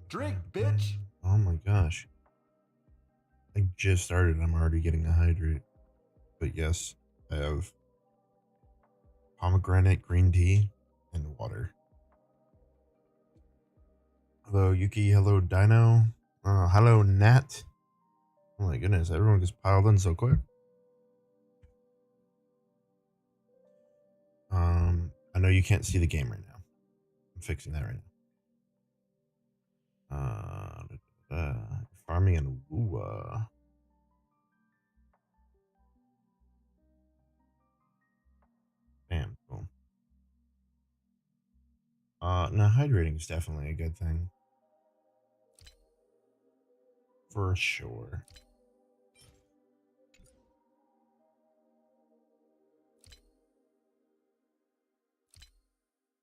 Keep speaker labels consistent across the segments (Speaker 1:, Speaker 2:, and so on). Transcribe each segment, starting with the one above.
Speaker 1: Drink, bitch!
Speaker 2: Oh my gosh. I just started. I'm already getting a hydrate. But yes, I have pomegranate green tea and water. Hello, Yuki. Hello, Dino. Hello, Nat. Oh my goodness, everyone gets piled in so quick. I know you can't see the game right now. I'm fixing that right now. Farming and Woowa. Damn, cool. No, hydrating is definitely a good thing. For sure.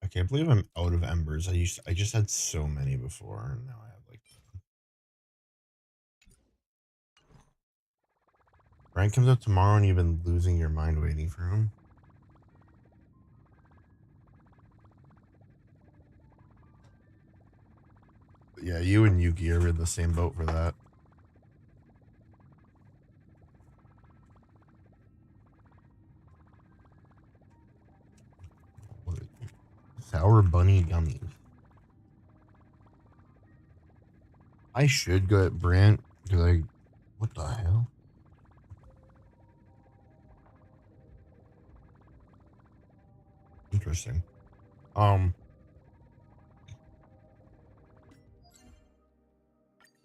Speaker 2: I can't believe I'm out of embers. I just had so many before, and now I have like. Brian comes out tomorrow, and you've been losing your mind waiting for him. But yeah, you and Yuki are in the same boat for that. Sour bunny gummies. I should go at Brant because what the hell? Interesting. I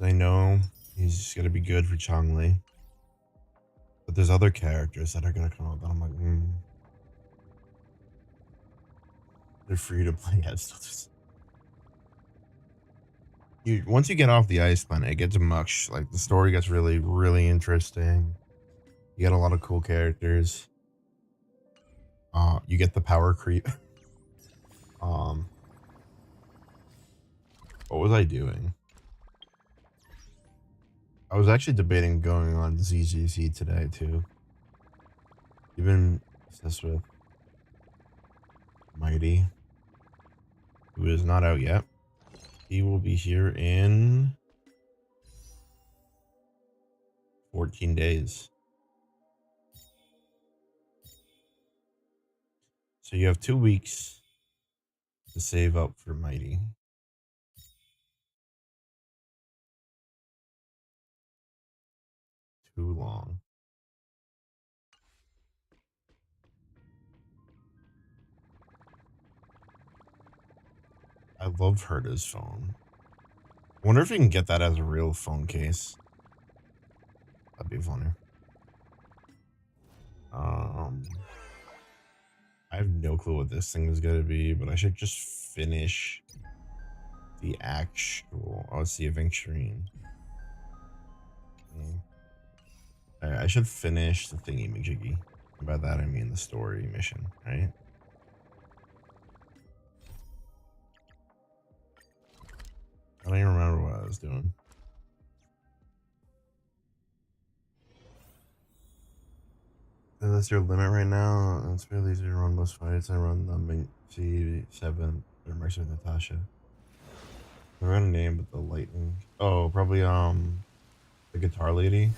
Speaker 2: know he's gonna be good for Chongli, but there's other characters that are gonna come up, and I'm like, they're free to play as. Once you get off the ice planet, it gets much like the story gets really, really interesting. You get a lot of cool characters. You get the power creep. Um, what was I doing? I was actually debating going on ZGC today too. Even obsessed with Mighty, who is not out yet. He will be here in 14 days. So you have 2 weeks to save up for Mighty. Too long. I love Herta's phone. I wonder if you can get that as a real phone case. That'd be funny. I have no clue what this thing is gonna be, but I should just finish the actual. Oh, it's the Aventurine. Alright, I should finish the thingy majiggy. By that I mean the story mission, right? I don't even remember what I was doing. That's your limit right now. It's really easy to run most fights. I run the C7 or Mercy with Natasha. I ran a name with the lightning. Oh, probably the guitar lady.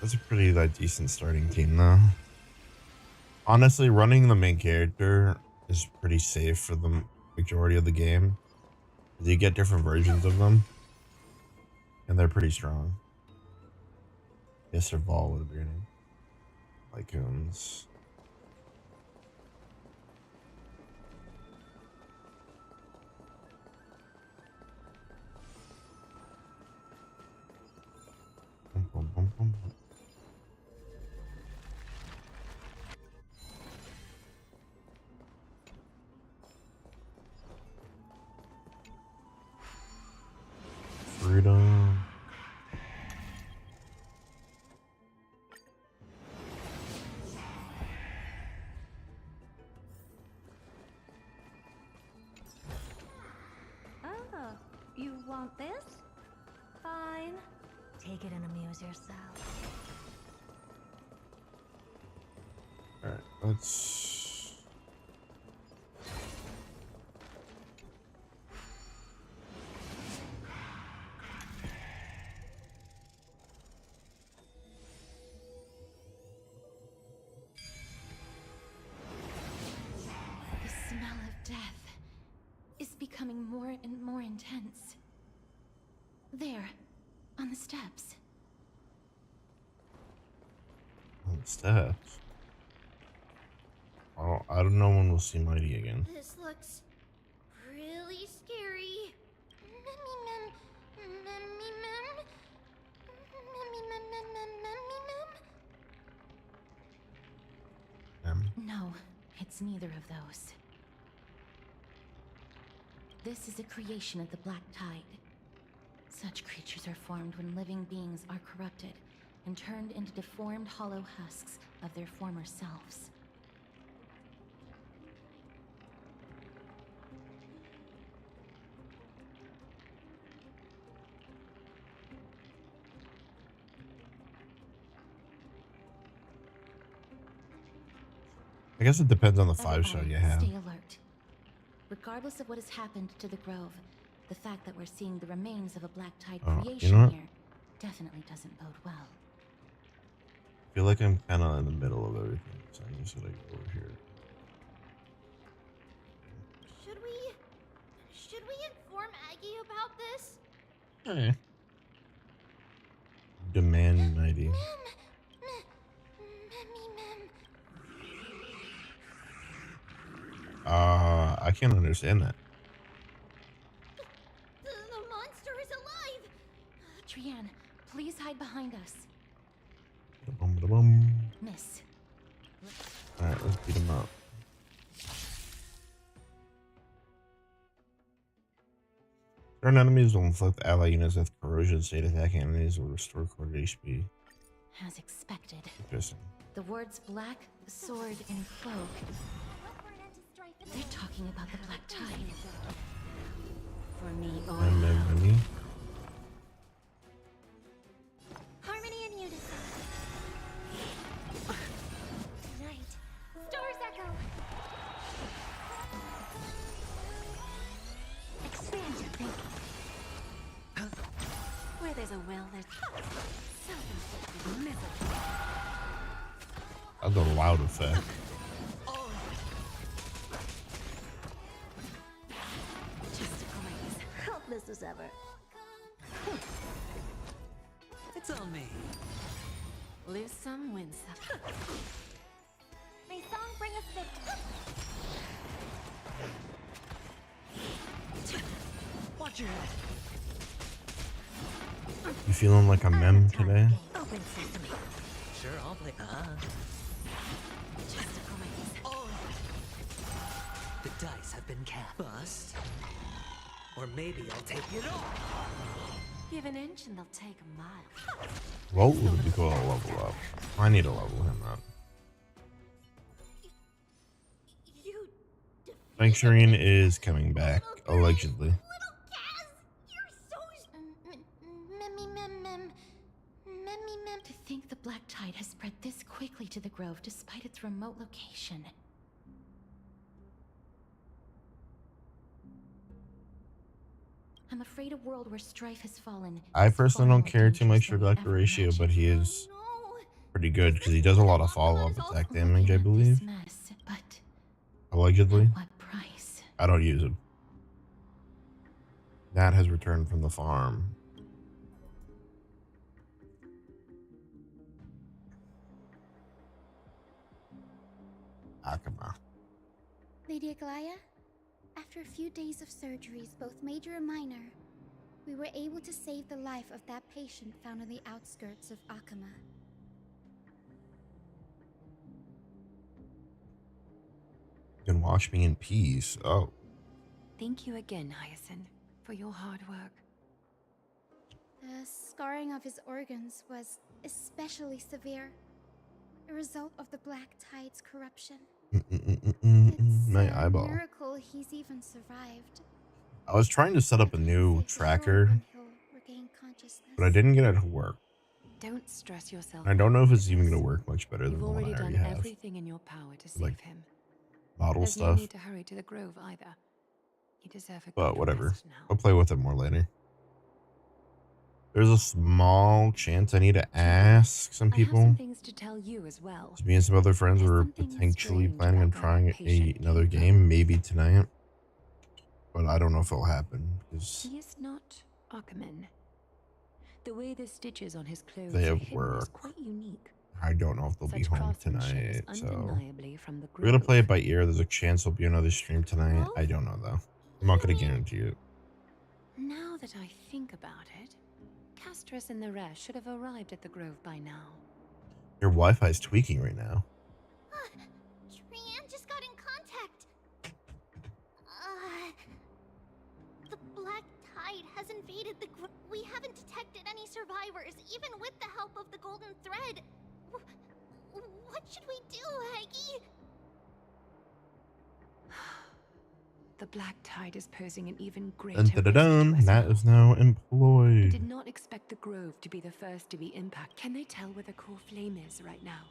Speaker 2: That's a pretty decent starting team though. Honestly, running the main character is pretty safe for the majority of the game. You get different versions of them, and they're pretty strong. Yes, they're Vol would be your name. Lycoons. Bum, bum, bum, bum, bum. Freedom.
Speaker 1: Oh, you want this? Fine. Take it and amuse yourself.
Speaker 2: Alright, let's...
Speaker 1: The smell of death is becoming more and more intense. There, on the steps.
Speaker 2: On the steps. Oh, I don't know when we'll see Mighty again.
Speaker 3: This looks really scary. Mummy mem, mummy mem, mummy mem, mummy mem.
Speaker 1: No, it's neither of those. This is a creation of the Black Tide. Such creatures are formed when living beings are corrupted and turned into deformed hollow husks of their former selves.
Speaker 2: I guess it depends on the 5-star you have.
Speaker 1: Stay alert. Regardless of what has happened to the Grove, the fact that we're seeing the remains of a Black Tide creation here definitely doesn't bode well.
Speaker 2: I feel like I'm kind of in the middle of everything, so I'm just gonna go over here.
Speaker 3: Should we inform Aggie about this?
Speaker 2: Hey. Demand 90.
Speaker 3: Mummy mem.
Speaker 2: I can't understand that.
Speaker 3: The monster is alive.
Speaker 1: Trianne, please hide behind us.
Speaker 2: Ba-bum, ba-bum.
Speaker 1: Miss.
Speaker 2: Alright, let's beat him up. Certain enemies will inflict ally units with corrosion state. Attacking enemies will restore core HP.
Speaker 1: As expected.
Speaker 2: Interesting.
Speaker 1: The words black, sword, and cloak talking about the black tide. For me,
Speaker 2: Mem.
Speaker 3: Harmony and unison. Right. Stars echo. Expand your thinking. Where there's a will, there's self-inflicted misery.
Speaker 2: That's a loud effect.
Speaker 3: Just grace. Helpless as ever.
Speaker 4: It's on me.
Speaker 3: Lose some, win some. May song bring us victory.
Speaker 4: Watch your head.
Speaker 2: You feeling like a mem today?
Speaker 3: Open sesame.
Speaker 4: Sure, I'll play.
Speaker 3: Just grace.
Speaker 4: Oh. The dice have been cast. Bust. Or maybe I'll take it all.
Speaker 3: Give an inch and they'll take a mile.
Speaker 2: What would be cool to level up? I need to level him up.
Speaker 3: You
Speaker 2: Sanctuarian is coming back, allegedly.
Speaker 3: little Kaz, you're so mem.
Speaker 1: To think the black tide has spread this quickly to the grove despite its remote location. I'm afraid a world where strife has fallen.
Speaker 2: I
Speaker 1: is
Speaker 2: personally
Speaker 1: far
Speaker 2: don't
Speaker 1: more
Speaker 2: care too
Speaker 1: dangerous
Speaker 2: much for
Speaker 1: than we
Speaker 2: Dr.
Speaker 1: ever
Speaker 2: Ratio, but
Speaker 1: imagined.
Speaker 2: he is
Speaker 3: No.
Speaker 2: pretty good because he does a lot of follow-up attack damage, I
Speaker 1: Looking at
Speaker 2: believe.
Speaker 1: this mess, but
Speaker 2: Allegedly.
Speaker 1: at what price?
Speaker 2: I don't use him. Nat has returned from the farm. Akama.
Speaker 5: Lady Aglaya, after a few days of surgeries, both major and minor, we were able to save the life of that patient found on the outskirts of Akama.
Speaker 2: You can wash me in peace. Oh.
Speaker 6: Thank you again, Hyacinth, for your hard work.
Speaker 5: The scarring of his organs was especially severe, a result of the Black Tide's corruption. It's
Speaker 2: My
Speaker 5: a
Speaker 2: eyeball.
Speaker 5: miracle he's even survived.
Speaker 2: I was trying to set up a new
Speaker 5: Save the
Speaker 2: tracker,
Speaker 5: sword and he'll regain consciousness.
Speaker 2: but I didn't get it to work.
Speaker 6: Don't stress yourself.
Speaker 2: I don't know if it's even going to work much better than
Speaker 6: You've
Speaker 2: the one I
Speaker 6: already
Speaker 2: already
Speaker 6: done
Speaker 2: have.
Speaker 6: everything in your power to save
Speaker 2: Like,
Speaker 6: him.
Speaker 2: Bottle
Speaker 6: There's no
Speaker 2: stuff,
Speaker 6: need to hurry to the grove either. You deserve a
Speaker 2: but
Speaker 6: good
Speaker 2: whatever.
Speaker 6: rest now.
Speaker 2: I'll play with it more later. There's a small chance I need to ask some
Speaker 6: I have
Speaker 2: people.
Speaker 6: some things to tell you as well.
Speaker 2: Me and some other friends
Speaker 6: There's
Speaker 2: were
Speaker 6: something
Speaker 2: potentially
Speaker 6: strange
Speaker 2: planning on
Speaker 6: about
Speaker 2: trying
Speaker 6: that patient
Speaker 2: another
Speaker 6: being
Speaker 2: game, maybe tonight. But I don't know if it'll happen because
Speaker 6: He is not Ackerman. The way the stitches on his clothes
Speaker 2: They
Speaker 6: are
Speaker 2: have
Speaker 6: hidden is
Speaker 2: work.
Speaker 6: quite unique.
Speaker 2: I don't know if they'll be
Speaker 6: Such
Speaker 2: home
Speaker 6: craftsmanship is
Speaker 2: tonight. So
Speaker 6: undeniably from the
Speaker 2: we're gonna play it
Speaker 6: grove.
Speaker 2: by ear. There's a chance there'll be another stream tonight. I don't know though. I'm not gonna guarantee it.
Speaker 6: Now that I think about it, Castorice and the rest should have arrived at the grove by now.
Speaker 2: Your Wi-Fi is tweaking right now.
Speaker 3: Trianne just got in contact. The black tide has invaded the group. We haven't detected any survivors, even with the help of the golden thread. What should we do, Aggie?
Speaker 6: The black tide is posing an even greater
Speaker 2: Dun,
Speaker 6: risk
Speaker 2: dun,
Speaker 6: to
Speaker 2: dun,
Speaker 6: us
Speaker 2: Nat
Speaker 6: now.
Speaker 2: is now
Speaker 6: I did
Speaker 2: employed.
Speaker 6: not expect the grove to be the first to be impacted. Can they tell where the core flame is right now?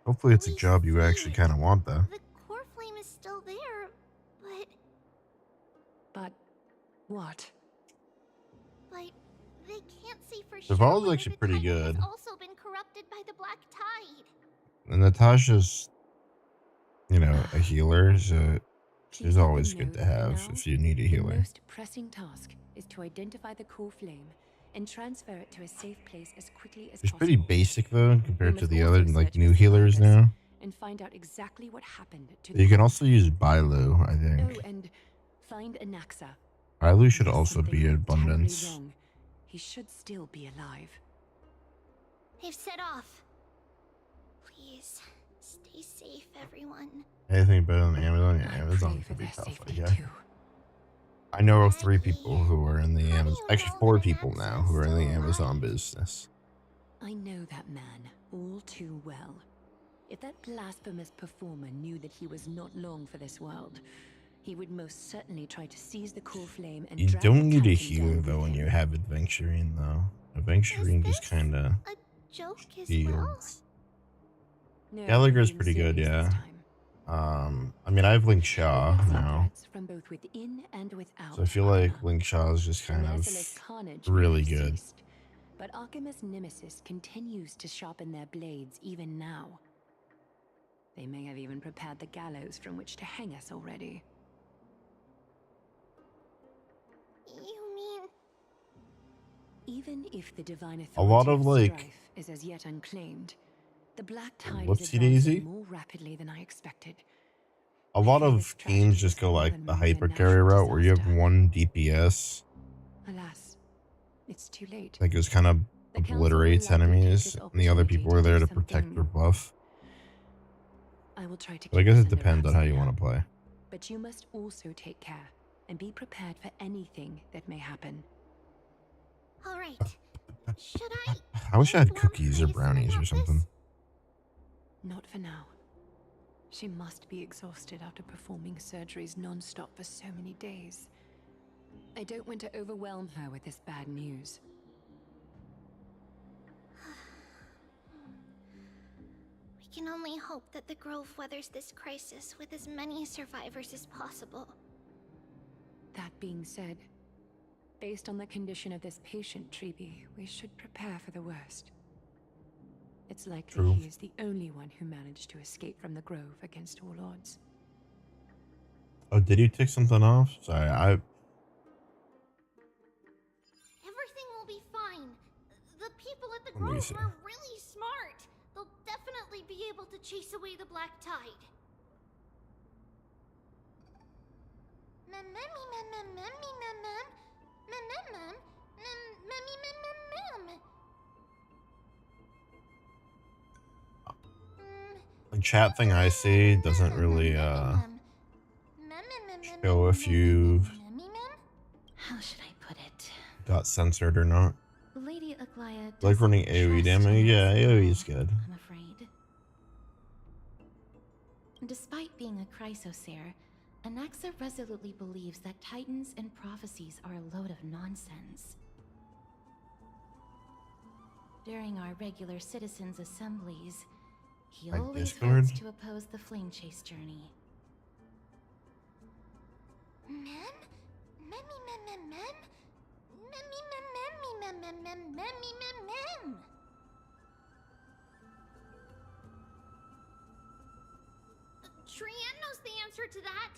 Speaker 2: Hopefully it's a
Speaker 3: We
Speaker 2: job you
Speaker 3: see
Speaker 2: actually
Speaker 3: it.
Speaker 2: kind of want though.
Speaker 3: The core flame is still there, but
Speaker 6: But what?
Speaker 3: they can't say for
Speaker 2: The
Speaker 3: sure.
Speaker 2: Val's
Speaker 3: whether
Speaker 2: actually
Speaker 3: the
Speaker 2: pretty
Speaker 3: Titan
Speaker 2: good.
Speaker 3: has also been corrupted by the black tide.
Speaker 2: And Natasha's, you know, a healer, so
Speaker 6: Please
Speaker 2: she's
Speaker 6: let them
Speaker 2: always
Speaker 6: know
Speaker 2: good to
Speaker 6: that
Speaker 2: have
Speaker 6: now
Speaker 2: if you need a
Speaker 6: the
Speaker 2: healer.
Speaker 6: most pressing task is to identify the core flame and transfer it to a safe place as quickly as
Speaker 2: It's
Speaker 6: possible.
Speaker 2: pretty basic though
Speaker 6: We
Speaker 2: compared to
Speaker 6: must
Speaker 2: the
Speaker 6: also
Speaker 2: other like
Speaker 6: search
Speaker 2: new
Speaker 6: for
Speaker 2: healers
Speaker 6: survivors
Speaker 2: now.
Speaker 6: and find out exactly what happened to
Speaker 2: You can
Speaker 6: core.
Speaker 2: also use Bailu, I
Speaker 6: Oh,
Speaker 2: think.
Speaker 6: and find Anaxa.
Speaker 2: Bailu should
Speaker 6: Unless
Speaker 2: also
Speaker 6: something
Speaker 2: be
Speaker 6: went terribly
Speaker 2: abundance.
Speaker 6: wrong, he should still be alive.
Speaker 3: They've set off. Please, stay safe, everyone.
Speaker 2: Anything better than Amazon? Yeah,
Speaker 6: I
Speaker 2: Amazon
Speaker 6: pray for
Speaker 2: could be
Speaker 6: their
Speaker 2: tough.
Speaker 6: safety
Speaker 2: Yeah.
Speaker 6: too.
Speaker 2: I know of 3 people who are in the
Speaker 3: How do
Speaker 2: Amazon.
Speaker 3: you
Speaker 2: Actually,
Speaker 3: know
Speaker 2: 4
Speaker 3: that
Speaker 2: people
Speaker 3: Anaxa
Speaker 2: now
Speaker 3: is
Speaker 2: who are in the
Speaker 3: still alive?
Speaker 2: Amazon business.
Speaker 6: I know that man all too well. If that blasphemous performer knew that he was not long for this world, he would most certainly try to seize the core flame and
Speaker 2: You
Speaker 6: drag
Speaker 2: don't
Speaker 6: the
Speaker 2: need a
Speaker 6: Titan
Speaker 2: healer
Speaker 6: down
Speaker 2: though
Speaker 6: with
Speaker 2: when
Speaker 6: him.
Speaker 2: you have Adventuring though. Adventuring
Speaker 3: Is
Speaker 2: just
Speaker 3: this
Speaker 2: kind of
Speaker 3: a joke as well?
Speaker 2: heals.
Speaker 6: No,
Speaker 2: Gallagher's
Speaker 6: I'm
Speaker 2: pretty good,
Speaker 6: serious this
Speaker 2: yeah.
Speaker 6: time.
Speaker 2: I mean, I have Link
Speaker 6: We
Speaker 2: Shaw
Speaker 6: have seen
Speaker 2: now,
Speaker 6: threats from both within and without
Speaker 2: so I feel like
Speaker 6: Arkham.
Speaker 2: Link Shaw is just
Speaker 6: The
Speaker 2: kind of
Speaker 6: merciless carnage may
Speaker 2: really
Speaker 6: have
Speaker 2: good.
Speaker 6: ceased, but Arkham's nemesis continues to sharpen their blades even now. They may have even prepared the gallows from which to hang us already.
Speaker 3: You mean
Speaker 6: Even if the divine
Speaker 2: A lot
Speaker 6: authority
Speaker 2: of,
Speaker 6: of
Speaker 2: like,
Speaker 6: strife is as yet unclaimed, the Black Tide is
Speaker 2: whoopsie daisy.
Speaker 6: advancing more rapidly than I expected.
Speaker 2: A
Speaker 6: I
Speaker 2: lot
Speaker 6: fear
Speaker 2: of
Speaker 6: this
Speaker 2: teams
Speaker 6: tragedy
Speaker 2: just
Speaker 6: is
Speaker 2: go like
Speaker 6: even
Speaker 2: the
Speaker 6: more than a
Speaker 2: hyper carry
Speaker 6: natural
Speaker 2: route where you have
Speaker 6: disaster.
Speaker 2: one DPS
Speaker 6: Alas, it's too late.
Speaker 2: that just kind of
Speaker 6: The council will
Speaker 2: obliterates
Speaker 6: likely take
Speaker 2: enemies,
Speaker 6: this
Speaker 2: and the other
Speaker 6: opportunity
Speaker 2: people
Speaker 6: to
Speaker 2: are there
Speaker 6: do
Speaker 2: to protect their
Speaker 6: something.
Speaker 2: buff.
Speaker 6: I will try to
Speaker 2: But I
Speaker 6: keep
Speaker 2: guess
Speaker 6: this
Speaker 2: it
Speaker 6: under
Speaker 2: depends on
Speaker 6: wraps
Speaker 2: how
Speaker 6: for
Speaker 2: you
Speaker 6: now.
Speaker 2: want to play.
Speaker 6: But you must also take care and be prepared for anything that may happen.
Speaker 3: all right? Should I?
Speaker 2: I wish I had
Speaker 3: inform
Speaker 2: cookies or
Speaker 3: Hyacinth
Speaker 2: brownies or
Speaker 3: about
Speaker 2: something.
Speaker 3: this?
Speaker 6: Not for now. She must be exhausted after performing surgeries non-stop for so many days. I don't want to overwhelm her with this bad news.
Speaker 3: We can only hope that the Grove weathers this crisis with as many survivors as possible.
Speaker 6: That being said, based on the condition of this patient, Treeby, we should prepare for the worst. It's likely
Speaker 2: True.
Speaker 6: he is the only one who managed to escape from the Grove against all odds.
Speaker 2: Oh, did you take something off? Sorry,
Speaker 3: Everything will be fine. The people at the
Speaker 2: Let me
Speaker 3: Grove
Speaker 2: see.
Speaker 3: are really smart. They'll definitely be able to chase away the Black Tide.
Speaker 2: the chat thing I see doesn't really show if you've
Speaker 1: How should I put it?
Speaker 2: got censored or not.
Speaker 1: Lady Aglaya
Speaker 2: Like running
Speaker 1: doesn't
Speaker 2: AoE
Speaker 1: trust
Speaker 2: damage,
Speaker 1: you
Speaker 2: yeah,
Speaker 1: as
Speaker 2: AoE
Speaker 1: well,
Speaker 2: is good.
Speaker 1: I'm afraid. Despite being a Chrysosaur, Anaxa resolutely believes that Titans and prophecies are a load of nonsense. During our regular citizens' assemblies, he
Speaker 2: Like
Speaker 1: always
Speaker 2: Discord?
Speaker 1: votes to oppose the Flame Chase journey.
Speaker 3: Trienne knows the answer to that.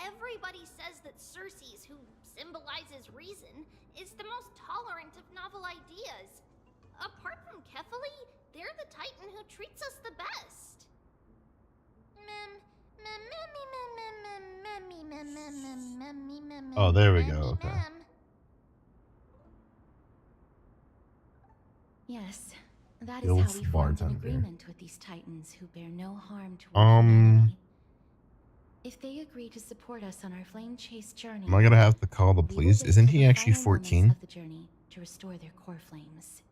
Speaker 3: Everybody says that Circes, who symbolizes reason, is the most tolerant of novel ideas. Apart from Kefali, they're the Titan who treats us the best.
Speaker 2: Oh, there we go, okay.
Speaker 1: Yes, that is
Speaker 2: Guild
Speaker 1: how we formed an
Speaker 2: bartender.
Speaker 1: agreement with these Titans who bear no harm toward
Speaker 2: Um,
Speaker 1: humanity. If they agree to support us on our Flame Chase journey,
Speaker 2: Am I gonna have to call the
Speaker 1: we will
Speaker 2: police?
Speaker 1: wait
Speaker 2: Isn't
Speaker 1: till
Speaker 2: he
Speaker 1: the
Speaker 2: actually
Speaker 1: final moments
Speaker 2: 14?
Speaker 1: of the journey to restore their core flames.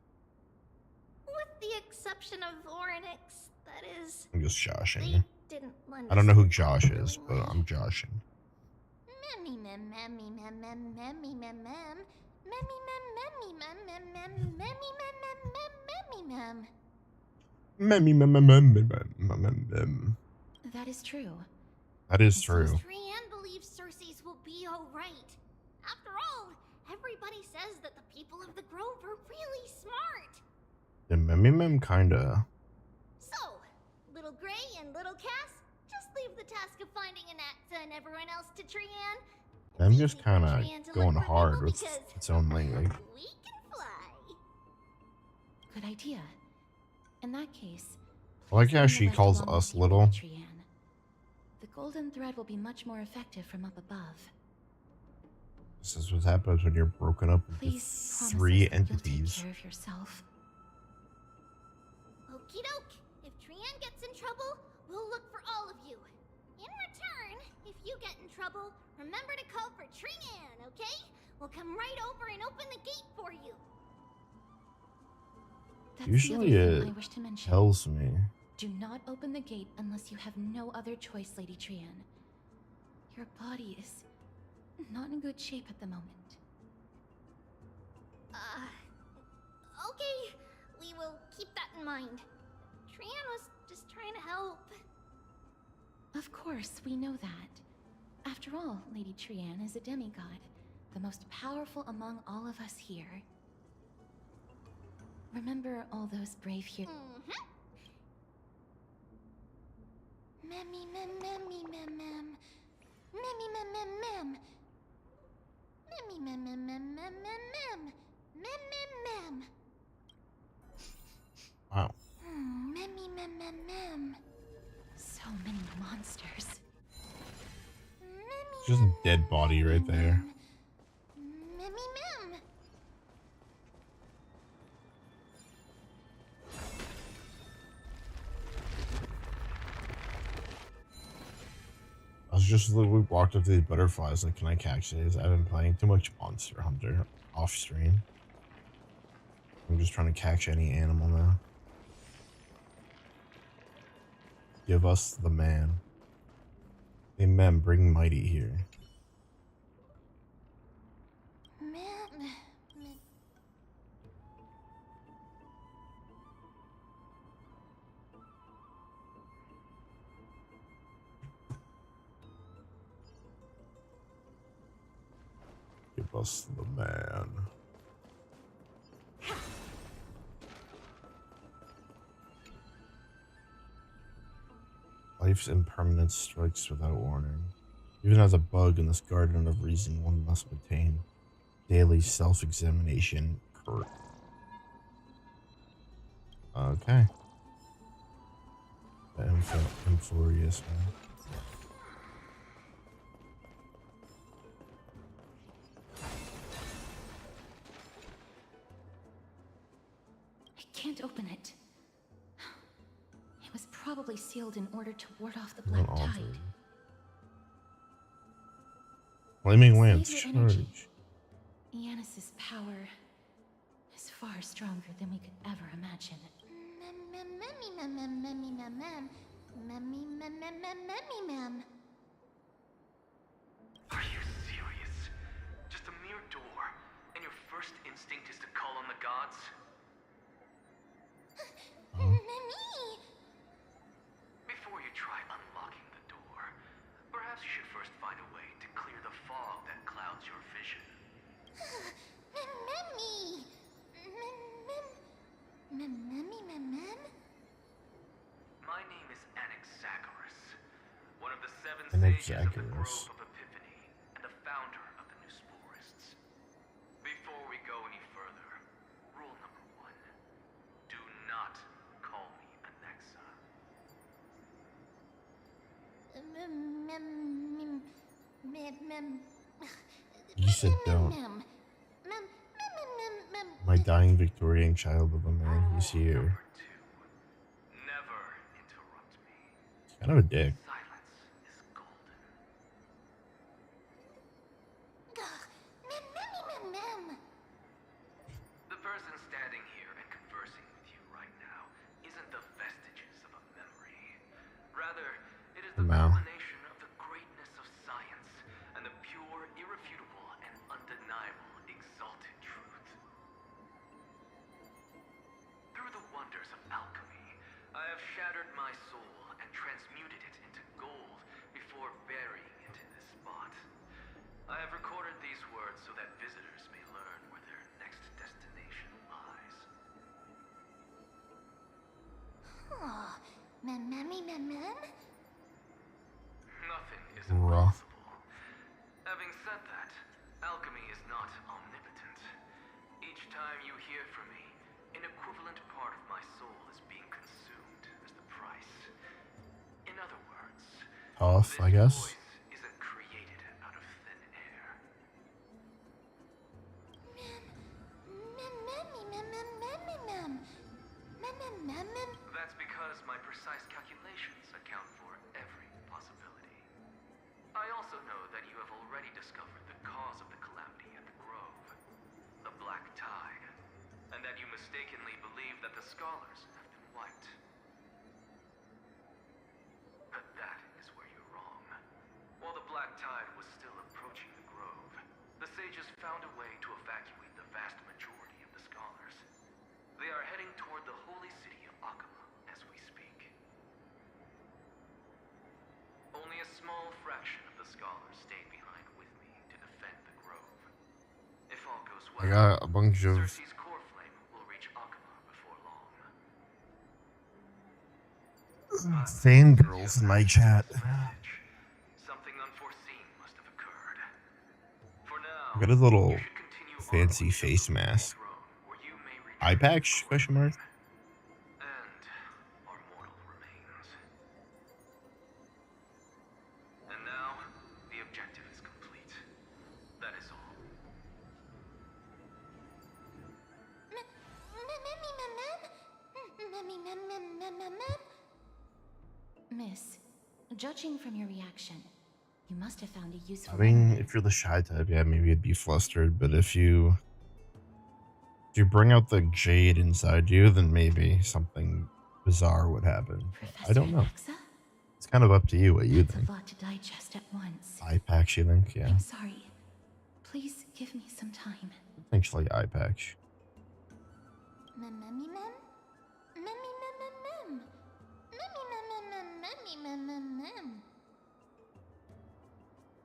Speaker 3: With the exception of Voronix, that is.
Speaker 2: I'm just joshing.
Speaker 3: They didn't lend
Speaker 2: I don't know who
Speaker 3: us
Speaker 2: Josh
Speaker 3: support
Speaker 2: is, but
Speaker 3: willingly.
Speaker 2: I'm joshing.
Speaker 1: That is true.
Speaker 2: That is
Speaker 1: So
Speaker 2: true.
Speaker 3: Trienne believes Circes will be alright. After all, everybody says that the people of the Grove are really smart.
Speaker 2: The Mem kinda.
Speaker 3: So, Little Gray and Little Cass, just leave the task of finding Anaxa and everyone else to Trienne.
Speaker 2: I'm
Speaker 3: It's
Speaker 2: just
Speaker 3: easy for
Speaker 2: kinda
Speaker 3: Trienne to
Speaker 2: going
Speaker 3: look for
Speaker 2: hard
Speaker 3: people
Speaker 2: with
Speaker 3: because
Speaker 2: its own language.
Speaker 3: we can fly.
Speaker 1: Good idea. In that case,
Speaker 2: I like
Speaker 1: please
Speaker 2: how
Speaker 1: bring the
Speaker 2: she
Speaker 1: rest
Speaker 2: calls
Speaker 1: along
Speaker 2: us
Speaker 1: with you,
Speaker 2: little.
Speaker 1: Lady Trienne. The golden thread will be much more effective from up above.
Speaker 2: This is what happens when you're broken up into
Speaker 1: Please promise
Speaker 2: 3
Speaker 1: us that you'll take
Speaker 2: entities.
Speaker 1: care of yourself.
Speaker 3: Okie doke. If Trienne gets in trouble, we'll look for all of you. In return, if you get in trouble, remember to call for Trienne, okay? We'll come right over and open the gate for you.
Speaker 1: That's
Speaker 2: Usually
Speaker 1: the other
Speaker 2: it
Speaker 1: thing I wish to mention.
Speaker 2: tells me.
Speaker 1: Do not open the gate unless you have no other choice, Lady Trian. Your body is not in good shape at the moment.
Speaker 3: Okay. We will keep that in mind. Trian was just trying to help.
Speaker 1: Of course, we know that. After all, Lady Trian is a demigod, the most powerful among all of us here. Remember all those brave heroes.
Speaker 3: Memmy mem memmy mem mem. Memmy mem mem mem. Memmy mem mem mem mem mem mem. Mem mem mem.
Speaker 2: Wow.
Speaker 3: Memmy mem mem mem.
Speaker 1: So many monsters.
Speaker 2: It's just a dead body right there.
Speaker 3: Memmy mem.
Speaker 2: I was just we walked up to these butterflies like, can I catch these? I've been playing too much Monster Hunter off stream. I'm just trying to catch any animal now. Give us the man. Amen. Bring Mighty here. Give us the man. Life's impermanence strikes without warning. Even as a bug in this garden of reason, one must maintain daily self-examination. Okay. I'm furious, man.
Speaker 1: I can't open it. It was probably sealed in order to ward off the black tide.
Speaker 2: Flaming Lance,
Speaker 1: Save your energy.
Speaker 2: charge.
Speaker 1: Yanis's power is far stronger than we could ever imagine.
Speaker 3: Memmy mem mem memmy mem mem. Memmy mem mem mem memmy mem.
Speaker 7: Are you serious? Just a mere door, and your first instinct is to call on the gods?
Speaker 3: Memmy!
Speaker 7: Before you try unlocking the door, perhaps you should first find a way to clear the fog that clouds your vision.
Speaker 3: Memmy! Memmy mem mem?
Speaker 7: My name is Anaxagoras, one of the seven sages of the
Speaker 2: Anaxagoras.
Speaker 7: Grove of Epiphany, and the founder of the New Sporists. Before we go any further, rule number 1. Do not call me Anaxa.
Speaker 2: You said don't. My dying Victorian child of a man, he's here.
Speaker 7: Number 2. Never interrupt me.
Speaker 2: He's kind of a dick.
Speaker 7: Silence is golden. The person standing here and conversing with you right now isn't the vestiges of a memory. Rather, it is the
Speaker 2: Wow.
Speaker 7: culmination of the greatness of science and the pure, irrefutable, and undeniable exalted truth. Through the wonders of alchemy, I have shattered my soul and transmuted it into gold before burying it in this spot. I have recorded these words so that visitors may learn where their next destination lies. Nothing is
Speaker 2: Rough.
Speaker 7: impossible. Having said that, alchemy is not omnipotent. Each time you hear from me, an equivalent part of my soul is being consumed as the price. In other words,
Speaker 2: Tough, I
Speaker 7: this
Speaker 2: guess.
Speaker 7: voice isn't created out of thin air. That's because my precise calculations account for every possibility. I also know that you have already discovered the cause of the calamity at the Grove, the Black Tide, and that you mistakenly believe that the scholars have been wiped. fraction of the scholars stayed behind with me to defend the grove. If all goes
Speaker 2: I
Speaker 7: well,
Speaker 2: got a bunch of
Speaker 7: Cersei's core flame will reach Akama before long.
Speaker 2: fangirls in my chat.
Speaker 7: Something unforeseen must have occurred. For now,
Speaker 2: I got a little
Speaker 7: you should continue
Speaker 2: fancy
Speaker 7: onward to
Speaker 2: face
Speaker 7: the
Speaker 2: mask.
Speaker 7: throne, where you may
Speaker 2: Eye
Speaker 7: retrieve
Speaker 2: patch?
Speaker 7: the
Speaker 2: Question
Speaker 7: core
Speaker 2: mark.
Speaker 7: flame and our mortal remains. And now, the objective is complete. That is all.
Speaker 1: Miss, judging from your reaction, you must have found a useful
Speaker 2: I mean,
Speaker 1: element.
Speaker 2: if you're the shy type, yeah, maybe you'd be flustered. But if you bring out the jade inside you, then maybe something bizarre would happen.
Speaker 1: Professor
Speaker 2: I don't know.
Speaker 1: Alexa?
Speaker 2: It's kind of up to you what you
Speaker 1: That's
Speaker 2: think.
Speaker 1: a lot to digest at once.
Speaker 2: Eye patch, you think? Yeah,
Speaker 1: I'm sorry. Please give me some time.
Speaker 2: potentially eye patch.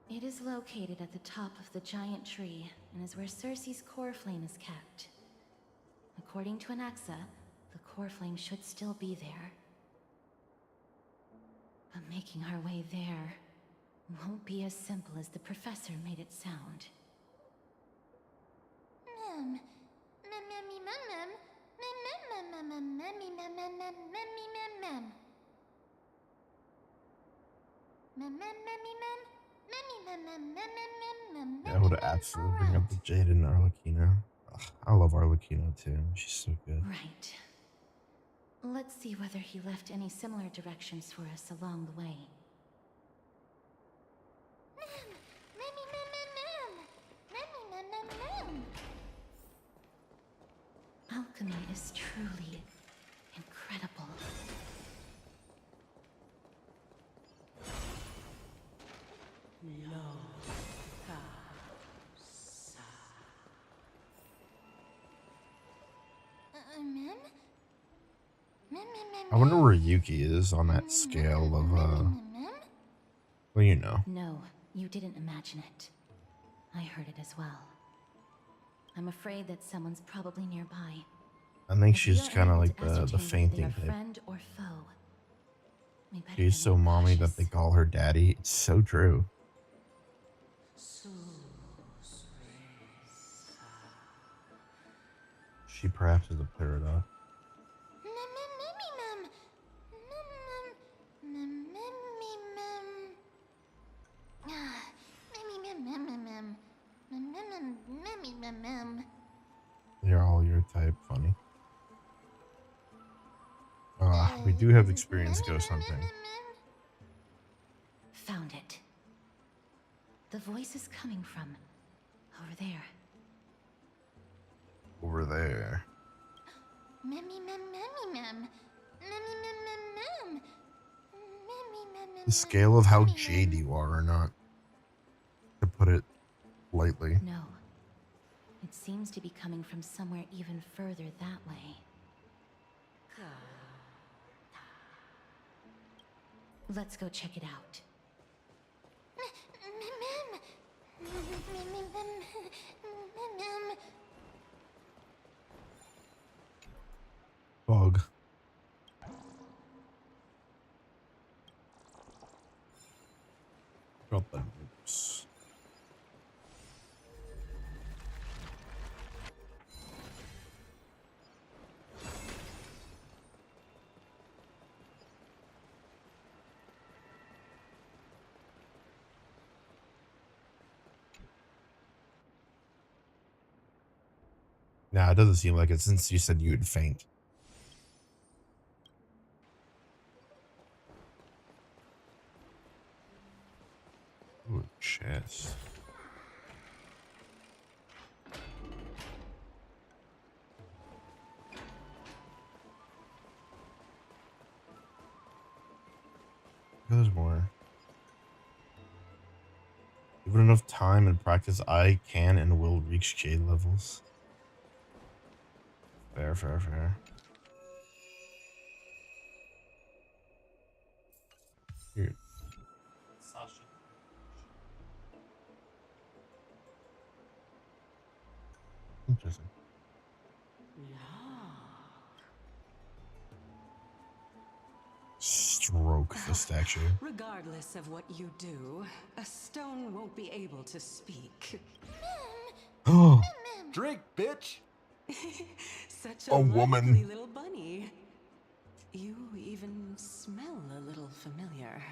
Speaker 1: It is located at the top of the giant tree and is where Cersei's core flame is kept. According to Anaxa, the core flame should still be there. But making our way there won't be as simple as the professor made it sound.
Speaker 2: Yeah, I would absolutely bring up the jade in Arlecchino. Ugh, I love Arlecchino too. She's so good.
Speaker 1: Right. Let's see whether he left any similar directions for us along the way. Alchemy is truly incredible.
Speaker 2: I wonder where Yuki is on that scale of well, you know.
Speaker 1: No, you didn't imagine it. I heard it as well. I'm afraid that someone's probably nearby.
Speaker 2: I think
Speaker 1: If
Speaker 2: she's
Speaker 1: we are
Speaker 2: kind of
Speaker 1: able
Speaker 2: like
Speaker 1: to
Speaker 2: the
Speaker 1: ascertain whether they
Speaker 2: fainting
Speaker 1: are
Speaker 2: type.
Speaker 1: friend or foe, we better
Speaker 2: She's so
Speaker 1: remain
Speaker 2: mommy that
Speaker 1: cautious.
Speaker 2: they call her daddy. It's so true. She perhaps is a paradox. They're all your type. Funny. We do have experience ghost hunting.
Speaker 1: Found it. The voice is coming from over there.
Speaker 2: Over there. The scale of how jade you are or not, to put it lightly.
Speaker 1: No. It seems to be coming from somewhere even further that way. Let's go check it out.
Speaker 2: Bug. Got the noobs. Nah, it doesn't seem like it since you said you'd faint. Ooh, chest. There's more. Given enough time and practice, I can and will reach jade levels. Fair, fair, fair. Here. Interesting. Stroke the statue.
Speaker 6: Regardless of what you do, a stone won't be able to speak.
Speaker 2: Oh,
Speaker 8: Drink, bitch!
Speaker 6: Such
Speaker 2: A
Speaker 6: a
Speaker 2: woman.
Speaker 6: lovely little bunny. You even smell a little familiar.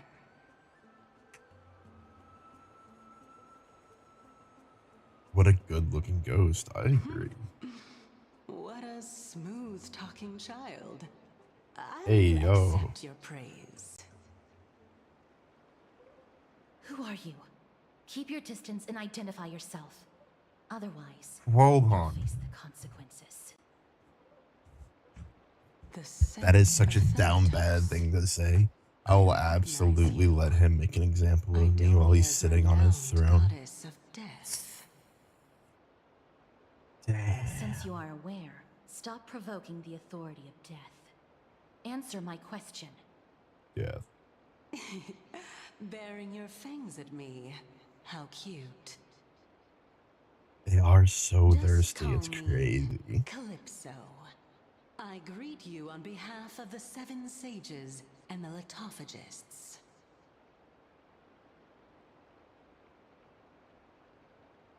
Speaker 2: what a good-looking ghost. I agree.
Speaker 6: What a smooth-talking child. I
Speaker 2: Hey,
Speaker 6: will
Speaker 2: yo.
Speaker 6: accept your praise.
Speaker 1: Who are you? Keep your distance and identify yourself. Otherwise,
Speaker 2: Hold
Speaker 1: you'll
Speaker 2: on.
Speaker 1: face the consequences.
Speaker 2: That is such a down bad thing to say. I will absolutely let him make an example of me while he's sitting on his throne.
Speaker 6: Goddess of death.
Speaker 2: Damn.
Speaker 1: Since you are aware, stop provoking the authority of death. Answer my question.
Speaker 2: Yeah.
Speaker 6: Baring your fangs at me. How cute.
Speaker 2: They are so
Speaker 6: Just
Speaker 2: thirsty.
Speaker 6: call
Speaker 2: It's
Speaker 6: me
Speaker 2: crazy.
Speaker 6: Calypso. I greet you on behalf of the 7 sages and the litophagists.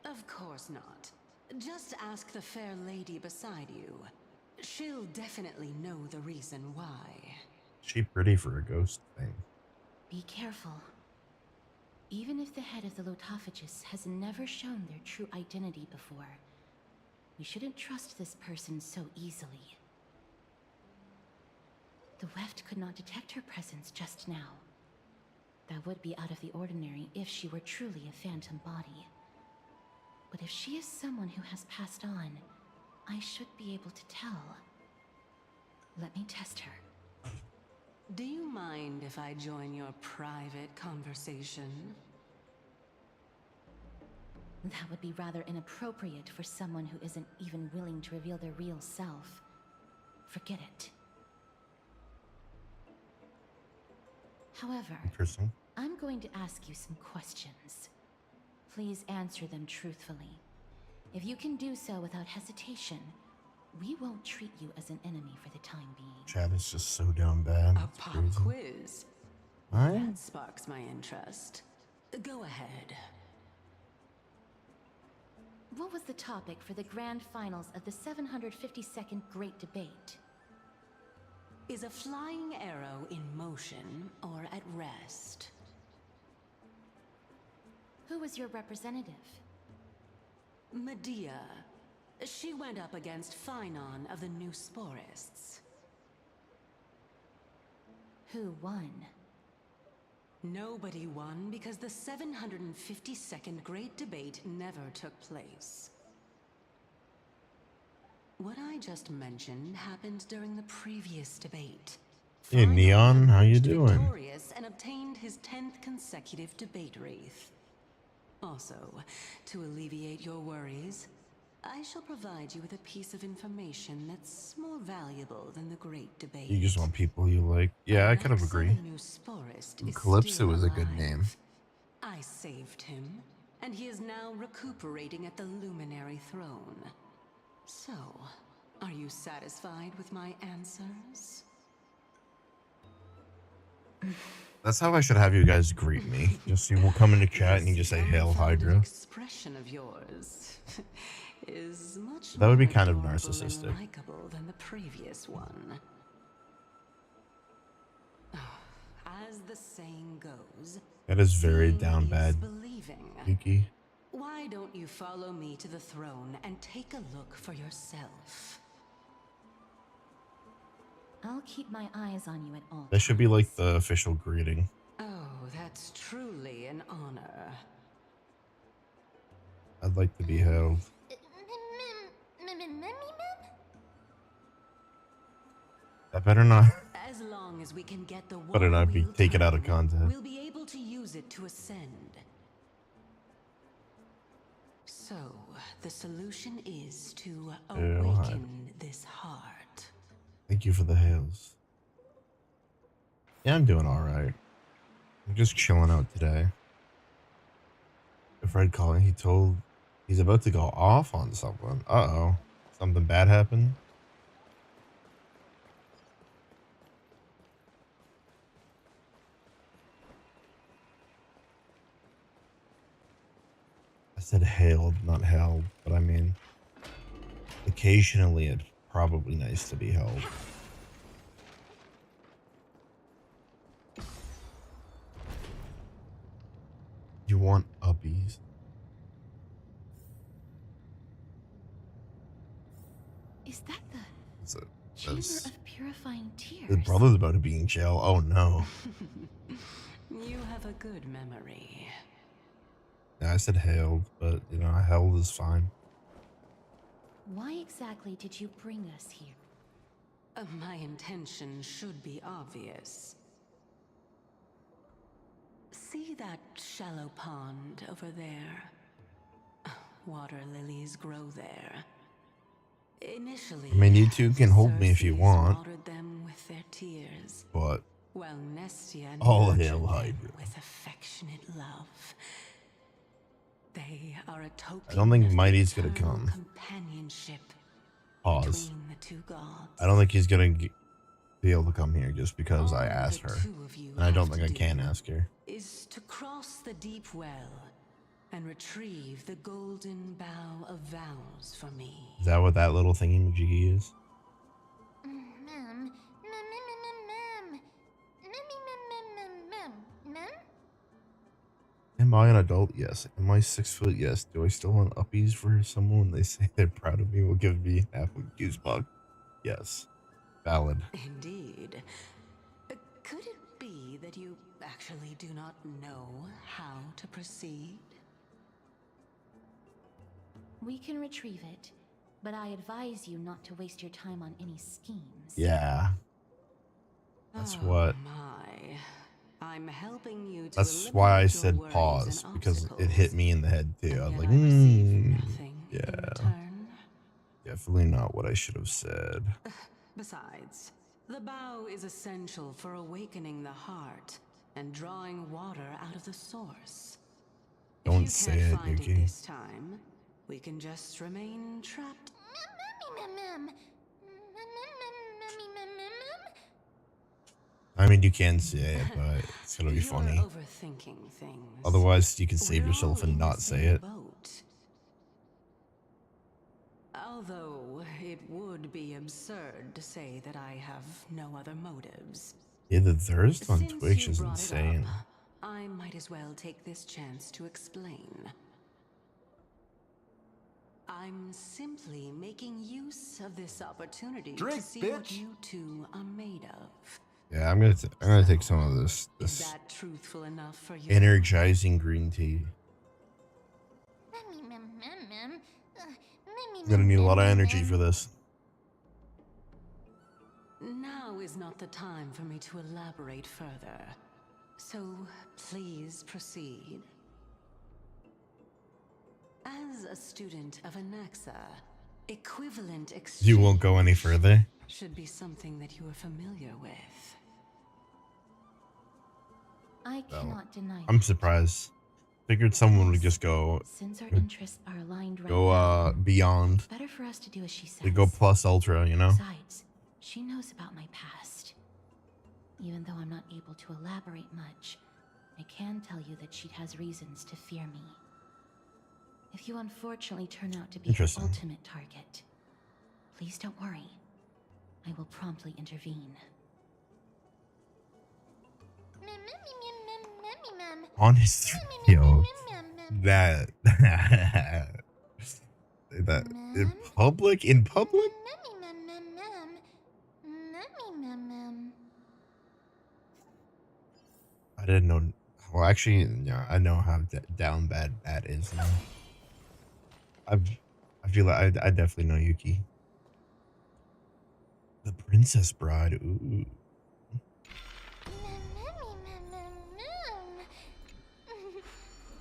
Speaker 6: Of course not. Just ask the fair lady beside you. She'll definitely know the reason why.
Speaker 2: She pretty for a ghost thing.
Speaker 1: Be careful. Even if the head of the Lotophagus has never shown their true identity before, we shouldn't trust this person so easily. The Weft could not detect her presence just now. That would be out of the ordinary if she were truly a phantom body. But if she is someone who has passed on, I should be able to tell. Let me test her.
Speaker 6: Do you mind if I join your private conversation?
Speaker 1: That would be rather inappropriate for someone who isn't even willing to reveal their real self. Forget it. However,
Speaker 2: Interesting.
Speaker 1: I'm going to ask you some questions. Please answer them truthfully. If you can do so without hesitation, we won't treat you as an enemy for the time being.
Speaker 2: Chad is just so down bad.
Speaker 6: A
Speaker 2: It's
Speaker 6: pop
Speaker 2: crazy.
Speaker 6: quiz.
Speaker 2: What?
Speaker 6: That sparks my interest. Go ahead.
Speaker 1: What was the topic for the grand finals of the 752nd Great Debate?
Speaker 6: Is a flying arrow in motion or at rest?
Speaker 1: Who was your representative?
Speaker 6: Medea. She went up against Phynon of the New Sporists.
Speaker 1: Who won?
Speaker 6: Nobody won because the 752nd Great Debate never took place. What I just mentioned happened during the previous debate.
Speaker 2: Hey, Neon, how you
Speaker 6: emerged
Speaker 2: doing?
Speaker 6: Victorious and obtained his 10th consecutive debate wreath. Also, to alleviate your worries, I shall provide you with a piece of information that's more valuable than the Great Debate.
Speaker 2: You just want people you like. Yeah, I kind of
Speaker 6: Alexa,
Speaker 2: agree.
Speaker 6: the new sporist, is
Speaker 2: Calypso
Speaker 6: still
Speaker 2: is a good
Speaker 6: alive.
Speaker 2: name.
Speaker 6: I saved him, and he is now recuperating at the Luminary Throne. So, are you satisfied with my answers?
Speaker 2: That's how I should have you guys greet me. Just you will come into chat and you just say Hail
Speaker 6: Dumbfounded
Speaker 2: Hydra.
Speaker 6: expression of yours is much
Speaker 2: That would be
Speaker 6: more
Speaker 2: kind of
Speaker 6: adorable
Speaker 2: narcissistic.
Speaker 6: and likable than the previous one. As the saying goes,
Speaker 2: That is very
Speaker 6: seeing
Speaker 2: down
Speaker 6: is
Speaker 2: bad,
Speaker 6: believing.
Speaker 2: Yuki.
Speaker 6: Why don't you follow me to the throne and take a look for yourself?
Speaker 1: I'll keep my eyes on you at all
Speaker 2: That should be like
Speaker 1: times.
Speaker 2: the official greeting.
Speaker 6: Oh, that's truly an honor.
Speaker 2: I'd like to be hailed. That better not.
Speaker 6: As long as we can get the
Speaker 2: Better not be
Speaker 6: wheel
Speaker 2: taken out of
Speaker 6: turning,
Speaker 2: context.
Speaker 6: we'll be able to use it to ascend. So, the solution is to
Speaker 2: Hail
Speaker 6: awaken this heart.
Speaker 2: Thank you for the hails. Yeah, I'm doing alright. I'm just chilling out today. If Fred calling, he's about to go off on someone. Uh-oh. Something bad happened? I said hailed, not held, but I mean, occasionally it's probably nice to be held. You want uppies?
Speaker 1: Is that the
Speaker 2: So,
Speaker 1: Chamber
Speaker 2: that's,
Speaker 1: of Purifying Tears?
Speaker 2: his brother's about to be in jail. Oh no.
Speaker 6: You have a good memory.
Speaker 2: Yeah, I said hailed, but you know, held is fine.
Speaker 1: Why exactly did you bring us here?
Speaker 6: My intention should be obvious. See that shallow pond over there? Water lilies grow there. Initially,
Speaker 2: I mean, you two can hold me if you
Speaker 6: Circes
Speaker 2: want,
Speaker 6: watered them with their tears,
Speaker 2: but
Speaker 6: while Nestia
Speaker 2: all
Speaker 6: nurtured
Speaker 2: hail
Speaker 6: them
Speaker 2: Hydra.
Speaker 6: with affectionate love. They are a token
Speaker 2: I don't think
Speaker 6: of
Speaker 2: Mighty's gonna
Speaker 6: eternal
Speaker 2: come.
Speaker 6: companionship
Speaker 2: Pause.
Speaker 6: between the two gods.
Speaker 2: I don't think he's gonna be able to come here just because I
Speaker 6: All
Speaker 2: asked
Speaker 6: the
Speaker 2: her.
Speaker 6: two of you
Speaker 2: And I don't
Speaker 6: have
Speaker 2: think I
Speaker 6: to
Speaker 2: can
Speaker 6: do
Speaker 2: ask her.
Speaker 6: is to cross the deep well and retrieve the golden bough of vows for me.
Speaker 2: Is that what that little thingy majiggy is?
Speaker 3: Mem.
Speaker 2: Am I an adult? Yes. Am I 6 foot? Yes. Do I still want uppies for someone when they say they're proud of me will give me half a goose bug? Yes. Valid.
Speaker 6: Indeed. Could it be that you actually do not know how to proceed?
Speaker 1: We can retrieve it, but I advise you not to waste your time on any schemes.
Speaker 2: Yeah. That's what.
Speaker 6: My. I'm helping you to
Speaker 2: That's why I
Speaker 6: eliminate
Speaker 2: said
Speaker 6: your worries
Speaker 2: pause,
Speaker 6: and
Speaker 2: because it
Speaker 6: obstacles,
Speaker 2: hit me in the head too.
Speaker 6: and
Speaker 2: I was
Speaker 6: yet
Speaker 2: like,
Speaker 6: I receive nothing in
Speaker 2: yeah.
Speaker 6: return.
Speaker 2: Definitely not what I should have said.
Speaker 6: Besides, the bow is essential for awakening the heart and drawing water out of the source.
Speaker 2: Don't
Speaker 6: if you
Speaker 2: say
Speaker 6: can't
Speaker 2: it,
Speaker 6: find
Speaker 2: Yuki.
Speaker 6: it this time, we can just remain trapped.
Speaker 2: I mean, you can say it, but it's gonna be
Speaker 6: You're
Speaker 2: funny.
Speaker 6: overthinking things.
Speaker 2: Otherwise, you can save
Speaker 6: We're
Speaker 2: yourself
Speaker 6: all in
Speaker 2: and
Speaker 6: the
Speaker 2: not say
Speaker 6: same
Speaker 2: it.
Speaker 6: boat. Although it would be absurd to say that I have no other motives.
Speaker 2: Yeah, the thirst on
Speaker 6: Since
Speaker 2: Twitch
Speaker 6: you
Speaker 2: is
Speaker 6: brought it
Speaker 2: insane.
Speaker 6: up, I might as well take this chance to explain. I'm simply making use of this opportunity to see what you two are made of.
Speaker 2: Yeah, I'm gonna take some of this
Speaker 6: Is that truthful enough for you?
Speaker 2: energizing green tea. I'm gonna need a lot of energy for this.
Speaker 6: Now is not the time for me to elaborate further. So please proceed. As a student of Anaxa, equivalent exchange
Speaker 2: You won't go any further.
Speaker 6: should be something that you are familiar with.
Speaker 1: I cannot deny
Speaker 2: I'm
Speaker 1: that.
Speaker 2: surprised. Figured someone would just go
Speaker 1: Since our interests are aligned right now,
Speaker 2: beyond.
Speaker 1: better for us to do as she says.
Speaker 2: They go plus ultra, you know?
Speaker 1: Besides, she knows about my past. Even though I'm not able to elaborate much, I can tell you that she has reasons to fear me. If you unfortunately turn out to be her
Speaker 2: Interesting.
Speaker 1: ultimate target, please don't worry. I will promptly intervene.
Speaker 2: On his yo, that that in public. I didn't know. Well, actually, yeah, I know how down bad that is now. I feel like I definitely know Yuki. The Princess Bride. Ooh.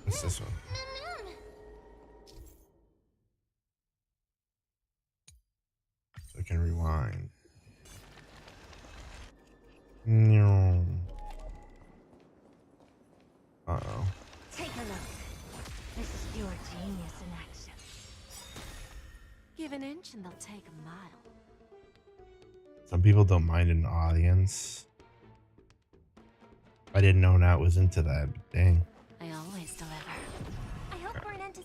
Speaker 2: What's this one? So I can rewind. No. Uh-oh.
Speaker 3: Take a look. This is pure genius in action.
Speaker 6: Give an inch and they'll take a mile.
Speaker 2: Some people don't mind an audience. I didn't know Nat was into that, but dang.
Speaker 1: I always deliver.
Speaker 3: I hope we're an end to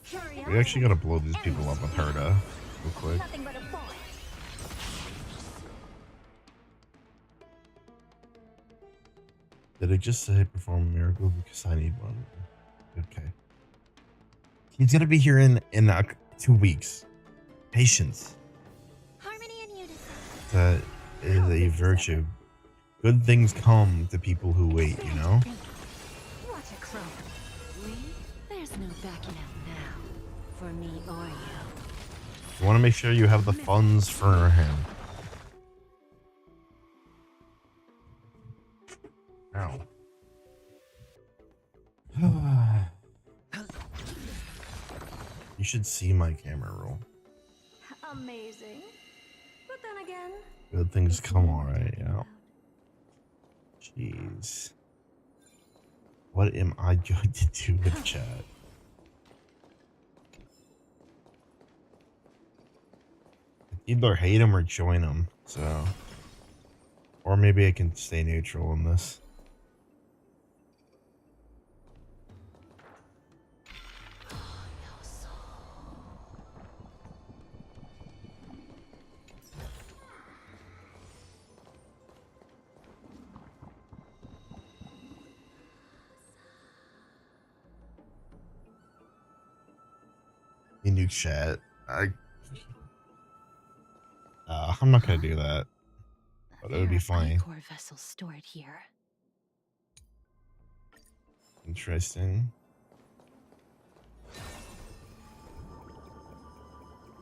Speaker 2: We actually gotta blow these people up with Herda real quick.
Speaker 3: Nothing but a point.
Speaker 2: Did it just say perform a miracle? Because I need one. Okay. He's gonna be here in 2 weeks. Patience.
Speaker 3: Harmony and unison.
Speaker 2: That is a virtue. Good things come to people who wait, you know?
Speaker 6: What a crone. We? There's no backing out now. For me or you.
Speaker 2: You want to make sure you have the funds for him. Ow. You should see my camera roll.
Speaker 6: Amazing. But then again,
Speaker 2: Good things come alright, yeah. Jeez. What am I going to do with chat? Either hate him or join him, so. Or maybe I can stay neutral in this. You nuke chat. I'm not gonna do that. But it would be funny.
Speaker 1: Core vessels stored here.
Speaker 2: Interesting.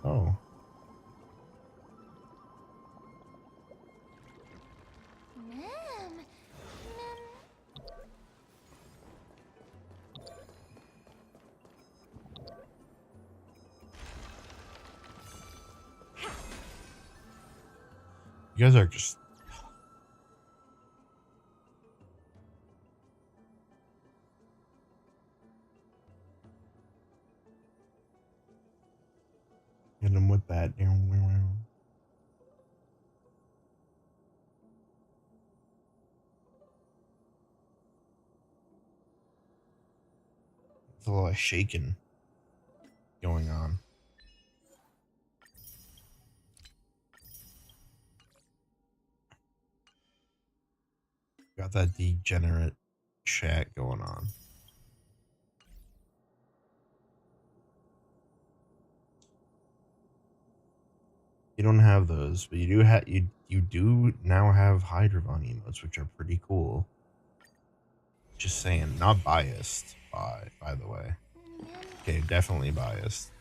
Speaker 2: Oh.
Speaker 3: Ma'am.
Speaker 2: You guys are just. Hit him with that. There's a lot of shaking going on. Got that degenerate chat going on. You don't have those, but you do have you do now have Hydravon emotes, which are pretty cool. Just saying, not biased by the way. Okay, definitely biased.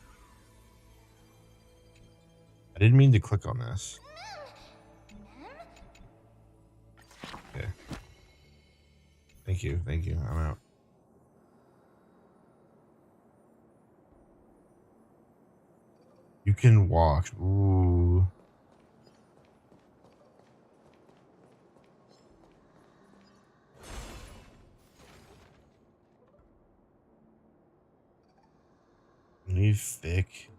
Speaker 2: I didn't mean to click on this. Okay. Thank you, I'm out. You can walk. Ooh. You thick.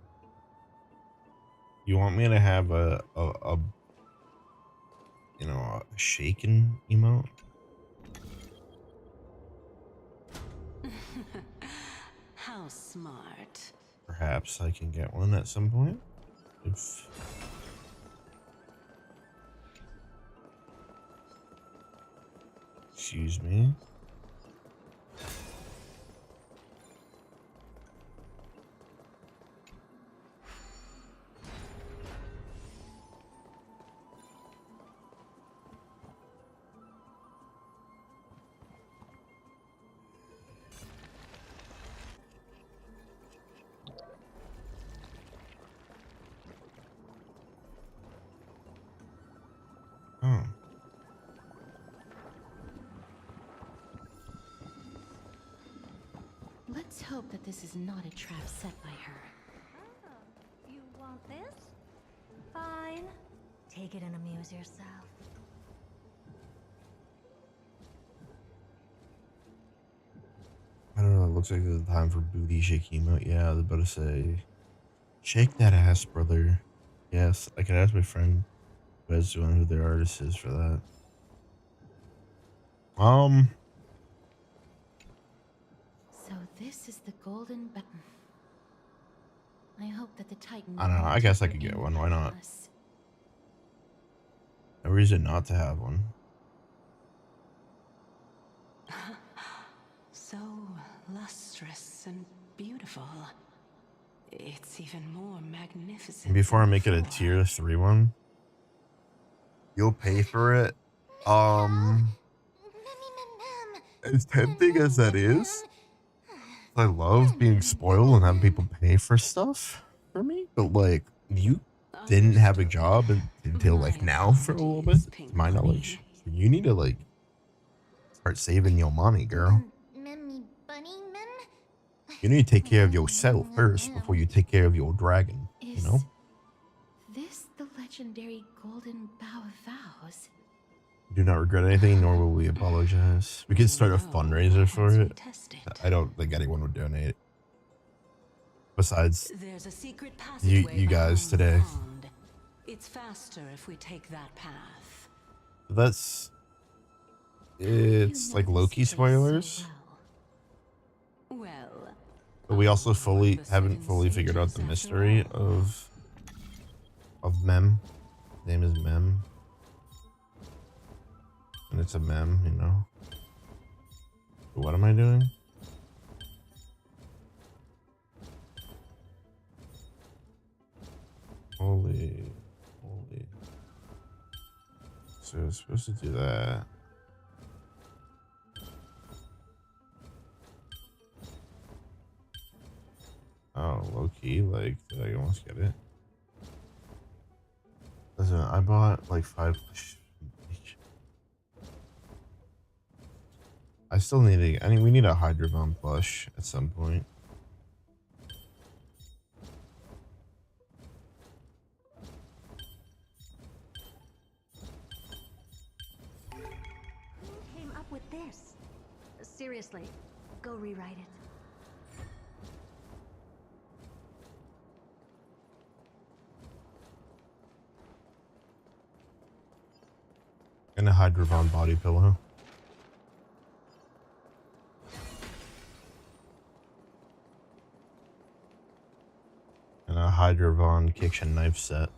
Speaker 2: You want me to have a you know, a shaken emote?
Speaker 6: how smart.
Speaker 2: Perhaps I can get one at some point. If excuse me. Oh.
Speaker 1: Let's hope that this is not a trap set by her.
Speaker 3: Oh, you want this? Fine. Take it and amuse yourself.
Speaker 2: I don't know, it looks like it's time for booty shake emote. Yeah, I was about to say Shake that ass, brother. Yes, I could ask my friend who has one who their artist is for that.
Speaker 1: So this is the golden I hope that the Titan.
Speaker 2: I don't know. I guess I could get one. Why not? No reason not to have one.
Speaker 6: So lustrous and beautiful. It's even more magnificent.
Speaker 2: And before I make it a tier 3 one, you'll pay for it. As tempting as that is, I love being spoiled and having people pay for stuff for me. But like, you didn't have a job until like now for a little bit, to my knowledge. So you need to like start saving your money, girl. You need to take care of yourself first before you take care of your dragon. You know.
Speaker 1: This the legendary golden bow of vows.
Speaker 2: Do not regret anything, nor will we apologize. We could start a fundraiser for it. I don't think anyone would donate. Besides,
Speaker 6: there's a secret
Speaker 2: you guys today.
Speaker 6: It's faster if we take that path.
Speaker 2: It's like Loki spoilers.
Speaker 6: Well,
Speaker 2: But we also haven't fully figured out the mystery of Mem. His name is Mem. And it's a mem, you know. But what am I doing? Holy. So I was supposed to do that. Oh, low key, like, did I almost get it? Listen, I bought like 5. I still need we need a Hydravon plush at some point.
Speaker 8: Who came up with this? Seriously, go rewrite it.
Speaker 2: And a Hydravon body pillow. And a Hydravon kitchen knife set.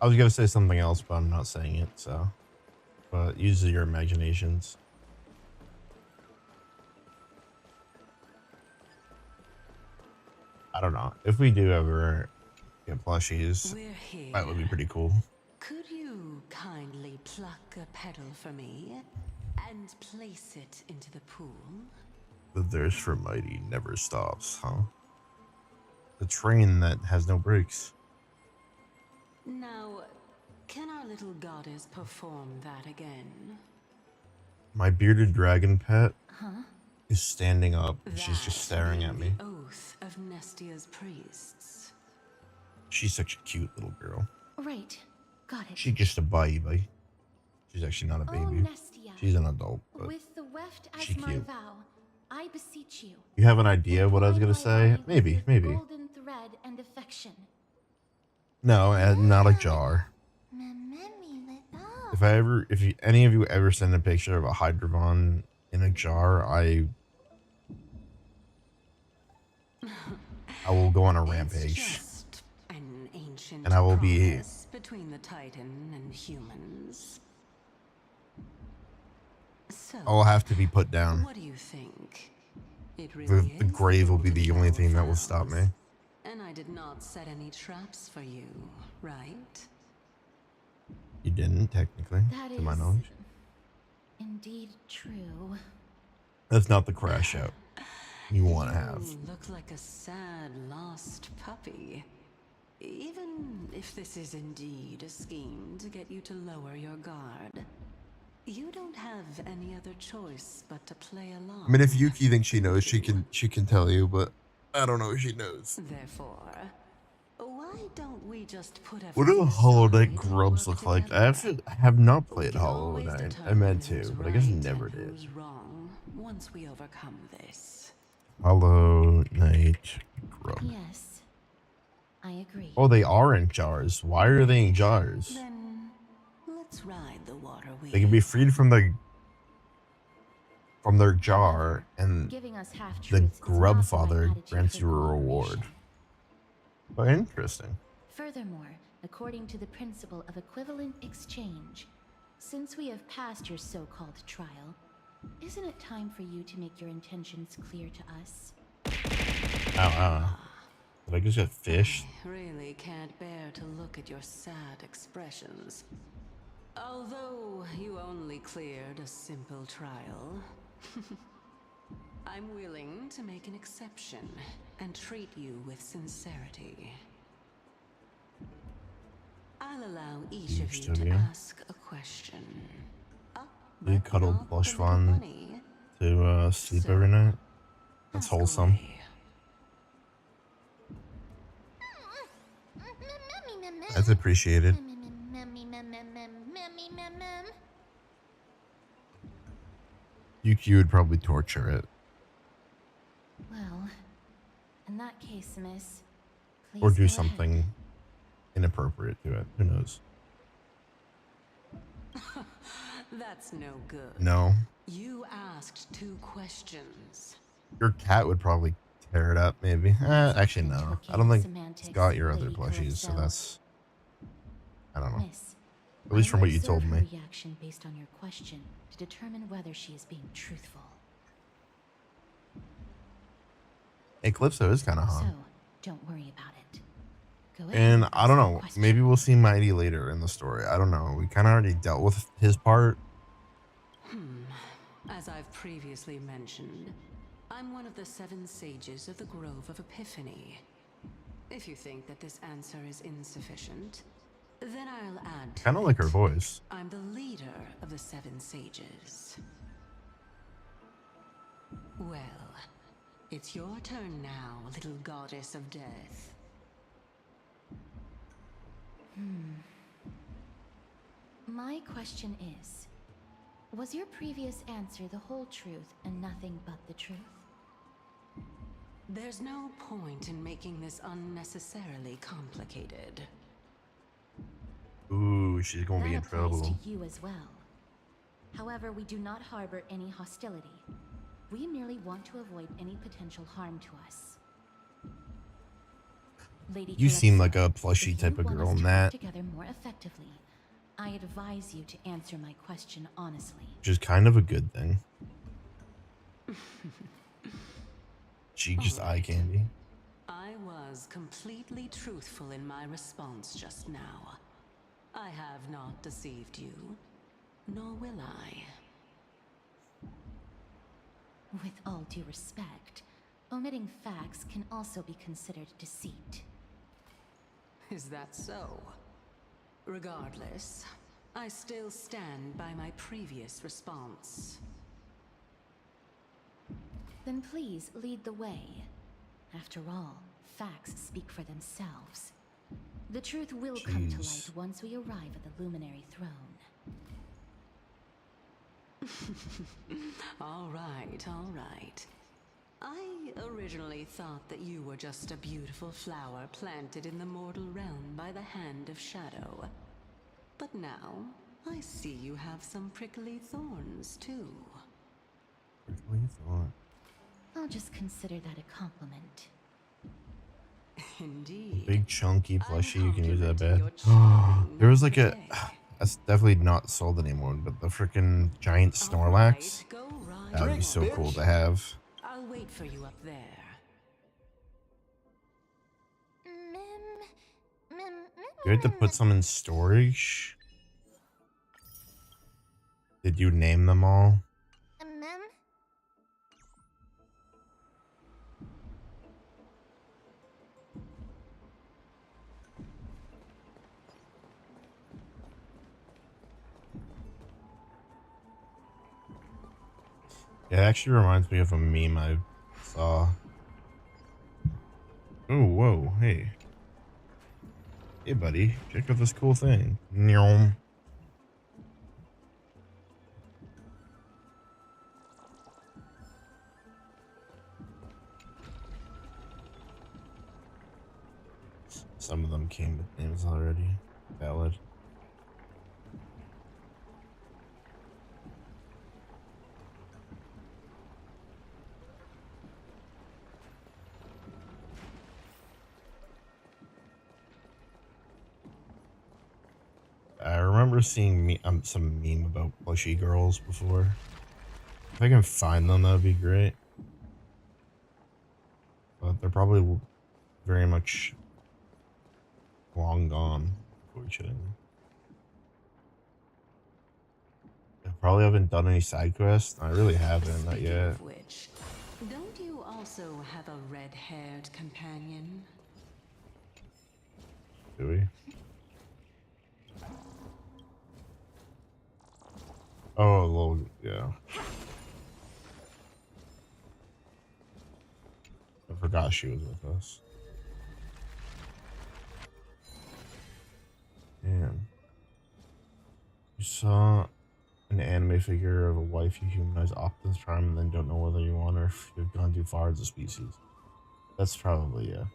Speaker 2: I was gonna say something else, but I'm not saying it, so. But use your imaginations. I don't know. If we do ever get plushies, that would be pretty cool.
Speaker 6: Could you kindly pluck a petal for me and place it into the pool?
Speaker 2: The thirst for mighty never stops, huh? The train that has no brakes.
Speaker 6: Now, can our little goddess perform that again?
Speaker 2: My bearded dragon pet is standing up. And she's just staring at me.
Speaker 6: The oath of Nestia's priests.
Speaker 2: She's such a cute little girl.
Speaker 1: Right, got it.
Speaker 2: She's just a baby. She's actually not a baby.
Speaker 1: Nestia,
Speaker 2: She's an adult, but
Speaker 1: with the weft as
Speaker 2: she's
Speaker 1: my
Speaker 2: cute.
Speaker 1: vow, I beseech you.
Speaker 2: You have an idea of what I was gonna say? Maybe.
Speaker 1: Golden thread and affection.
Speaker 2: No, not a jar. If any of you ever send a picture of a Hydravon in a jar, I will go on a rampage.
Speaker 6: Just an ancient
Speaker 2: And I will be
Speaker 6: promise between the Titan and humans. So,
Speaker 2: I'll have to be put down.
Speaker 6: what do you think? It really
Speaker 2: The
Speaker 6: is
Speaker 2: grave will be the
Speaker 6: golden
Speaker 2: only
Speaker 6: bow
Speaker 2: thing that will
Speaker 6: vows.
Speaker 2: stop me.
Speaker 6: And I did not set any traps for you, right?
Speaker 2: You didn't, technically,
Speaker 1: That
Speaker 2: to my
Speaker 1: is
Speaker 2: knowledge.
Speaker 1: indeed true.
Speaker 2: That's not the crash out you want to have.
Speaker 6: You look like a sad, lost puppy. Even if this is indeed a scheme to get you to lower your guard, you don't have any other choice but to play along.
Speaker 2: I mean, if Yuki thinks she knows, she can tell you, but I don't know if she knows.
Speaker 6: Therefore, why don't we just put
Speaker 2: What do
Speaker 6: everything
Speaker 2: Hollow
Speaker 6: aside
Speaker 2: Knight
Speaker 6: and
Speaker 2: grubs
Speaker 6: work
Speaker 2: look like?
Speaker 6: together?
Speaker 2: I have not
Speaker 6: We
Speaker 2: played
Speaker 6: can
Speaker 2: Hollow
Speaker 6: always
Speaker 2: Knight. I
Speaker 6: determine
Speaker 2: meant
Speaker 6: who's
Speaker 2: to, but I guess
Speaker 6: right
Speaker 2: never
Speaker 6: and
Speaker 2: did.
Speaker 6: who's wrong once we overcome this.
Speaker 2: Hollow Knight grub.
Speaker 1: Yes, I agree.
Speaker 2: Oh, they are in jars. Why are they in jars?
Speaker 6: Then let's ride the water wheel.
Speaker 2: They can be freed from their jar, and
Speaker 1: Giving us
Speaker 2: the
Speaker 1: half-truths is
Speaker 2: grub
Speaker 1: not the right
Speaker 2: father
Speaker 1: attitude
Speaker 2: grants
Speaker 1: for
Speaker 2: you a reward.
Speaker 1: cooperation.
Speaker 2: Oh, interesting.
Speaker 1: Furthermore, according to the principle of equivalent exchange, since we have passed your so-called trial, isn't it time for you to make your intentions clear to us?
Speaker 2: Ow. Did I just get fished?
Speaker 6: I really can't bear to look at your sad expressions. Although you only cleared a simple trial, I'm willing to make an exception and treat you with sincerity. I'll allow each of you to ask a question.
Speaker 2: You
Speaker 6: but
Speaker 2: cuddle
Speaker 6: not
Speaker 2: plush
Speaker 6: the little
Speaker 2: fun
Speaker 6: bunny.
Speaker 2: to sleep
Speaker 6: So,
Speaker 2: every night? That's
Speaker 6: ask
Speaker 2: wholesome.
Speaker 6: away.
Speaker 2: That's appreciated. Yuki would probably torture it.
Speaker 1: Well, in that case, miss, please
Speaker 2: Or
Speaker 1: go
Speaker 2: do
Speaker 1: ahead.
Speaker 2: something inappropriate to it. Who knows?
Speaker 6: That's no good.
Speaker 2: No.
Speaker 6: You asked 2 questions.
Speaker 2: Your cat would probably tear it up, maybe. Actually, no.
Speaker 1: Into
Speaker 2: I don't think
Speaker 1: semantics,
Speaker 2: it's got your other
Speaker 1: Lady
Speaker 2: plushies, so
Speaker 1: Calypso.
Speaker 2: that's... I don't know.
Speaker 1: Miss,
Speaker 2: At least
Speaker 1: I
Speaker 2: from
Speaker 1: will
Speaker 2: what you told
Speaker 1: observe her
Speaker 2: me.
Speaker 1: reaction based on your question to determine whether she is being truthful.
Speaker 2: Hey, Calypso is kind of hot.
Speaker 1: So, don't worry about it. Go ahead
Speaker 2: And
Speaker 1: and
Speaker 2: I don't
Speaker 1: ask your
Speaker 2: know.
Speaker 1: question.
Speaker 2: Maybe we'll see Mighty later in the story. I don't know. We kind of already dealt with his part.
Speaker 6: As I've previously mentioned, I'm one of the 7 sages of the Grove of Epiphany. If you think that this answer is insufficient, then I'll add to
Speaker 2: Kind of like her
Speaker 6: it.
Speaker 2: voice.
Speaker 6: I'm the leader of the 7 sages. Well, it's your turn now, little goddess of death.
Speaker 1: My question is, was your previous answer the whole truth and nothing but the truth?
Speaker 6: There's no point in making this unnecessarily complicated.
Speaker 2: Ooh, she's gonna be
Speaker 1: That
Speaker 2: in
Speaker 1: applies
Speaker 2: trouble.
Speaker 1: to you as well. However, we do not harbor any hostility. We merely want to avoid any potential harm to us. Lady
Speaker 2: You seem
Speaker 1: Calypso,
Speaker 2: like a plushy
Speaker 1: if
Speaker 2: type
Speaker 1: you
Speaker 2: of
Speaker 1: want
Speaker 2: girl
Speaker 1: us
Speaker 2: in
Speaker 1: to
Speaker 2: that.
Speaker 1: work together more effectively, I advise you to answer my question honestly.
Speaker 2: Which is kind of a good thing. She just eye
Speaker 6: Alright.
Speaker 2: candy.
Speaker 6: I was completely truthful in my response just now. I have not deceived you, nor will I.
Speaker 1: With all due respect, omitting facts can also be considered deceit.
Speaker 6: Is that so? Regardless, I still stand by my previous response.
Speaker 1: Then please lead the way. After all, facts speak for themselves. The truth will come to light
Speaker 2: Jeez.
Speaker 1: once we arrive at the Luminary Throne.
Speaker 6: All right. I originally thought that you were just a beautiful flower planted in the mortal realm by the hand of shadow. But now, I see you have some prickly thorns, too.
Speaker 2: What do you thought?
Speaker 1: I'll just consider that a compliment.
Speaker 6: Indeed.
Speaker 2: Big chunky plushie, you can use that
Speaker 6: complimenting
Speaker 2: bed.
Speaker 6: your charming
Speaker 2: There was like a...
Speaker 6: today.
Speaker 2: That's definitely not sold anymore, but the freaking giant
Speaker 6: All
Speaker 2: Snorlax,
Speaker 6: right, go right
Speaker 2: that would be
Speaker 6: on.
Speaker 2: so cool to have.
Speaker 6: I'll wait for you up there.
Speaker 2: You had to put some in storage? Did you name them all? It actually reminds me of a meme I saw. Oh, whoa, hey. Hey, buddy, check out this cool thing. Nyom. Some of them came with names already. Valid. I remember seeing some meme about plushy girls before. If I can find them, that would be great. But they're probably very much long gone, unfortunately. I probably haven't done any side quests. I really haven't, not
Speaker 6: Speaking
Speaker 2: yet.
Speaker 6: of which, don't you also have a red-haired companion?
Speaker 2: Do we? Oh, a little, yeah. I forgot she was with us. Man. You saw an anime figure of a wife you humanize Optimus Prime and then don't know whether you want or if you've gone too far as a species. That's probably, yeah.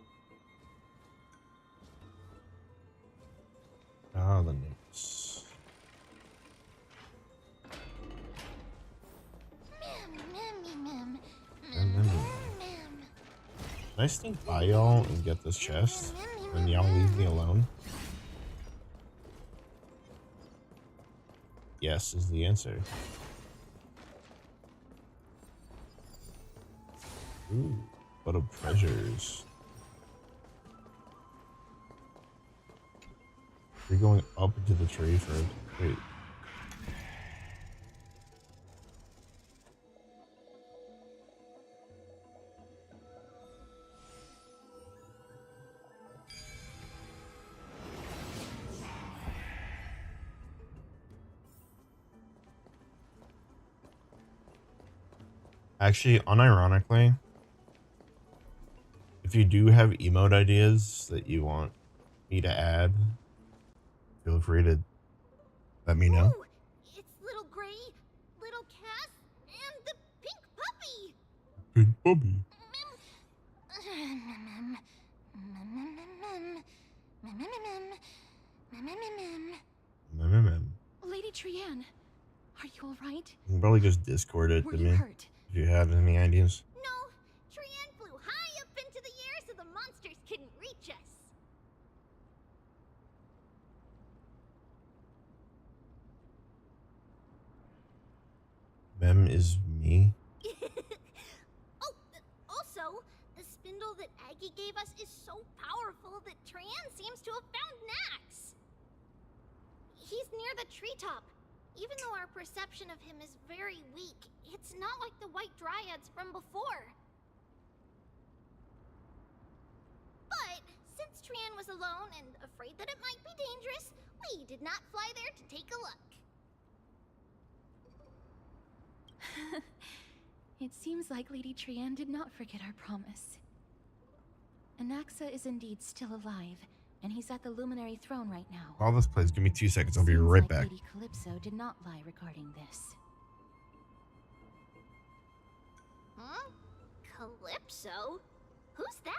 Speaker 2: Ah, the names. Can I sneak by y'all and get this chest? And y'all leave me alone? Yes is the answer. Ooh, what of treasures. You're going up into the tree for wait. Actually, unironically, if you do have emote ideas that you want me to add, feel free to let me know.
Speaker 3: Ooh, it's little Gray, little Cass, and the pink puppy.
Speaker 2: Big Bobby.
Speaker 1: Lady Trianne, are you all right?
Speaker 2: You can probably just Discord it
Speaker 1: Were
Speaker 2: to
Speaker 1: you
Speaker 2: me
Speaker 1: hurt?
Speaker 2: if you have any ideas.
Speaker 3: No, Trianne flew high up into the air so the monsters couldn't reach us.
Speaker 2: Mem is me.
Speaker 3: Oh, also, the spindle that Aggie gave us is so powerful that Trianne seems to have found Nax. He's near the treetop. Even though our perception of him is very weak, it's not like the white dryads from before. But since Trianne was alone and afraid that it might be dangerous, we did not fly there to take a look.
Speaker 1: It seems like Lady Trianne did not forget our promise. Anaxa is indeed still alive, and he's at the Luminary Throne right now.
Speaker 2: All this plays. Give me 2 seconds. I'll be
Speaker 1: Seems
Speaker 2: right
Speaker 1: like
Speaker 2: back.
Speaker 1: Lady Calypso did not lie regarding this.
Speaker 3: Huh? Calypso? Who's that?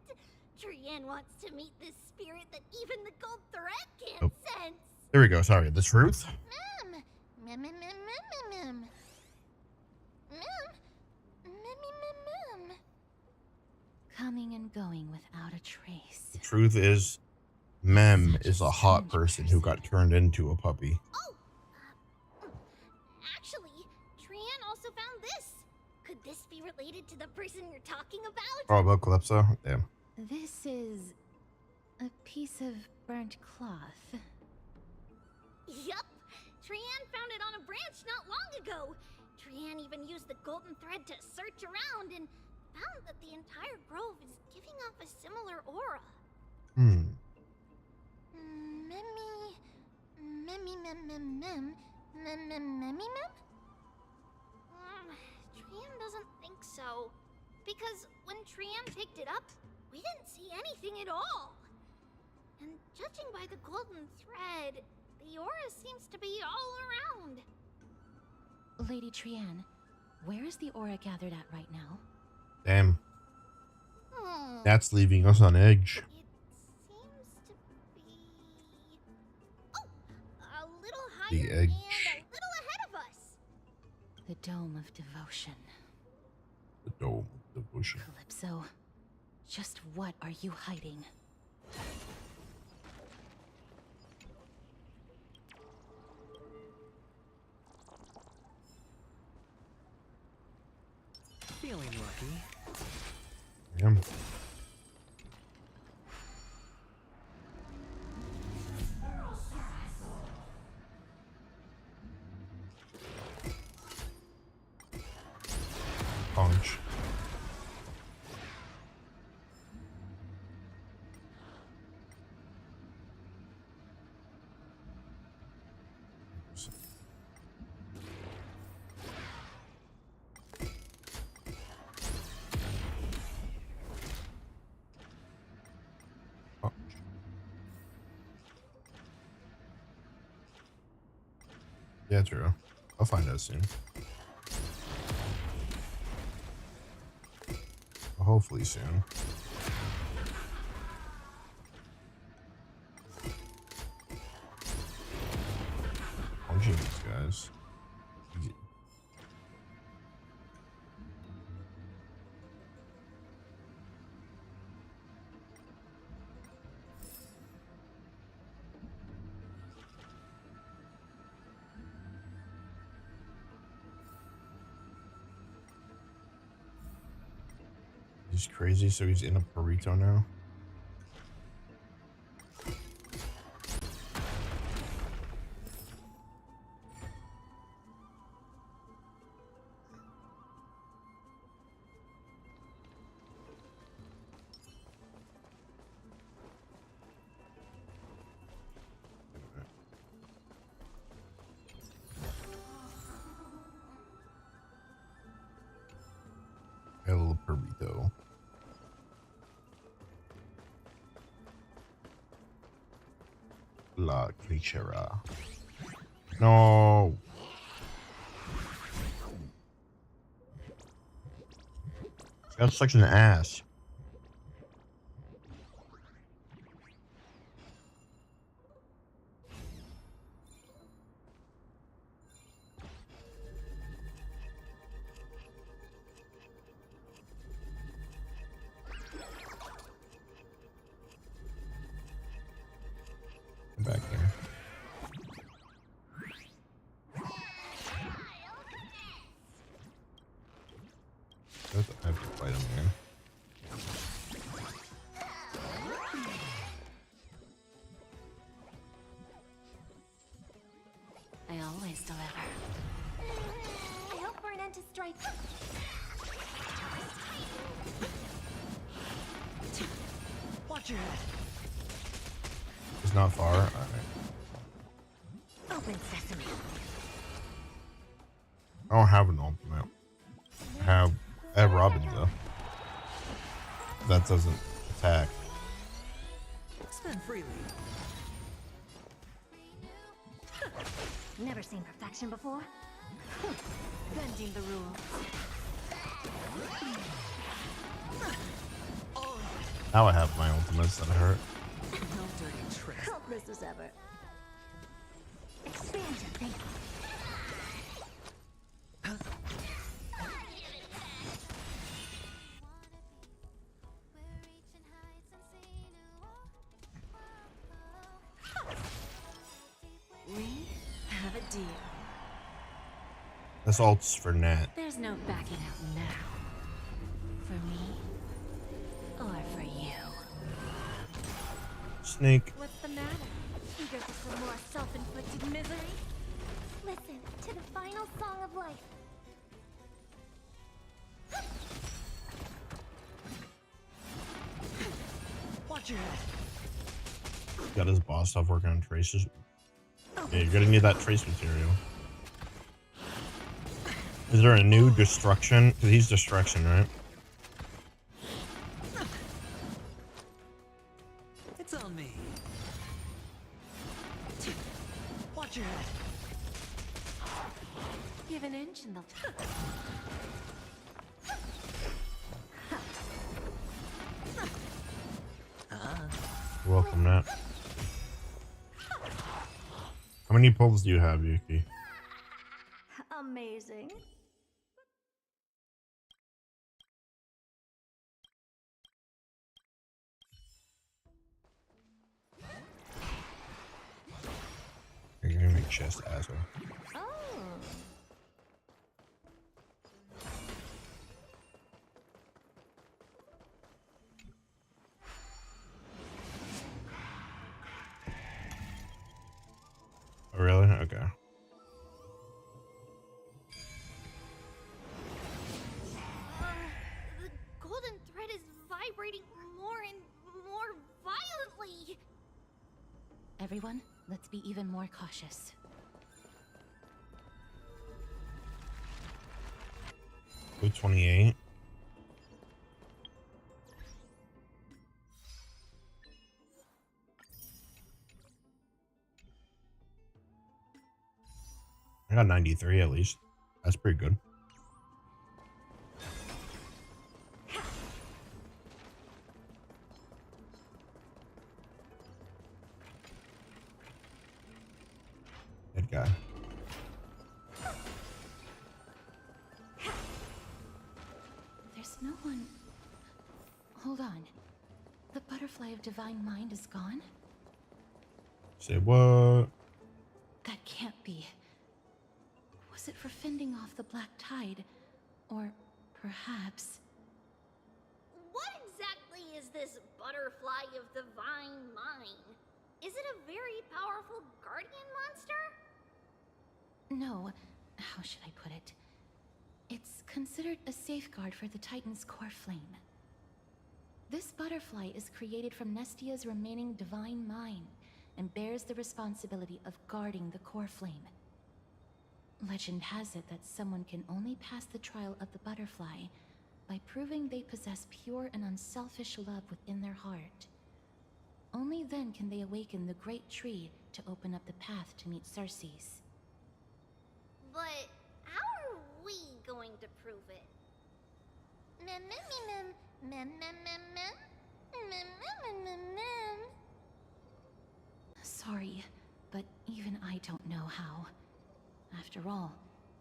Speaker 3: it. Trian wants to meet this spirit that even the gold thread can't
Speaker 2: Oh.
Speaker 3: sense.
Speaker 2: There we go. Sorry, the truth.
Speaker 3: Mem. Mem, mem, mem, mem, mem. Mem. Mem, mem.
Speaker 1: Coming and going without a trace.
Speaker 2: The truth is, Mem
Speaker 1: Such
Speaker 2: is
Speaker 1: a
Speaker 2: a hot
Speaker 1: strange
Speaker 2: person who got turned into a puppy.
Speaker 3: Oh! Actually, Trian also found this. Could this be related to the person you're talking about?
Speaker 2: Oh, about Calypso? Damn.
Speaker 1: This is a piece of burnt cloth.
Speaker 3: Yup. Trian found it on a branch not long ago. Trian even used the golden thread to search around and found that the entire grove is giving off a similar aura.
Speaker 2: Hmm.
Speaker 3: Mem. Trian doesn't think so. Because when Trian picked it up, we didn't see anything at all. And judging by the golden thread, the aura seems to be all around.
Speaker 1: Lady Trian, where is the aura gathered at right now?
Speaker 2: Damn.
Speaker 3: Hmm.
Speaker 2: That's leaving us on edge.
Speaker 3: It seems to be... Oh! A little higher
Speaker 2: The
Speaker 3: and
Speaker 2: edge.
Speaker 3: a little ahead of us.
Speaker 1: The Dome of Devotion.
Speaker 2: The dome of devotion.
Speaker 1: Calypso, just what are you hiding?
Speaker 4: Feeling lucky.
Speaker 2: Damn. Punch. Punch. Yeah, true. I'll find out soon. Hopefully soon. Punching these guys. He's crazy, so he's in a burrito now. El burrito. La Clichera. No. That's such an ass. Come back here. I have to fight him, man.
Speaker 1: I always deliver.
Speaker 8: I hope for an end to strife.
Speaker 4: Watch your head.
Speaker 2: It's not far. Alright.
Speaker 8: Open sesame.
Speaker 2: I don't have an ultimate. I have Robin though. That doesn't attack.
Speaker 4: Spend freely.
Speaker 8: Never seen perfection before. Bending the rules.
Speaker 2: Now I have my ultimates that hurt.
Speaker 4: No dirty tricks.
Speaker 8: Helpless as ever. Expansion, thank you.
Speaker 6: We have a deal.
Speaker 2: This ult's for Nat.
Speaker 1: There's no backing out now. For me, or for you.
Speaker 2: Snake.
Speaker 3: What's the matter? Eager for some more self-inflicted misery? Listen to the final song of life.
Speaker 4: Watch your head.
Speaker 2: Got his boss stuff working on traces. Yeah, you're gonna need that trace material. Is there a new destruction? Because he's destruction, right?
Speaker 4: It's on me. Watch your head.
Speaker 1: Give an inch and they'll
Speaker 2: You're welcome, Nat. How many pulls do you have, Yuki?
Speaker 8: Amazing.
Speaker 2: You're gonna make chest asshole.
Speaker 8: Oh.
Speaker 2: Oh, really? Okay.
Speaker 3: The golden thread is vibrating more and more violently.
Speaker 1: Everyone, let's be even more cautious.
Speaker 2: Go 28. I got 93 at least. That's pretty good. Good guy.
Speaker 1: There's no one... Hold on. The butterfly of divine mind is gone?
Speaker 2: Say what?
Speaker 1: That can't be. Was it for fending off the black tide? Or perhaps...
Speaker 3: What exactly is this butterfly of divine mind? Is it a very powerful guardian monster?
Speaker 1: No. How should I put it? It's considered a safeguard for the Titan's core flame. This butterfly is created from Nestia's remaining divine mind and bears the responsibility of guarding the core flame. Legend has it that someone can only pass the trial of the butterfly by proving they possess pure and unselfish love within their heart. Only then can they awaken the great tree to open up the path to meet Circes.
Speaker 3: But how are we going to prove it? Mem mem mem mem mem mem mem mem mem mem mem.
Speaker 1: Sorry, but even I don't know how. After all,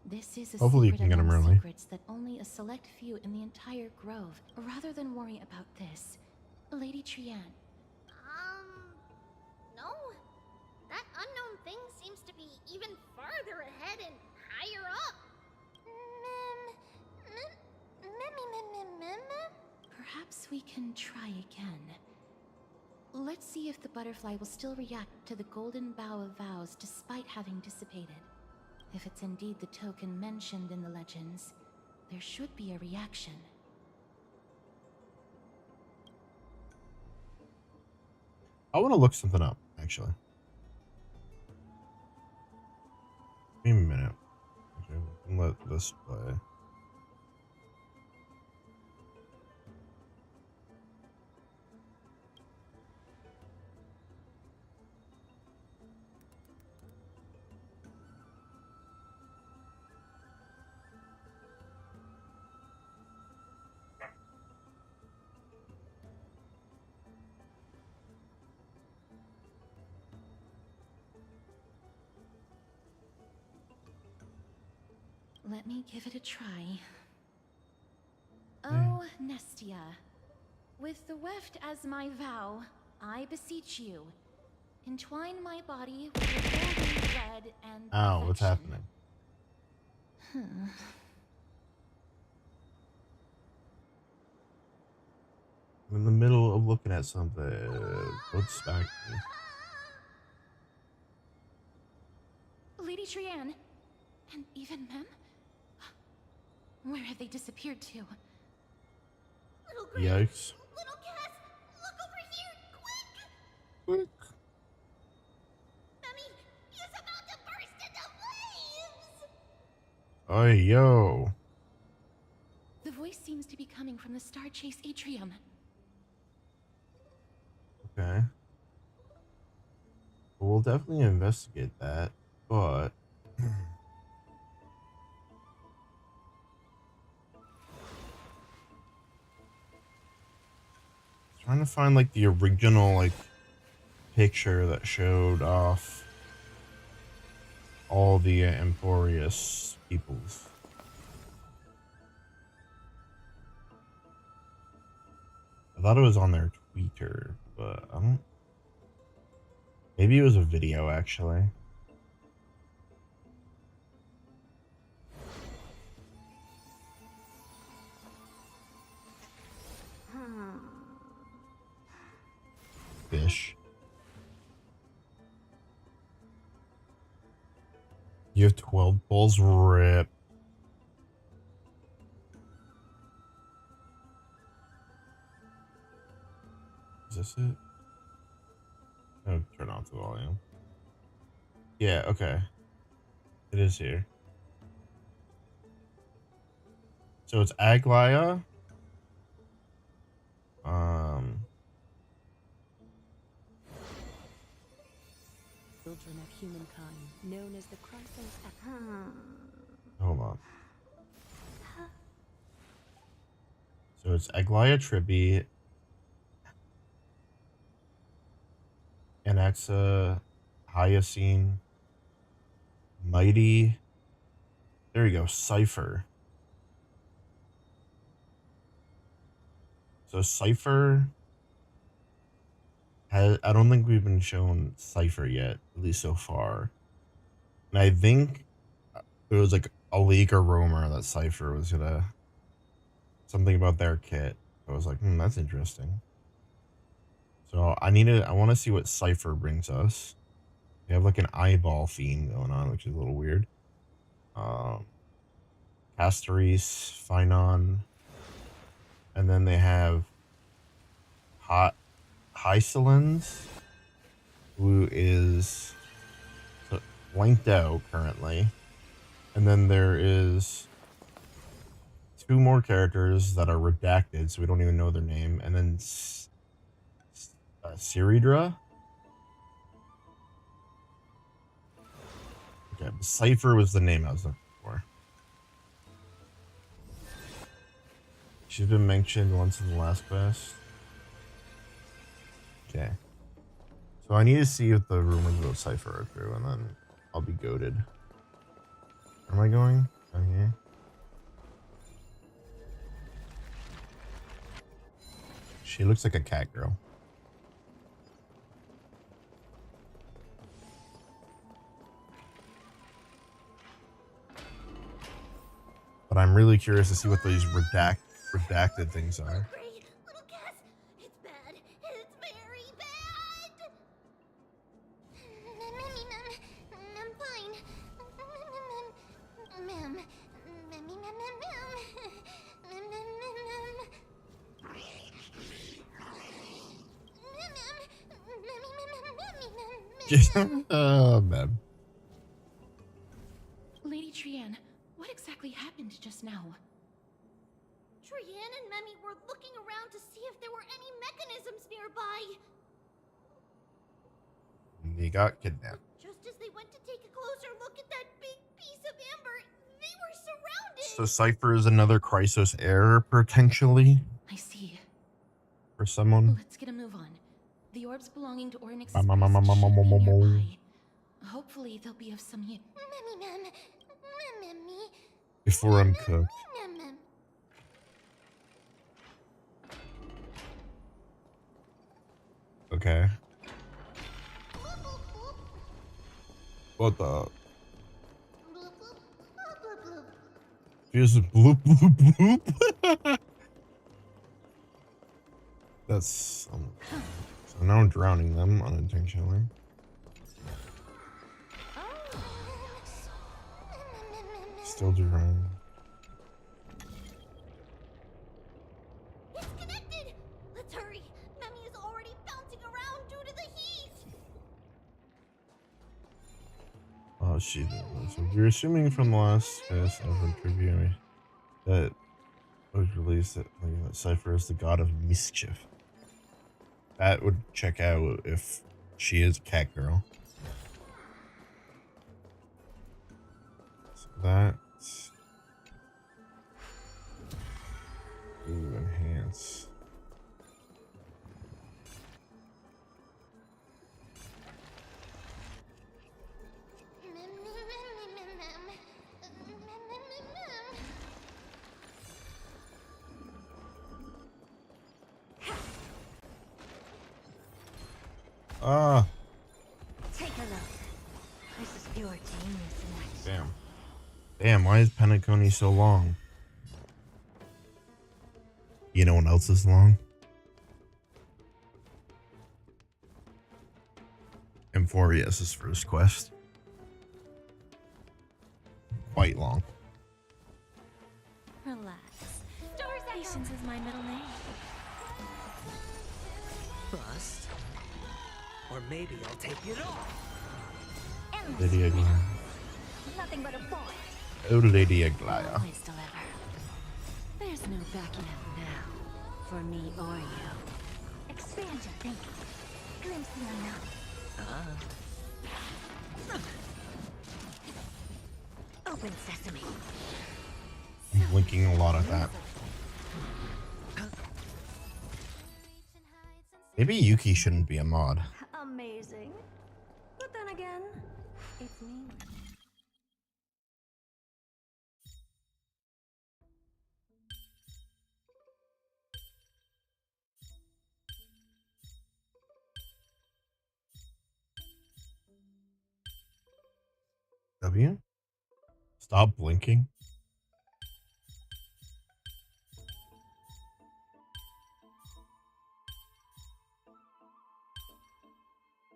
Speaker 1: this is a
Speaker 2: Hopefully you
Speaker 1: secret
Speaker 2: can get 'em
Speaker 1: among
Speaker 2: early.
Speaker 1: secrets that only a select few in the entire grove. Rather than worry about this, Lady Trianne,
Speaker 3: No. That unknown thing seems to be even farther ahead and higher up. Mem.
Speaker 1: perhaps we can try again. Let's see if the butterfly will still react to the golden bough of vows despite having dissipated. If it's indeed the token mentioned in the legends, there should be a reaction.
Speaker 2: I want to look something up, actually. Give me a minute. Okay, we can let this play.
Speaker 1: Let me give it a try. Oh, Nestia. With the weft as my vow, I beseech you, entwine my body with your golden thread and
Speaker 2: Ow, what's
Speaker 1: affection.
Speaker 2: happening? I'm in the middle of looking at something. What's back me?
Speaker 1: Lady Trianne, and even Mem? Where have they disappeared to?
Speaker 3: Little Grace,
Speaker 2: Yikes.
Speaker 3: little Cass, look over here, quick!
Speaker 2: Quick.
Speaker 3: Mummy is about to burst into flames!
Speaker 2: Oh, yo.
Speaker 1: The voice seems to be coming from the Star Chase atrium.
Speaker 2: Okay. Well, we'll definitely investigate that, but trying to find like the original like picture that showed off all the Emporius peoples. I thought it was on their Twitter, but I don't. Maybe it was a video actually. Fish. You have 12 balls, rip. Is this it? Oh, turn off the volume. Yeah, okay. It is here. So it's Aglaya.
Speaker 6: Children of humankind, known as the Chrysos.
Speaker 2: Hold on. So it's Aglaya Tribby, Anaxa, Hyacine, Mighty. There you go, Cypher. So Cypher has, I don't think we've been shown Cypher yet, at least so far. And I think it was like a leak or rumor that Cypher was gonna something about their kit. I was like, that's interesting. So I want to see what Cypher brings us. They have like an eyeball theme going on, which is a little weird. Castorice, Finon, and then they have Hycelins, who is blanked out currently. And then there is 2 more characters that are redacted, so we don't even know their name. And then Siridra. Okay, Cypher was the name I was looking for. She's been mentioned once in the last quest. Okay. So I need to see if the rumors about Cypher are true, and then I'll be goated. Where am I going? Down here? She looks like a cat girl. But I'm really curious to see what these redacted things are.
Speaker 3: Great, little Cass, it's bad. It's very bad. I'm fine. Mem.
Speaker 2: Man.
Speaker 1: Lady Trianne, what exactly happened just now?
Speaker 3: Trianne and Memmy were looking around to see if there were any mechanisms nearby.
Speaker 2: They got kidnapped.
Speaker 3: Just as they went to take a closer look at that big piece of amber, they were surrounded.
Speaker 2: So Cypher is another Chrysos heir, potentially,
Speaker 1: I see.
Speaker 2: for someone.
Speaker 1: Let's get a move on. The orbs belonging to Ornix's
Speaker 2: Ma- ma-
Speaker 1: crest
Speaker 2: ma- ma- ma-
Speaker 1: should
Speaker 2: ma-
Speaker 1: be
Speaker 2: ma- ma-
Speaker 1: nearby. Hopefully they'll be of some use.
Speaker 3: Memmy,
Speaker 2: before I'm cooked. Okay. What the? Here's a bloop bloop bloop. That's so now I'm drowning them unintentionally. Still drowning.
Speaker 3: It's connected! Let's hurry! Memi is already bouncing around due to the heat!
Speaker 2: Oh, she did. So we're assuming from the last ever preview that was released that that Cypher is the god of mischief. That would check out if she is a cat girl. So that's enhance. Ah,
Speaker 8: Take a look. This is pure genius in action.
Speaker 2: damn, why is Penacony so long? You know what else is long? Emphorius' first quest. Quite long.
Speaker 8: Relax. Patience is my middle name.
Speaker 4: Bust. Or maybe I'll take it off.
Speaker 2: Lady Aglaya.
Speaker 8: Nothing but a boy.
Speaker 2: Oh, Lady Aglaya.
Speaker 1: Always deliver. There's no backing out now, for me or you.
Speaker 8: Expand your thinking. Glimpse the unknown. Open sesame.
Speaker 2: I'm blinking a lot at that. Maybe Yuki shouldn't be a mod.
Speaker 8: Amazing. But then again, it's me.
Speaker 2: W? Stop blinking.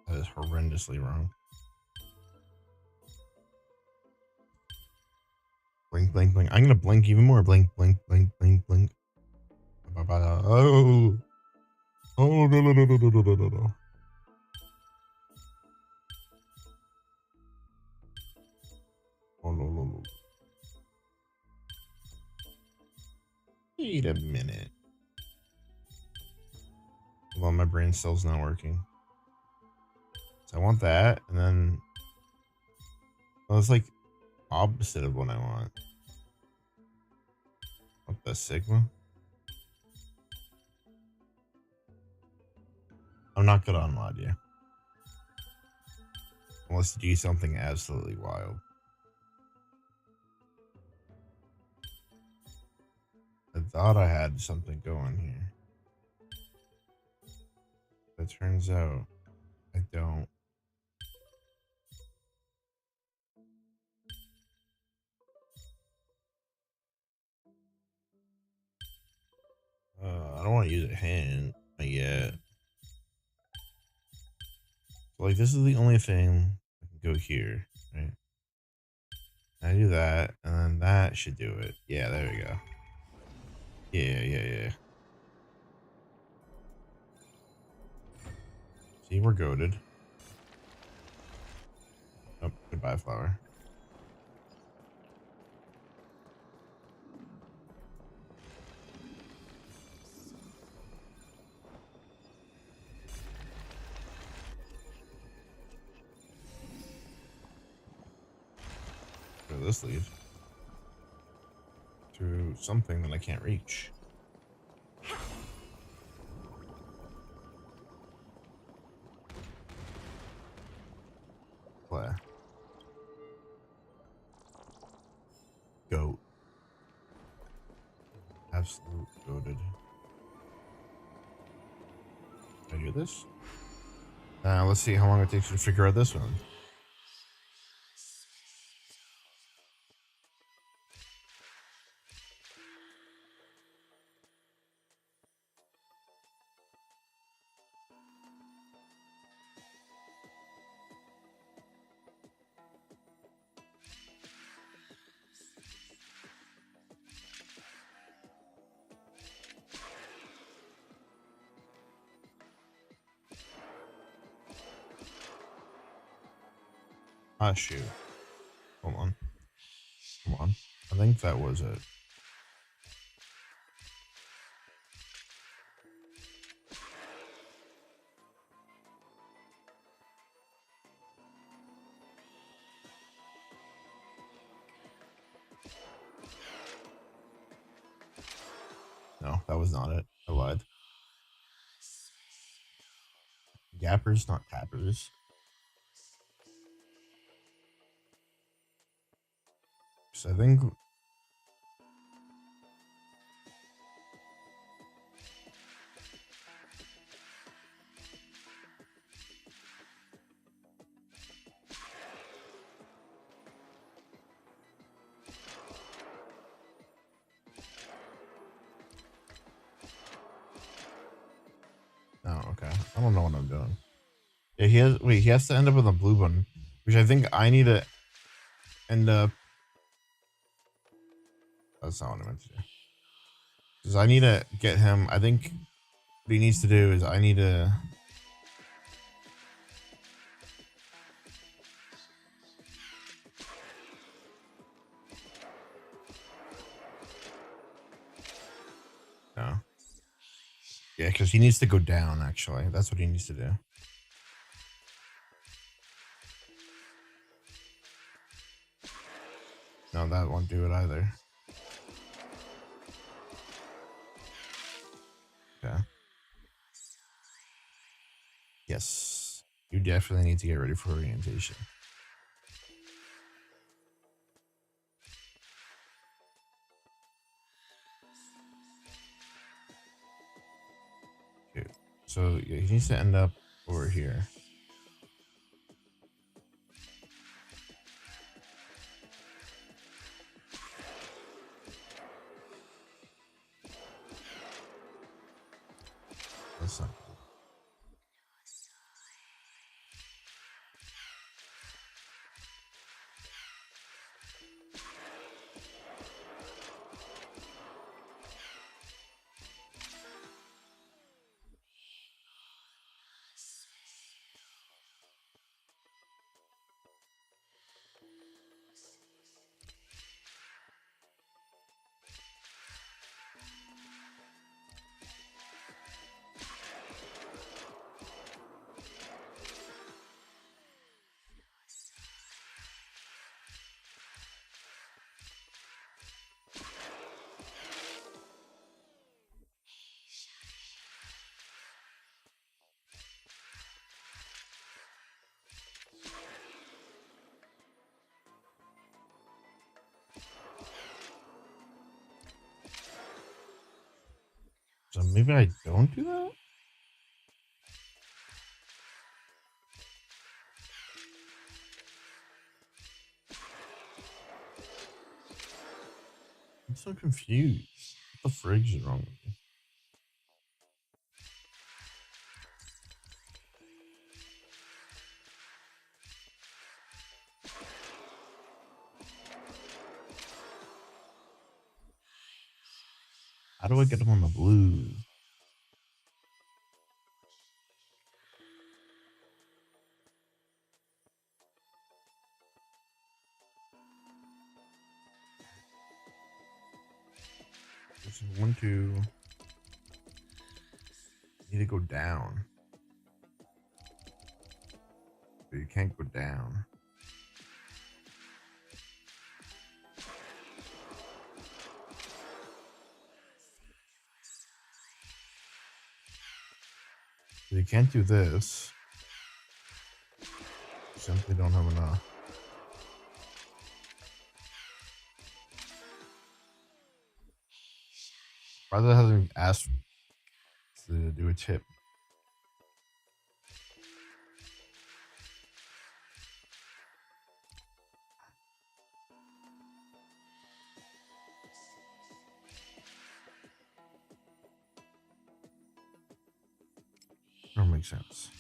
Speaker 2: That is horrendously wrong. Blink, blink, blink. I'm gonna blink even more. Blink, blink, blink, blink, blink. Oh. Oh, no, no, no, no, no, no, no, no. Oh, no, no, no. Wait a minute. Well, my brain cell's not working. So I want that, and then... Well, it's like opposite of what I want. What the Sigma? I'm not good on mod, yeah. Unless you do something absolutely wild. I thought I had something going here. But it turns out I don't. I don't want to use a hand yet. So, like, this is the only thing I can go here, right? I do that, and then that should do it. Yeah, there we go. Yeah. See, we're goated. Oh, goodbye, flower. Where does this lead? To something that I can't reach. Play. Goat. absolute goated. Can I do this? Let's see how long it takes you to figure out this one. Ah, shoot. Hold on. Come on. I think that was it. No, that was not it. I lied. Gappers, not tappers. So I think... Oh, okay. I don't know what I'm doing. Yeah, he has to end up with a blue button, which I think I need to end up... That's not what I meant to do. Because I need to get him... I think what he needs to do is I need to... No. Yeah, because he needs to go down, actually. That's what he needs to do. No, that won't do it either. Okay. Yes. You definitely need to get ready for orientation. Okay. So yeah, he needs to end up over here. That's not cool. So maybe I don't do that? I'm so confused. What the frig is wrong with me? How do I get him on the blue? This is 1, 2. Need to go down. But you can't go down. So you can't do this. You simply don't have enough. Brother hasn't asked to do a tip. That makes sense.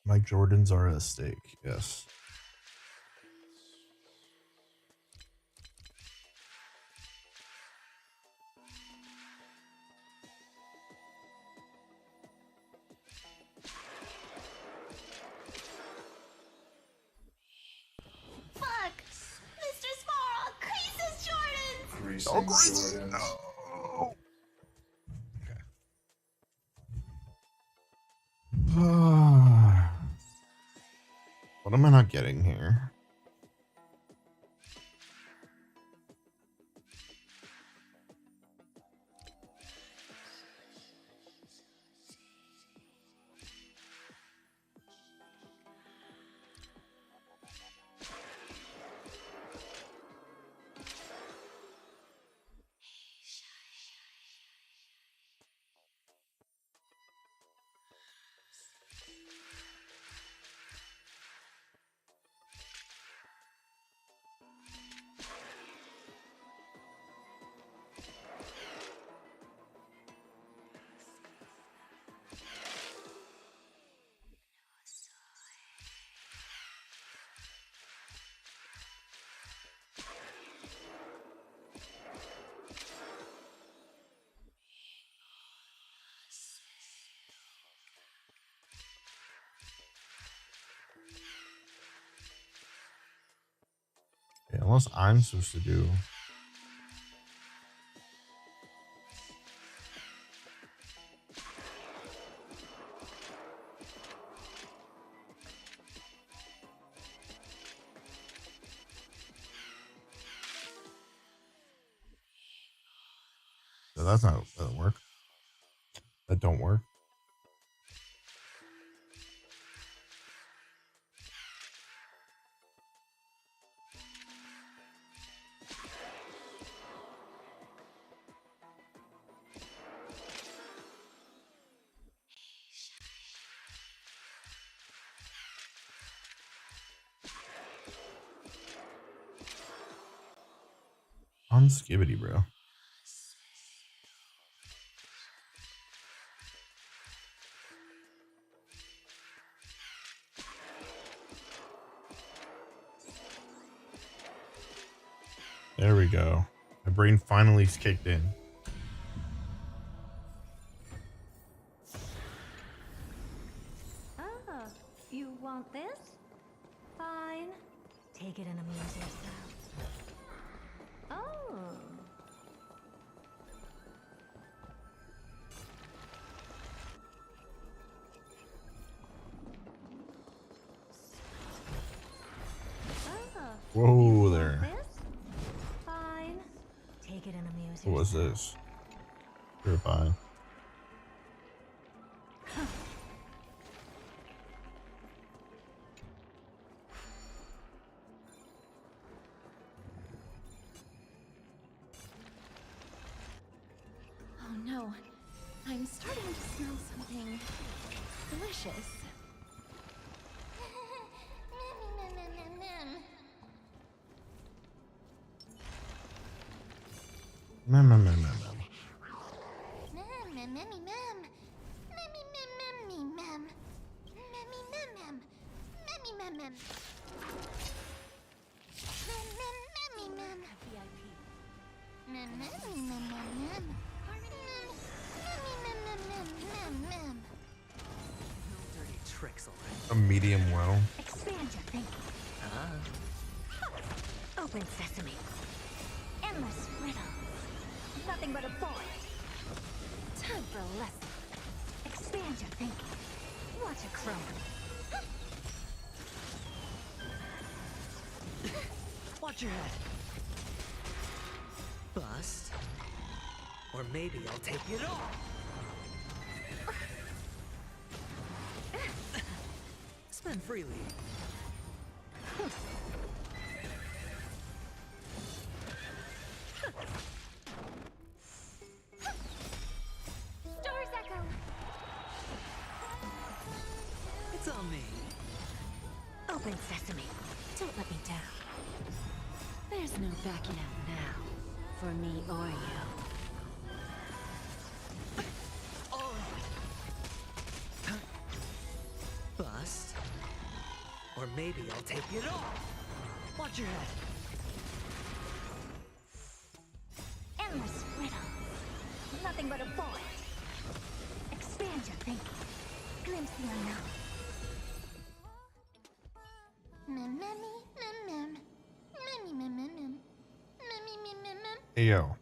Speaker 2: My Jordans are at stake, yes.
Speaker 3: Fuck! Mr. Small, Creases Jordans!
Speaker 2: Grace. No. What am I not getting here? Yeah, unless I'm supposed to do. So that doesn't work. That don't work. On skibbity, bro. There we go. My brain finally kicked in.
Speaker 8: Oh, you want this? Fine. Take it and amuse yourself. Oh.
Speaker 2: Whoa there.
Speaker 8: This? Fine. Take it and amuse yourself.
Speaker 2: What was this? Purify.
Speaker 1: Oh no. I'm starting to smell something delicious.
Speaker 2: Mem, mem, mem, mem, mem.
Speaker 3: Mem, mem, mem, mem. Memmy, mem, mem, mem. Memmy, mem, mem. Memmy, mem, mem. Mem, mem, memmy, mem. Mem, memmy, mem, mem, mem. Memmy, mem, mem, mem, mem, mem.
Speaker 4: No dirty tricks, alright?
Speaker 2: A medium well.
Speaker 8: Expand your thinking. Open sesame. Endless riddles. Nothing but a boy. Time for a lesson. Expand your thinking. Watch it crumble.
Speaker 4: Watch your head. Bust. Or maybe I'll take it all. Spend freely.
Speaker 8: Star's Echo!
Speaker 4: It's on me.
Speaker 8: Open sesame. Don't let me down.
Speaker 1: There's no backing out now, for me or you.
Speaker 4: Bust. Or maybe I'll take it all. Watch your head.
Speaker 8: Endless riddles. Nothing but a void. Expand your thinking. Glimpse the unknown.
Speaker 3: Mem, memmy, mem, mem. Memmy, mem, mem, mem. Memmy, mem, mem, mem.
Speaker 2: Hey yo.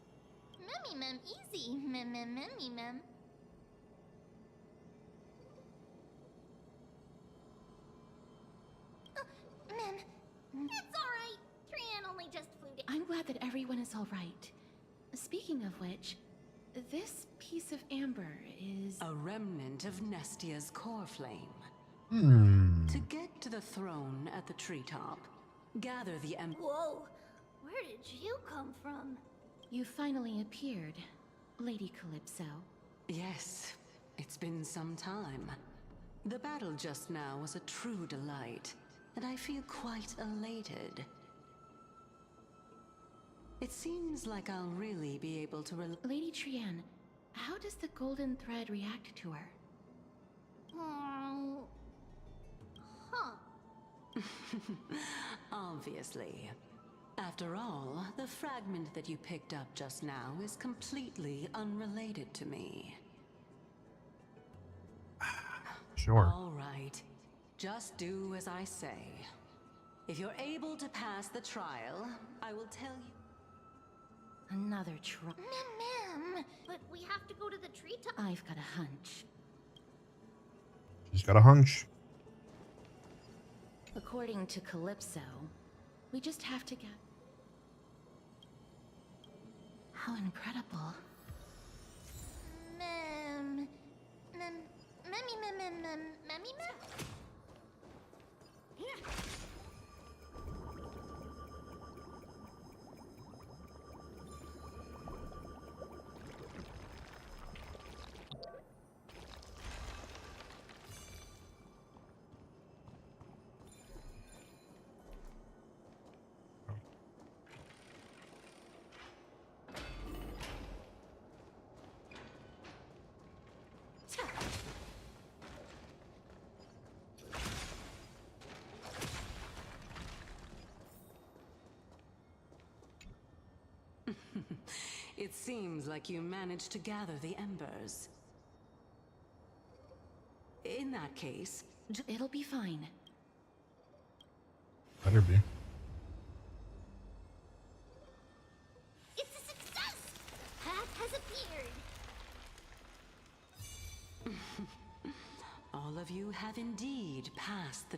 Speaker 3: Memmy, mem, easy. Mem, mem, memmy, mem. Mem, it's alright. Trian only just flew down.
Speaker 1: I'm glad that everyone is all right. Speaking of which, this piece of amber is...
Speaker 6: A remnant of Nestia's core flame. To get to the throne at the treetop, gather the
Speaker 3: Whoa, where did you come from?
Speaker 1: You finally appeared, Lady Calypso.
Speaker 6: Yes, it's been some time. The battle just now was a true delight, and I feel quite elated. It seems like I'll really be able to
Speaker 1: Lady Trian, how does the golden thread react to her?
Speaker 3: Huh.
Speaker 6: Obviously. After all, the fragment that you picked up just now is completely unrelated to me.
Speaker 2: Sure.
Speaker 6: All right. Just do as I say. If you're able to pass the trial, I will tell you.
Speaker 1: Another try.
Speaker 3: Mem, but we have to go to the treetop.
Speaker 1: I've got a hunch.
Speaker 2: She's got a hunch.
Speaker 1: According to Calypso, we just have to get... How incredible.
Speaker 3: Mem, memmy, memmy, mem.
Speaker 6: It seems like you managed to gather the embers. In that case,
Speaker 1: It'll be fine.
Speaker 2: Better be.
Speaker 3: It's a success! Path has appeared.
Speaker 6: all of you have indeed passed the...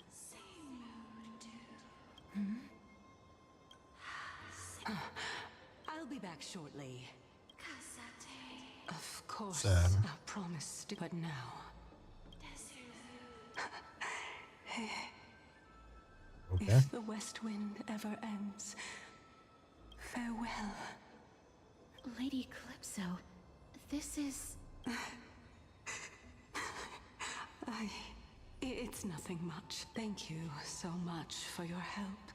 Speaker 6: I'll be back shortly. Of course,
Speaker 2: Sad.
Speaker 6: I promised, but now...
Speaker 2: Okay.
Speaker 6: If the west wind ever ends, farewell.
Speaker 1: Lady Calypso, this is...
Speaker 6: It's nothing much. Thank you so much for your help.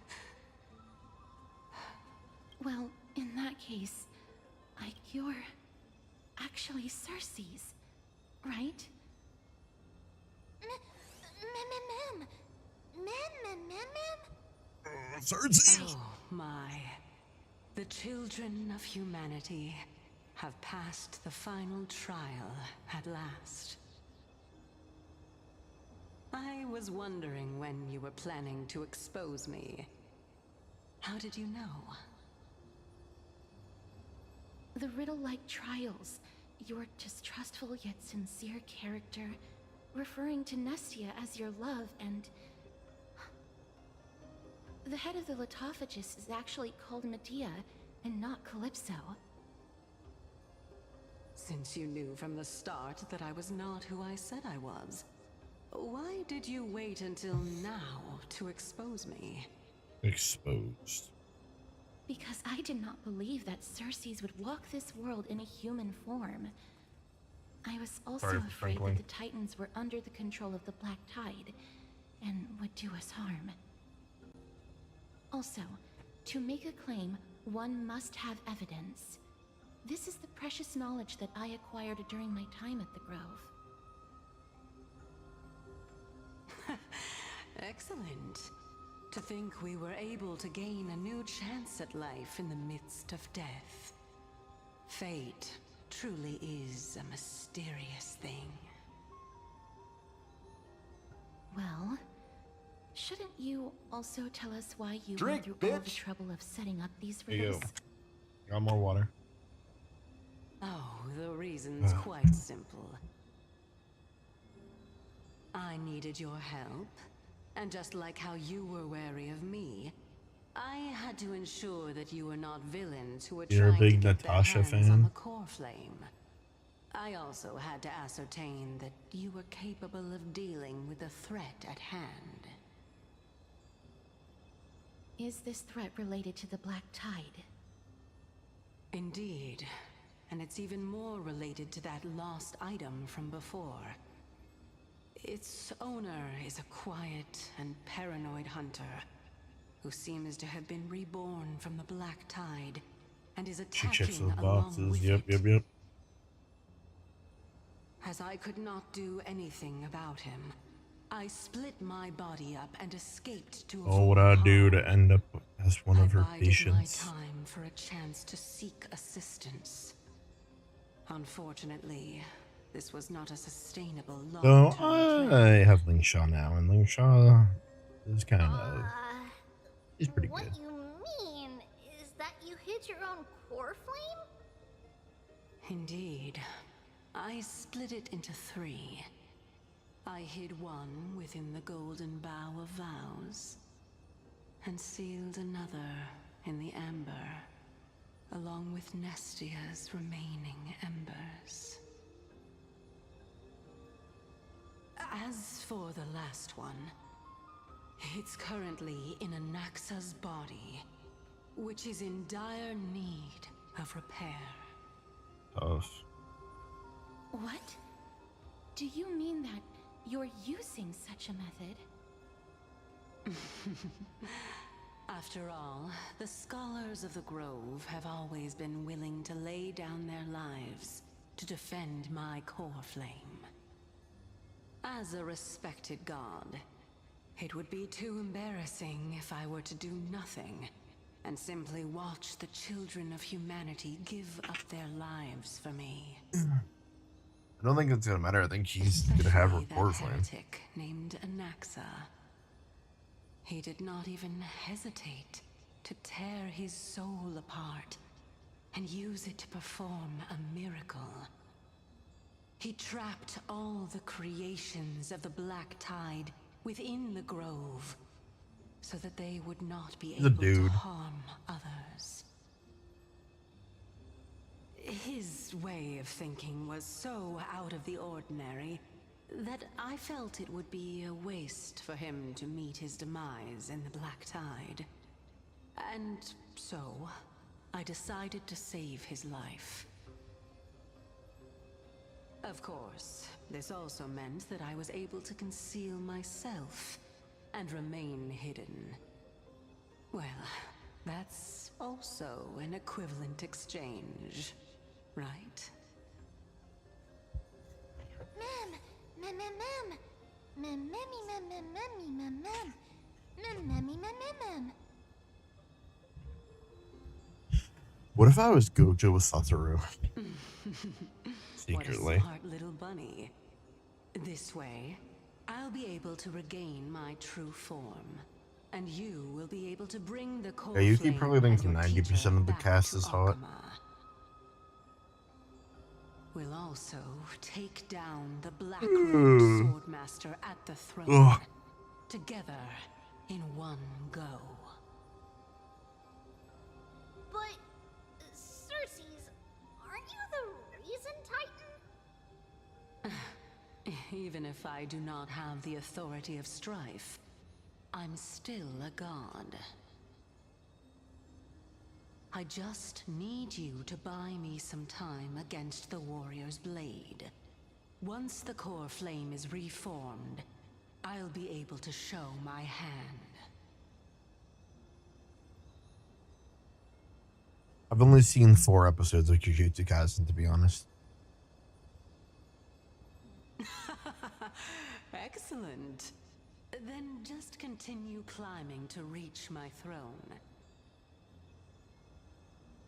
Speaker 1: Well, in that case, you're actually Cersei's, right?
Speaker 2: Cersei!
Speaker 6: Oh my. The children of humanity have passed the final trial at last. I was wondering when you were planning to expose me. How did you know?
Speaker 1: The riddle-like trials, your distrustful yet sincere character, referring to Nestia as your love, and... The head of the Litophagus is actually called Medea, and not Calypso.
Speaker 6: Since you knew from the start that I was not who I said I was, why did you wait until now to expose me?
Speaker 2: Exposed.
Speaker 1: Because I did not believe that Circes would walk this world in a human form. I was also
Speaker 2: Sorry for
Speaker 1: afraid
Speaker 2: sprinkling.
Speaker 1: that the Titans were under the control of the Black Tide and would do us harm. Also, to make a claim, one must have evidence. This is the precious knowledge that I acquired during my time at the Grove.
Speaker 6: Excellent. To think we were able to gain a new chance at life in the midst of death. Fate truly is a mysterious thing.
Speaker 1: Well, shouldn't you also tell us why you
Speaker 9: Drink,
Speaker 1: went through all the
Speaker 9: bitch.
Speaker 1: trouble of setting up these
Speaker 2: Here you
Speaker 1: riddles?
Speaker 2: go. Got more water.
Speaker 6: Oh, the reason's quite simple. I needed your help, and just like how you were wary of me, I had to ensure that you were not villains who were
Speaker 2: You're a
Speaker 6: trying to
Speaker 2: big
Speaker 6: get
Speaker 2: Natasha
Speaker 6: their hands
Speaker 2: fan?
Speaker 6: on the core flame. I also had to ascertain that you were capable of dealing with the threat at hand.
Speaker 1: Is this threat related to the Black Tide?
Speaker 6: Indeed, and it's even more related to that lost item from before. Its owner is a quiet and paranoid hunter who seems to have been reborn from the Black Tide and is
Speaker 2: She checks
Speaker 6: attacking
Speaker 2: those
Speaker 6: along
Speaker 2: boxes.
Speaker 6: with
Speaker 2: Yep,
Speaker 6: it.
Speaker 2: yep, yep.
Speaker 6: As I could not do anything about him, I split my body up and escaped to
Speaker 2: Oh, what
Speaker 6: avoid
Speaker 2: I do
Speaker 6: harm.
Speaker 2: to end up as one of her
Speaker 6: bided
Speaker 2: patients.
Speaker 6: my time for a chance to seek assistance. Unfortunately, this was not a sustainable
Speaker 2: So
Speaker 6: long-term plan.
Speaker 2: I have Lingshaw now, and Lingshaw is kind of he's pretty
Speaker 3: What
Speaker 2: good.
Speaker 3: you mean is that you hid your own core flame?
Speaker 6: Indeed. I split it into 3. I hid one within the golden bough of vows, and sealed another in the amber, along with Nestia's remaining embers. As for the last one, it's currently in Anaxa's body, which is in dire need of repair.
Speaker 2: Tough.
Speaker 1: What? Do you mean that you're using such a method?
Speaker 6: After all, the scholars of the Grove have always been willing to lay down their lives to defend my core flame. As a respected god, it would be too embarrassing if I were to do nothing and simply watch the children of humanity give up their lives for me.
Speaker 2: I don't think it's gonna matter. I think he's gonna have her
Speaker 6: Especially
Speaker 2: core
Speaker 6: that
Speaker 2: flame.
Speaker 6: heretic named Anaxa. He did not even hesitate to tear his soul apart and use it to perform a miracle. He trapped all the creations of the Black Tide within the Grove so that they would not be
Speaker 2: He's a
Speaker 6: able to
Speaker 2: dude.
Speaker 6: harm others. His way of thinking was so out of the ordinary that I felt it would be a waste for him to meet his demise in the Black Tide. And so, I decided to save his life. Of course, this also meant that I was able to conceal myself and remain hidden. Well, that's also an equivalent exchange, right?
Speaker 2: What if I was Gojo with Satoru?
Speaker 6: What a
Speaker 2: Secretly.
Speaker 6: smart little bunny. This way, I'll be able to regain my true form, and you will be able to bring the core
Speaker 2: Yeah, Yuki
Speaker 6: flame
Speaker 2: probably thinks
Speaker 6: and your
Speaker 2: 90%
Speaker 6: teacher
Speaker 2: of the
Speaker 6: back
Speaker 2: cast
Speaker 6: to
Speaker 2: is hot.
Speaker 6: Akama. We'll also take down the Black Robe Swordmaster at the throne,
Speaker 2: Ugh.
Speaker 6: together in one go.
Speaker 3: But, Circes, aren't you the reason Titans
Speaker 6: Even if I do not have the authority of strife, I'm still a god. I just need you to buy me some time against the warrior's blade. Once the core flame is reformed, I'll be able to show my hand.
Speaker 2: I've only seen 4 episodes of Jujutsu Kaisen, to be honest.
Speaker 6: Excellent. Then just continue climbing to reach my throne.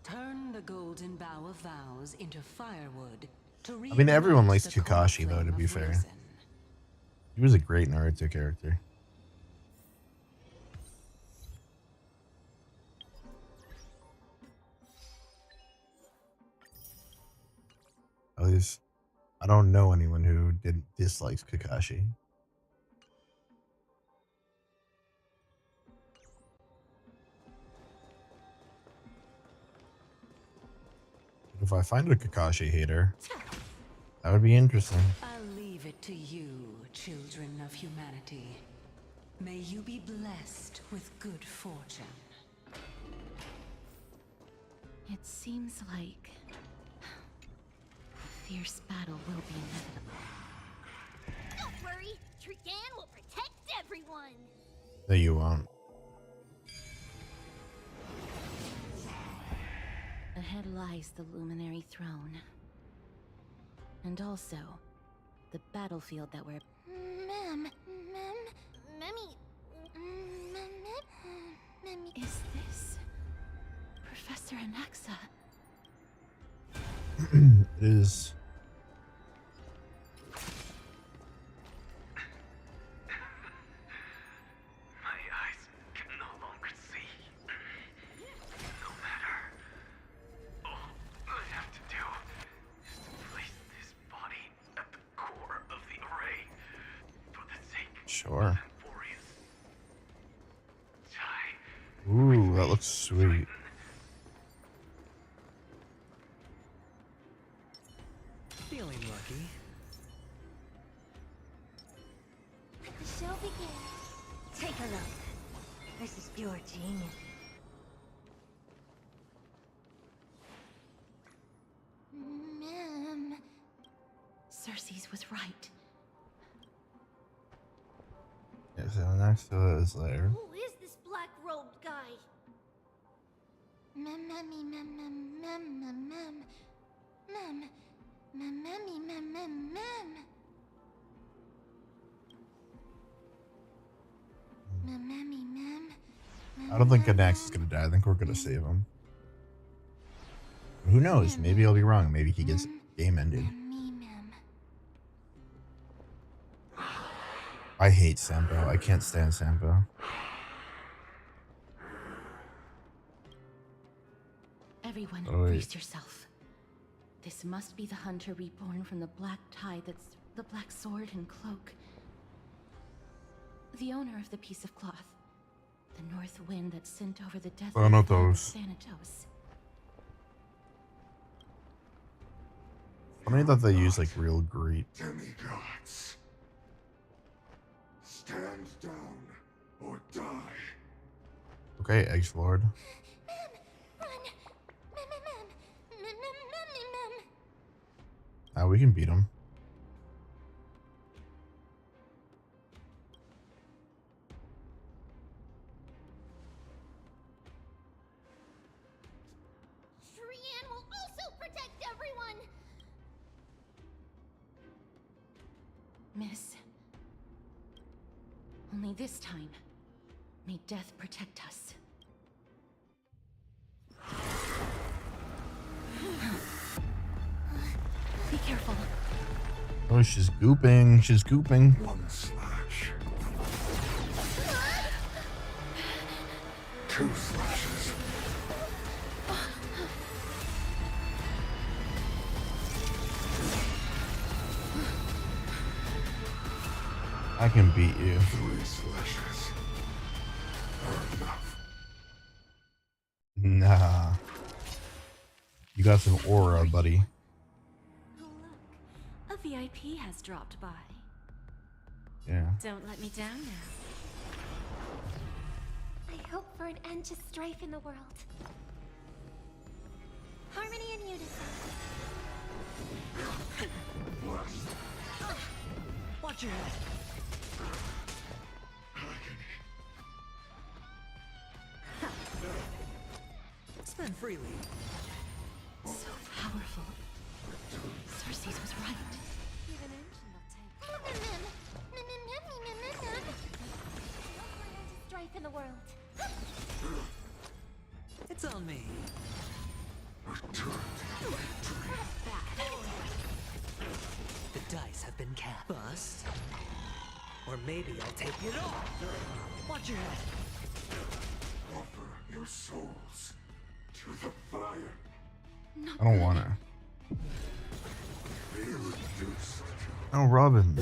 Speaker 6: Turn the golden bough of vows into firewood to
Speaker 2: I mean, everyone
Speaker 6: reignite
Speaker 2: likes
Speaker 6: the core
Speaker 2: Kakashi, though,
Speaker 6: flame
Speaker 2: to be
Speaker 6: of
Speaker 2: fair.
Speaker 6: reason.
Speaker 2: He was a great Naruto character. At least, I don't know anyone who dislikes Kakashi. If I find a Kakashi hater, that would be interesting.
Speaker 6: I'll leave it to you, children of humanity. May you be blessed with good fortune.
Speaker 1: It seems like a fierce battle will be inevitable.
Speaker 3: Don't worry, Trigan will protect everyone.
Speaker 2: No, you won't.
Speaker 1: Ahead lies the Luminary Throne. And also, the battlefield that we're...
Speaker 3: Memmy.
Speaker 1: Is this... Professor Anaxa?
Speaker 2: It is.
Speaker 7: My eyes can no longer see. No matter. All I have to do is to place this body at the core of the array for the sake
Speaker 2: Sure.
Speaker 7: of Emporius. Die.
Speaker 2: Ooh, that looks sweet.
Speaker 4: Feeling lucky.
Speaker 8: Let the show begin. Take a look. This is pure genius.
Speaker 3: Mem.
Speaker 1: Cersei's was right.
Speaker 2: Yeah, so next to it is there.
Speaker 3: Who is this black-robed guy? Memmy, mem.
Speaker 2: I don't think Anax is gonna die. I think we're gonna save him. Who knows? Maybe I'll be wrong. Maybe he gets game ended. I hate Sampo. I can't stand Sampo.
Speaker 1: Everyone,
Speaker 2: Oh, wait.
Speaker 1: brace yourself. This must be the hunter reborn from the black tide that's the black sword and cloak. The owner of the piece of cloth. The north wind that sent over the death of
Speaker 2: Thanatos.
Speaker 1: Thanatos.
Speaker 2: Funny that they use like real Greek.
Speaker 9: Demigods. Stand down or die.
Speaker 2: Okay, Eggs Lord. We can beat him.
Speaker 3: Trian will also protect everyone.
Speaker 1: Miss. Only this time, may death protect us. Be careful.
Speaker 2: Oh, she's gooping. She's gooping.
Speaker 9: One slash. Two slashes.
Speaker 2: I can beat you.
Speaker 9: Three slashes. Are enough.
Speaker 2: Nah. You got some aura, buddy.
Speaker 3: Oh, look. A
Speaker 1: VIP has dropped by.
Speaker 2: Yeah.
Speaker 1: Don't let me down now.
Speaker 3: I hope for an end to strife in the world. Harmony and unison.
Speaker 4: Watch your head. Spend freely.
Speaker 1: So powerful. Cersei's was right. Even ancient will take.
Speaker 3: Strife in the world.
Speaker 4: It's on me. The dice have been cast. Bust. Or maybe I'll take it all. Watch your head.
Speaker 9: Offer your souls to the fire.
Speaker 2: I don't want to.
Speaker 9: Be reduced to
Speaker 2: Oh, Robin.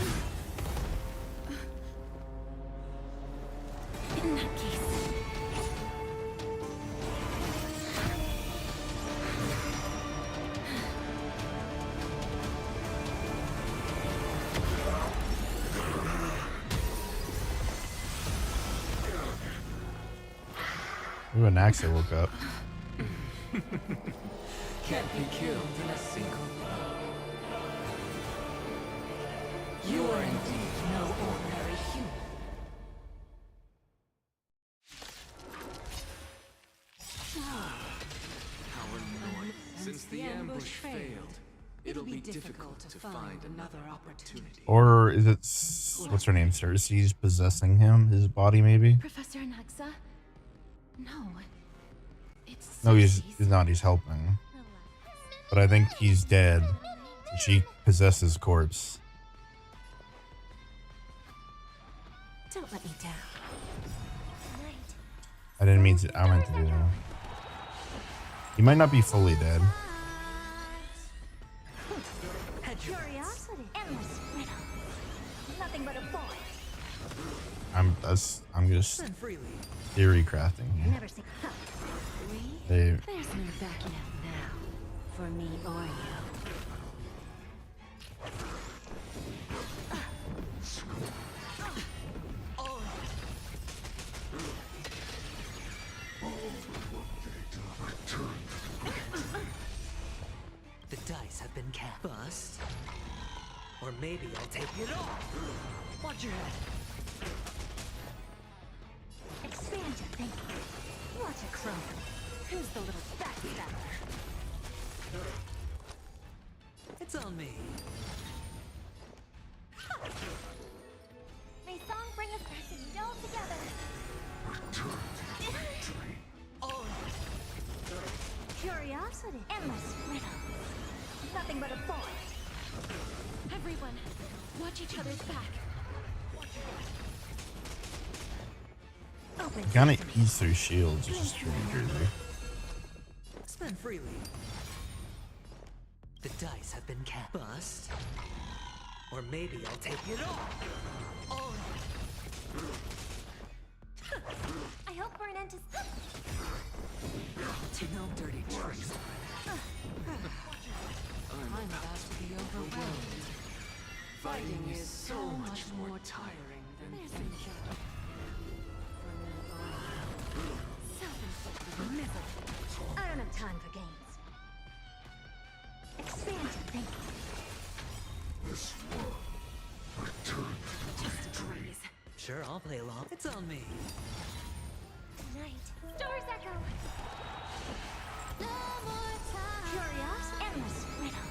Speaker 1: In that case.
Speaker 2: Ooh, an axe woke up.
Speaker 7: Can't be killed in a single blow.
Speaker 6: You are indeed no ordinary human.
Speaker 7: How annoying. Since the ambush failed, it'll be difficult to find another opportunity.
Speaker 2: Or is it, what's her name? Cersei's possessing him, his body maybe?
Speaker 1: Professor Anaxa? No. It's
Speaker 2: No, he's
Speaker 1: Cersei's.
Speaker 2: not. He's helping. But I think he's dead. She possesses corpse.
Speaker 1: Don't let me down.
Speaker 2: I didn't mean to. I meant to do that. He might not be fully dead.
Speaker 8: Curiosity. Endless riddle. Nothing but a void.
Speaker 2: I'm just
Speaker 4: Spend freely.
Speaker 2: theory crafting here.
Speaker 8: Never seen. Huh.
Speaker 2: They,
Speaker 1: There's no backing out now. For me or you.
Speaker 4: The dice have been cast. Bust. Or maybe I'll take it all. Watch your head.
Speaker 8: Expand your thinking. Watch it crumble. Who's the little backstabber?
Speaker 4: It's on me.
Speaker 3: May song bring us back and all together.
Speaker 4: Oh,
Speaker 8: Curiosity. Endless riddle. Nothing but a void.
Speaker 1: Everyone, watch each other's back.
Speaker 8: Open.
Speaker 2: he kind of eats through shields, which is pretty crazy.
Speaker 4: spend freely. The dice have been cast. Bust. Or maybe I'll take it all. Oh,
Speaker 3: I hope for an end to.
Speaker 6: No dirty tricks. I'm about to be overwhelmed. Fighting is so much more tiring than thinking.
Speaker 8: Self-inflicted misery. I don't have time for games. Expand your thinking.
Speaker 9: this world. Return to victory.
Speaker 4: sure, I'll play along. It's on me.
Speaker 3: Night. Stars echo. No more time.
Speaker 8: Curiosity. Endless riddle.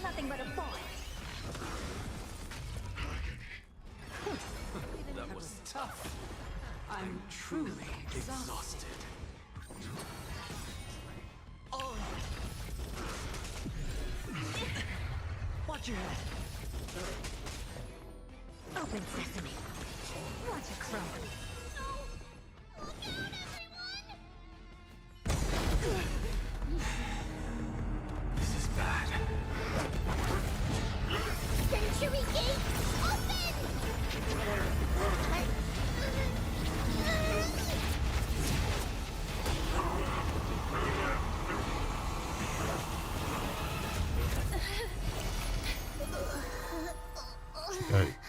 Speaker 8: Nothing but a void.
Speaker 7: That was tough. I'm truly exhausted.
Speaker 4: Oh. Watch your head.
Speaker 8: Open sesame. Watch it crumble.
Speaker 7: This is bad.
Speaker 3: Century Gate, open!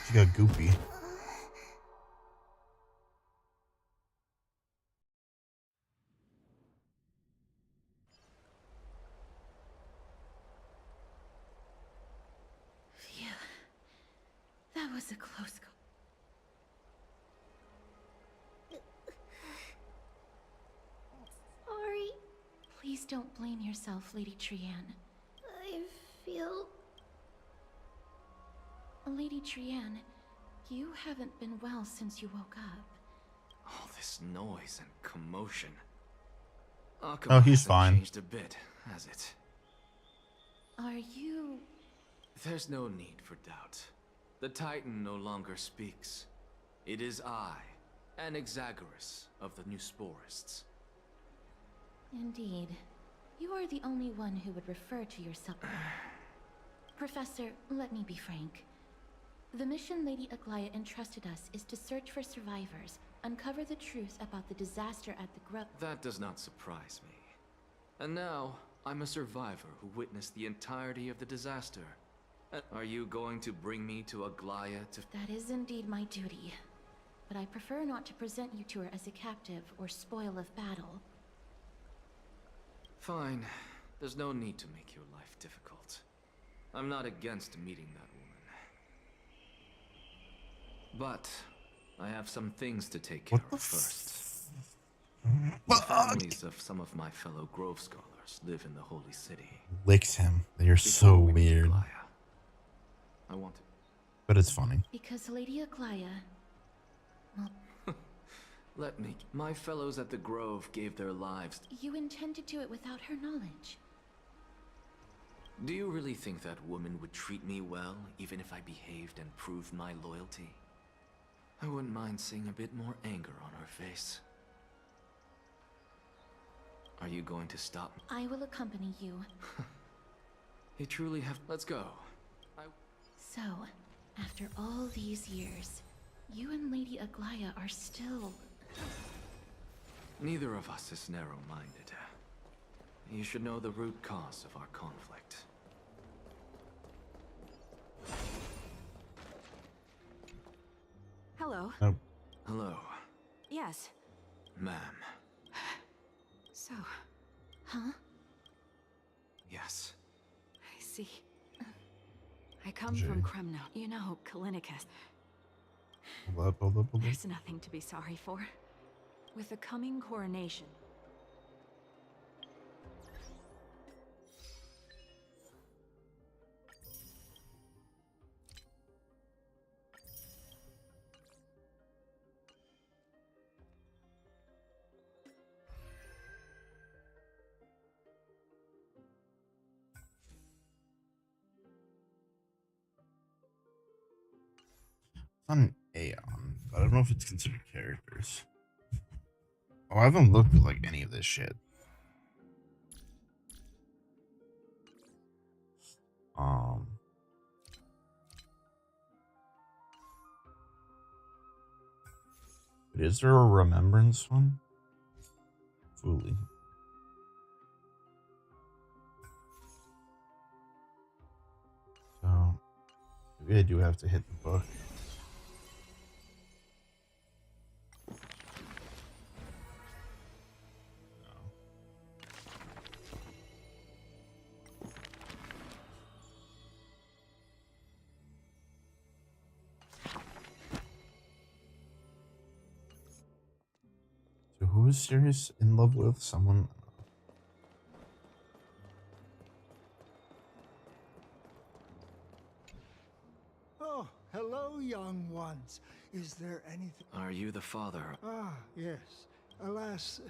Speaker 2: She got goopy.
Speaker 1: Phew. That was a close call.
Speaker 3: Sorry.
Speaker 1: Please don't blame yourself, Lady Trianne.
Speaker 3: I feel...
Speaker 1: Lady Trianne, you haven't been well since you woke up.
Speaker 7: All this noise and commotion.
Speaker 2: Oh,
Speaker 7: hasn't
Speaker 2: he's fine.
Speaker 7: Changed a bit, has it?
Speaker 1: Are you...
Speaker 7: There's no need for doubt. The Titan no longer speaks. It is I, Anaxagoras of the New Sporists.
Speaker 1: Indeed. You are the only one who would refer to yourself... Professor, let me be frank. The mission Lady Aglaya entrusted us is to search for survivors, uncover the truth about the disaster at the Grove.
Speaker 7: That does not surprise me. And now, I'm a survivor who witnessed the entirety of the disaster. Are you going to bring me to Aglaya to...
Speaker 1: That is indeed my duty. But I prefer not to present you to her as a captive or spoil of battle.
Speaker 7: Fine. There's no need to make your life difficult. I'm not against meeting that woman. But I have some things to take care of first. The families of some of my fellow Grove Scholars live in the Holy City.
Speaker 2: Licks him. They're so
Speaker 7: Before we meet
Speaker 2: weird.
Speaker 7: Aglaya, I want to...
Speaker 2: But it's funny.
Speaker 1: Because Lady Aglaya... Well,
Speaker 7: Let me... My fellows at the Grove gave their lives.
Speaker 1: you intend to do it without her knowledge.
Speaker 7: Do you really think that woman would treat me well, even if I behaved and proved my loyalty? I wouldn't mind seeing a bit more anger on her face. Are you going to stop me?
Speaker 1: I will accompany you.
Speaker 7: You truly have... Let's go.
Speaker 1: So, after all these years, you and Lady Aglaya are still...
Speaker 7: Neither of us is narrow-minded. You should know the root cause of our conflict.
Speaker 10: Hello.
Speaker 2: Oh,
Speaker 7: Hello,
Speaker 10: Yes.
Speaker 7: ma'am.
Speaker 10: So,
Speaker 1: Huh?
Speaker 7: Yes.
Speaker 10: I see. I come
Speaker 2: Jay.
Speaker 10: from Kremno. You know, Kalinicus.
Speaker 2: hold up.
Speaker 10: There's nothing to be sorry for. With the coming coronation,
Speaker 2: It's not an Aeon, but I don't know if it's considered characters. Oh, I haven't looked at like any of this shit. But is there a remembrance one? Fully. So maybe I do have to hit the book. So who is Sirius in love with? Someone.
Speaker 11: Oh, hello, young ones. Is there anything?
Speaker 7: Are you the father?
Speaker 11: Ah, yes. Alas,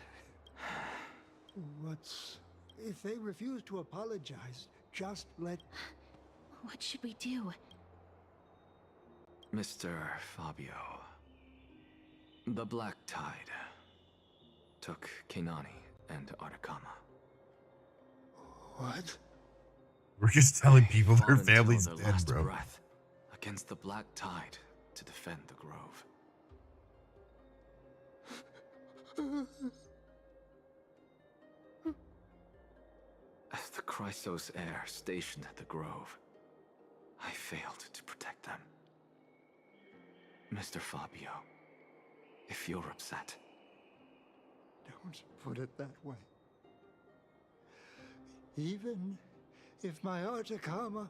Speaker 11: what's... If they refuse to apologize, just let...
Speaker 1: What should we do?
Speaker 7: Mr. Fabio. The Black Tide took Kenani and Artakama.
Speaker 11: What?
Speaker 2: We're just telling
Speaker 7: They
Speaker 2: people
Speaker 7: fought
Speaker 2: their
Speaker 7: until
Speaker 2: family's
Speaker 7: their
Speaker 2: dead,
Speaker 7: last
Speaker 2: bro.
Speaker 7: breath against the Black Tide to defend the Grove. As the Chrysos heir stationed at the Grove, I failed to protect them. Mr. Fabio, if you're upset.
Speaker 11: Don't put it that way. Even if my Artakama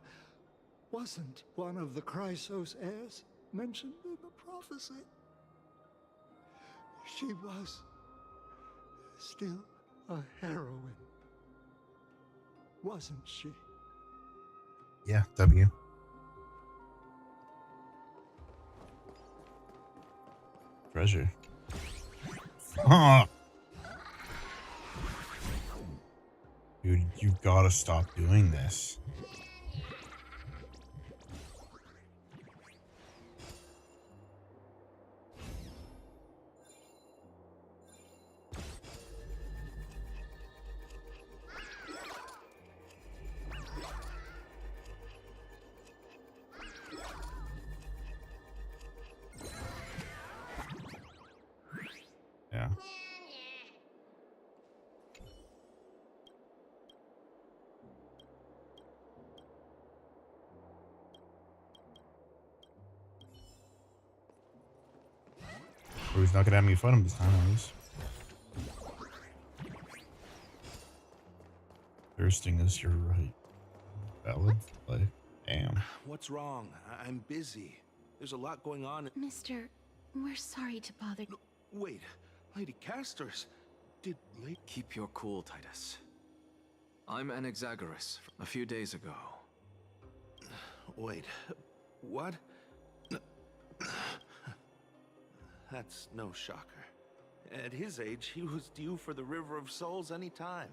Speaker 11: wasn't one of the Chrysos heirs mentioned in the prophecy, she was still a heroine, wasn't she?
Speaker 2: Yeah, W. Treasure. Huh. Dude, you've got to stop doing this. Yeah. Or he's not gonna have me fight him this time, at least. Thirsting is your right. Valid? Like, damn.
Speaker 12: What's wrong? I'm busy. There's a lot going on.
Speaker 1: Mister, we're sorry to bother.
Speaker 12: No, wait, Lady Castorice. Did Lady...
Speaker 7: Keep your cool, Titus. I'm Anaxagoras. A few days ago.
Speaker 12: Wait, what? That's no shocker. At his age, he was due for the River of Souls any time.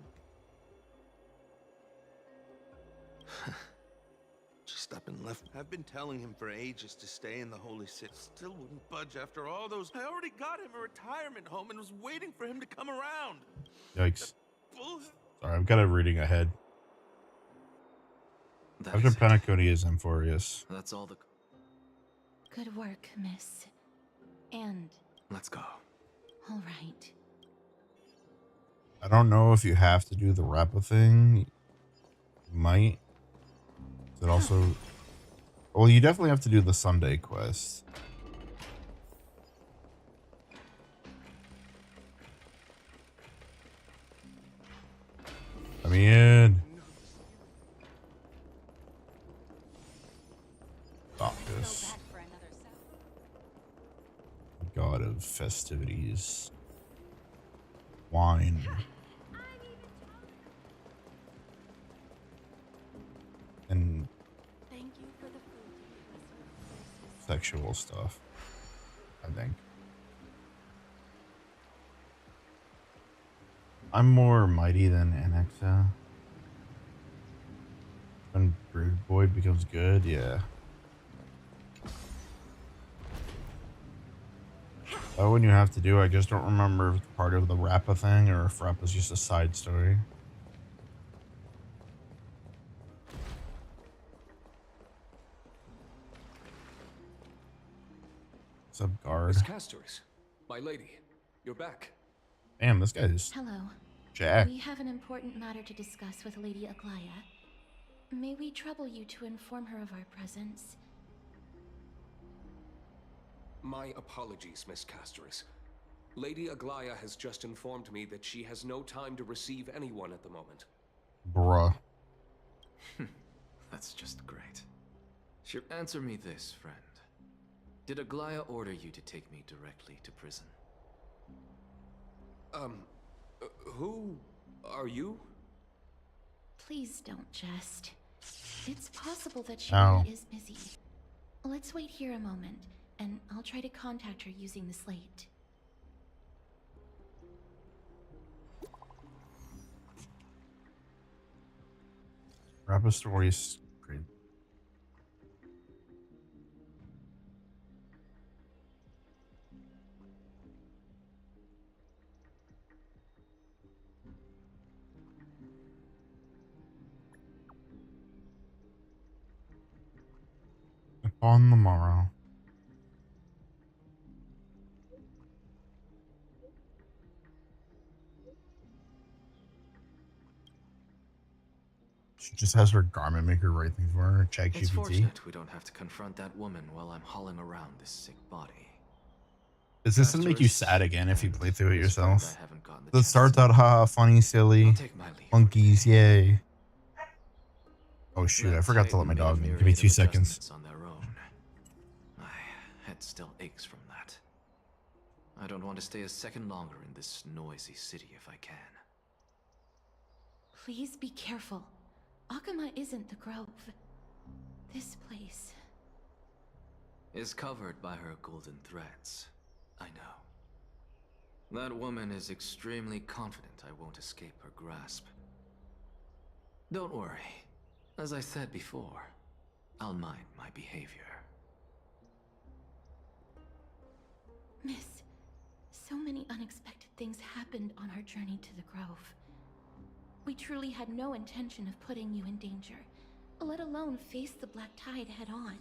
Speaker 12: Just up and left. I've been telling him for ages to stay in the Holy City. Still wouldn't budge after all those. I already got him a retirement home and was waiting for him to come around.
Speaker 2: Yikes. Sorry, I've got a reading ahead. After Penacony is Amphorius.
Speaker 7: That's all the...
Speaker 1: Good work, miss. And...
Speaker 7: Let's go.
Speaker 1: All right.
Speaker 2: I don't know if you have to do the Rappa thing. You might. Is it also... Well, you definitely have to do the Sunday quest. Let me in. Stop this. God of festivities. Wine. And sexual stuff, I think. I'm more mighty than Annexa. When Brood Boy becomes good, yeah. That one you have to do. I just don't remember if it's part of the Rappa thing or if Rappa's just a side story. What's up, guard?
Speaker 13: Miss Castorice, my lady, you're back.
Speaker 2: Damn, this guy's
Speaker 1: Hello.
Speaker 2: Jack.
Speaker 1: We have an important matter to discuss with Lady Aglaya. May we trouble you to inform her of our presence?
Speaker 13: My apologies, Miss Castorice. Lady Aglaya has just informed me that she has no time to receive anyone at the moment.
Speaker 2: Bruh.
Speaker 7: That's just great. Sure, answer me this, friend. Did Aglaya order you to take me directly to prison?
Speaker 13: Who are you?
Speaker 1: Please don't jest. It's possible that she
Speaker 2: Ow.
Speaker 1: is busy. Let's wait here a moment, and I'll try to contact her using the slate.
Speaker 2: Rappa stories. Great. Upon the morrow. She just has her garment maker write things for her. Check
Speaker 7: It's
Speaker 2: GPT.
Speaker 7: fortunate we don't have to confront that woman while I'm hauling around this sick body.
Speaker 2: Is this gonna make you
Speaker 7: Castorice,
Speaker 2: sad again if you play through it
Speaker 7: his friend
Speaker 2: yourself?
Speaker 7: I haven't gotten the
Speaker 2: So it
Speaker 7: chance
Speaker 2: starts
Speaker 7: to
Speaker 2: out,
Speaker 7: meet.
Speaker 2: haha, funny,
Speaker 7: I'll
Speaker 2: silly,
Speaker 7: take my leave.
Speaker 2: monkeys, yay. Oh shoot, I
Speaker 7: That
Speaker 2: forgot to let my
Speaker 7: Titan made a
Speaker 2: dog in. Give me
Speaker 7: myriad
Speaker 2: 2
Speaker 7: of
Speaker 2: seconds.
Speaker 7: adjustments on their own. My head still aches from that. I don't want to stay a second longer in this noisy city if I can.
Speaker 1: Please be careful. Akama isn't the Grove. This place.
Speaker 7: Is covered by her golden threads. I know. That woman is extremely confident I won't escape her grasp. Don't worry. As I said before, I'll mind my behavior.
Speaker 1: Miss, so many unexpected things happened on our journey to the Grove. We truly had no intention of putting you in danger, let alone face the Black Tide head on.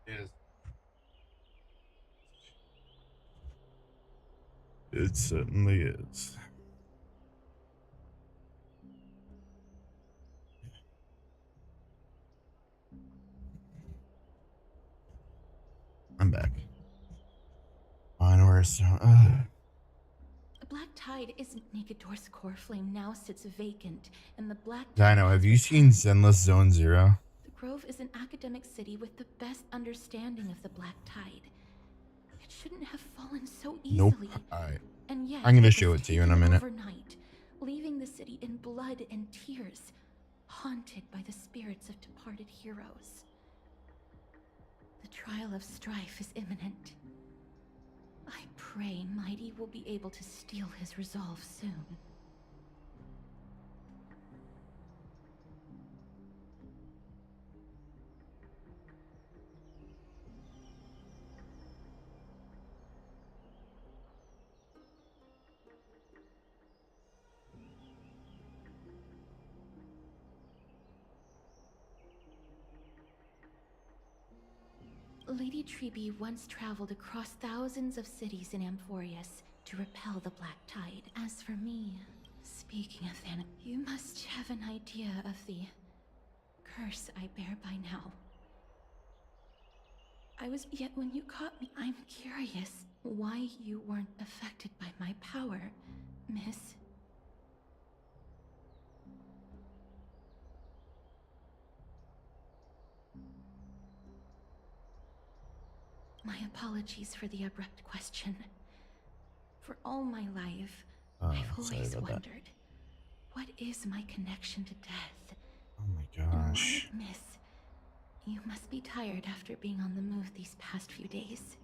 Speaker 2: Yes. It certainly is. I'm back. Fine, where's
Speaker 1: The Black Tide isn't Nigador's core flame now sits vacant, and the Black
Speaker 2: I
Speaker 1: Tide
Speaker 2: know. Have
Speaker 1: has
Speaker 2: you seen
Speaker 1: returned.
Speaker 2: Zenless Zone Zero?
Speaker 1: The Grove is an academic city with the best understanding of the Black Tide. It shouldn't have fallen so
Speaker 2: Nope.
Speaker 1: easily.
Speaker 2: Alright.
Speaker 1: And yet,
Speaker 2: I'm gonna
Speaker 1: was
Speaker 2: show it to you in a
Speaker 1: taken
Speaker 2: minute.
Speaker 1: Overnight, leaving the city in blood and tears, haunted by the spirits of departed heroes. The trial of strife is imminent. I pray Mighty will be able to steel his resolve soon. Lady Trebe once traveled across thousands of cities in Amphorius to repel the Black Tide. As for me, speaking of that, you must have an idea of the curse I bear by now. Yet when you caught me, I'm curious why you weren't affected by my power, miss. My apologies for the abrupt question. For all my life, I've always wondered, what is my connection to death?
Speaker 2: Oh my gosh.
Speaker 1: And why, miss, you must be tired after being on the move these past few days.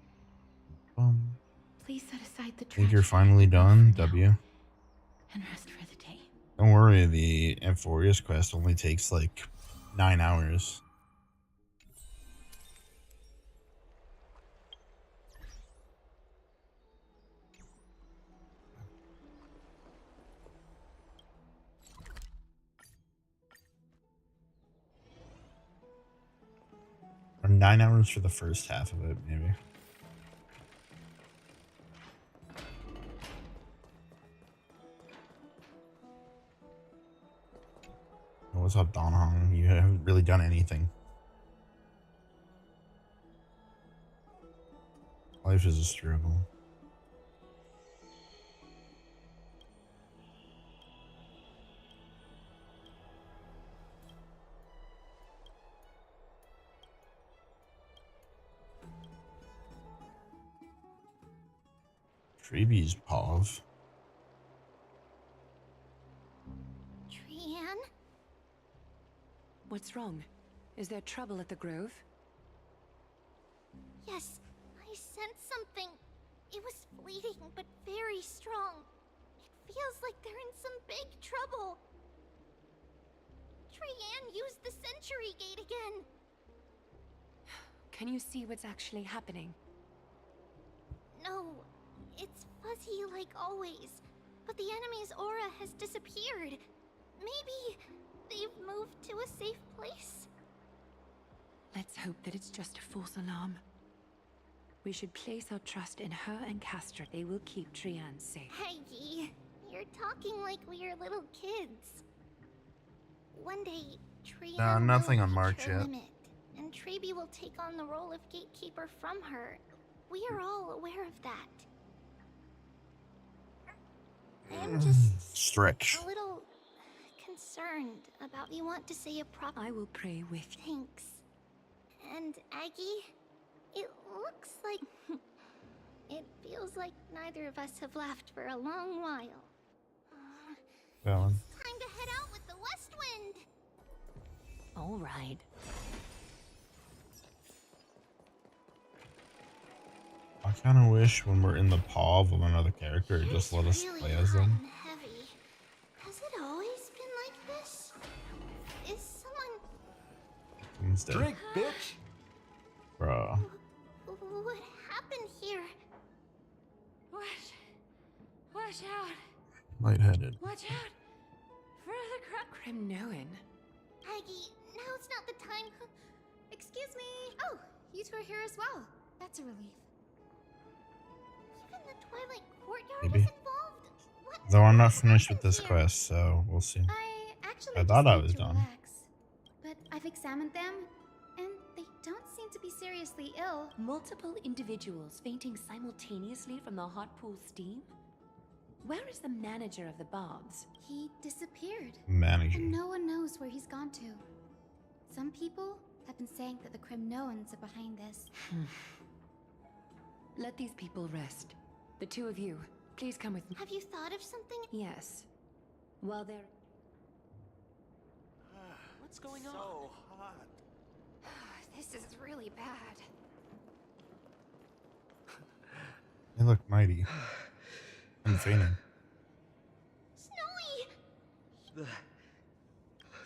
Speaker 1: Please set aside the
Speaker 2: Think you're
Speaker 1: tragedy
Speaker 2: finally done, W?
Speaker 1: and rest for the day.
Speaker 2: Don't worry, the Amphorius quest only takes like 9 hours. Or 9 hours for the first half of it, maybe. What's up, Don Hong? You haven't really done anything. Life is a struggle. Treebee's Pav.
Speaker 3: Trianne?
Speaker 10: What's wrong? Is there trouble at the Grove?
Speaker 3: Yes, I sensed something. It was fleeting, but very strong. It feels like they're in some big trouble. Trianne used the Century Gate again.
Speaker 10: Can you see what's actually happening?
Speaker 3: No, it's fuzzy like always. But the enemy's aura has disappeared. Maybe they've moved to a safe place.
Speaker 10: Let's hope that it's just a false alarm. We should place our trust in her and Castor. They will keep Trianne safe.
Speaker 3: Peggy, you're talking like we're little kids. One day, Trianne
Speaker 2: nothing
Speaker 3: will
Speaker 2: on
Speaker 3: reach
Speaker 2: March
Speaker 3: her
Speaker 2: yet.
Speaker 3: limit, and Treeby will take on the role of gatekeeper from her. We are all aware of that. I am just
Speaker 2: Stretch.
Speaker 3: a little concerned about you want to say a proper.
Speaker 10: I will pray with you.
Speaker 3: Thanks. And Aggie, it looks like it feels like neither of us have laughed for a long while.
Speaker 2: Going.
Speaker 3: Time to head out with the West Wind.
Speaker 10: All right.
Speaker 2: I kind of wish when we're in the Pav of another character, it just let us
Speaker 3: Really
Speaker 2: play as
Speaker 3: hot
Speaker 2: them.
Speaker 3: and heavy. Has it always been like this? Is someone?
Speaker 2: Instead.
Speaker 11: Drink, bitch!
Speaker 2: Bruh.
Speaker 3: What happened here?
Speaker 10: Watch out!
Speaker 2: Lightheaded.
Speaker 10: Watch out! For the Crimnoan.
Speaker 3: Aggie, now's not the time.
Speaker 5: Excuse me! Oh, you two are here as well. That's a relief.
Speaker 3: Even the Twilight Courtyard
Speaker 2: Maybe.
Speaker 3: is involved. What?
Speaker 2: Though I'm not finished with this quest, so we'll see.
Speaker 5: I actually
Speaker 2: I
Speaker 5: just
Speaker 2: thought I
Speaker 5: need
Speaker 2: was
Speaker 5: to
Speaker 2: done.
Speaker 5: relax. But I've examined them, and they don't seem to be seriously ill.
Speaker 1: Multiple individuals fainting simultaneously from the hot pool steam? Where is the manager of the baths?
Speaker 5: He disappeared.
Speaker 2: Manager.
Speaker 5: And no one knows where he's gone to. Some people have been saying that the Crimnoans are behind this.
Speaker 10: Let these people rest. The two of you, please come with me.
Speaker 3: Have you thought of something?
Speaker 10: Yes. While they're...
Speaker 12: What's going on? So hot.
Speaker 8: This is really bad.
Speaker 2: They look mighty. I'm fainting.
Speaker 3: Snowy!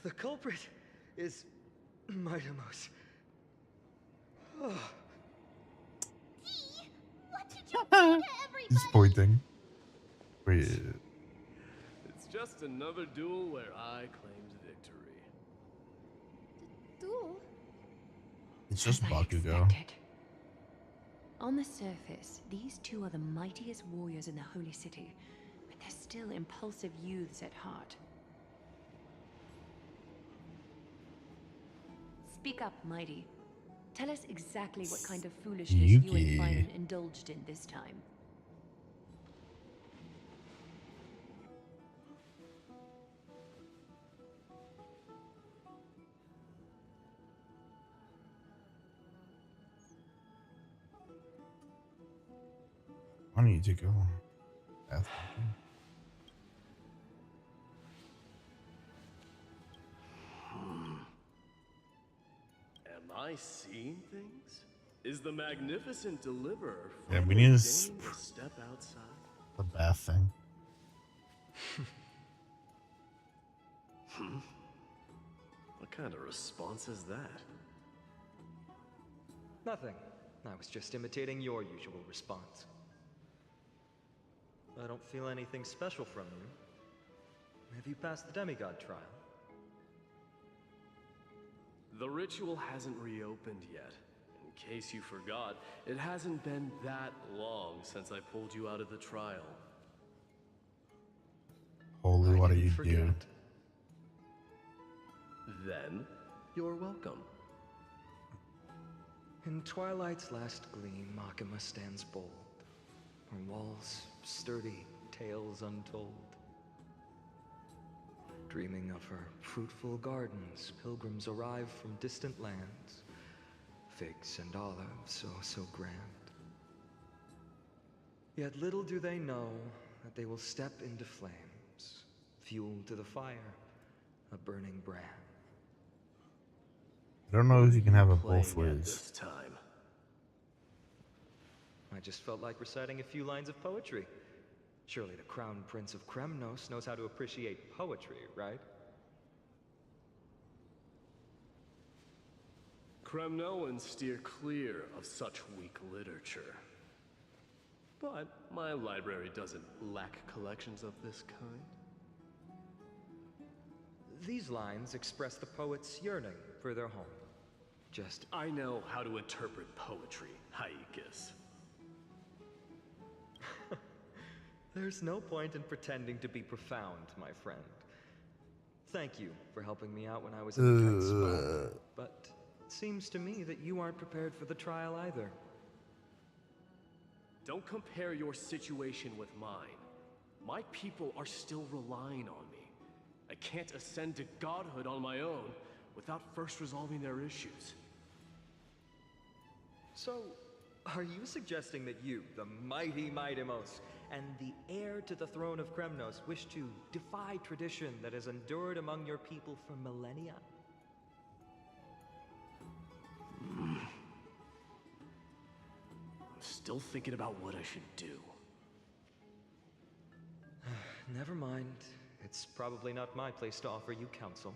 Speaker 11: The culprit is Mightimos. Oh.
Speaker 3: Dee, what did you do to everybody?
Speaker 2: He's pointing. Wait.
Speaker 14: It's just another duel where I claimed victory.
Speaker 5: Duel?
Speaker 2: It's just
Speaker 10: As I
Speaker 2: Bakugo.
Speaker 10: expected. On the surface, these two are the mightiest warriors in the Holy City, but they're still impulsive youths at heart. Speak up, Mighty. Tell us exactly what kind of foolishness you and
Speaker 2: Yuki.
Speaker 10: Finan indulged in this time.
Speaker 2: I need to go. Bathroom.
Speaker 14: Am I seeing things? Is the magnificent deliverer
Speaker 2: Yeah, we
Speaker 14: finally
Speaker 2: need to
Speaker 14: deigning to step outside?
Speaker 2: The bath thing.
Speaker 14: What kind of response is that?
Speaker 15: Nothing. I was just imitating your usual response. I don't feel anything special from you. Have you passed the demigod trial?
Speaker 14: The ritual hasn't reopened yet. In case you forgot, it hasn't been that long since I pulled you out of the trial.
Speaker 2: Holy, what do you
Speaker 15: forget.
Speaker 2: do?
Speaker 14: Then, you're welcome.
Speaker 15: In twilight's last gleam, Makima stands bold. Her walls sturdy, tales untold. Dreaming of her fruitful gardens, pilgrims arrive from distant lands. Figs and olives, so grand. Yet little do they know that they will step into flames, fuel to the fire, a burning brand.
Speaker 2: I don't know if you can have it both
Speaker 14: Playing at
Speaker 2: ways.
Speaker 14: this time.
Speaker 15: I just felt like reciting a few lines of poetry. Surely the Crown Prince of Kremnos knows how to appreciate poetry, right?
Speaker 14: Kremnoans steer clear of such weak literature. But my library doesn't lack collections of this kind.
Speaker 15: These lines express the poet's yearning for their home. Just...
Speaker 14: I know how to interpret poetry, Haikis.
Speaker 15: There's no point in pretending to be profound, my friend. Thank you for helping me out when I was in a tight spot. But it seems to me that you aren't prepared for the trial either.
Speaker 14: Don't compare your situation with mine. My people are still relying on me. I can't ascend to godhood on my own without first resolving their issues.
Speaker 15: So, are you suggesting that you, the mighty Mightimos, and the heir to the throne of Kremnos, wish to defy tradition that has endured among your people for millennia?
Speaker 14: I'm still thinking about what I should do.
Speaker 15: Never mind. It's probably not my place to offer you counsel.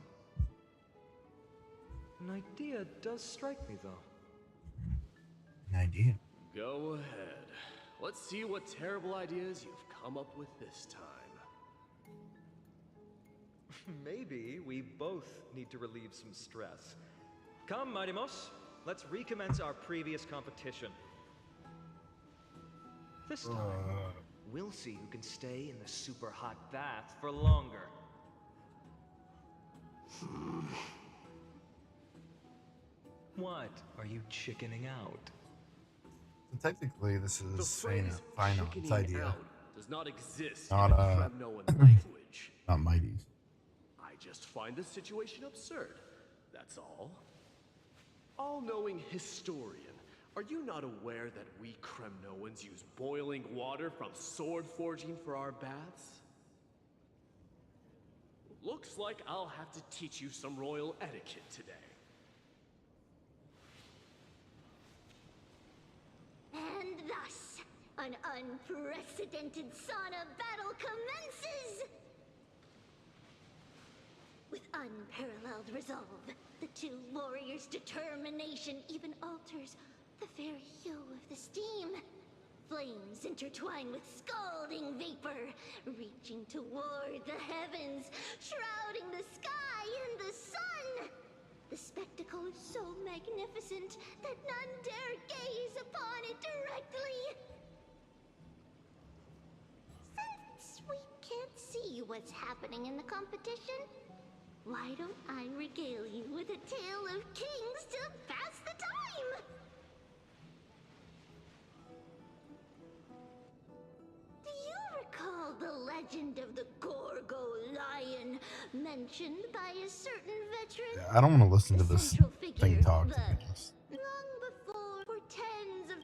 Speaker 15: An idea does strike me, though.
Speaker 2: An idea?
Speaker 14: Go ahead. Let's see what terrible ideas you've come up with this time.
Speaker 15: Maybe we both need to relieve some stress. Come, Mightimos, let's recommence our previous competition. This time, we'll see who can stay in the super hot bath for longer. What? Are you chickening out?
Speaker 2: Technically, this
Speaker 14: The
Speaker 2: is
Speaker 14: phrase
Speaker 2: Final's
Speaker 14: chickening
Speaker 2: idea.
Speaker 14: out does not exist
Speaker 2: Not,
Speaker 14: in the Kremnoan language.
Speaker 2: Not Mighty's.
Speaker 14: I just find the situation absurd. That's all. All-knowing historian, are you not aware that we Kremnoans use boiling water from sword forging for our baths? Looks like I'll have to teach you some royal etiquette today.
Speaker 3: And thus, an unprecedented sauna battle commences! With unparalleled resolve, the two warriors' determination even alters the very hue of the steam. Flames intertwine with scalding vapor, reaching toward the heavens, shrouding the sky and the sun. The spectacle is so magnificent that none dare gaze upon it directly. Since we can't see what's happening in the competition, why don't I regale you with a tale of kings to pass the time? Do you recall the legend of the Gorgo lion mentioned by a certain veteran?
Speaker 2: Yeah, I don't want to listen to this thing talk.
Speaker 3: Long before, for tens of...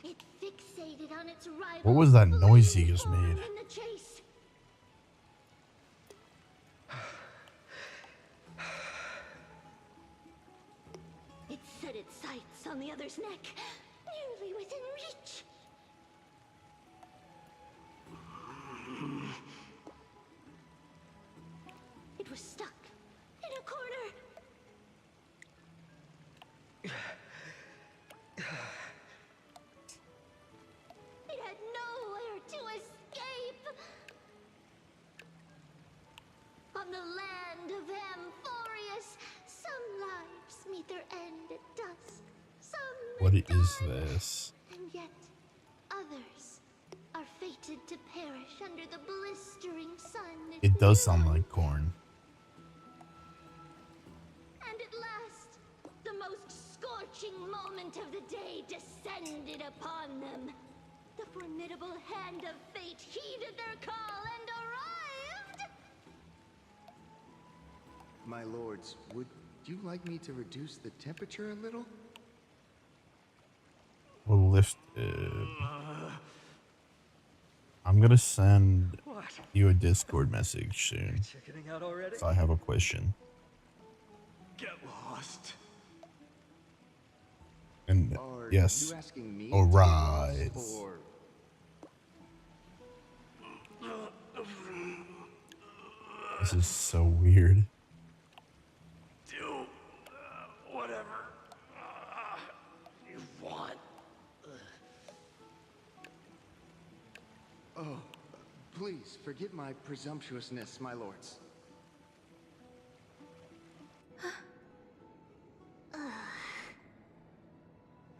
Speaker 3: It fixated on its rival.
Speaker 2: What was that noise he just made?
Speaker 3: In the chase. It set its sights on the other's neck, nearly within reach. It was stuck in a corner. It had nowhere to escape. On the land of Amphorius, some lives meet their end at dusk. Some
Speaker 2: What
Speaker 3: may
Speaker 2: is
Speaker 3: die,
Speaker 2: this?
Speaker 3: and yet others are fated to perish under the blistering sun.
Speaker 2: It does sound like corn.
Speaker 3: And at last, the most scorching moment of the day descended upon them. The formidable hand of fate heeded their call and arrived!
Speaker 16: My lords, would you like me to reduce the temperature a little?
Speaker 2: We'll lift it. I'm gonna send you a Discord message soon.
Speaker 15: Chickening out already?
Speaker 2: So I have a question.
Speaker 14: Get lost.
Speaker 2: And
Speaker 16: Are
Speaker 2: yes.
Speaker 16: you asking me
Speaker 2: Oh,
Speaker 16: to get lost,
Speaker 2: rise.
Speaker 16: or
Speaker 2: This is so weird.
Speaker 14: Do whatever you want.
Speaker 16: oh, please forgive my presumptuousness, my lords.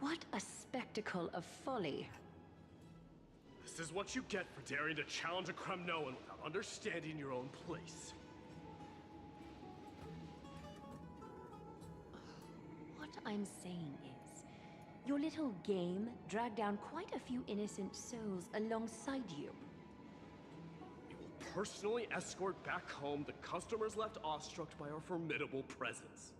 Speaker 10: What a spectacle of folly.
Speaker 14: This is what you get for daring to challenge a Kremnoan without understanding your own place.
Speaker 10: What I'm saying is, your little game dragged down quite a few innocent souls alongside you.
Speaker 14: We will personally escort back home the customers left awestruck by our formidable presence.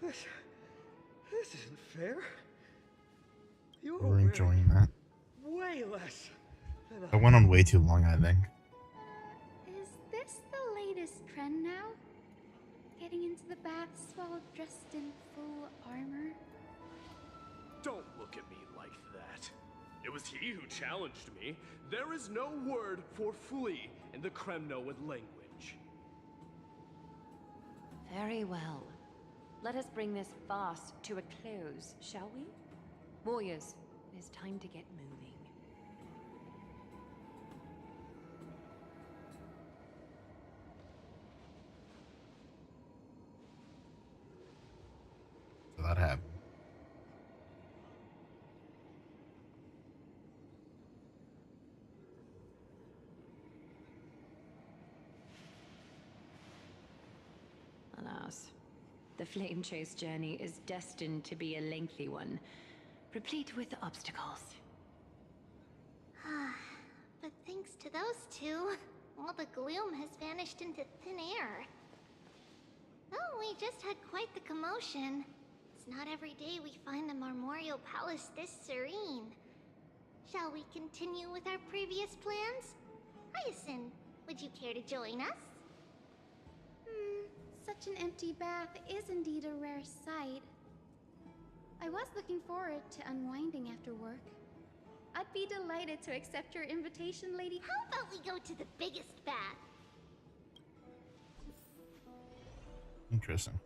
Speaker 15: This isn't fair. You're
Speaker 2: We're enjoying that.
Speaker 15: way less than
Speaker 2: I went on way too long, I think.
Speaker 5: Is this the latest trend now? Getting into the baths while dressed in full armor?
Speaker 14: Don't look at me like that. It was he who challenged me. There is no word for flee in the Kremnoan language.
Speaker 10: Very well. Let us bring this farce to a close, shall we? Warriors, it is time to get moving.
Speaker 2: So that happened.
Speaker 10: Alas, the flame chase journey is destined to be a lengthy one, replete with obstacles.
Speaker 3: But thanks to those two, all the gloom has vanished into thin air. Oh, we just had quite the commotion. It's not every day we find the Marmorial Palace this serene. Shall we continue with our previous plans? Hyacinth, would you care to join us?
Speaker 5: Such an empty bath is indeed a rare sight. I was looking forward to unwinding after work. I'd be delighted to accept your invitation, Lady.
Speaker 3: How about we go to the biggest bath?
Speaker 2: Interesting.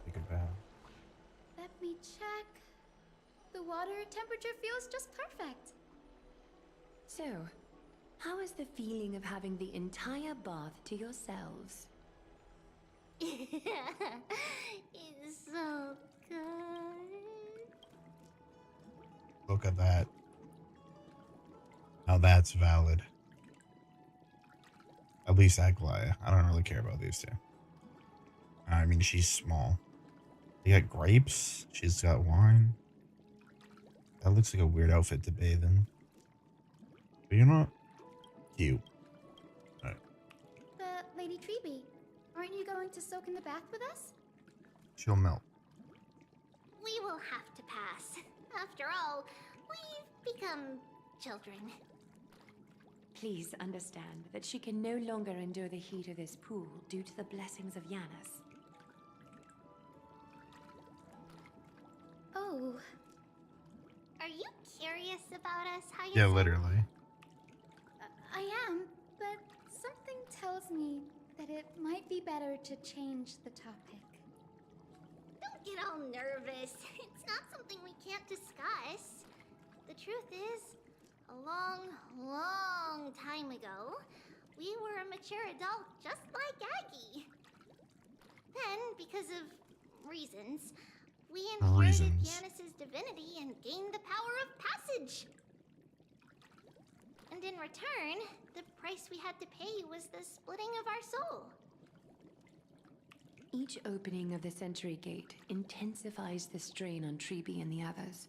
Speaker 2: Take a bath.
Speaker 5: Let me check. The water temperature feels just perfect.
Speaker 10: So, how is the feeling of having the entire bath to yourselves?
Speaker 3: It's so good.
Speaker 2: Look at that. Now that's valid. At least Aglaya. I don't really care about these two. I mean, she's small. They got grapes. She's got wine. That looks like a weird outfit to bathe in. But you're not cute. Alright.
Speaker 5: But, Lady Treeby, aren't you going to soak in the bath with us?
Speaker 2: She'll melt.
Speaker 3: We will have to pass. After all, we've become children.
Speaker 10: Please understand that she can no longer endure the heat of this pool due to the blessings of Yanis.
Speaker 5: Oh.
Speaker 3: Are you curious about us, Hyacinth?
Speaker 2: Yeah, literally.
Speaker 5: I am, but something tells me that it might be better to change the topic.
Speaker 3: Don't get all nervous. It's not something we can't discuss. The truth is, a long, long time ago, we were a mature adult just like Aggie. Then, because of reasons, we inherited Yanis' divinity and gained the power of passage. And in return, the price we had to pay was the splitting of our soul.
Speaker 10: Each opening of the Century Gate intensifies the strain on Treeby and the others.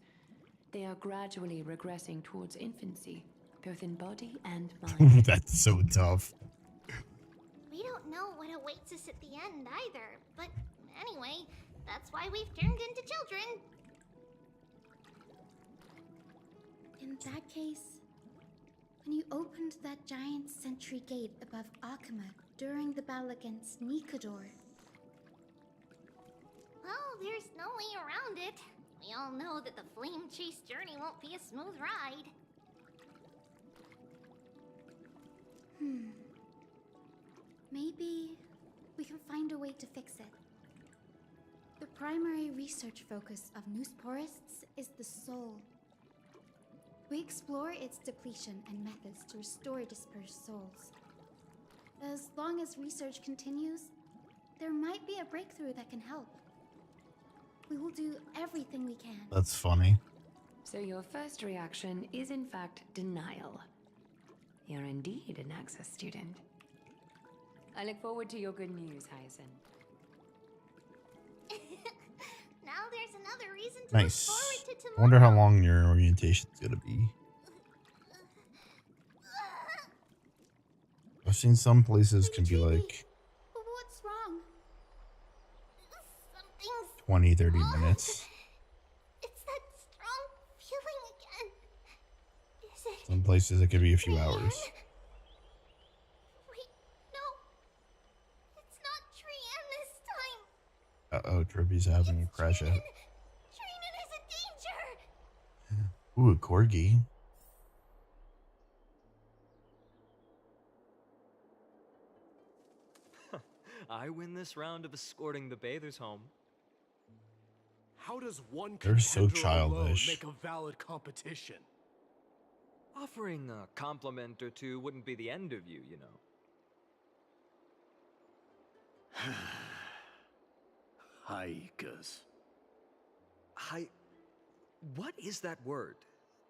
Speaker 10: They are gradually regressing towards infancy, both in body and mind.
Speaker 2: That's so tough.
Speaker 3: We don't know what awaits us at the end either, but anyway, that's why we've turned into children.
Speaker 5: In that case, when you opened that giant sentry gate above Akama during the battle against Nikador,
Speaker 3: Well, there's no way around it. We all know that the flame chase journey won't be a smooth ride.
Speaker 5: Maybe we can find a way to fix it. The primary research focus of Noosporists is the soul. We explore its depletion and methods to restore dispersed souls. As long as research continues, there might be a breakthrough that can help. We will do everything we can.
Speaker 2: That's funny.
Speaker 10: So your first reaction is in fact denial. You're indeed an Access student. I look forward to your good news, Hyacinth.
Speaker 3: Now there's another reason to
Speaker 2: Nice.
Speaker 3: look forward to tomorrow.
Speaker 2: I wonder how long your orientation's gonna be. I've seen some places can be like
Speaker 5: What's wrong?
Speaker 2: 20, 30 minutes.
Speaker 3: It's that strong feeling again. Is it?
Speaker 2: Some places it could be a few hours.
Speaker 3: Wait, no. It's not Trian this time.
Speaker 2: Uh-oh, Trippy's having a crash out.
Speaker 3: Trian is in danger.
Speaker 2: Ooh, a corgi.
Speaker 15: I win this round of escorting the bathers home.
Speaker 14: How does one
Speaker 2: They're so
Speaker 14: contender alone
Speaker 2: childish.
Speaker 14: make a valid competition?
Speaker 15: Offering a compliment or two wouldn't be the end of you, you know.
Speaker 14: Haikas.
Speaker 15: What is that word?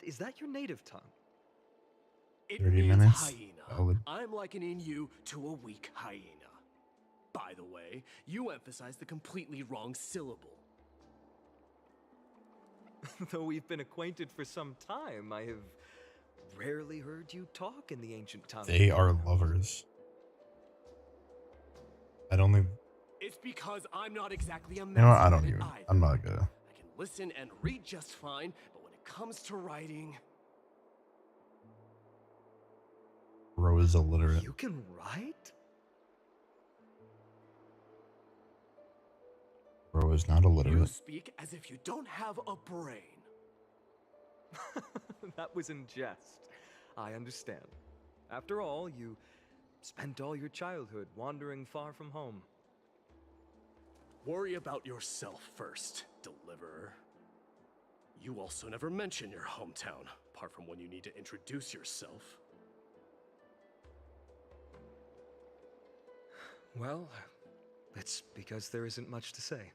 Speaker 15: Is that your native tongue?
Speaker 14: It
Speaker 2: 30
Speaker 14: means
Speaker 2: minutes?
Speaker 14: hyena.
Speaker 2: Valid.
Speaker 14: I'm likening you to a weak hyena. By the way, you emphasize the completely wrong syllable.
Speaker 15: Though we've been acquainted for some time, I have rarely heard you talk in the ancient tongue.
Speaker 2: They are lovers. I don't think.
Speaker 14: It's because I'm not exactly a
Speaker 2: You know what? I
Speaker 14: master
Speaker 2: don't
Speaker 14: at it
Speaker 2: even.
Speaker 14: either.
Speaker 2: I'm not gonna.
Speaker 14: I can listen and read just fine, but when it comes to writing,
Speaker 2: Bro is illiterate.
Speaker 15: You can write?
Speaker 2: Bro is not
Speaker 14: you
Speaker 2: illiterate.
Speaker 14: speak as if you don't have a brain.
Speaker 15: That was in jest. I understand. After all, you spent all your childhood wandering far from home.
Speaker 14: Worry about yourself first, Deliverer. You also never mention your hometown, apart from when you need to introduce yourself.
Speaker 15: Well, it's because there isn't much to say.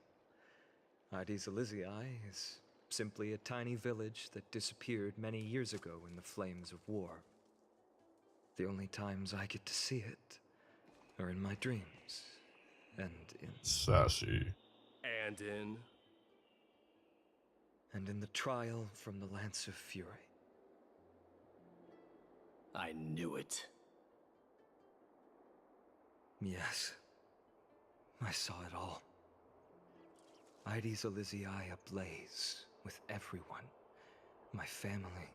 Speaker 15: Ides Elysiae is simply a tiny village that disappeared many years ago in the flames of war. The only times I get to see it are in my dreams, and in...
Speaker 2: Sassy.
Speaker 14: And in...
Speaker 15: And in the trial from the Lance of Fury.
Speaker 14: I knew it.
Speaker 15: Yes. I saw it all. Ides Elysiae ablaze with everyone. My family,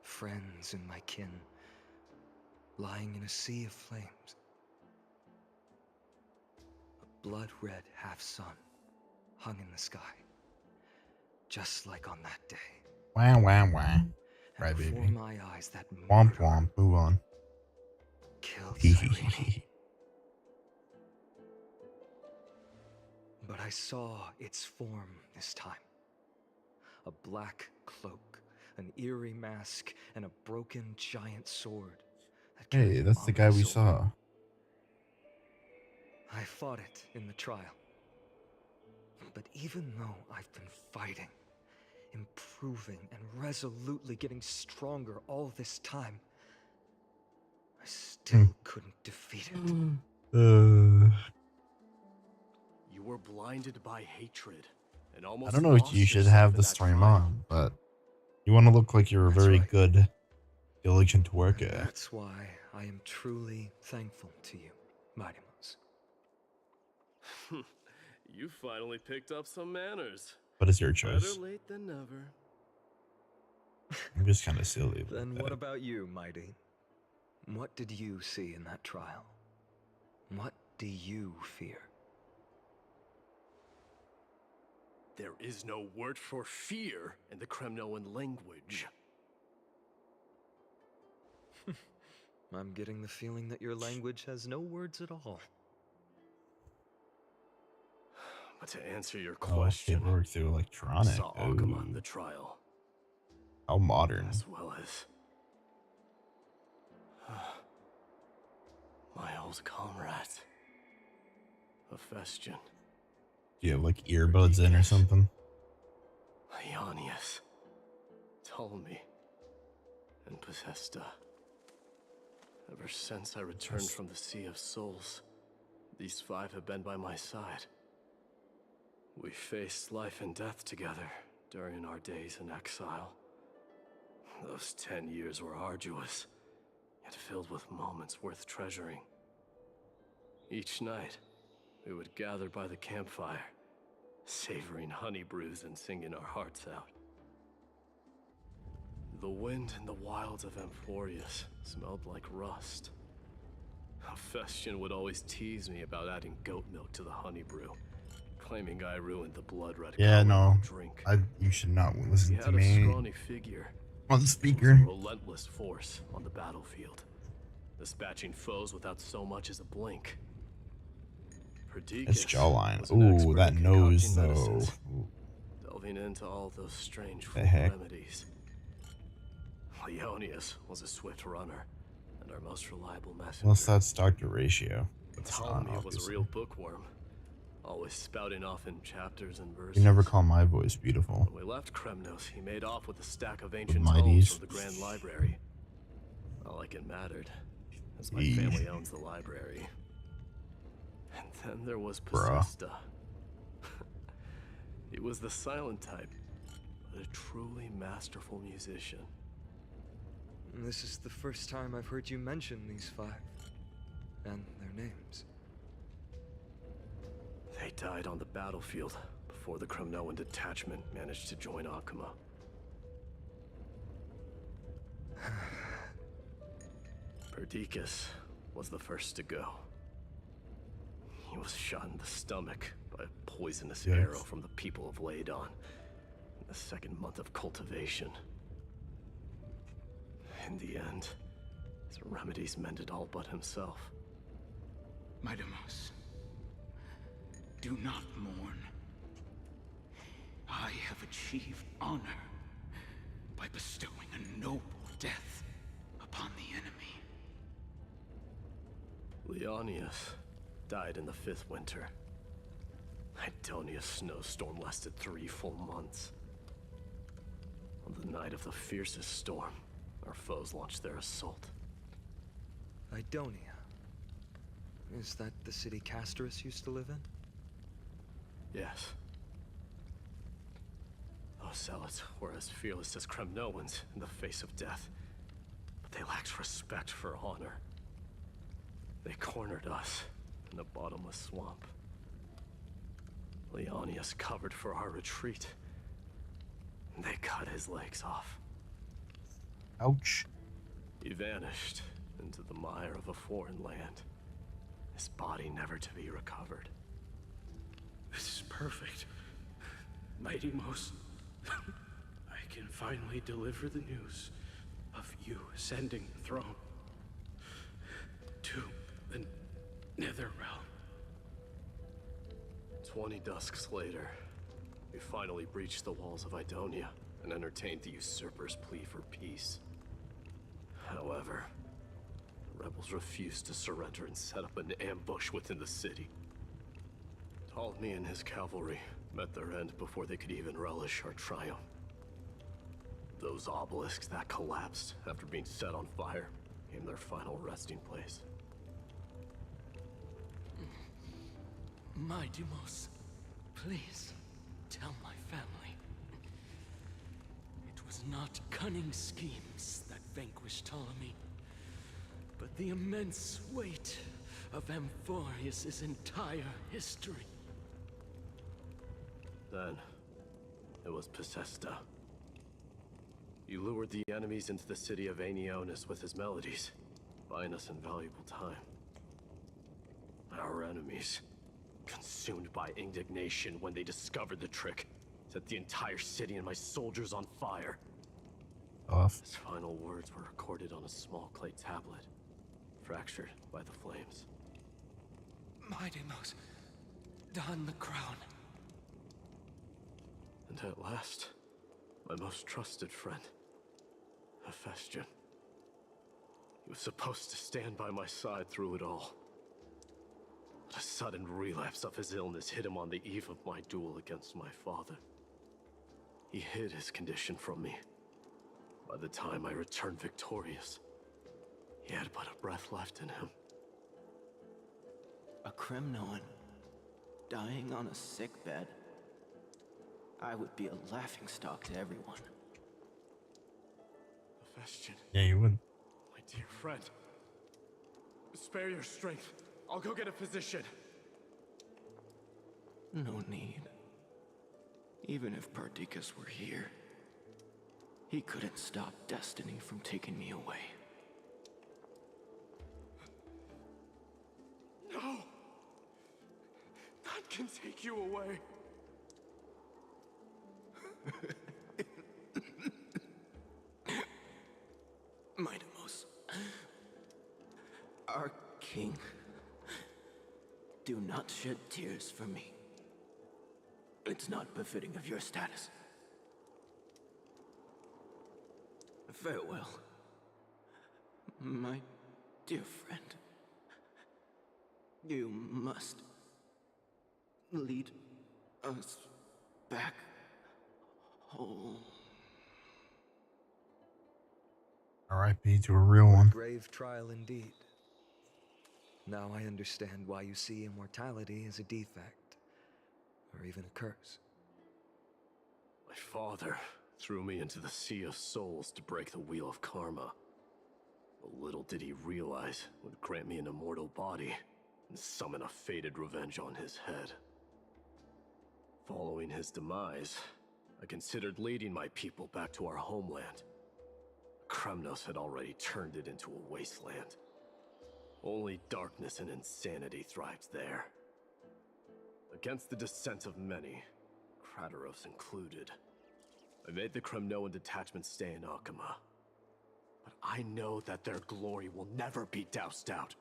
Speaker 15: friends, and my kin. Lying in a sea of flames. A blood-red half-sun hung in the sky. Just like on that day.
Speaker 2: Wah, wah, wah.
Speaker 15: And
Speaker 2: Right,
Speaker 15: before
Speaker 2: baby.
Speaker 15: my eyes, that
Speaker 2: Womp
Speaker 15: murderer
Speaker 2: womp. Move on.
Speaker 15: killed
Speaker 2: Hee hee
Speaker 15: Cyrene.
Speaker 2: hee hee.
Speaker 15: But I saw its form this time. A black cloak, an eerie mask, and a broken giant sword. That
Speaker 2: Hey,
Speaker 15: carried
Speaker 2: that's the guy we
Speaker 15: ominous omen.
Speaker 2: saw.
Speaker 15: I fought it in the trial. But even though I've been fighting, improving, and resolutely getting stronger all this time, I still couldn't defeat it.
Speaker 14: You were blinded by hatred, and
Speaker 2: I
Speaker 14: almost
Speaker 2: don't know if
Speaker 14: lost
Speaker 2: you should
Speaker 14: yourself
Speaker 2: have
Speaker 14: in
Speaker 2: the
Speaker 14: that
Speaker 2: stream
Speaker 14: trial.
Speaker 2: on, but you want to look like you're a
Speaker 15: That's
Speaker 2: very
Speaker 15: right.
Speaker 2: good, diligent worker.
Speaker 15: That's why I am truly thankful to you, Mighty Mouse.
Speaker 14: You finally picked up some manners.
Speaker 2: But it's your
Speaker 14: Better
Speaker 2: choice.
Speaker 14: late than never.
Speaker 2: I'm just kind of silly.
Speaker 15: Then what about you, Mighty? What did you see in that trial? What do you fear?
Speaker 14: There is no word for fear in the Kremnoan language.
Speaker 15: I'm getting the feeling that your language has no words at all.
Speaker 14: But to answer your
Speaker 2: Oh,
Speaker 14: question,
Speaker 2: paperwork through electronic.
Speaker 14: saw Akuma in the trial,
Speaker 2: How modern.
Speaker 14: as well as my old comrade, Hephaestion.
Speaker 2: Do you have earbuds in or something?
Speaker 14: Ionius, Ptolemy, and Possesta. Ever since I returned from the Sea of Souls, these 5 have been by my side. We faced life and death together during our days in exile. Those 10 years were arduous, yet filled with moments worth treasuring. Each night, we would gather by the campfire, savoring honey brews and singing our hearts out. The wind in the wilds of Amphorius smelled like rust. Hephaestion would always tease me about adding goat milk to the honey brew, claiming I ruined the blood-red drink.
Speaker 2: You should not listen
Speaker 14: He
Speaker 2: to
Speaker 14: had a
Speaker 2: me
Speaker 14: scrawny figure
Speaker 2: on the
Speaker 14: was
Speaker 2: speaker.
Speaker 14: a relentless force on the battlefield, dispatching foes without so much as a blink.
Speaker 2: Its jawline.
Speaker 14: was an
Speaker 2: Ooh,
Speaker 14: expert
Speaker 2: that
Speaker 14: at
Speaker 2: nose
Speaker 14: concocting
Speaker 2: though.
Speaker 14: medicines,
Speaker 2: Ooh.
Speaker 14: delving into all those strange
Speaker 2: The
Speaker 14: folk
Speaker 2: heck?
Speaker 14: remedies. Leonius was a swift runner and our most reliable messenger.
Speaker 2: Unless that's Dr. Ratio. It's
Speaker 14: Ptolemy
Speaker 2: not,
Speaker 14: was a
Speaker 2: obviously.
Speaker 14: real bookworm, always spouting off in chapters and verses.
Speaker 2: You never call my voice beautiful.
Speaker 14: When we left Kremnos, he made off with a stack of ancient
Speaker 2: Mighties.
Speaker 14: tomes from the Grand Library. Not like it mattered, as my
Speaker 2: Eee.
Speaker 14: family owns the library. And then there was
Speaker 2: Bruh.
Speaker 14: Possesta. He was the silent type, but a truly masterful musician.
Speaker 15: This is the first time I've heard you mention these 5 and their names.
Speaker 14: They died on the battlefield before the Kremnoan detachment managed to join Akuma. Perdiccas was the first to go. He was shot in the stomach by a poisonous
Speaker 2: Yikes.
Speaker 14: arrow from the people of Laodon in the 2nd month of cultivation. In the end, his remedies mended all but himself.
Speaker 17: Midamos, do not mourn. I have achieved honor by bestowing a noble death upon the enemy.
Speaker 14: Leonius died in the 5th winter. Idonia's snowstorm lasted 3 full months. On the night of the fiercest storm, our foes launched their assault.
Speaker 15: Idonia. Is that the city Castorice used to live in?
Speaker 14: Yes. Those zealots were as fearless as Kremnoans in the face of death, but they lacked respect for honor. They cornered us in a bottomless swamp. Leonius covered for our retreat, and they cut his legs off.
Speaker 2: Ouch.
Speaker 14: He vanished into the mire of a foreign land, his body never to be recovered.
Speaker 17: This is perfect. Mighty Most, I can finally deliver the news of you ascending the throne to the Nether Realm.
Speaker 14: 20 dusks later, we finally breached the walls of Idonia and entertained the usurper's plea for peace. However, the rebels refused to surrender and set up an ambush within the city. Ptolemy and his cavalry met their end before they could even relish our triumph. Those obelisks that collapsed after being set on fire became their final resting place.
Speaker 17: Midamos, please tell my family. It was not cunning schemes that vanquished Ptolemy, but the immense weight of Amphorius' entire history.
Speaker 14: Then, it was Possesta. You lured the enemies into the city of Aeneonis with his melodies, buying us invaluable time. Our enemies, consumed by indignation when they discovered the trick, set the entire city and my soldiers on fire. His final words were recorded on a small clay tablet, fractured by the flames.
Speaker 4: Mightymost, don the crown.
Speaker 14: And at last, my most trusted friend, Hephaestion. He was supposed to stand by my side through it all. But a sudden relapse of his illness hit him on the eve of my duel against my father. He hid his condition from me. By the time I returned victorious, he had but a breath left in him.
Speaker 18: A Kremnoan dying on a sick bed. I would be a laughingstock to everyone.
Speaker 14: Hephaestion.
Speaker 2: Yeah, you would.
Speaker 14: My dear friend. Spare your strength. I'll go get a physician.
Speaker 18: No need. Even if Perdiccas were here, he couldn't stop destiny from taking me away.
Speaker 14: No! None can take you away.
Speaker 18: Mightymost, our king, do not shed tears for me. It's not befitting of your status. Farewell, my dear friend. You must lead us back home.
Speaker 2: R.I.P. to a real
Speaker 15: What a
Speaker 2: one.
Speaker 15: grave trial indeed. Now I understand why you see immortality as a defect, or even a curse.
Speaker 14: My father threw me into the sea of souls to break the wheel of karma. But little did he realize it would grant me an immortal body and summon a fated revenge on his head. Following his demise, I considered leading my people back to our homeland. Kremnos had already turned it into a wasteland. Only darkness and insanity thrived there. Against the dissent of many, Castorice included, I made the Kremnoan detachment stay in Akama. But I know that their glory will never be doused out.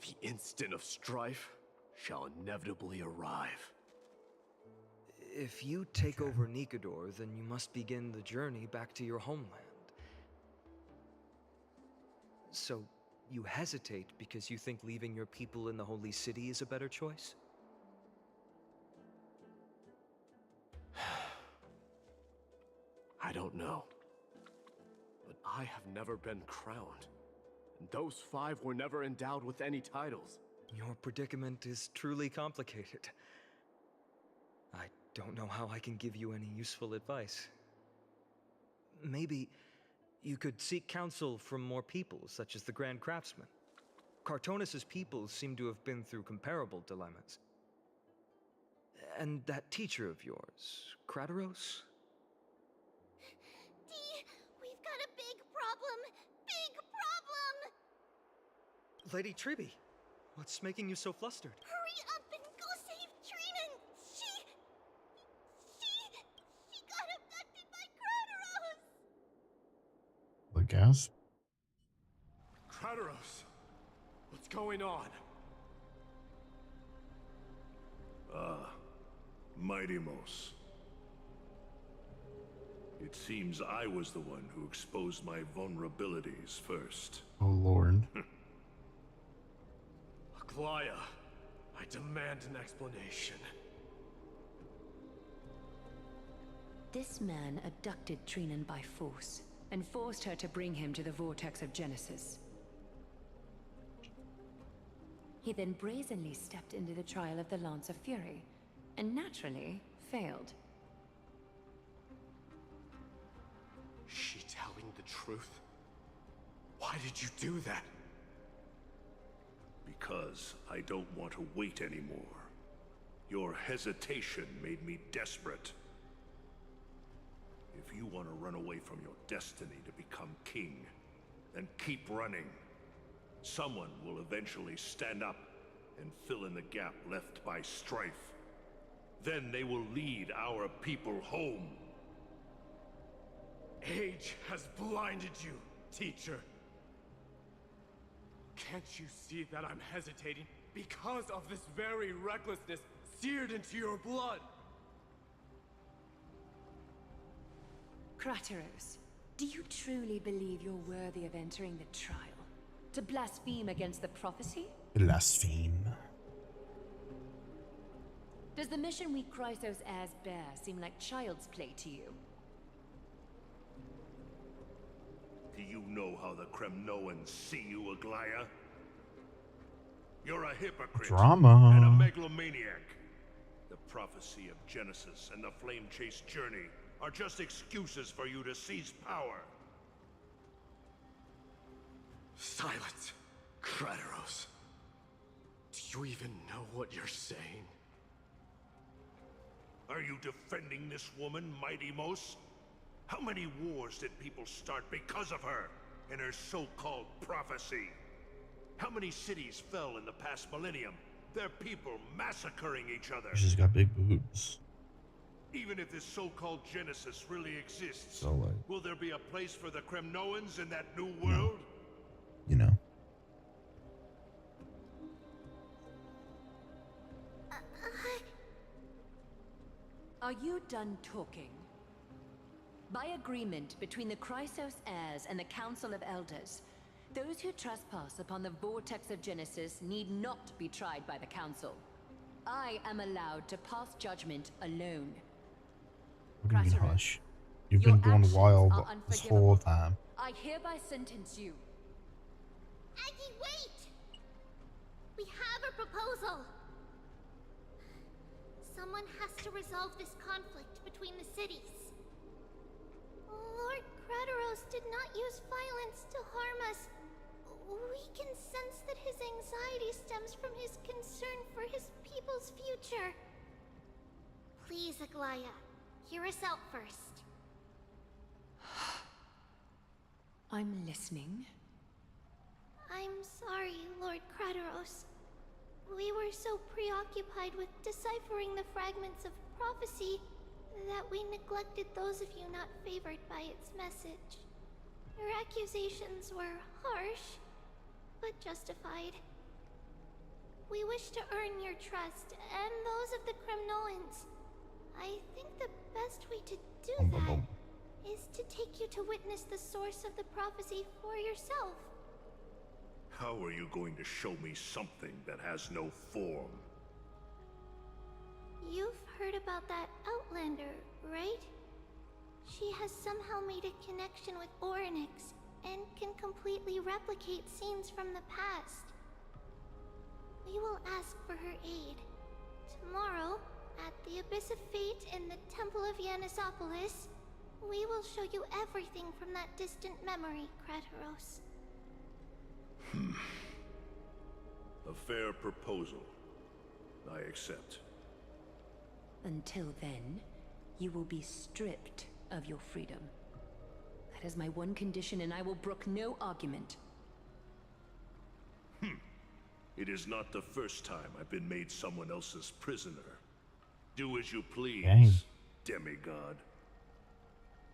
Speaker 14: The instant of strife shall inevitably arrive.
Speaker 15: If you take over Nikador, then you must begin the journey back to your homeland. So, you hesitate because you think leaving your people in the Holy City is a better choice?
Speaker 14: I don't know. But I have never been crowned. And those 5 were never endowed with any titles.
Speaker 15: Your predicament is truly complicated. I don't know how I can give you any useful advice. Maybe you could seek counsel from more people, such as the Grand Craftsman. Cartonis' people seem to have been through comparable dilemmas. And that teacher of yours, Castorice?
Speaker 3: Dee, we've got a big problem! Big problem!
Speaker 15: Lady Triby, what's making you so flustered?
Speaker 3: Hurry up and go save Trinan! She got abducted by Castorice!
Speaker 2: The gas?
Speaker 14: Castorice! What's going on?
Speaker 9: Mightymost. It seems I was the one who exposed my vulnerabilities first.
Speaker 2: Oh lord.
Speaker 14: Aglaya, I demand an explanation.
Speaker 10: This man abducted Trinan by force, and forced her to bring him to the Vortex of Genesis. He then brazenly stepped into the trial of the Lance of Fury, and naturally failed.
Speaker 14: She telling the truth? Why did you do that?
Speaker 9: Because I don't want to wait anymore. Your hesitation made me desperate. If you want to run away from your destiny to become king, then keep running. Someone will eventually stand up and fill in the gap left by strife. Then they will lead our people home.
Speaker 17: Age has blinded you, teacher. Can't you see that I'm hesitating because of this very recklessness seared into your blood?
Speaker 10: Castorice, do you truly believe you're worthy of entering the trial? To blaspheme against the prophecy?
Speaker 2: Blaspheme.
Speaker 10: Does the mission we Chrysos heirs bear seem like child's play to you?
Speaker 9: Do you know how the Kremnoans see you, Aglaya? You're a hypocrite
Speaker 2: Drama.
Speaker 9: and a megalomaniac. The prophecy of Genesis and the Flame Chase journey are just excuses for you to seize power.
Speaker 17: Silence, Castorice. Do you even know what you're saying?
Speaker 9: Are you defending this woman, Mighty Mos? How many wars did people start because of her and her so-called prophecy? How many cities fell in the past millennium? Their people massacring each other.
Speaker 2: She's got big boobs.
Speaker 9: Even if this so-called Genesis really exists,
Speaker 2: So like,
Speaker 9: will there be a place for the Kremnoans in that new world?
Speaker 2: you know.
Speaker 10: Are you done talking? By agreement between the Chrysos heirs and the Council of Elders, those who trespass upon the vortex of Genesis need not be tried by the Council. I am allowed to pass judgment alone.
Speaker 2: What do you mean,
Speaker 10: Castorice,
Speaker 2: hush? You've
Speaker 10: your
Speaker 2: been going
Speaker 10: actions
Speaker 2: wild
Speaker 10: are
Speaker 2: this
Speaker 10: unforgivable.
Speaker 2: whole time.
Speaker 10: I hereby sentence you.
Speaker 3: Aggie, wait! We have a proposal. Someone has to resolve this conflict between the cities. Lord Castorice did not use violence to harm us. We can sense that his anxiety stems from his concern for his people's future. Please, Aglaya, hear us out first.
Speaker 10: I'm listening.
Speaker 3: I'm sorry, Lord Castorice. We were so preoccupied with deciphering the fragments of prophecy that we neglected those of you not favored by its message. Your accusations were harsh, but justified. We wish to earn your trust and those of the Kremnoans. I think the best way to do that is to take you to witness the source of the prophecy for yourself.
Speaker 9: How are you going to show me something that has no form?
Speaker 3: You've heard about that Outlander, right? She has somehow made a connection with Orynyx and can completely replicate scenes from the past. We will ask for her aid. Tomorrow, at the Abyss of Fate in the Temple of Yanisopolis, we will show you everything from that distant memory, Castorice.
Speaker 9: A fair proposal. I accept.
Speaker 10: Until then, you will be stripped of your freedom. That is my one condition, and I will brook no argument.
Speaker 9: It is not the first time I've been made someone else's prisoner. Do as you please,
Speaker 2: Dang.
Speaker 9: demigod.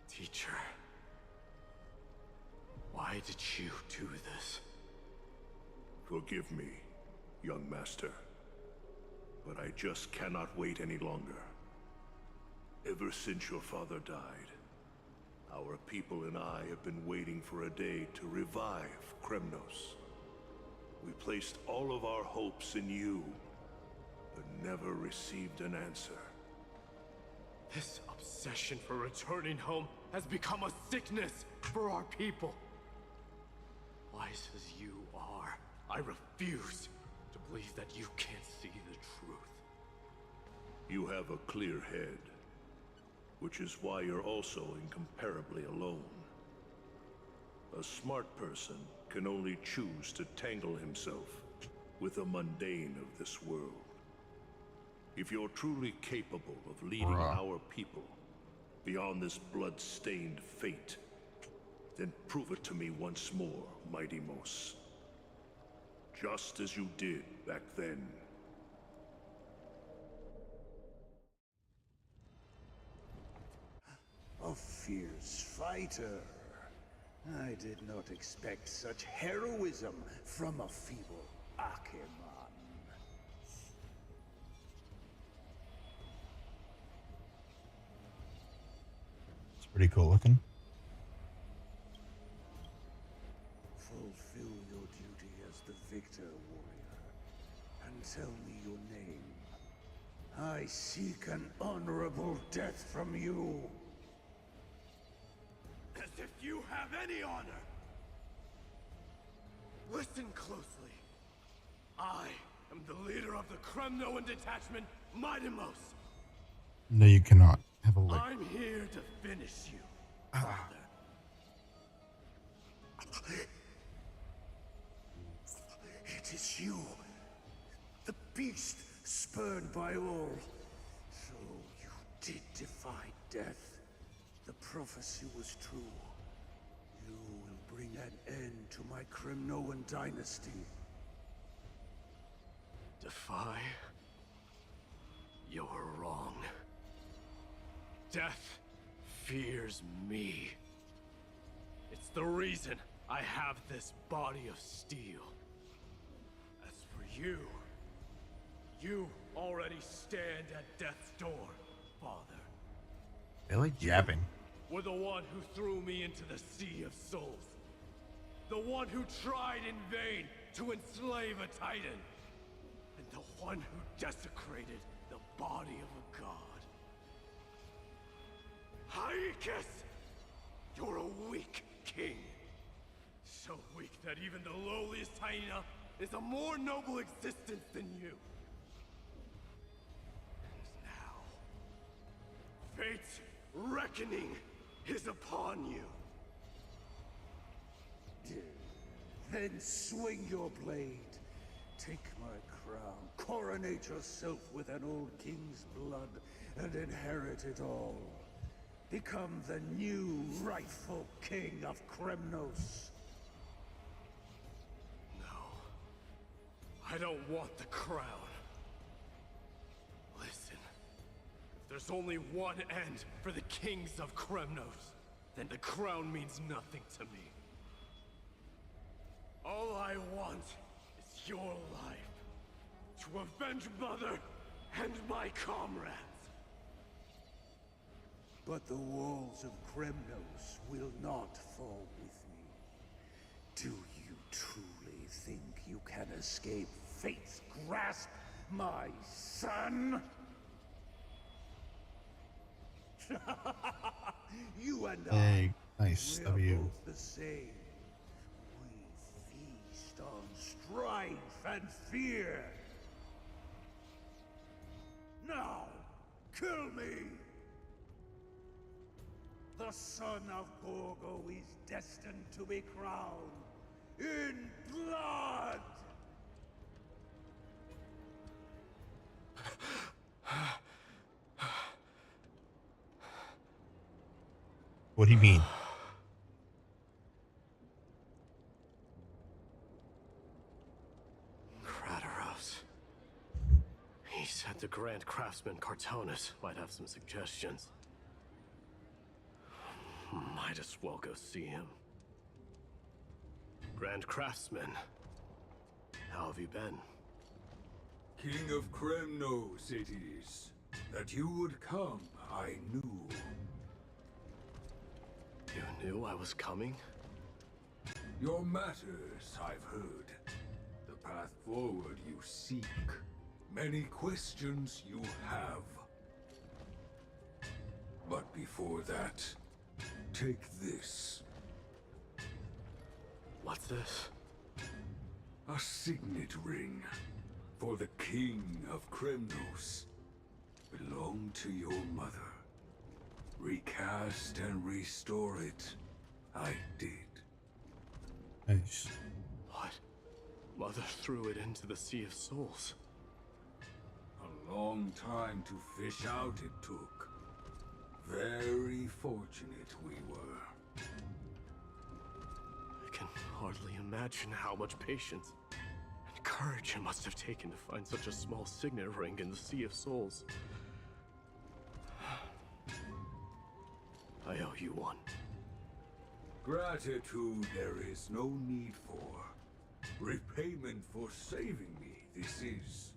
Speaker 17: Teacher, why did you do this?
Speaker 9: Forgive me, young master. But I just cannot wait any longer. Ever since your father died, our people and I have been waiting for a day to revive Kremnos. We placed all of our hopes in you, but never received an answer.
Speaker 17: This obsession for returning home has become a sickness for our people. Wise as you are, I refuse to believe that you can't see the truth.
Speaker 9: You have a clear head, which is why you're also incomparably alone. A smart person can only choose to tangle himself with the mundane of this world. If you're truly capable of leading our people, beyond this blood-stained fate, then prove it to me once more, Mighty Mos. Just as you did back then.
Speaker 19: A fierce fighter. I did not expect such heroism from a feeble Acheman.
Speaker 2: It's pretty cool looking.
Speaker 19: Fulfill your duty as the victor, warrior, and tell me your name. I seek an honorable death from you.
Speaker 17: As if you have any honor! Listen closely. I am the leader of the Kremnoan detachment, Mighty Mos.
Speaker 2: No, you cannot have a lick.
Speaker 17: I'm here to finish you, Father.
Speaker 19: It is you, the beast spurned by all. So you did defy death. The prophecy was true. You will bring an end to my Kremnoan dynasty.
Speaker 17: Defy? You're wrong. Death fears me. It's the reason I have this body of steel. As for you, you already stand at death's door, Father.
Speaker 2: They like jabbing.
Speaker 17: Were the one who threw me into the Sea of Souls. The one who tried in vain to enslave a Titan. And the one who desecrated the body of a god. Hyakis! You're a weak king. So weak that even the lowliest hyena is a more noble existence than you. And now, fate's reckoning is upon you.
Speaker 19: Then swing your blade. Take my crown. Coronate yourself with an old king's blood and inherit it all. Become the new rightful king of Kremnos.
Speaker 17: No. I don't want the crown. Listen. If there's only one end for the kings of Kremnos, then the crown means nothing to me. All I want is your life. To avenge Mother and my comrades.
Speaker 19: But the walls of Kremnos will not fall with me. Do you truly think you can escape fate's grasp, my son? You and
Speaker 2: Hey, nice.
Speaker 19: we are
Speaker 2: W.
Speaker 19: both the same. We feast on strife and fear. Now, kill me! The son of Gorgo is destined to be crowned in blood!
Speaker 2: What do you mean?
Speaker 17: Castorice. He said the Grand Craftsman Castorice might have some suggestions. Might as well go see him. Grand Craftsman, how have you been?
Speaker 20: King of Kremnos it is. That you would come, I knew.
Speaker 17: You knew I was coming?
Speaker 20: Your matters, I've heard. The path forward you seek. Many questions you have. But before that, take this.
Speaker 17: What's this?
Speaker 20: A signet ring for the King of Kremnos. Belonged to your mother. Recast and restore it. I did.
Speaker 2: Nice.
Speaker 17: What? Mother threw it into the Sea of Souls.
Speaker 20: A long time to fish out it took. Very fortunate we were.
Speaker 14: I can hardly imagine how much patience and courage it must have taken to find such a small signet ring in the Sea of Souls. I owe you one.
Speaker 20: Gratitude there is no need for. Repayment for saving me, this is.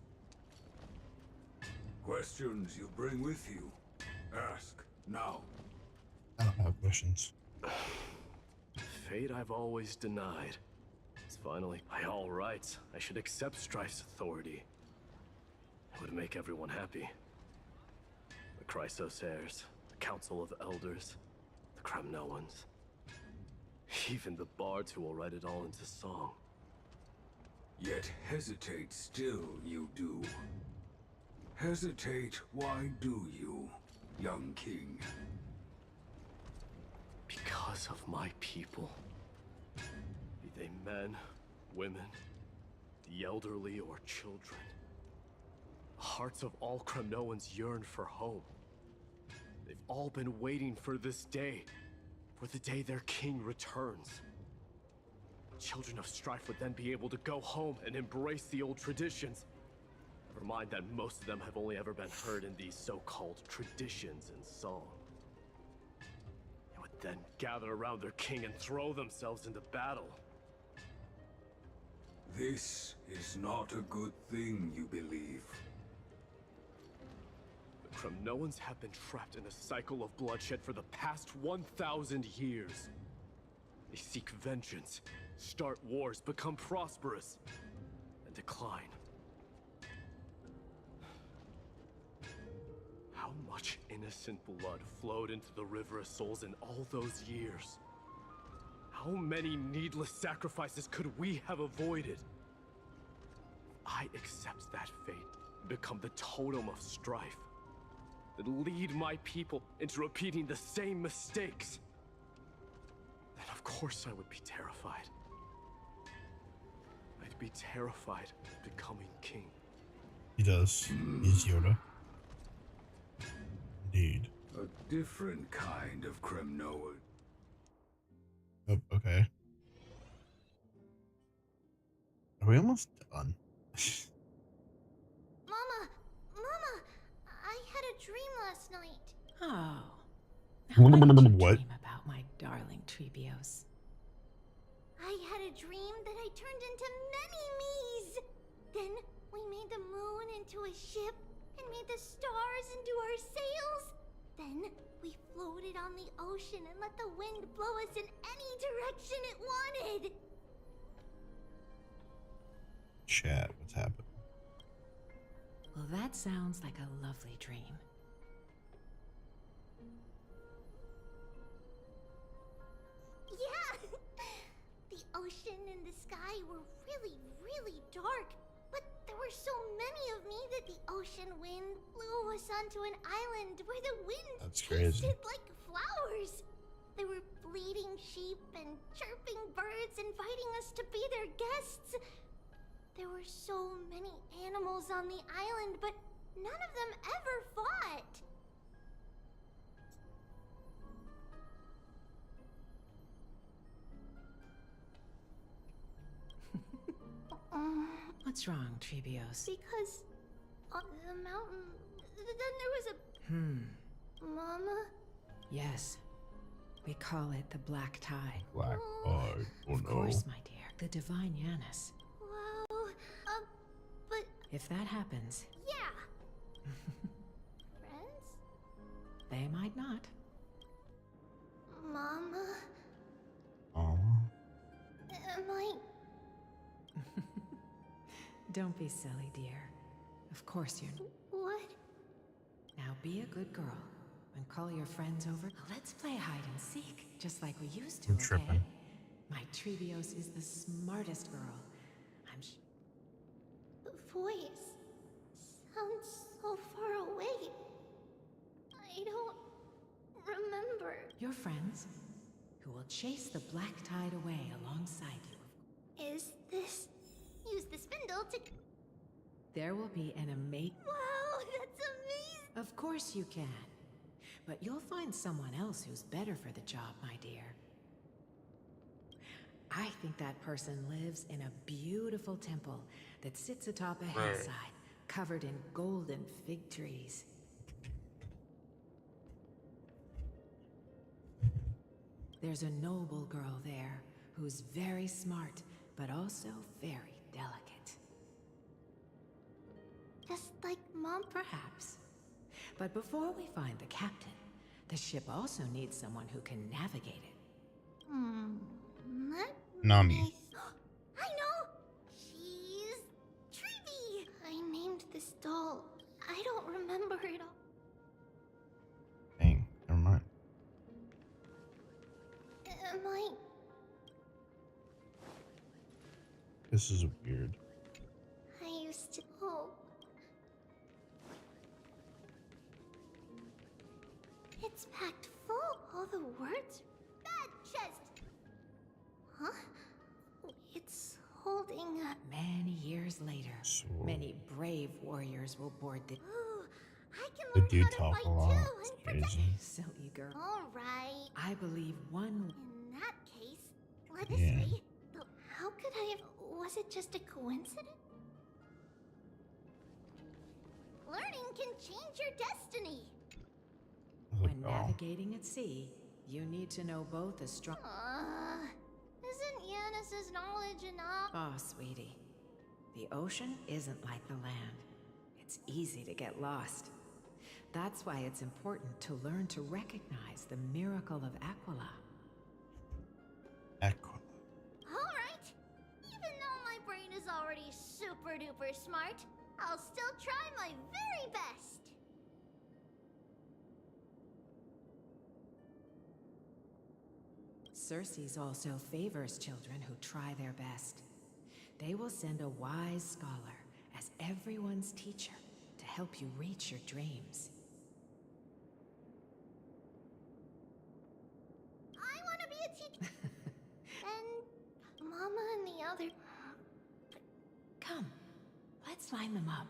Speaker 20: Questions you bring with you? Ask, now.
Speaker 2: I don't have questions.
Speaker 14: Fate I've always denied. It's finally, by all rights, I should accept Strife's authority. It would make everyone happy. The Chrysos heirs, the Council of Elders, the Kremnoans. Even the bards who will write it all into song.
Speaker 20: Yet hesitate still you do. Hesitate, why do you, young king?
Speaker 14: Because of my people. Be they men, women, the elderly, or children. The hearts of all Kremnoans yearn for home. They've all been waiting for this day, for the day their king returns. Children of Strife would then be able to go home and embrace the old traditions. Never mind that most of them have only ever been heard in these so-called traditions and song. They would then gather around their king and throw themselves into battle.
Speaker 20: This is not a good thing, you believe.
Speaker 14: The Kremnoans have been trapped in a cycle of bloodshed for the past 1,000 years. They seek vengeance, start wars, become prosperous, and decline. How much innocent blood flowed into the River of Souls in all those years? How many needless sacrifices could we have avoided? I accept that fate and become the totem of strife that lead my people into repeating the same mistakes. Then of course I would be terrified. I'd be terrified of becoming king.
Speaker 2: He does. He's Yoda. Indeed.
Speaker 20: A different kind of Kremnoan.
Speaker 2: Oh, okay. Are we almost done?
Speaker 3: Mama! Mama! I had a dream last night.
Speaker 1: Oh. Now what did you
Speaker 2: What?
Speaker 1: dream about, my darling Trebios?
Speaker 3: I had a dream that I turned into many me's. Then we made the moon into a ship and made the stars into our sails. Then we floated on the ocean and let the wind blow us in any direction it wanted.
Speaker 2: Chat, what's happening?
Speaker 1: Well, that sounds like a lovely dream.
Speaker 3: Yeah! The ocean and the sky were really, really dark. But there were so many of me that the ocean wind blew us onto an island where the wind tasted like flowers. There were bleating sheep and chirping birds inviting us to be their guests. There were so many animals on the island, but none of them ever fought.
Speaker 1: What's wrong, Trebios?
Speaker 3: Because on the mountain, then there was a... Mama?
Speaker 1: Yes. We call it the Black Tide.
Speaker 2: Black Tide. Oh
Speaker 1: Of
Speaker 2: no.
Speaker 1: course, my dear. The Divine Yanis.
Speaker 3: Wow. But...
Speaker 1: If that happens,
Speaker 3: Yeah. Friends?
Speaker 1: they might not.
Speaker 3: Mama?
Speaker 2: Oh.
Speaker 3: Am I...
Speaker 1: Don't be silly, dear. Of course you're...
Speaker 3: What?
Speaker 1: Now be a good girl and call your friends over. Let's play hide and seek, just like we used to,
Speaker 2: I'm
Speaker 1: okay?
Speaker 2: tripping.
Speaker 1: My Trebios is the smartest girl.
Speaker 3: The voice sounds so far away. I don't remember.
Speaker 1: Your friends, who will chase the Black Tide away alongside you.
Speaker 3: Is this... Use the spindle to...
Speaker 1: There will be an amazing...
Speaker 3: Wow, that's amazing!
Speaker 1: Of course you can.
Speaker 21: but you'll find someone else who's better for the job, my dear. I think that person lives in a beautiful temple that sits atop a hillside, covered in golden fig trees. There's a noble girl there who's very smart, but also very delicate.
Speaker 3: Just like Mom?
Speaker 21: Perhaps. But before we find the captain, the ship also needs someone who can navigate it.
Speaker 2: Nami.
Speaker 3: I know! She's Trivy! I named this doll. I don't remember it all.
Speaker 2: Dang, never mind.
Speaker 3: Am I...
Speaker 2: This is weird.
Speaker 3: I used to hope. It's packed full. All the words. Bad chest. Huh? It's holding a...
Speaker 21: Many years later, many brave warriors will board the...
Speaker 3: Ooh, I can
Speaker 2: They
Speaker 3: learn
Speaker 2: do
Speaker 3: how to
Speaker 2: talk
Speaker 3: fight
Speaker 2: a lot.
Speaker 3: too
Speaker 2: It's
Speaker 3: and protect...
Speaker 2: crazy.
Speaker 21: Silly girl.
Speaker 3: Alright.
Speaker 21: I believe one...
Speaker 3: In that case, let us
Speaker 2: Yeah.
Speaker 3: see. But how could I have... Was it just a coincidence? Learning can change your destiny.
Speaker 21: When navigating at sea, you need to know both a strong...
Speaker 3: Isn't Yanis's knowledge enough?
Speaker 21: Oh, sweetie. The ocean isn't like the land. It's easy to get lost. That's why it's important to learn to recognize the miracle of Aquila.
Speaker 2: Aquila.
Speaker 3: Alright. Even though my brain is already super duper smart, I'll still try my very best.
Speaker 21: Circe also favors children who try their best. They will send a wise scholar as everyone's teacher to help you reach your dreams.
Speaker 3: I want to be a teacher. And Mama and the other...
Speaker 21: Come, let's line them up.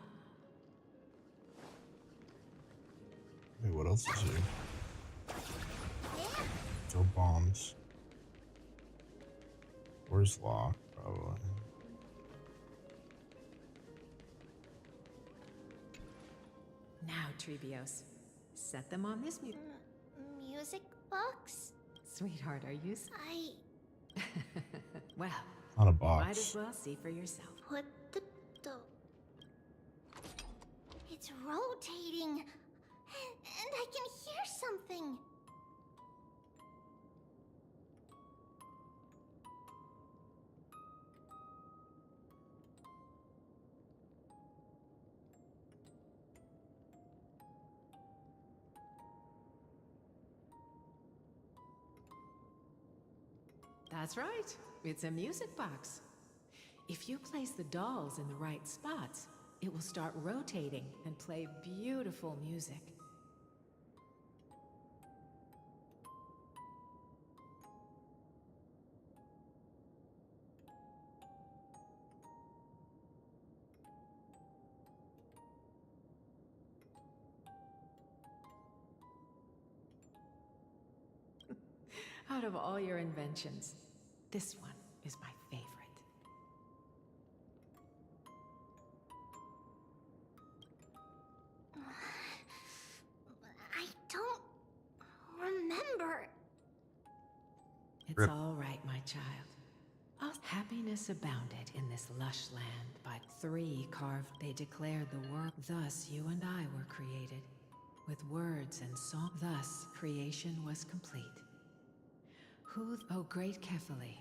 Speaker 2: Wait, what else is here? Throw bombs. Where's Locke? Probably.
Speaker 21: Now, Trebios, set them on this
Speaker 3: music box?
Speaker 21: Sweetheart, are you... Well,
Speaker 2: Not a
Speaker 21: you
Speaker 2: box.
Speaker 21: might as well see for yourself.
Speaker 3: What the... It's rotating. And I can hear something.
Speaker 21: That's right. It's a music box. If you place the dolls in the right spots, it will start rotating and play beautiful music. Out of all your inventions, this one is my favorite.
Speaker 3: I don't remember.
Speaker 21: It's all right, my child. Happiness abounded in this lush land. By 3 carved, they declared the world. Thus you and I were created, with words and song. Thus creation was complete. Who, O great Kephale,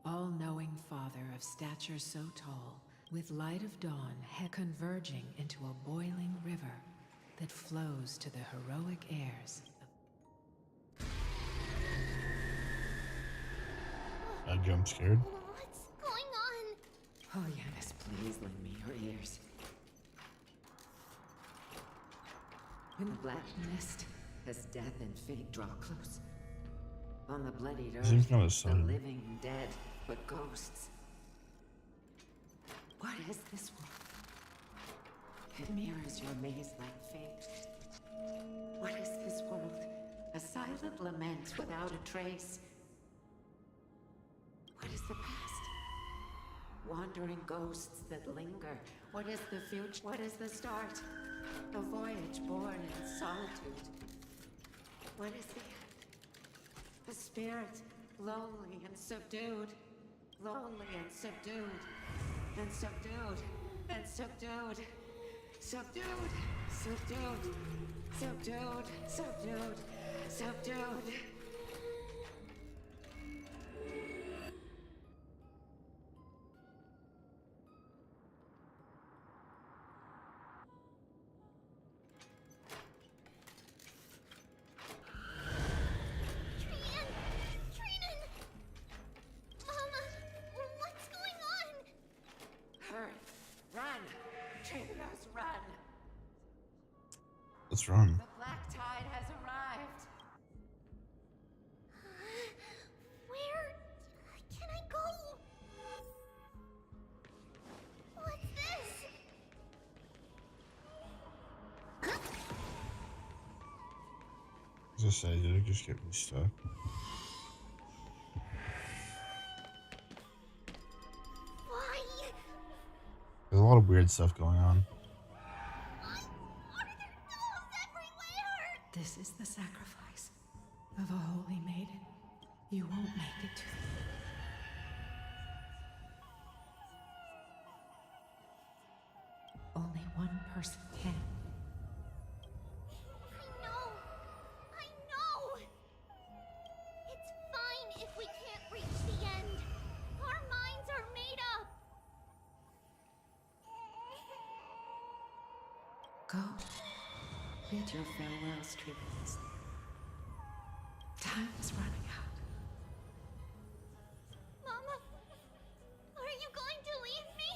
Speaker 21: all-knowing father of stature so tall, with light of dawn converging into a boiling river that flows to the heroic heirs of...
Speaker 2: I jump scared.
Speaker 3: What's going on?
Speaker 21: Oh, Yanis, please lend me your ears. In the black mist, as death and fate draw close, on the bloodied earth,
Speaker 2: Seems kinda
Speaker 21: the
Speaker 2: sudden.
Speaker 21: living dead, but ghosts. What is this world? It mirrors your maze-like fate. What is this world? A silent lament without a trace. What is the past? Wandering ghosts that linger. What is the future? What is the start? A voyage born in solitude. What is the end? A spirit, lonely and subdued. Lonely and subdued. And subdued. And subdued. Subdued. Subdued. Subdued. Subdued. Subdued.
Speaker 2: Let's run.
Speaker 21: The black tide has arrived.
Speaker 3: Where can I go? What's this?
Speaker 2: As I said, did it just get me stuck?
Speaker 3: Why?
Speaker 2: There's a lot of weird stuff going on.
Speaker 21: This is the sacrifice of a holy maiden. You won't make it to the... Only one person can.
Speaker 3: I know! It's fine if we can't reach the end. Our minds are made up.
Speaker 21: Go. Bid your farewells, Trivians. Time is running out.
Speaker 3: Mama, are you going to leave me?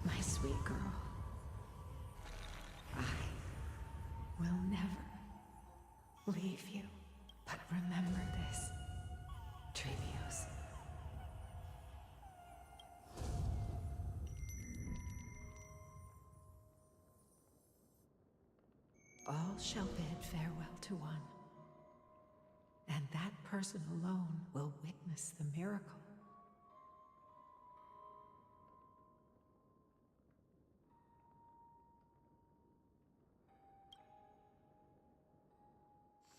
Speaker 21: My sweet girl. I will never leave you. But remember this, Trevios. All shall bid farewell to one, and that person alone will witness the miracle.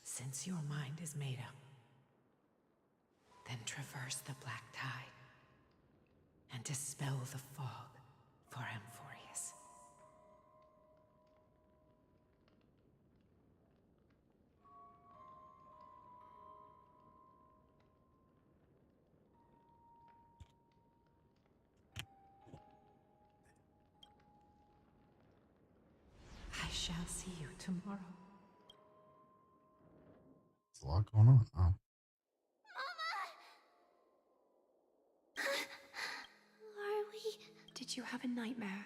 Speaker 21: Since your mind is made up, then traverse the black tide and dispel the fog for Amphorius. I shall see you tomorrow.
Speaker 2: There's a lot going on. Oh.
Speaker 3: Are we...
Speaker 1: Did you have a nightmare?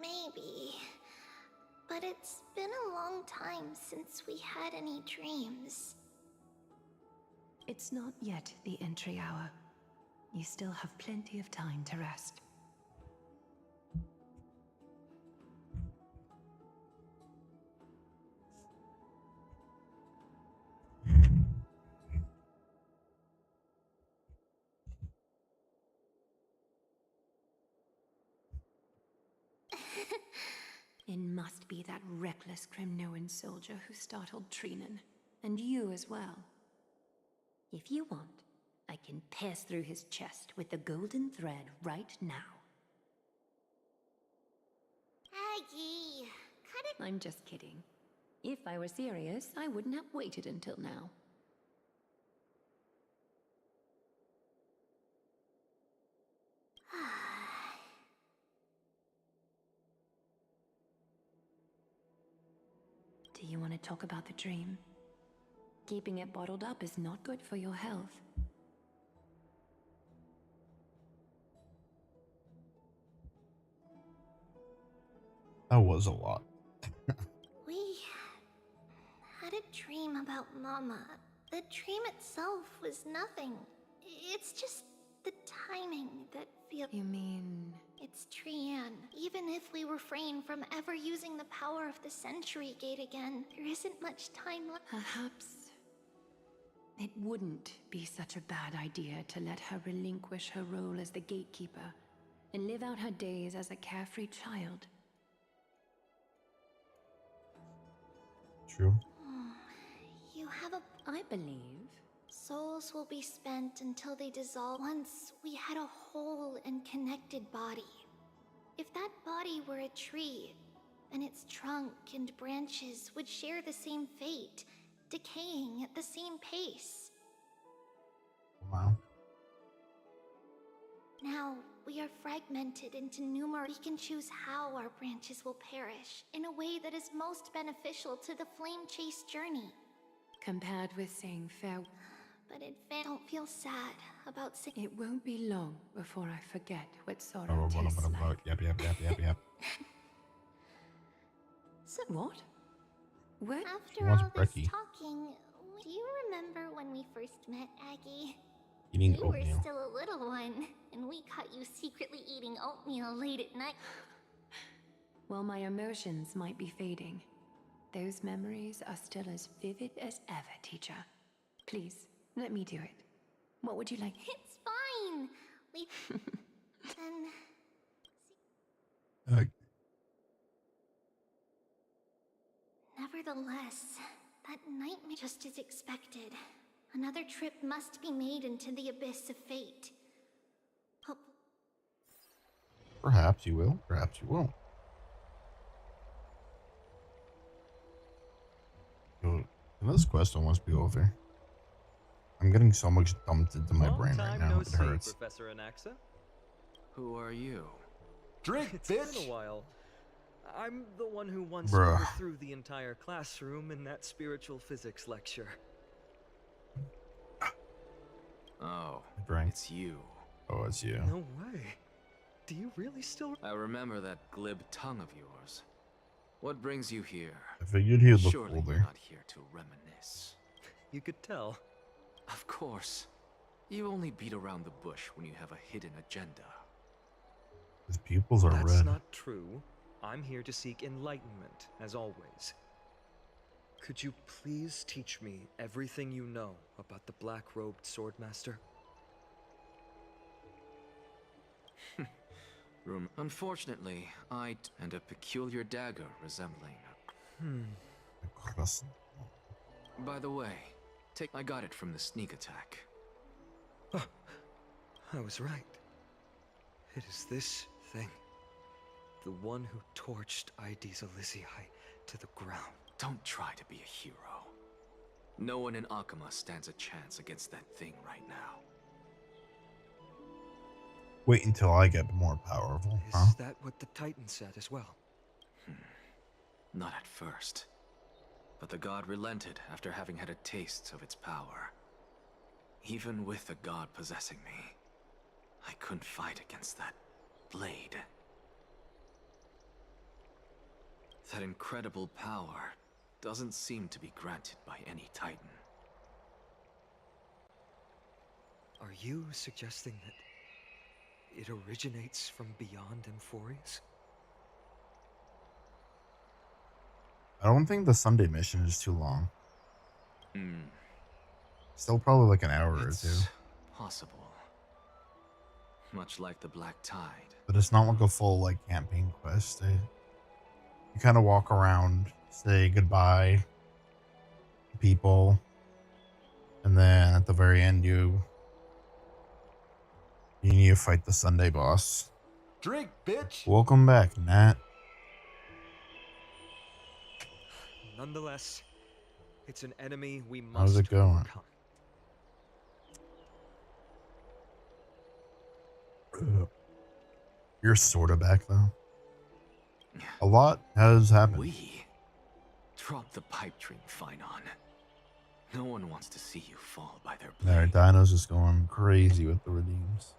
Speaker 3: Maybe. But it's been a long time since we had any dreams.
Speaker 1: It's not yet the entry hour. You still have plenty of time to rest. It must be that reckless Kremnoan soldier who startled Trinan. And you as well. If you want, I can pierce through his chest with the golden thread right now.
Speaker 3: Aggie, cut it.
Speaker 1: I'm just kidding. If I were serious, I wouldn't have waited until now. Do you want to talk about the dream? Keeping it bottled up is not good for your health.
Speaker 2: That was a lot.
Speaker 3: We had a dream about Mama. The dream itself was nothing. It's just the timing that feels...
Speaker 1: You mean...
Speaker 3: It It's Trian. Even if we refrain from ever using the power of the Century Gate again, there isn't much time left.
Speaker 10: Perhaps it wouldn't be such a bad idea to let her relinquish her role as the gatekeeper and live out her days as a carefree child.
Speaker 2: True.
Speaker 3: You have a...
Speaker 10: I believe.
Speaker 3: Souls will be spent until they dissolve. Once we had a whole and connected body. If that body were a tree, then its trunk and branches would share the same fate, decaying at the same pace.
Speaker 2: Wow.
Speaker 3: Now, we are fragmented into numerous... We can choose how our branches will perish, in a way that is most beneficial to the Flame Chase journey.
Speaker 10: Compared with saying farewell.
Speaker 3: But don't feel sad about saying...
Speaker 10: It won't be long before I forget what sorrow
Speaker 2: Oh,
Speaker 10: tastes like.
Speaker 2: Yep.
Speaker 10: So what? What?
Speaker 3: After
Speaker 2: wants
Speaker 3: all this
Speaker 2: brekkie.
Speaker 3: talking, do you remember when we first met, Aggie?
Speaker 2: Eating
Speaker 3: You
Speaker 2: oatmeal.
Speaker 3: were still a little one, and we caught you secretly eating oatmeal late at night.
Speaker 10: While my emotions might be fading, those memories are still as vivid as ever, teacher. Please, let me do it. What would you like?
Speaker 3: It's fine. We... then... Nevertheless, that nightmare just as expected. Another trip must be made into the abyss of fate. Hope...
Speaker 2: Perhaps you will, perhaps you won't. Yo, this quest almost be over. I'm getting so much dumped into my brain right now. It hurts.
Speaker 15: Professor Anaxa.
Speaker 18: Who are you?
Speaker 15: Drink, it's bitch! Been a while. I'm the one who once
Speaker 2: Bruh.
Speaker 15: overthrew the entire classroom in that spiritual physics lecture.
Speaker 18: Oh,
Speaker 2: Drank.
Speaker 18: it's you.
Speaker 2: Oh, it's you.
Speaker 15: No way. Do you really still...
Speaker 18: I remember that glib tongue of yours. What brings you here?
Speaker 2: I figured he would look
Speaker 18: Surely
Speaker 2: older.
Speaker 18: you're not here to reminisce.
Speaker 15: You could tell.
Speaker 18: Of course. You only beat around the bush when you have a hidden agenda.
Speaker 2: His pupils are
Speaker 15: That's
Speaker 2: red.
Speaker 15: not true. I'm here to seek enlightenment, as always. Could you please teach me everything you know about the black-robed swordmaster?
Speaker 18: Unfortunately, and a peculiar dagger resembling. By the way, I got it from the sneak attack.
Speaker 15: I was right. It is this thing. The one who torched Aedes Elysiae to the ground.
Speaker 18: Don't try to be a hero. No one in Akama stands a chance against that thing right now.
Speaker 2: Wait until I get more powerful,
Speaker 15: Is
Speaker 2: huh?
Speaker 15: that what the Titan said as well?
Speaker 18: Not at first. But the god relented after having had a taste of its power. Even with the god possessing me, I couldn't fight against that blade. That incredible power doesn't seem to be granted by any Titan.
Speaker 15: Are you suggesting that it originates from beyond Emphorius?
Speaker 2: I don't think the Sunday mission is too long. Still probably like an hour or two.
Speaker 18: Possible. Much like the Black Tide.
Speaker 2: But it's not like a full like campaign quest. You kind of walk around, say goodbye to people, and then at the very end you need to fight the Sunday boss.
Speaker 18: Drink, bitch!
Speaker 2: Welcome back, Nat.
Speaker 15: Nonetheless, it's an enemy we must
Speaker 2: How's it going?
Speaker 15: overcome.
Speaker 2: You're sorta back though. A lot has happened.
Speaker 18: We? Drop the pipe dream, Finon. No one wants to see you fall by their blade.
Speaker 2: There, Dino's just going crazy with the redeems.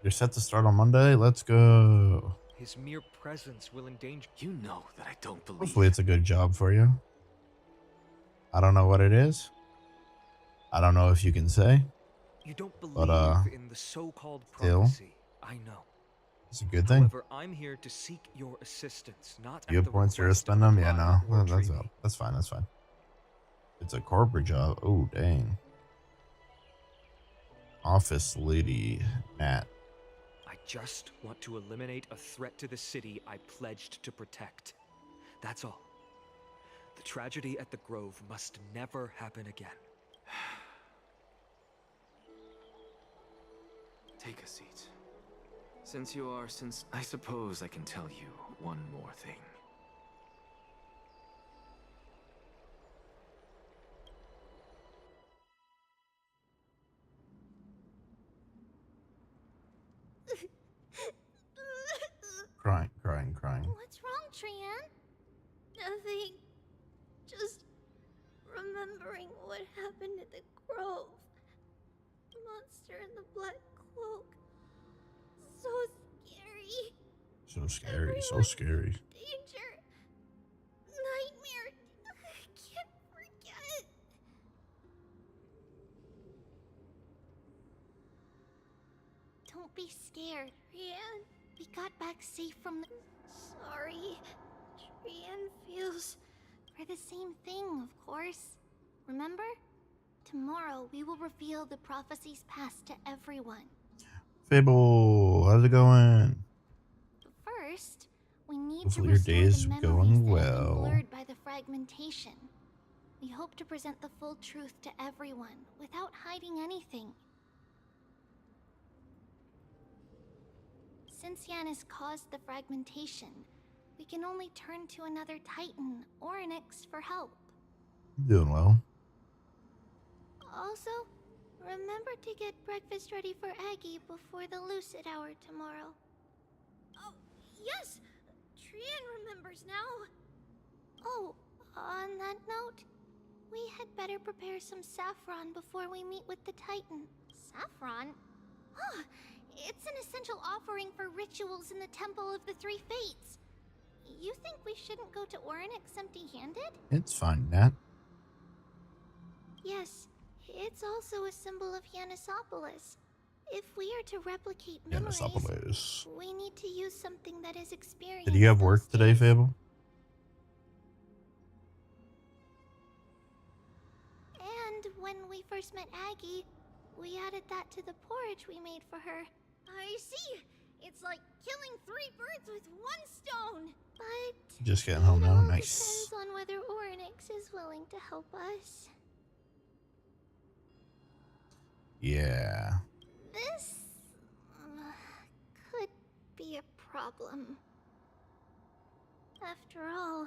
Speaker 2: You're set to start on Monday? Let's go.
Speaker 15: His mere presence will endanger.
Speaker 18: You know that I don't believe.
Speaker 2: Hopefully it's a good job for you. I don't know what it is. I don't know if you can say.
Speaker 15: You don't believe
Speaker 2: But
Speaker 15: in the so-called
Speaker 2: still,
Speaker 15: prophecy. I know.
Speaker 2: it's a good thing.
Speaker 15: However, I'm here to seek your assistance, not
Speaker 2: You
Speaker 15: at
Speaker 2: have
Speaker 15: the
Speaker 2: points to
Speaker 15: request
Speaker 2: spend
Speaker 15: of
Speaker 2: them? Yeah,
Speaker 15: Aglaya
Speaker 2: no.
Speaker 15: or
Speaker 2: Well,
Speaker 15: Treeby.
Speaker 2: that's fine. That's fine. It's a corporate job. Oh, dang. Office lady, Nat.
Speaker 15: I just want to eliminate a threat to the city I pledged to protect. That's all. The tragedy at the Grove must never happen again.
Speaker 18: Take a seat. Since I suppose I can tell you one more thing.
Speaker 2: Crying, crying, crying.
Speaker 3: What's wrong, Trian? Nothing. Just remembering what happened at the Grove. The monster in the black cloak. So scary.
Speaker 2: So scary, so
Speaker 3: Everyone
Speaker 2: scary.
Speaker 3: in danger. Nightmare. I can't forget. Don't be scared, Trian. We got back safe from the... Sorry. Trian feels... for the same thing, of course. Remember? Tomorrow, we will reveal the prophecies past to everyone.
Speaker 2: Fable, how's it going?
Speaker 3: First, we need
Speaker 2: Hopefully
Speaker 3: to
Speaker 2: your
Speaker 3: restore
Speaker 2: day is
Speaker 3: the memories
Speaker 2: going
Speaker 3: that have been
Speaker 2: well.
Speaker 3: blurred by the fragmentation. We hope to present the full truth to everyone, without hiding anything. Since Yanis caused the fragmentation, we can only turn to another Titan, Orynyx, for help.
Speaker 2: Doing well.
Speaker 3: Also, remember to get breakfast ready for Aggie before the lucid hour tomorrow. Oh, yes! Trian remembers now! Oh, on that note, we had better prepare some saffron before we meet with the Titan. Saffron? Huh, it's an essential offering for rituals in the Temple of the Three Fates. You think we shouldn't go to Orynyx empty-handed?
Speaker 2: It's fine, Nat.
Speaker 3: Yes, it's also a symbol of Yanisopolis. If we are to replicate memories,
Speaker 2: Yanisopolis.
Speaker 3: we need to use something that is experienced.
Speaker 2: Did you have work today, Fable?
Speaker 3: And when we first met Aggie, we added that to the porridge we made for her. I see. It's like killing 3 birds with 1 stone. But
Speaker 2: Just getting home now.
Speaker 3: all
Speaker 2: Nice.
Speaker 3: depends on whether Orynyx is willing to help us.
Speaker 2: Yeah.
Speaker 3: This could be a problem. After all,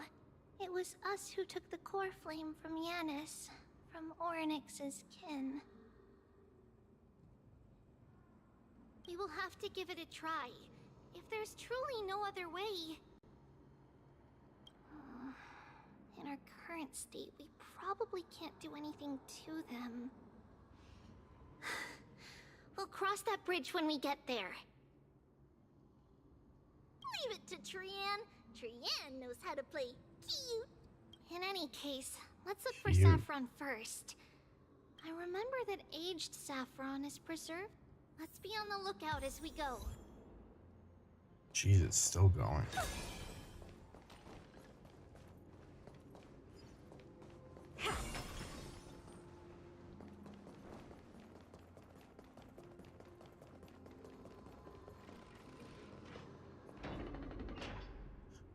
Speaker 3: it was us who took the core flame from Yanis, from Orynyx's kin. We will have to give it a try, if there's truly no other way. In our current state, we probably can't do anything to them. We'll cross that bridge when we get there. Leave it to Trian. Trian knows how to play cute. In any case, let's look for saffron first. I remember that aged saffron is preserved. Let's be on the lookout as we go.
Speaker 2: Jeez, it's still going.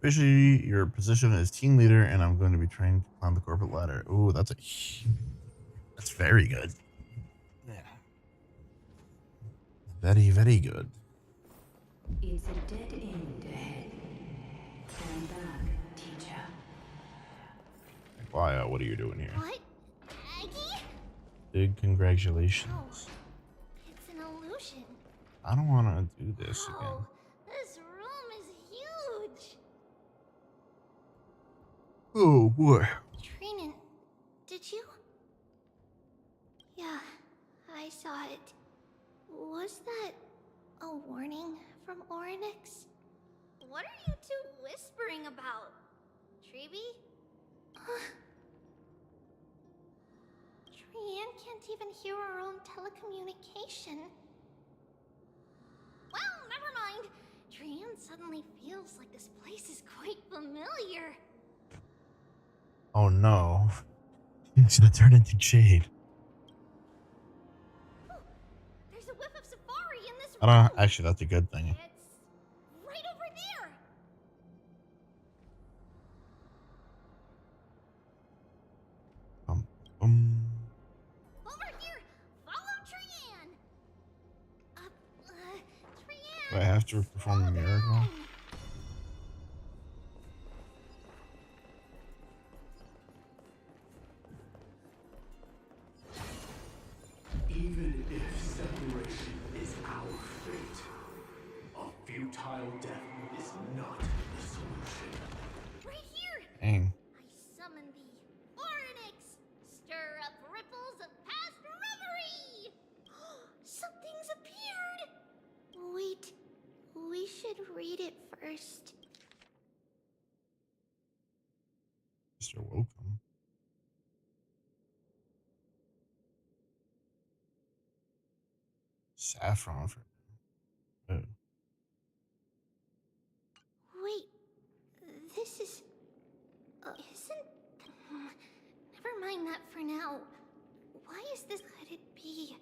Speaker 2: Officially, your position as team leader, and I'm going to be trained to climb the corporate ladder. Ooh, that's very good. Yeah. Very, very good.
Speaker 21: It's a dead end ahead. Turn back, teacher.
Speaker 2: Wow, what are you doing here?
Speaker 3: What? Aggie?
Speaker 2: Big congratulations.
Speaker 3: No, it's an illusion.
Speaker 2: I don't want to do this again.
Speaker 3: Oh, this room is huge.
Speaker 2: Oh boy.
Speaker 3: Trinan, did you? Yeah, I saw it. Was that a warning from Orynyx? What are you two whispering about? Treeby? Trian can't even hear our own telecommunication. location. Well, never mind. Trian suddenly feels like this place is quite familiar.
Speaker 2: Oh no. He's gonna turn into Jade.
Speaker 3: There's a whiff of safari in this
Speaker 2: I don't know. Actually, that's a good thing.
Speaker 3: It's right over there. Over here. Follow Trian. Trian.
Speaker 2: Do I have to perform a miracle?
Speaker 17: Even if separation is our fate, a futile death is not the solution.
Speaker 3: Right here.
Speaker 2: Dang.
Speaker 3: I summon thee, Orynyx. Stir up ripples of past reverie. Something's appeared. Wait, we should read it first.
Speaker 2: Mr. Welcome. Saffron for oh.
Speaker 3: Wait, this is... isn't... Never mind that for now. Why is this... Could it be...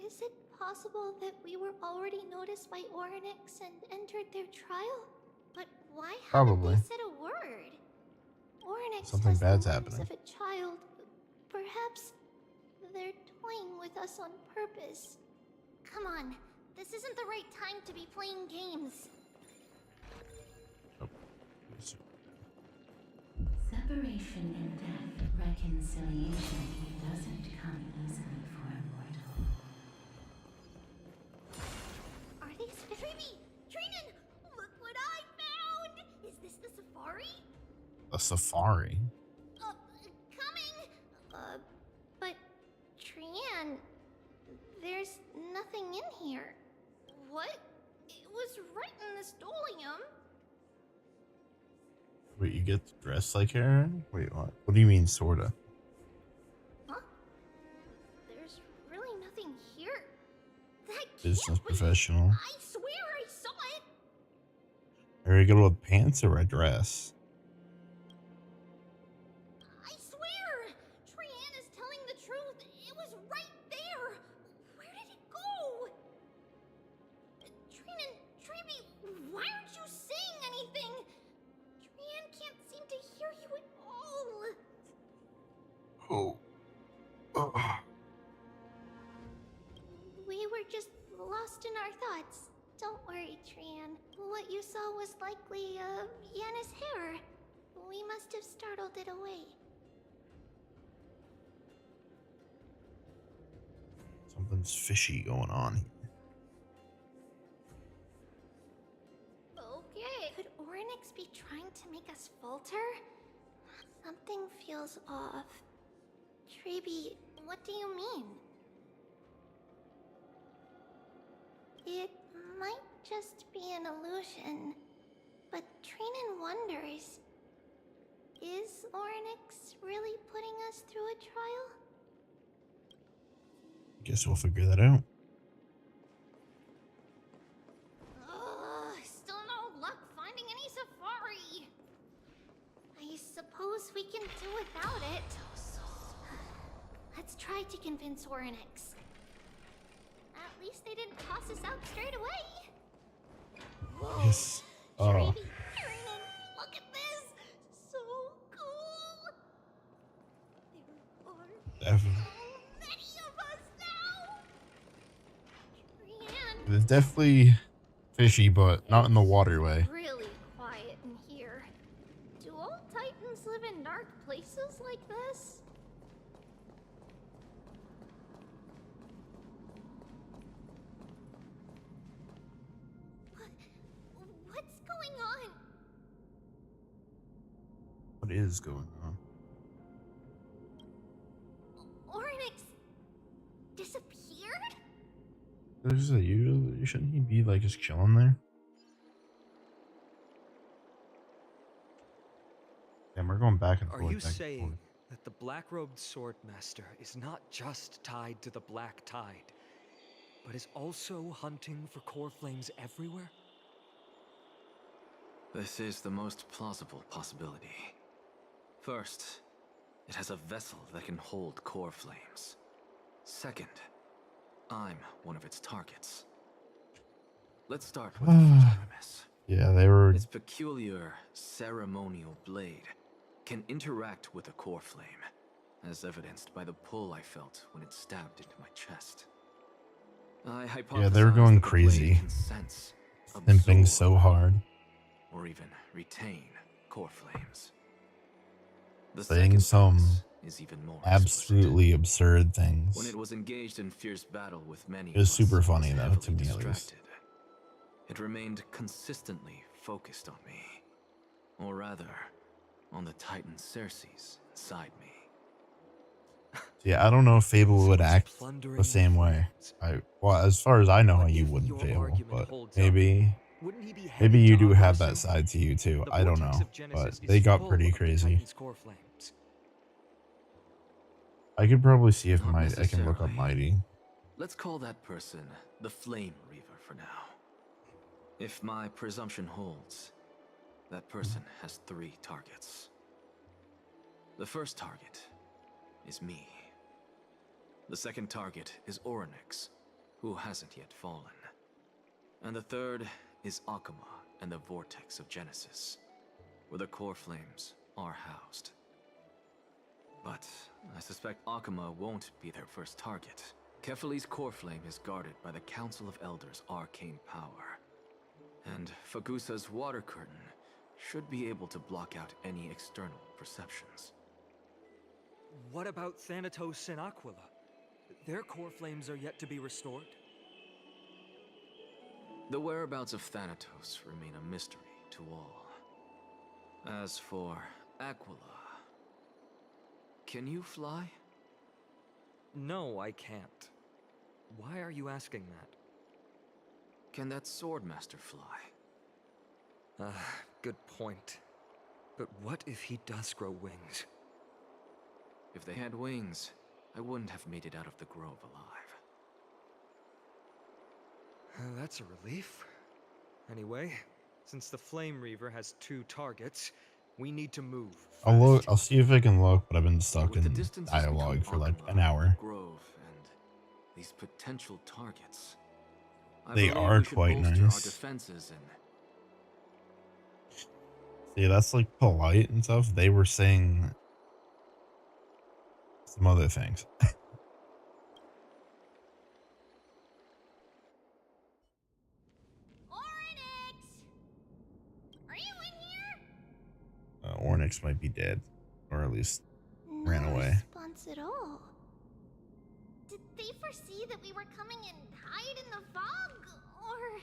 Speaker 3: Is it possible that we were already noticed by Orynyx and entered their trial? But why
Speaker 2: Probably.
Speaker 3: haven't they said a word? Orynyx
Speaker 2: Something
Speaker 3: has
Speaker 2: bad's
Speaker 3: the limbs
Speaker 2: happening.
Speaker 3: of a child. Perhaps they're toying with us on purpose. Come on, this isn't the right time to be playing games.
Speaker 1: Separation and death, reconciliation doesn't come easily for a mortal.
Speaker 3: Are these Triby? Trinan! Look what I found! Is this the safari?
Speaker 2: A safari?
Speaker 3: Coming! But Trian, there's nothing in here. What? It was right in the stolium.
Speaker 2: Wait, you get dressed like her? Wait, what? What do you mean, sorta?
Speaker 3: Huh? There's really nothing here. That
Speaker 2: Business
Speaker 3: can't be.
Speaker 2: professional.
Speaker 3: I swear I saw it.
Speaker 2: Are you gonna with pants or a dress?
Speaker 3: I swear! Trian is telling the truth. It was right there. Where did it go? Trinan, Triby, why aren't you saying anything? Trian can't seem to hear you at all.
Speaker 2: Oh.
Speaker 3: We were just lost in our thoughts. Don't worry, Trian. What you saw was likely, Yanna's hair. We must have startled it away.
Speaker 2: Something's fishy going on here.
Speaker 3: Okay. Could Orynyx be trying to make us falter? Something feels off. Triby, what do you mean? It might just be an illusion, but Trinan wonders, is Orynyx really putting us through a trial?
Speaker 2: Guess we'll figure that out.
Speaker 3: Still no luck finding any safari. I suppose we can do without it. Let's try to convince Orynyx. At least they didn't toss us out straight away. Whoa.
Speaker 2: Yes. Oh.
Speaker 3: Triby, Trinan, look at this! So cool! There are
Speaker 2: Definitely.
Speaker 3: so many of us now! Trian,
Speaker 2: It's definitely fishy, but not in the waterway.
Speaker 3: really quiet in here. Do all Titans live in dark places like this? What's going on?
Speaker 2: What is going on?
Speaker 3: Orynyx disappeared?
Speaker 2: Shouldn't he be like just chilling there? Damn, we're going back and forth.
Speaker 15: Are you
Speaker 2: back and
Speaker 15: saying
Speaker 2: forth.
Speaker 15: that the black-robed sword master is not just tied to the black tide, but is also hunting for core flames everywhere?
Speaker 18: This is the most plausible possibility. First, it has a vessel that can hold core flames. Second, I'm one of its targets. Let's start with the first premise.
Speaker 2: Yeah, they were.
Speaker 18: Its peculiar ceremonial blade can interact with a core flame, as evidenced by the pull I felt when it stabbed into my chest.
Speaker 2: Yeah, they were going crazy. Simping so hard.
Speaker 18: Or even retain core flames. The
Speaker 2: Saying some
Speaker 18: is even more
Speaker 2: absolutely absurd things.
Speaker 18: When it was engaged in fierce battle with many,
Speaker 2: It was super
Speaker 18: it
Speaker 2: funny
Speaker 18: was
Speaker 2: though, to
Speaker 18: heavily
Speaker 2: me at least.
Speaker 18: distracted. It remained consistently focused on me. Or rather, on the Titan Circes inside me.
Speaker 2: Yeah, I don't know if Fable would act the same way. Well, as far as I know, you wouldn't Fable, but maybe you do have that side to you too. I don't know, but they got pretty crazy. I could probably see if I can look up Mighty.
Speaker 18: Let's call that person the Flame Reaver for now. If my presumption holds, that person has 3 targets. The first target is me. The second target is Orynyx, who hasn't yet fallen. And the third is Akuma and the Vortex of Genesis, where the core flames are housed. But I suspect Akuma won't be their first target. Kefali's core flame is guarded by the Council of Elders' arcane power. And Fagusa's water curtain should be able to block out any external perceptions.
Speaker 15: What about Thanatos and Aquila? Their core flames are yet to be restored?
Speaker 18: The whereabouts of Thanatos remain a mystery to all. As for Aquila, can you fly?
Speaker 15: No, I can't. Why are you asking that?
Speaker 18: Can that Swordmaster fly?
Speaker 15: Good point. But what if he does grow wings?
Speaker 18: If they had wings, I wouldn't have made it out of the grove alive.
Speaker 15: That's a relief. Anyway, since the Flame Reaver has 2 targets, we need to move.
Speaker 2: I'll see if I can look, but I've been stuck in dialogue for like an hour.
Speaker 18: Grove and these potential targets.
Speaker 2: They are quite nice. See, that's like polite and stuff. They were saying some other things. Orynyx might be dead, or at least ran away.
Speaker 3: No response at all. Did they foresee that we were coming and hide in the fog, or?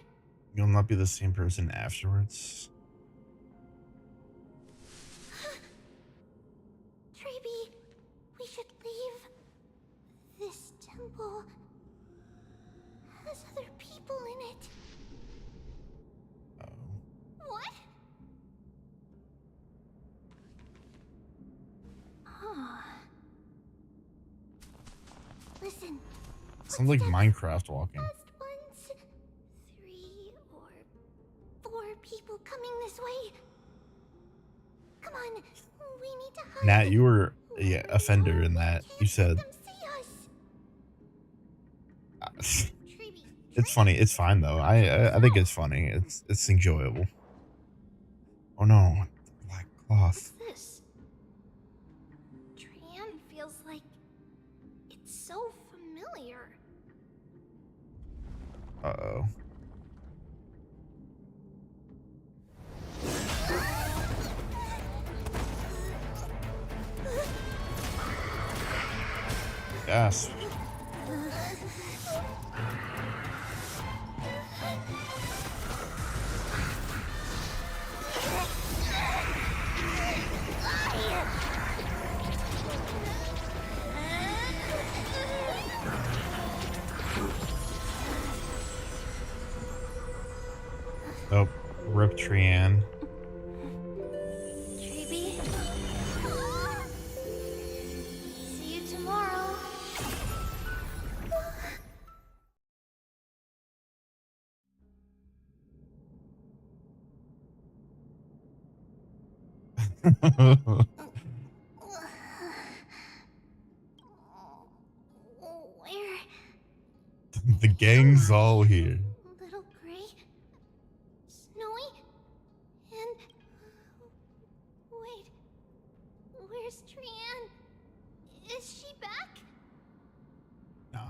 Speaker 2: You'll not be the same person afterwards.
Speaker 3: Trebi, we should leave. This temple has other people in it. What? Listen.
Speaker 2: Sounds like Minecraft walking.
Speaker 3: Last ones. 3 or 4 people coming this way. Come on, we need to hide.
Speaker 2: Nat, you were offender in that. You said. It's funny. It's fine though. I think it's funny. It's enjoyable. Oh no, black cloth.
Speaker 3: What's this? Trian feels like it's so familiar.
Speaker 2: Uh-oh. Gasp. Oh, rip Trian.
Speaker 3: Where?
Speaker 2: The gang's all here.
Speaker 3: Little Gray? Snowy? And... Wait. Where's Trianne? Is she back?
Speaker 2: No.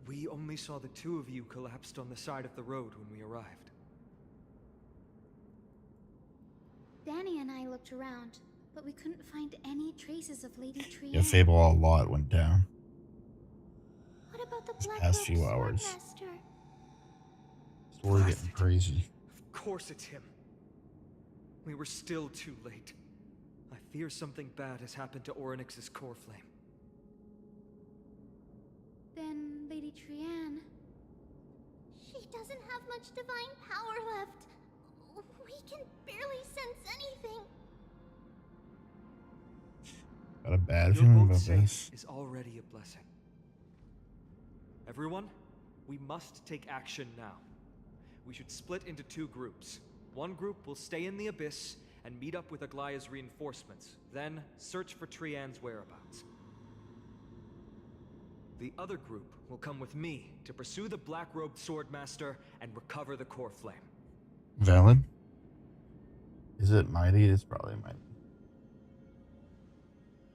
Speaker 15: We only saw the two of you collapsed on the side of the road when we arrived.
Speaker 5: Danny and I looked around, but we couldn't find any traces of Lady Trianne.
Speaker 2: Yeah, Fable a lot went down.
Speaker 3: What about the
Speaker 2: These
Speaker 3: Black
Speaker 2: past
Speaker 3: Robe
Speaker 2: few hours.
Speaker 3: Swordmaster?
Speaker 2: Story getting crazy.
Speaker 15: Of course it's him. We were still too late. I fear something bad has happened to Orynyx's core flame.
Speaker 5: Then Lady Trianne...
Speaker 3: She doesn't have much divine power left. We can barely sense anything.
Speaker 2: Got a bad
Speaker 15: You're
Speaker 2: feeling
Speaker 15: both
Speaker 2: about
Speaker 15: safe
Speaker 2: this.
Speaker 15: is already a blessing. Everyone, we must take action now. We should split into two groups. One group will stay in the Abyss and meet up with Aglaya's reinforcements, then search for Trianne's whereabouts. The other group will come with me to pursue the black-robed Swordmaster and recover the core flame.
Speaker 2: Valid? Is it mighty? It's probably mighty.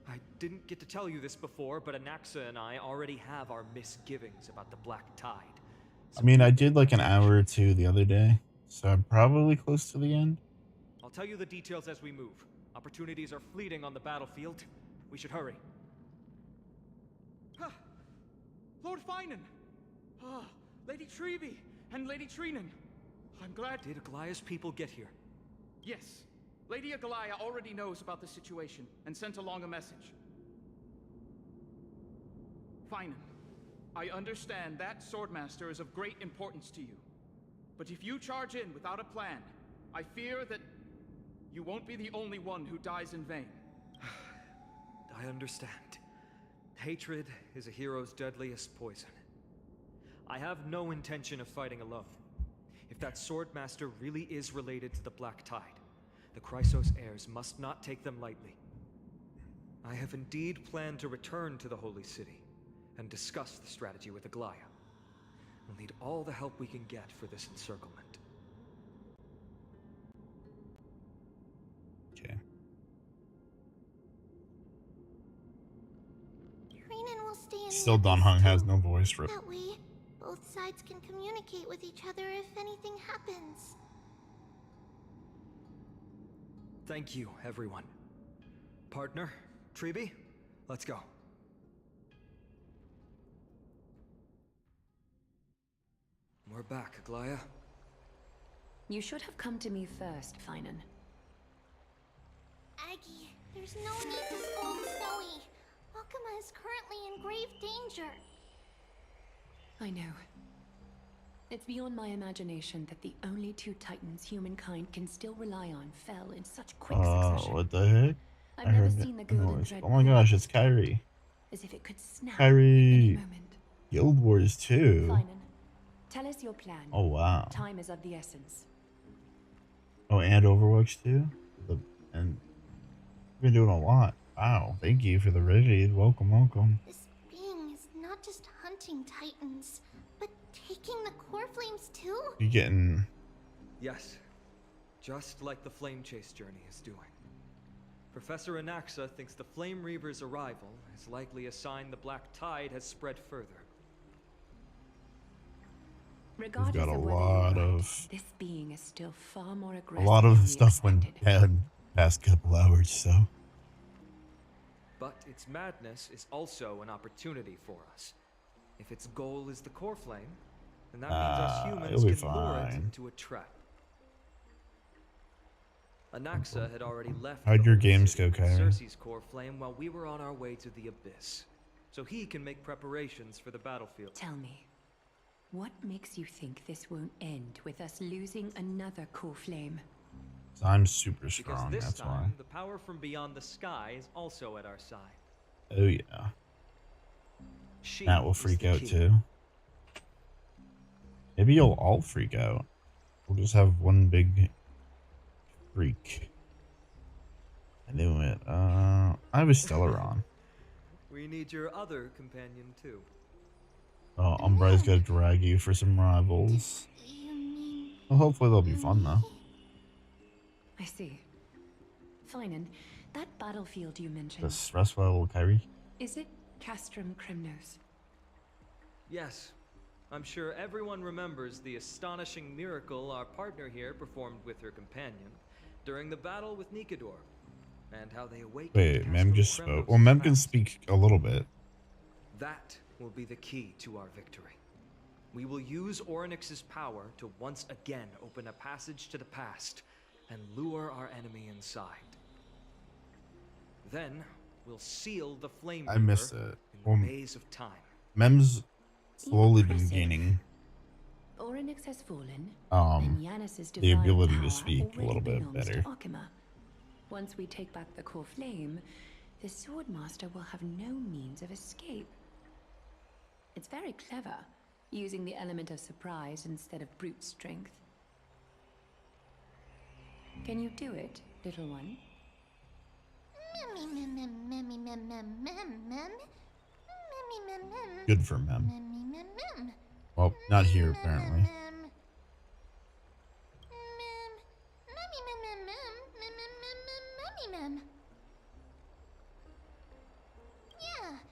Speaker 15: I didn't get to tell you this before, but Anaxa and I already have our misgivings about the Black Tide.
Speaker 2: I mean, I did like an hour or two the other day, so I'm probably close to the end.
Speaker 15: I'll tell you the details as we move. Opportunities are fleeting on the battlefield. We should hurry.
Speaker 6: Lord Finan! Lady Treby and Lady Trinan. I'm glad...
Speaker 15: Did Aglaya's people get here?
Speaker 6: Yes. Lady Aglaya already knows about the situation and sent along a message. Finan, I understand that Swordmaster is of great importance to you. But if you charge in without a plan, I fear that you won't be the only one who dies in vain.
Speaker 15: I understand. Hatred is a hero's deadliest poison. I have no intention of fighting alone. If that Swordmaster really is related to the Black Tide, the Chrysos heirs must not take them lightly. I have indeed planned to return to the Holy City and discuss the strategy with Aglaya. We'll need all the help we can get for this encirclement.
Speaker 2: Okay.
Speaker 3: Trinan will stay in
Speaker 2: Still,
Speaker 3: the
Speaker 2: Don
Speaker 3: Abyss
Speaker 2: Hung has
Speaker 3: too.
Speaker 2: no voice for it.
Speaker 3: That way, both sides can communicate with each other if anything happens.
Speaker 15: Thank you, everyone. Partner, Treby, let's go. We're back, Aglaya.
Speaker 10: You should have come to me first, Finan.
Speaker 3: Aggie, there's no need to scold Snowy. Akuma is currently in grave danger.
Speaker 10: I know. It's beyond my imagination that the only two titans humankind can still rely on fell in such quick succession.
Speaker 2: What the heck?
Speaker 10: I've
Speaker 2: I
Speaker 10: never
Speaker 2: heard
Speaker 10: seen the
Speaker 2: that
Speaker 10: golden
Speaker 2: noise.
Speaker 10: thread
Speaker 2: Oh my gosh, it's Kyrie.
Speaker 10: as if it could snap at any
Speaker 2: Kyrie.
Speaker 10: moment.
Speaker 2: Guild Wars 2.
Speaker 10: Finan, tell us your plan.
Speaker 2: Oh, wow.
Speaker 10: Time is of the essence.
Speaker 2: Oh, and Overwatch 2? And we've been doing a lot. Wow, thank you for the raid. Welcome, welcome.
Speaker 3: This being is not just hunting titans, but taking the core flames too?
Speaker 2: You getting...
Speaker 15: Yes, just like the Flame Chase journey is doing. Professor Anaxa thinks the Flame Reaver's arrival is likely a sign the Black Tide has spread further.
Speaker 2: We've
Speaker 10: Regardless
Speaker 2: got a
Speaker 10: of whether
Speaker 2: lot
Speaker 10: you're right,
Speaker 2: of...
Speaker 10: this being is still far more
Speaker 2: A
Speaker 10: aggressive
Speaker 2: lot
Speaker 10: than
Speaker 2: of
Speaker 10: we
Speaker 2: stuff went
Speaker 10: expected.
Speaker 2: bad past couple hours, so...
Speaker 15: But its madness is also an opportunity for us. If its goal is the core flame, then that means us
Speaker 2: it'll be
Speaker 15: humans can lure it
Speaker 2: fine.
Speaker 15: into a trap. Anaxa had already left
Speaker 2: How'd
Speaker 15: the
Speaker 2: your
Speaker 15: Holy
Speaker 2: games
Speaker 15: City
Speaker 2: go,
Speaker 15: with
Speaker 2: Kyrie?
Speaker 15: Cersei's core flame while we were on our way to the Abyss, so he can make preparations for the battlefield.
Speaker 10: Tell me, what makes you think this won't end with us losing another core flame?
Speaker 2: I'm super
Speaker 15: Because
Speaker 2: strong,
Speaker 15: this
Speaker 2: that's
Speaker 15: time,
Speaker 2: why.
Speaker 15: the power from beyond the sky is also at our side.
Speaker 2: Oh yeah.
Speaker 15: She
Speaker 2: Matt will
Speaker 15: is
Speaker 2: freak
Speaker 15: the
Speaker 2: out
Speaker 15: key.
Speaker 2: too. Maybe you'll all freak out. We'll just have one big freak. I knew it. I was Stellaron.
Speaker 15: We need your other companion too.
Speaker 2: Oh, Umbri's gonna drag you for some rivals. Well, hopefully they'll be fun though.
Speaker 10: I see. Fine, and that battlefield you mentioned.
Speaker 2: The stressful little Kyrie.
Speaker 10: Is it Castrum Crymnos?
Speaker 15: Yes. I'm sure everyone remembers the astonishing miracle our partner here performed with her companion during the battle with Nikador, and how they awakened.
Speaker 2: Wait, Mem just spoke. Well, Mem can speak a little bit.
Speaker 15: That will be the key to our victory. We will use Orynyx's power to once again open a passage to the past and lure our enemy inside. Then we'll seal the flame.
Speaker 2: I missed it.
Speaker 15: In
Speaker 2: Well,
Speaker 15: the maze of time.
Speaker 2: Mem's slowly been gaining
Speaker 10: Orynyx has fallen, and Yanis's
Speaker 2: the
Speaker 10: divine
Speaker 2: ability
Speaker 10: power
Speaker 2: to speak a
Speaker 10: already
Speaker 2: little bit
Speaker 10: belongs
Speaker 2: better.
Speaker 10: to Akima. Once we take back the core flame, the Swordmaster will have no means of escape. It's very clever, using the element of surprise instead of brute strength. Can you do it, little one?
Speaker 2: Good for Mem. Well, not here apparently.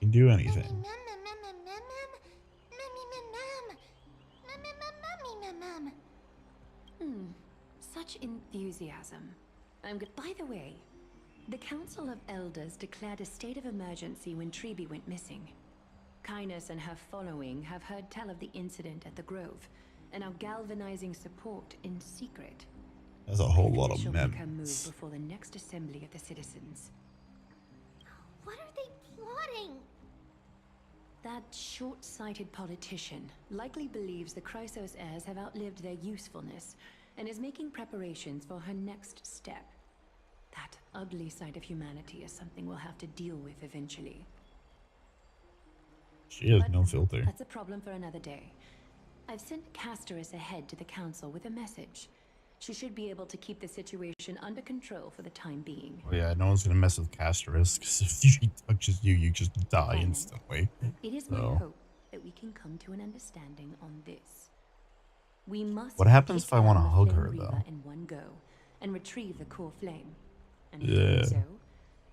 Speaker 2: You can do anything.
Speaker 10: Such enthusiasm. I'm good. By the way, the Council of Elders declared a state of emergency when Treeby went missing. Kainos and her following have heard tell of the incident at the Grove, and are galvanizing support in secret.
Speaker 2: That's a whole lot of
Speaker 10: She'll make her move
Speaker 2: Mems.
Speaker 10: before the next assembly of the citizens.
Speaker 3: What are they plotting?
Speaker 10: That short-sighted politician likely believes the Chrysos heirs have outlived their usefulness, and is making preparations for her next step. That ugly side of humanity is something we'll have to deal with eventually.
Speaker 2: She has
Speaker 10: But
Speaker 2: no filter.
Speaker 10: That's a problem for another day. I've sent Castorice ahead to the council with a message. She should be able to keep the situation under control for the time being.
Speaker 2: Oh yeah, no one's gonna mess with Castorice, because if she touches you, you just die instantly.
Speaker 10: It is my
Speaker 2: So,
Speaker 10: hope that we can come to an understanding on this. We must
Speaker 2: what happens
Speaker 10: take
Speaker 2: if I want to
Speaker 10: down the
Speaker 2: hug
Speaker 10: Flame
Speaker 2: her
Speaker 10: Reaver
Speaker 2: though?
Speaker 10: in one go and retrieve the core flame. And in
Speaker 2: Yeah.
Speaker 10: doing so,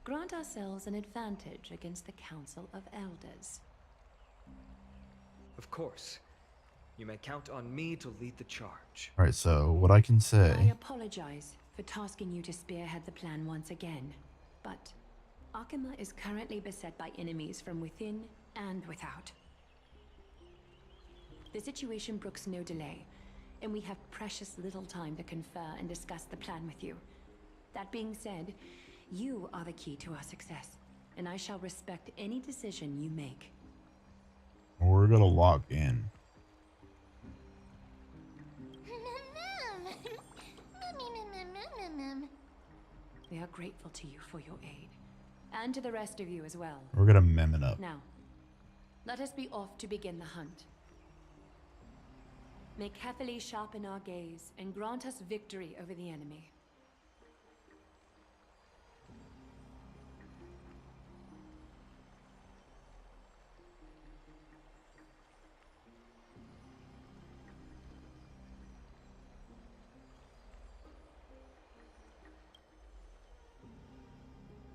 Speaker 10: grant ourselves an advantage against the Council of Elders.
Speaker 15: Of course. You may count on me to lead the charge.
Speaker 2: Alright, so what I can
Speaker 10: I
Speaker 2: say.
Speaker 10: apologize for tasking you to spearhead the plan once again, but Akima is currently beset by enemies from within and without. The situation brooks no delay, and we have precious little time to confer and discuss the plan with you. That being said, you are the key to our success, and I shall respect any decision you make.
Speaker 2: We're gonna lock in.
Speaker 10: We are grateful to you for your aid, and to the rest of you as well.
Speaker 2: We're gonna mem it up.
Speaker 10: Now, let us be off to begin the hunt. May carefully sharpen our gaze and grant us victory over the enemy.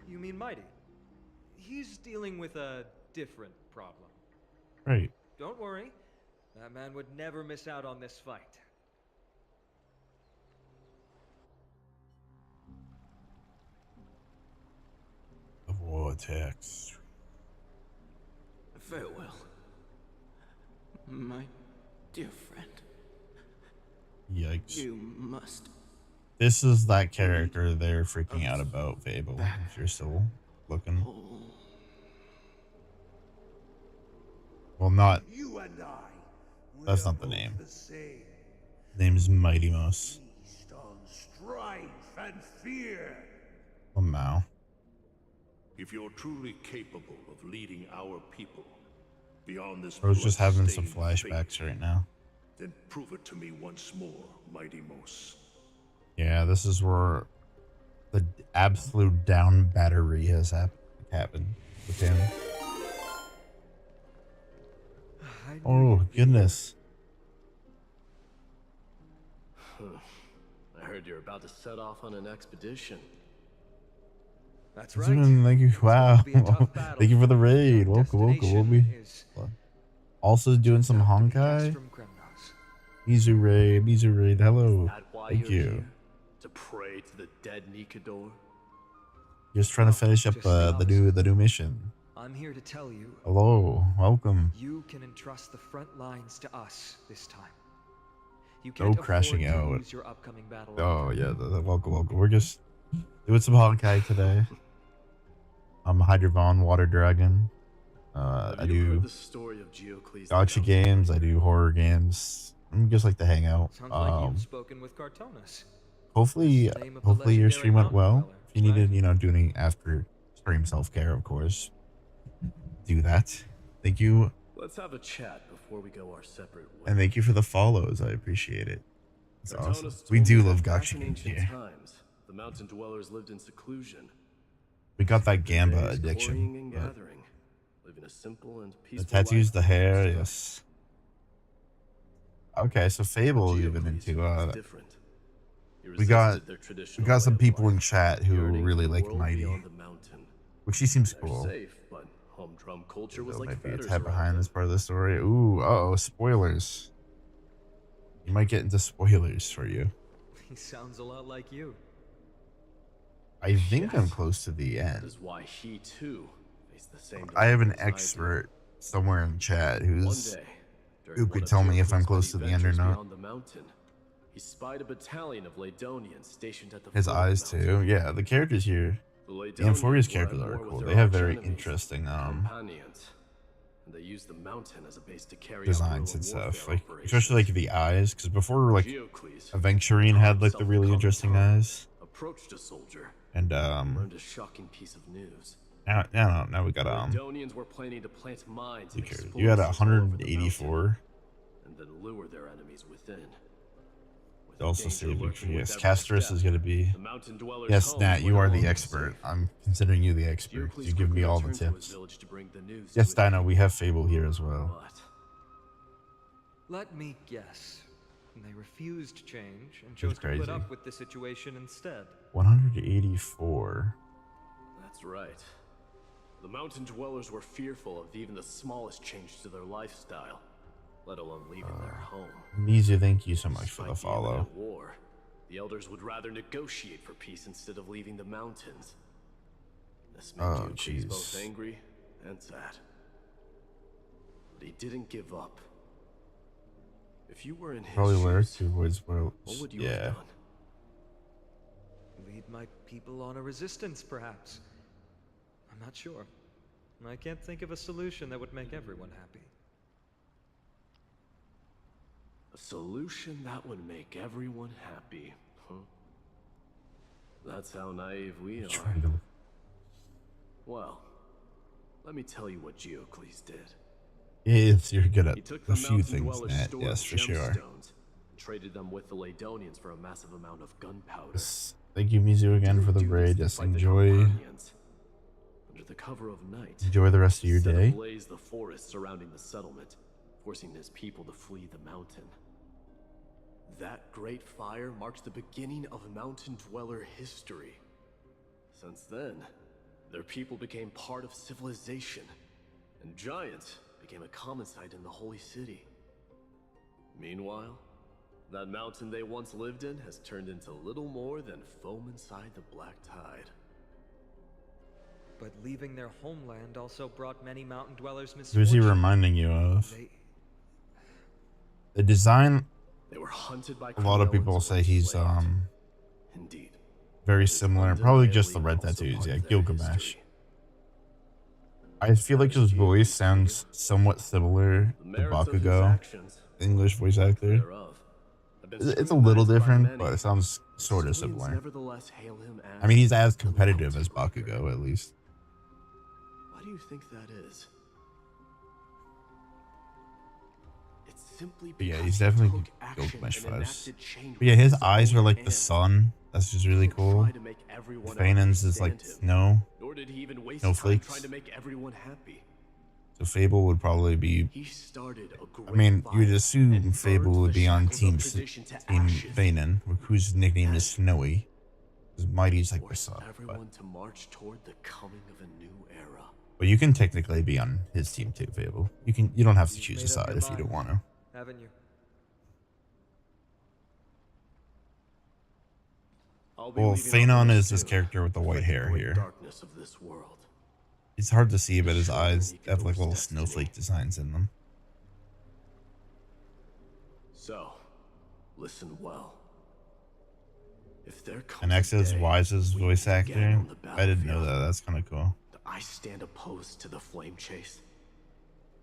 Speaker 15: You mean Mighty? He's dealing with a different problem.
Speaker 2: Right.
Speaker 15: Don't worry. That man would never miss out on this fight.
Speaker 2: The vortex.
Speaker 13: Farewell, my dear friend.
Speaker 2: Yikes.
Speaker 13: You must.
Speaker 2: This is that character they're freaking out about, Fable, if you're still looking. Well, not.
Speaker 19: You and I.
Speaker 2: That's not the name.
Speaker 19: The same.
Speaker 2: Name's Mighty Mouse.
Speaker 19: Feast on strife and fear.
Speaker 2: Oh, Mao.
Speaker 9: If you're truly capable of leading our people beyond this
Speaker 2: I was just having some
Speaker 9: blood-stained
Speaker 2: flashbacks right now.
Speaker 9: Then prove it to me once more, Mighty Mos.
Speaker 2: Yeah, this is where the absolute down battery has happened with him. Oh, goodness.
Speaker 14: I heard you're about to set off on an expedition.
Speaker 15: That's
Speaker 2: right. Thank you. Wow. Thank you for the raid. Welcome, welcome. We'll be also doing some Honkai. Mizu raid. Hello. Thank you.
Speaker 14: Here? To pray to the dead Nikador?
Speaker 2: Just trying to finish up the new mission.
Speaker 15: I'm here to tell you.
Speaker 2: Hello, welcome.
Speaker 15: You can entrust the front lines to us this time. You
Speaker 2: No
Speaker 15: can't
Speaker 2: crashing
Speaker 15: afford to
Speaker 2: out.
Speaker 15: lose your upcoming battle.
Speaker 2: Oh yeah, welcome. We're just doing some Honkai today. I'm Hydravon, Water Dragon. I do gotcha games. I do horror games. I'm just like to hang out.
Speaker 15: Sounds like you've spoken with Cartonis.
Speaker 2: Hopefully your stream went well. If you needed, do any after stream self-care, of course, do that. Thank you.
Speaker 14: Let's have a chat before we go our separate ways.
Speaker 2: And thank you for the follows. I appreciate it. It's
Speaker 14: Cartonis
Speaker 2: awesome.
Speaker 14: told
Speaker 2: We do
Speaker 14: me
Speaker 2: love
Speaker 14: that back
Speaker 2: gotcha
Speaker 14: in
Speaker 2: games
Speaker 14: ancient
Speaker 2: here.
Speaker 14: times, the mountain dwellers lived in seclusion.
Speaker 2: We got that Gamba
Speaker 14: Days
Speaker 2: addiction.
Speaker 14: quarrying and
Speaker 2: but
Speaker 14: gathering, living a simple and
Speaker 2: The
Speaker 14: peaceful
Speaker 2: tattoos,
Speaker 14: life.
Speaker 2: the hair, yes. Okay, so Fable even into
Speaker 14: different. He
Speaker 2: we got
Speaker 14: resisted their traditional
Speaker 2: some
Speaker 14: way of
Speaker 2: people
Speaker 14: life,
Speaker 2: in chat who
Speaker 14: yearning
Speaker 2: really
Speaker 14: for a
Speaker 2: like
Speaker 14: world
Speaker 2: Mighty,
Speaker 14: beyond the mountain.
Speaker 2: which she seems
Speaker 14: They're
Speaker 2: cool.
Speaker 14: safe, but humdrum culture was
Speaker 2: There
Speaker 14: like
Speaker 2: might be a
Speaker 14: fetters
Speaker 2: tab
Speaker 14: around
Speaker 2: behind
Speaker 14: them.
Speaker 2: this part of the story. Ooh, spoilers. You might get into spoilers for you.
Speaker 15: He sounds a lot like you.
Speaker 2: I think I'm
Speaker 14: Yes.
Speaker 2: close to the
Speaker 14: That
Speaker 2: end.
Speaker 14: is why he too faced the same.
Speaker 2: I have an
Speaker 14: dilemmas I did.
Speaker 2: expert somewhere in chat
Speaker 14: One
Speaker 2: who
Speaker 14: day, during
Speaker 2: could
Speaker 14: one of
Speaker 2: tell me if I'm
Speaker 14: Geocles'
Speaker 2: close to
Speaker 14: many
Speaker 2: the end or
Speaker 14: ventures
Speaker 2: not.
Speaker 14: beyond the mountain, he spied a battalion of Laedonians stationed at the
Speaker 2: His
Speaker 14: foot of the
Speaker 2: eyes
Speaker 14: mountain.
Speaker 2: too. Yeah, the characters here.
Speaker 14: The
Speaker 2: The
Speaker 14: Laedonians
Speaker 2: Amphoria's
Speaker 14: were
Speaker 2: characters
Speaker 14: at
Speaker 2: are
Speaker 14: war with
Speaker 2: cool.
Speaker 14: their
Speaker 2: They have
Speaker 14: arch
Speaker 2: very
Speaker 14: enemies,
Speaker 2: interesting
Speaker 14: companions, and they used the mountain as a base to carry out
Speaker 2: designs and
Speaker 14: guerrilla
Speaker 2: stuff.
Speaker 14: warfare
Speaker 2: Like
Speaker 14: operations.
Speaker 2: especially like the eyes, because before like
Speaker 14: Geocles,
Speaker 2: Aventurine had like the
Speaker 14: himself
Speaker 2: really
Speaker 14: a
Speaker 2: interesting
Speaker 14: common
Speaker 2: eyes.
Speaker 14: approached a soldier
Speaker 2: And
Speaker 14: learned a shocking piece of news.
Speaker 2: now we got
Speaker 14: The Laedonians were planning to plant mines and
Speaker 2: you had
Speaker 14: explosives all over the
Speaker 2: 184.
Speaker 14: and then lure their enemies within.
Speaker 2: Also see
Speaker 14: danger
Speaker 2: if
Speaker 14: lurking with
Speaker 2: yes,
Speaker 14: every
Speaker 2: Castorice
Speaker 14: step,
Speaker 2: is gonna be.
Speaker 14: the mountain dwellers'
Speaker 2: Yes,
Speaker 14: homes
Speaker 2: Nat, you
Speaker 14: went
Speaker 2: are
Speaker 14: along
Speaker 2: the
Speaker 14: the
Speaker 2: expert.
Speaker 14: safe.
Speaker 2: I'm considering you the expert.
Speaker 14: Geocles
Speaker 2: You give me
Speaker 14: quickly
Speaker 2: all the
Speaker 14: returned to his
Speaker 2: tips.
Speaker 14: village to bring the news to
Speaker 2: Yes,
Speaker 14: his
Speaker 2: Dino, we have Fable here as well.
Speaker 14: But
Speaker 15: Let me guess. They refused change and
Speaker 2: That's
Speaker 15: chose to
Speaker 2: crazy.
Speaker 15: put up with the situation instead.
Speaker 2: 184.
Speaker 14: that's right. The mountain dwellers were fearful of even the smallest change to their lifestyle, let alone leaving their home.
Speaker 2: Mizu, thank you so much for the
Speaker 14: Despite the
Speaker 2: follow.
Speaker 14: imminent war, the elders would rather negotiate for peace instead of leaving the mountains. This made
Speaker 2: Oh,
Speaker 14: Geocles both
Speaker 2: jeez.
Speaker 14: angry and sad. But he didn't give up. If you were in his
Speaker 2: Probably lurk
Speaker 14: shoes,
Speaker 2: towards world.
Speaker 14: what would you
Speaker 2: Yeah.
Speaker 14: have done?
Speaker 15: Lead my people on a resistance, perhaps. I'm not sure. I can't think of a solution that would make everyone happy.
Speaker 14: A solution that would make everyone happy, huh? That's how naive we are.
Speaker 2: Trying to-
Speaker 14: Well, let me tell you what Geocles did.
Speaker 2: Yes, you're good at
Speaker 14: He took
Speaker 2: a
Speaker 14: the
Speaker 2: few
Speaker 14: mountain
Speaker 2: things,
Speaker 14: dwellers'
Speaker 2: Nat.
Speaker 14: store
Speaker 2: Yes,
Speaker 14: of
Speaker 2: for sure.
Speaker 14: gemstones and traded them with the Laedonians for a massive amount of gunpowder.
Speaker 2: Yes. Thank you, Mizu, again for the
Speaker 14: Do this
Speaker 2: raid. Just
Speaker 14: despite the
Speaker 2: enjoy
Speaker 14: companions. Under the cover of night,
Speaker 2: enjoy the rest of your
Speaker 14: set
Speaker 2: day.
Speaker 14: ablaze the forest surrounding the settlement, forcing his people to flee the mountain. That great fire marked the beginning of mountain dweller history. Since then, their people became part of civilization, and giants became a common sight in the holy city. Meanwhile, that mountain they once lived in has turned into little more than foam inside the black tide.
Speaker 15: But leaving their homeland also brought many mountain dwellers
Speaker 2: Who's
Speaker 15: misfortune.
Speaker 2: he reminding you of? The design.
Speaker 14: They were hunted by
Speaker 2: A lot of people say he's
Speaker 14: Indeed.
Speaker 2: very similar. Probably just the red tattoos. Yeah, Gilgamesh. I feel like his voice sounds somewhat similar to Bakugo, English voice actor. It's a little different, but it sounds sort of similar.
Speaker 14: Nevertheless, hail him as
Speaker 2: I mean, he's as competitive as Bakugo, at least.
Speaker 14: Why do you think that is? It's simply
Speaker 2: But yeah,
Speaker 14: because
Speaker 2: he's
Speaker 14: he
Speaker 2: definitely
Speaker 14: took action
Speaker 2: Gilgamesh
Speaker 14: and
Speaker 2: vibes.
Speaker 14: enacted change
Speaker 2: But yeah,
Speaker 14: with
Speaker 2: his
Speaker 14: his
Speaker 2: eyes are
Speaker 14: own
Speaker 2: like the
Speaker 14: hand.
Speaker 2: sun. That's just really cool.
Speaker 14: Try to make everyone
Speaker 2: Fainan's is like
Speaker 14: understand him,
Speaker 2: snow.
Speaker 14: nor did he even waste time
Speaker 2: Snowflakes.
Speaker 14: trying to make everyone happy.
Speaker 2: So Fable would probably be.
Speaker 14: He started a great
Speaker 2: I mean, you would
Speaker 14: fire
Speaker 2: assume
Speaker 14: and
Speaker 2: Fable
Speaker 14: burned
Speaker 2: would
Speaker 14: the
Speaker 2: be on
Speaker 14: shackles of
Speaker 2: Team
Speaker 14: tradition to
Speaker 2: Team
Speaker 14: ashes.
Speaker 2: Fanon, whose nickname is Snowy. Because Mighty's like the
Speaker 14: Forced
Speaker 2: sun.
Speaker 14: everyone to march toward the coming of a new era.
Speaker 2: But you can technically be on his team too, Fable. You don't have to
Speaker 15: You've
Speaker 2: choose a
Speaker 15: made up
Speaker 2: side
Speaker 15: your
Speaker 2: if you don't
Speaker 15: mind,
Speaker 2: want to.
Speaker 15: haven't you?
Speaker 14: I'll be
Speaker 2: Well,
Speaker 14: leaving
Speaker 2: Fanon
Speaker 14: Alchemist
Speaker 2: is this
Speaker 14: too,
Speaker 2: character with the
Speaker 14: to
Speaker 2: white
Speaker 14: fight the
Speaker 2: hair
Speaker 14: great
Speaker 2: here.
Speaker 14: darkness of this world.
Speaker 2: It's hard to see, but his
Speaker 14: Sure,
Speaker 2: eyes
Speaker 14: he
Speaker 2: have like
Speaker 14: knows
Speaker 2: little
Speaker 14: destiny.
Speaker 2: snowflake designs in them.
Speaker 14: So, listen well. If there comes
Speaker 2: And
Speaker 14: a
Speaker 2: X's
Speaker 14: day
Speaker 2: Wise's
Speaker 14: we
Speaker 2: voice
Speaker 14: meet again
Speaker 2: actor.
Speaker 14: on the
Speaker 2: I didn't know
Speaker 14: battlefield,
Speaker 2: that. That's kind of cool.
Speaker 14: I stand opposed to the flame chase.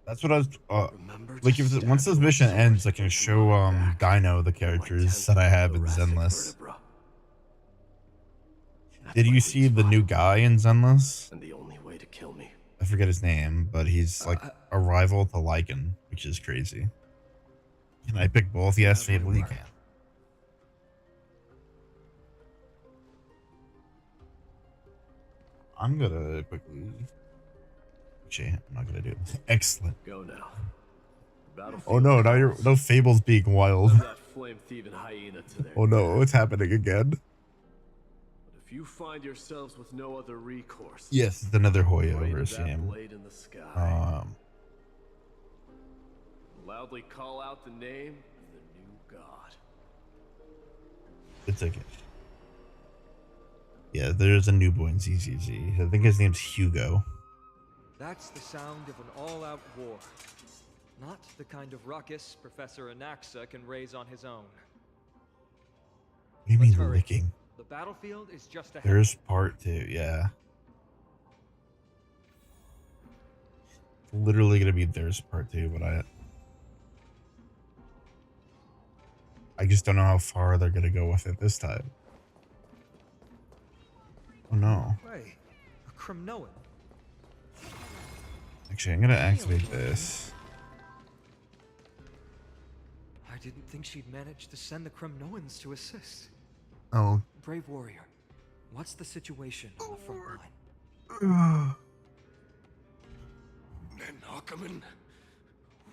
Speaker 2: That's what I was
Speaker 14: Remember
Speaker 2: like.
Speaker 14: to
Speaker 2: If
Speaker 14: stab
Speaker 2: once this
Speaker 14: your
Speaker 2: mission
Speaker 14: sword
Speaker 2: ends, I can
Speaker 14: into
Speaker 2: show
Speaker 14: my back
Speaker 2: Dino the characters that I have in
Speaker 14: thoracic
Speaker 2: Zenless.
Speaker 14: vertebra.
Speaker 2: Did you see the new guy in Zenless?
Speaker 14: And the only way to kill me.
Speaker 2: I forget his name, but he's like a rival to Lycan, which is crazy. Can I pick both? Yes, Fable, you can. I'm gonna quickly. Actually, I'm not gonna do it. Excellent.
Speaker 14: Go now.
Speaker 2: Oh no! Now you're no Fable's being wild.
Speaker 14: Send that flame-thieving hyena to their
Speaker 2: Oh no! It's happening again.
Speaker 14: If you find yourselves with no other recourse,
Speaker 2: Yes, it's another Hoya
Speaker 14: pray to
Speaker 2: versus
Speaker 14: that
Speaker 2: him.
Speaker 14: blade in the sky. Loudly call out the name of the new god.
Speaker 2: It's okay. Yeah, there's a newborn ZZZ. I think his name's Hugo.
Speaker 15: That's the sound of an all-out war. Not the kind of ruckus Professor Anaxa can raise on his own.
Speaker 2: What do you mean licking?
Speaker 15: The battlefield is just ahead.
Speaker 2: There's part 2, yeah. It's literally gonna be there's part 2, but I just don't know how far they're gonna go with it this time. Oh no.
Speaker 15: Hey, a Kremnoan.
Speaker 2: Actually, I'm gonna activate this.
Speaker 15: I didn't think she'd manage to send the Kremnoans to assist.
Speaker 2: Oh.
Speaker 15: Brave warrior, what's the situation on the front line?
Speaker 20: Nanakuman,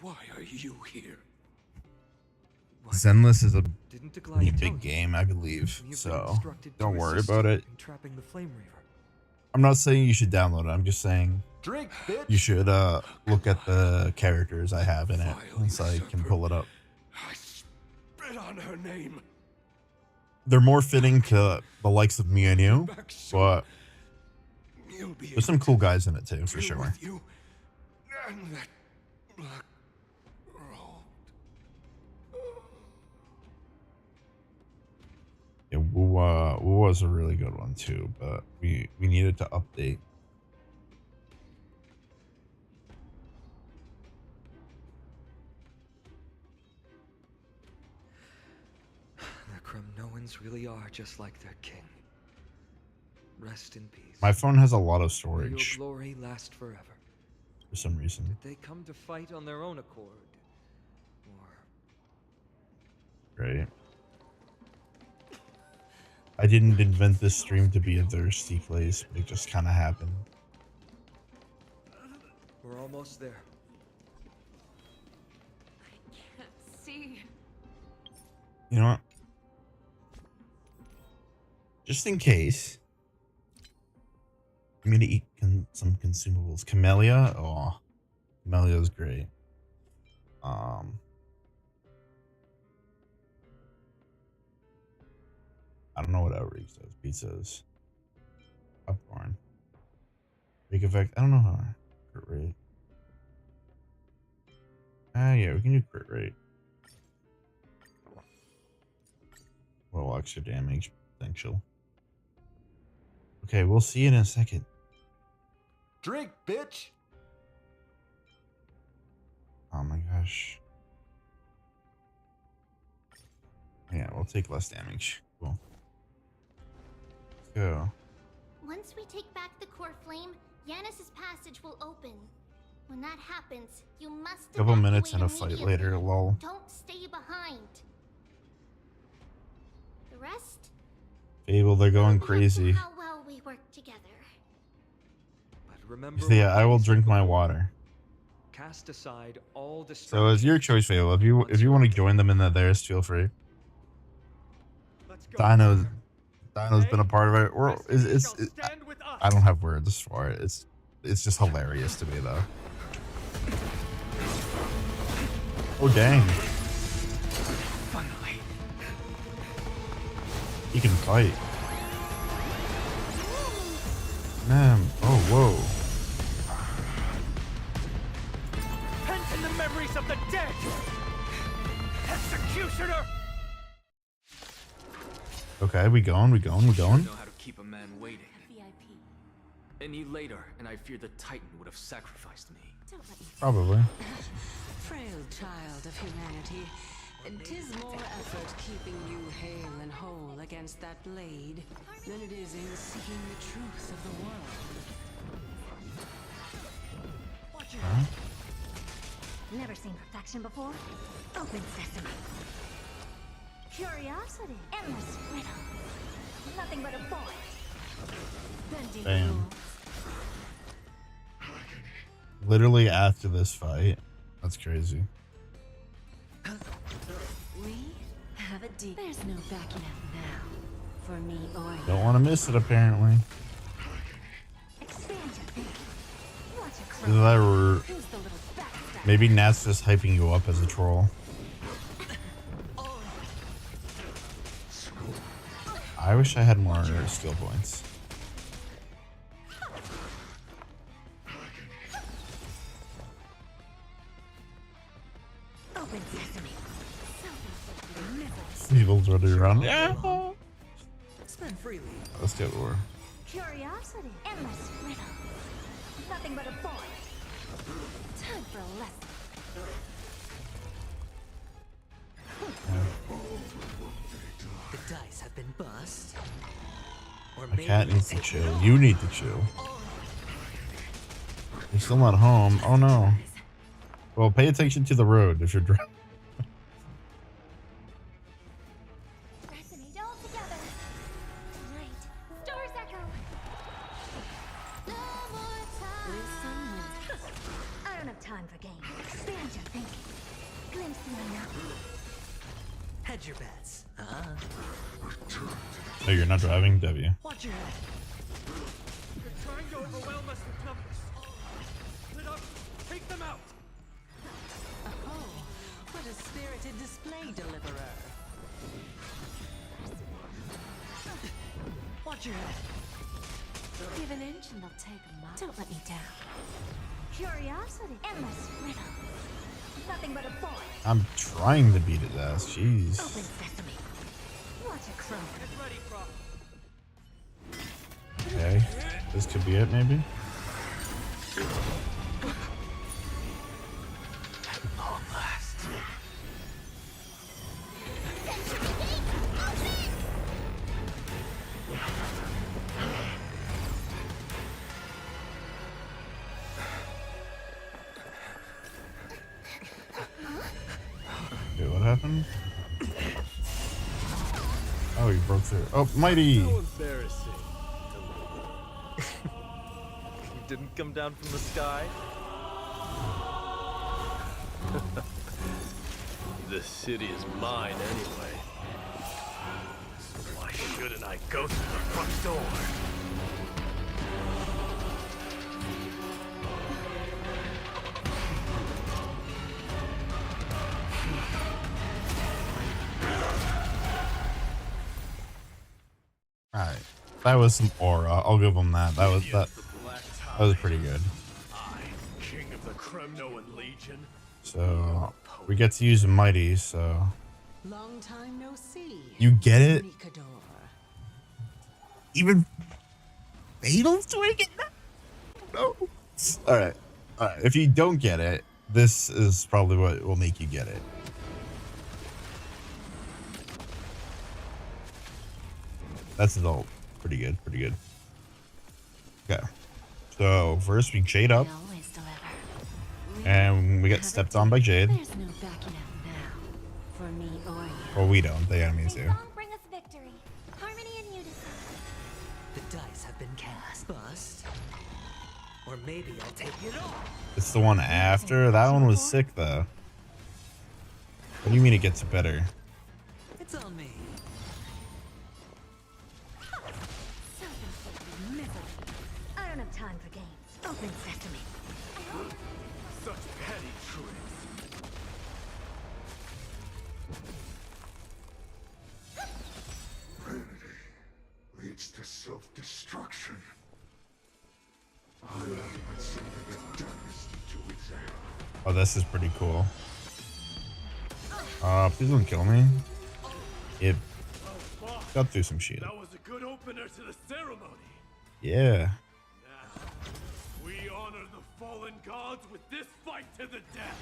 Speaker 20: why are you here?
Speaker 2: Zenless is a
Speaker 15: Didn't
Speaker 2: pretty big game, I believe. So don't worry about it.
Speaker 15: Trapping the Flame Reaver.
Speaker 2: I'm not saying you should download it. I'm just saying
Speaker 15: Drink, bitch.
Speaker 2: you should look at the characters I have in it so I can pull it up.
Speaker 20: I spit on her name.
Speaker 2: They're more fitting to the likes of me and you, but there's some cool guys in it too, for sure.
Speaker 20: You and that black robe.
Speaker 2: Yeah, Wu was a really good one too, but we needed to update.
Speaker 15: The Kremnoans really are just like their king. Rest in peace.
Speaker 2: My phone has a lot of
Speaker 15: May
Speaker 2: storage
Speaker 15: your glory last forever.
Speaker 2: for some reason.
Speaker 15: Did they come to fight on their own accord? Or
Speaker 2: Right. I didn't invent this stream to be a thirsty place, but it just kind of happened.
Speaker 15: we're almost there.
Speaker 8: Can't see.
Speaker 2: You know what? Just in case, I'm gonna eat some consumables. Camellia, oh, Camellia's great. I don't know what outreach does. Pizzas, popcorn, big effect. I don't know how crit rate. Yeah, we can do crit rate. Well, extra damage potential. Okay, we'll see you in a second.
Speaker 15: Drink, bitch.
Speaker 2: Oh my gosh. Yeah, we'll take less damage. Cool. Let's go.
Speaker 3: Once we take back the core flame, Yanis's passage will open. When that happens, you must
Speaker 2: Couple minutes and a
Speaker 3: evacuate
Speaker 2: fight later, lol.
Speaker 3: Don't stay behind. The rest?
Speaker 2: Fable, they're going crazy.
Speaker 3: How well we work together.
Speaker 15: But remember,
Speaker 2: Yeah, I will drink my water.
Speaker 15: Cast aside all
Speaker 2: So it's your choice, Fable. If you want to join them in theirs, feel free. Dino's been a part of it. I don't have words for it. It's just hilarious to me though. Oh dang.
Speaker 18: Finally.
Speaker 2: He can fight. Man, oh whoa.
Speaker 17: Pent in the memories of the dead! Executioner!
Speaker 2: Okay, we going.
Speaker 18: I know how to keep a man waiting. And you later, and I fear the Titan would have sacrificed me.
Speaker 2: Probably.
Speaker 21: Frail child of humanity, 'tis more effort keeping you hale and whole against that blade than it is in seeking the truth of the world.
Speaker 2: Huh?
Speaker 8: Never seen perfection before? Open sesame. Curiosity. Endless riddle. Nothing but a void. Bending
Speaker 2: Damn.
Speaker 8: rules.
Speaker 2: Literally after this fight. That's crazy.
Speaker 21: We have a deep. There's no backing out now. For me or you.
Speaker 2: Don't want to miss it apparently.
Speaker 8: Expand your thinking. Watch a
Speaker 2: Is
Speaker 8: crow.
Speaker 2: that
Speaker 8: Who's the little backstabber?
Speaker 2: maybe Nat's just hyping you up as a troll. I wish I had more skill points.
Speaker 8: Open sesame.
Speaker 2: People's running around. Yeah.
Speaker 4: Spend freely.
Speaker 2: Let's get more.
Speaker 8: Curiosity. Endless riddle. Nothing but a void. Time for a lesson.
Speaker 4: The dice have been bust. Or
Speaker 2: My cat needs to chill. You need to chill. You're still not home. Oh no. Well, pay attention to the road if you're driving.
Speaker 3: Resonate all together. Tonight, stars echo. No more time.
Speaker 8: I don't have time for games. Expand your thinking. Glimpse the unknown.
Speaker 4: Hedge your bets.
Speaker 2: Oh, you're not driving, W.
Speaker 4: Watch your head.
Speaker 17: You're trying to overwhelm us with numbers. Split up. Take them out.
Speaker 21: Oh, what a spirited display, deliverer.
Speaker 4: Watch your head.
Speaker 21: Give an inch and they'll take a mile. Don't let me down.
Speaker 8: Curiosity. Endless riddle. Nothing but a void.
Speaker 2: I'm trying to beat his ass. Jeez.
Speaker 8: Open sesame. Watch a crow.
Speaker 17: Get ready, Croc.
Speaker 2: Okay. This could be it, maybe.
Speaker 18: At long last.
Speaker 2: Okay, what happened? Oh, you broke through. Oh, mighty!
Speaker 14: So embarrassing.
Speaker 15: You didn't come down from the sky?
Speaker 14: This city is mine anyway. So why shouldn't I go through the front door?
Speaker 2: Alright. That was some aura. I'll give him that. That was pretty good.
Speaker 14: I, king of the Kremnoan Legion.
Speaker 2: So we get to use mighty, so
Speaker 21: Long time no see.
Speaker 2: you get it?
Speaker 21: Mikador.
Speaker 2: Even Fatal's doing it now? No. Alright. Alright. If you don't get it, this is probably what will make you get it. That's all pretty good, pretty good. Okay. So first we shade up.
Speaker 1: Always deliver.
Speaker 2: And we get stepped on by Jade.
Speaker 1: There's no backing out now. For me or you.
Speaker 2: Well, we don't. The enemies do.
Speaker 3: Song bring us victory. Harmony and unison.
Speaker 4: The dice have been cast. Bust. Or maybe I'll take it all.
Speaker 2: It's the one after. That one was sick, though. What do you mean it gets better?
Speaker 4: It's on me.
Speaker 8: Self-inflicted misery. I don't have time for games. Open sesame.
Speaker 17: Such petty tricks.
Speaker 20: Vanity leads to self-destruction. I am something that dies to its end.
Speaker 2: Oh, this is pretty cool. Please don't kill me. It got through some shit.
Speaker 17: That was a good opener to the ceremony.
Speaker 2: Yeah.
Speaker 17: Now, we honor the fallen gods with this fight to the death.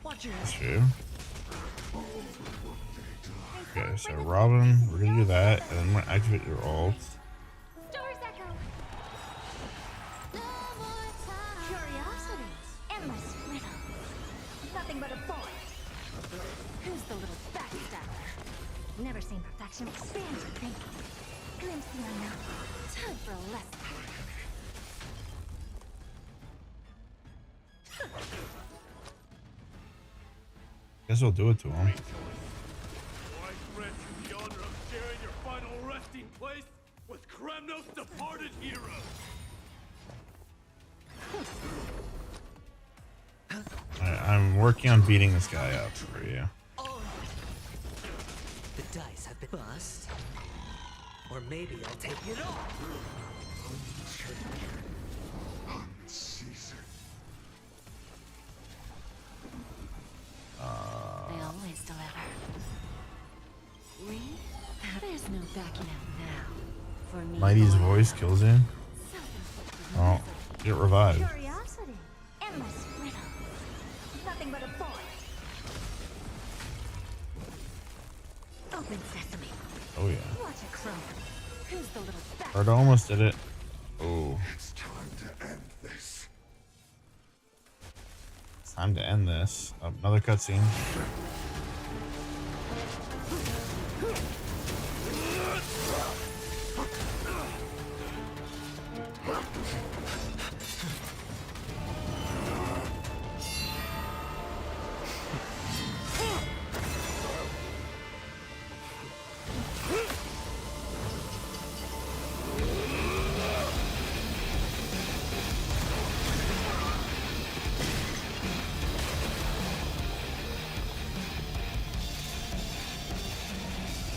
Speaker 4: Watch your
Speaker 2: That's true. Okay, so Robin, we're gonna do that, and then I'm gonna activate your ult.
Speaker 3: Stars echo.
Speaker 8: Curiosities. Endless riddles. Nothing but a boy. Who's the little backstabber? Never seen perfection. Expand your thinking. Glimpse the unknown. Time for a lesson.
Speaker 2: Guess we'll do it to him.
Speaker 17: I grant you the honor of sharing your final resting place with Kremnos' departed heroes.
Speaker 2: I'm working on beating this guy up for you.
Speaker 4: The dice have been bust. Or maybe I'll take it all.
Speaker 20: Unceasing.
Speaker 1: They always deliver. There's no backing out now. For me.
Speaker 2: Mighty's
Speaker 1: or you.
Speaker 2: voice kills you. Oh, get revived.
Speaker 8: Curiosity. Endless riddles. Nothing but a boy. Open sesame.
Speaker 2: Oh yeah.
Speaker 8: Watch a crow. Who's the little back?
Speaker 2: Arda almost did it. Oh.
Speaker 20: It's time to end this.
Speaker 2: It's time to end this. Another cutscene.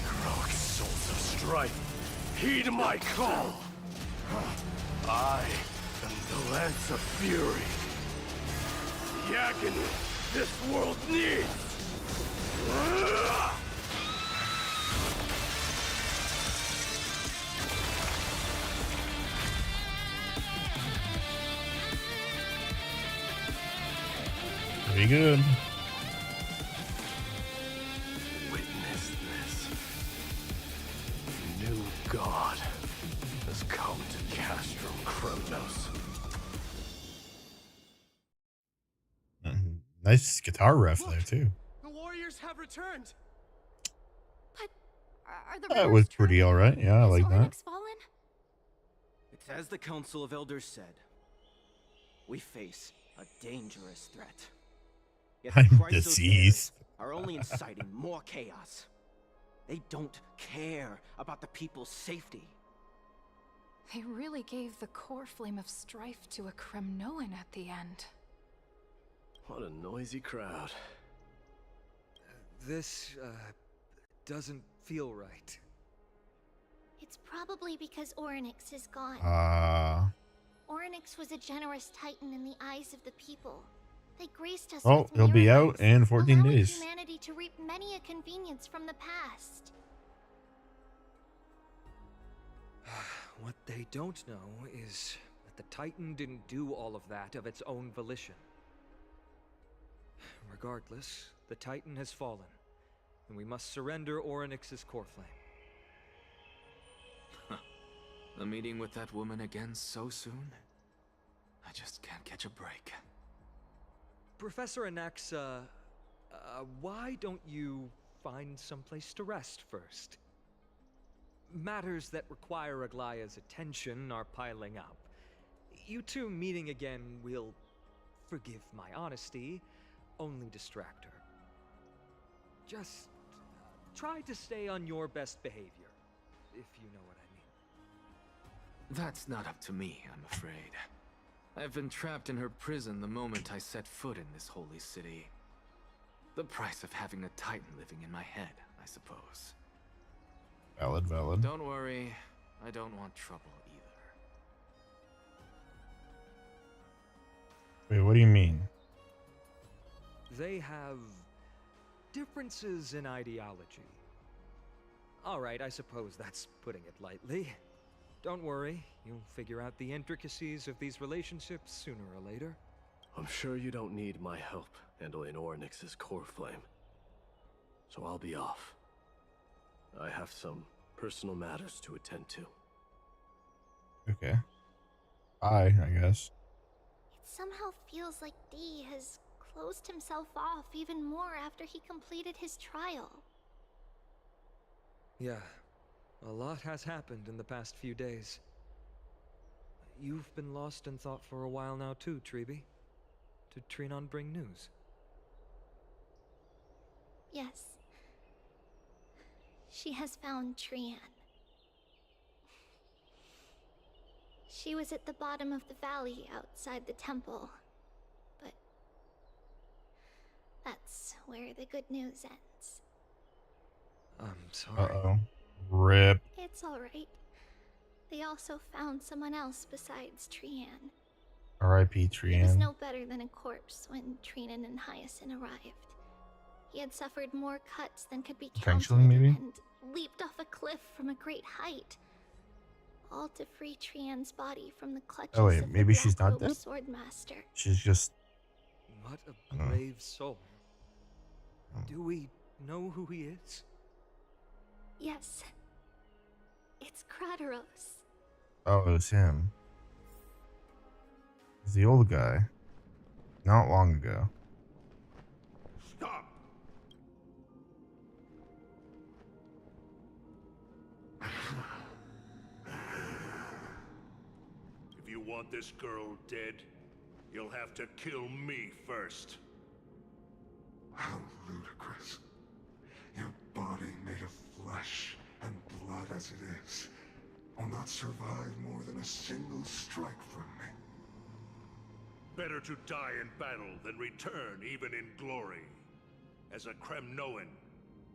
Speaker 17: Heroic souls of strife, heed my call. I am the Lance of Fury. The agony this world needs.
Speaker 2: Pretty good.
Speaker 17: Witness this. New God has come to Castrum Kremnos.
Speaker 2: Nice guitar riff there too.
Speaker 17: The warriors have returned.
Speaker 3: But are the
Speaker 2: That
Speaker 3: rumors
Speaker 2: was
Speaker 3: true?
Speaker 2: pretty alright. Yeah, I
Speaker 3: Has
Speaker 2: like that.
Speaker 3: Onyx fallen?
Speaker 13: It's as the Council of Elders said. We face a dangerous threat. Yet the
Speaker 2: I'm
Speaker 13: Chrysos
Speaker 2: deceased.
Speaker 13: are only inciting more chaos. They don't care about the people's safety.
Speaker 7: They really gave the core flame of strife to a Kremnoan at the end.
Speaker 17: What a noisy crowd.
Speaker 15: This, doesn't feel right.
Speaker 3: It's probably because Oryx is gone. Oryx was a generous titan in the eyes of the people. They graced us
Speaker 2: Well,
Speaker 3: with
Speaker 2: he'll be
Speaker 3: miracles,
Speaker 2: out in 14
Speaker 3: allowing
Speaker 2: days.
Speaker 3: humanity to reap many a convenience from the past.
Speaker 15: What they don't know is that the Titan didn't do all of that of its own volition. Regardless, the Titan has fallen, and we must surrender Oryx's core flame.
Speaker 18: A meeting with that woman again so soon? I just can't catch a break.
Speaker 15: Professor Anaxa, why don't you find someplace to rest first? Matters that require Aglaya's attention are piling up. You two meeting again will, forgive my honesty, only distract her. Just try to stay on your best behavior, if you know what I mean.
Speaker 18: That's not up to me, I'm afraid. I've been trapped in her prison the moment I set foot in this holy city. The price of having a Titan living in my head, I suppose.
Speaker 2: Valid, valid.
Speaker 18: Don't worry, I don't want trouble either.
Speaker 2: Wait, what do you mean?
Speaker 15: They have differences in ideology. Alright, I suppose that's putting it lightly. Don't worry, you'll figure out the intricacies of these relationships sooner or later.
Speaker 14: I'm sure you don't need my help handling Ornyx's core flame. So I'll be off. I have some personal matters to attend to.
Speaker 2: Okay. Bye, I guess.
Speaker 3: It somehow feels like D has closed himself off even more after he completed his trial.
Speaker 15: Yeah, a lot has happened in the past few days. You've been lost in thought for a while now too, Treeby. Did Trinon bring news?
Speaker 3: Yes. She has found Trian. She was at the bottom of the valley outside the temple, but that's where the good news ends.
Speaker 15: I'm sorry.
Speaker 2: Uh-oh. RIP.
Speaker 3: It's alright. They also found someone else besides Trian.
Speaker 2: R.I.P.
Speaker 3: He was
Speaker 2: Trian.
Speaker 3: no better than a corpse when Trinan and Hyacinth arrived. He had suffered more cuts than could be counted
Speaker 2: Potentially, maybe?
Speaker 3: and leaped off a cliff from a great height. All to free Trian's body from the clutches
Speaker 2: Oh, wait,
Speaker 3: of
Speaker 2: maybe
Speaker 3: the
Speaker 2: she's not
Speaker 3: Black-robed
Speaker 2: dead?
Speaker 3: Swordmaster.
Speaker 2: She's just...
Speaker 15: What a brave soul. Do we know who he is?
Speaker 3: Yes. It's Crateros.
Speaker 2: Oh, it was him. He's the old guy. Not long ago.
Speaker 9: Stop! If you want this girl dead, you'll have to kill me first.
Speaker 20: How ludicrous. Your body made of flesh and blood as it is will not survive more than a single strike from me.
Speaker 9: Better to die in battle than return even in glory. As a Kremnoan,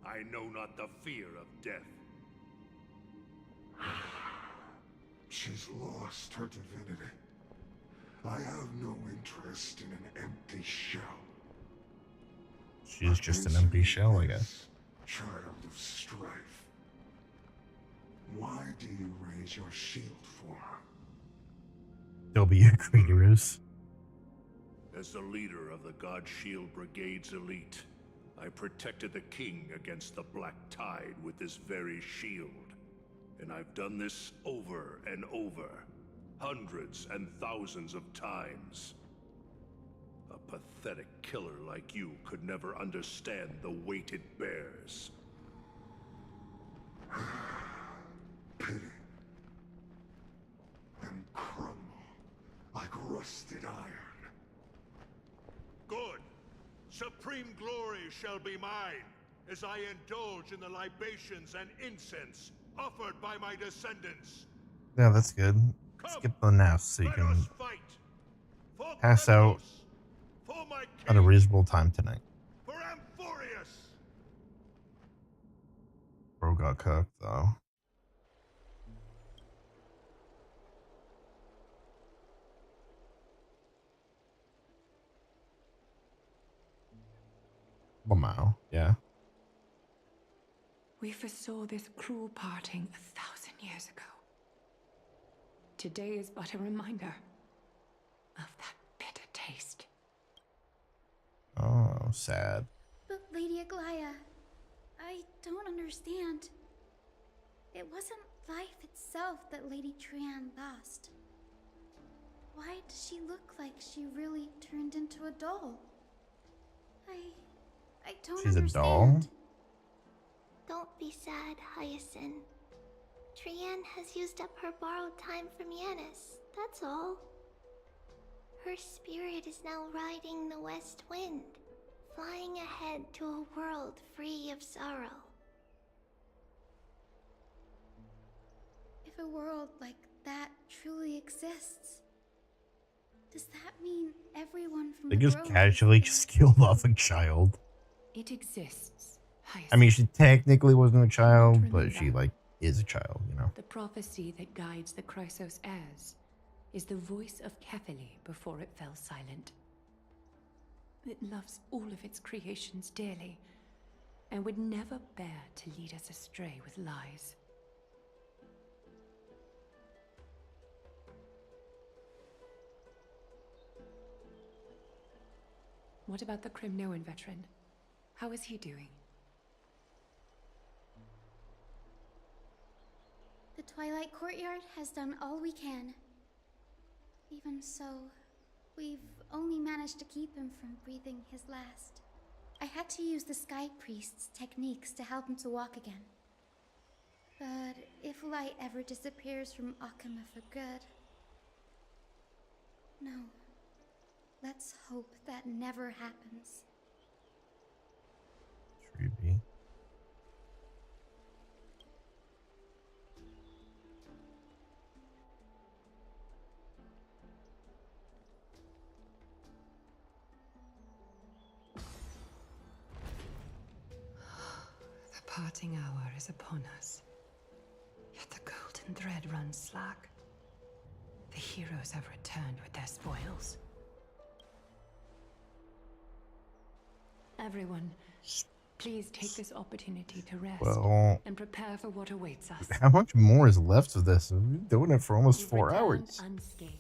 Speaker 9: I know not the fear of death.
Speaker 20: She's lost her divinity. I have no interest in an empty shell.
Speaker 2: She's just an empty shell, I guess.
Speaker 20: Child of strife. Why do you raise your shield for her?
Speaker 2: There'll be a Craterus.
Speaker 9: As the leader of the God Shield Brigade's elite, I protected the king against the Black Tide with this very shield. And I've done this over and over, hundreds and thousands of times. A pathetic killer like you could never understand the weight it bears.
Speaker 20: Pity. And crumble like rusted iron.
Speaker 9: Good. Supreme glory shall be mine, as I indulge in the libations and incense offered by my descendants.
Speaker 2: Yeah, that's good. Skip the naps so you can pass out at a reasonable time tonight.
Speaker 9: For Amphorius!
Speaker 2: Bro got cooked, though. Lamau, yeah.
Speaker 7: We foresaw this cruel parting 1,000 years ago. Today is but a reminder of that bitter taste.
Speaker 2: Oh, sad.
Speaker 5: But Lady Aglaya, I don't understand. It wasn't life itself that Lady Trian lost. Why does she look like she really turned into a doll? I don't
Speaker 2: She's
Speaker 5: understand.
Speaker 2: a doll?
Speaker 3: Don't be sad, Hyacinth. Trianne has used up her borrowed time from Yanis, that's all. Her spirit is now riding the west wind, flying ahead to a world free of sorrow.
Speaker 5: If a world like that truly exists, does that mean everyone from
Speaker 2: They
Speaker 5: the
Speaker 2: just
Speaker 5: grove
Speaker 2: casually killed off a child.
Speaker 1: It exists.
Speaker 2: I mean, she technically wasn't a child, but she, like, is a child, you know?
Speaker 10: The prophecy that guides the Chrysos heirs is the voice of Kefili before it fell silent. It loves all of its creations dearly, and would never bear to lead us astray with lies. What about the Crimnoan veteran? How is he doing?
Speaker 5: The Twilight Courtyard has done all we can. Even so, we've only managed to keep him from breathing his last. I had to use the Sky Priest's techniques to help him to walk again. But if light ever disappears from Akama for good... No. Let's hope that never happens.
Speaker 2: Creepy.
Speaker 10: The parting hour is upon us. Yet the golden thread runs slack. The heroes have returned with their spoils. Everyone, please take this opportunity to rest and prepare for what awaits us.
Speaker 2: How much more is left of this? We've been doing it for almost 4 hours.
Speaker 10: Unscathed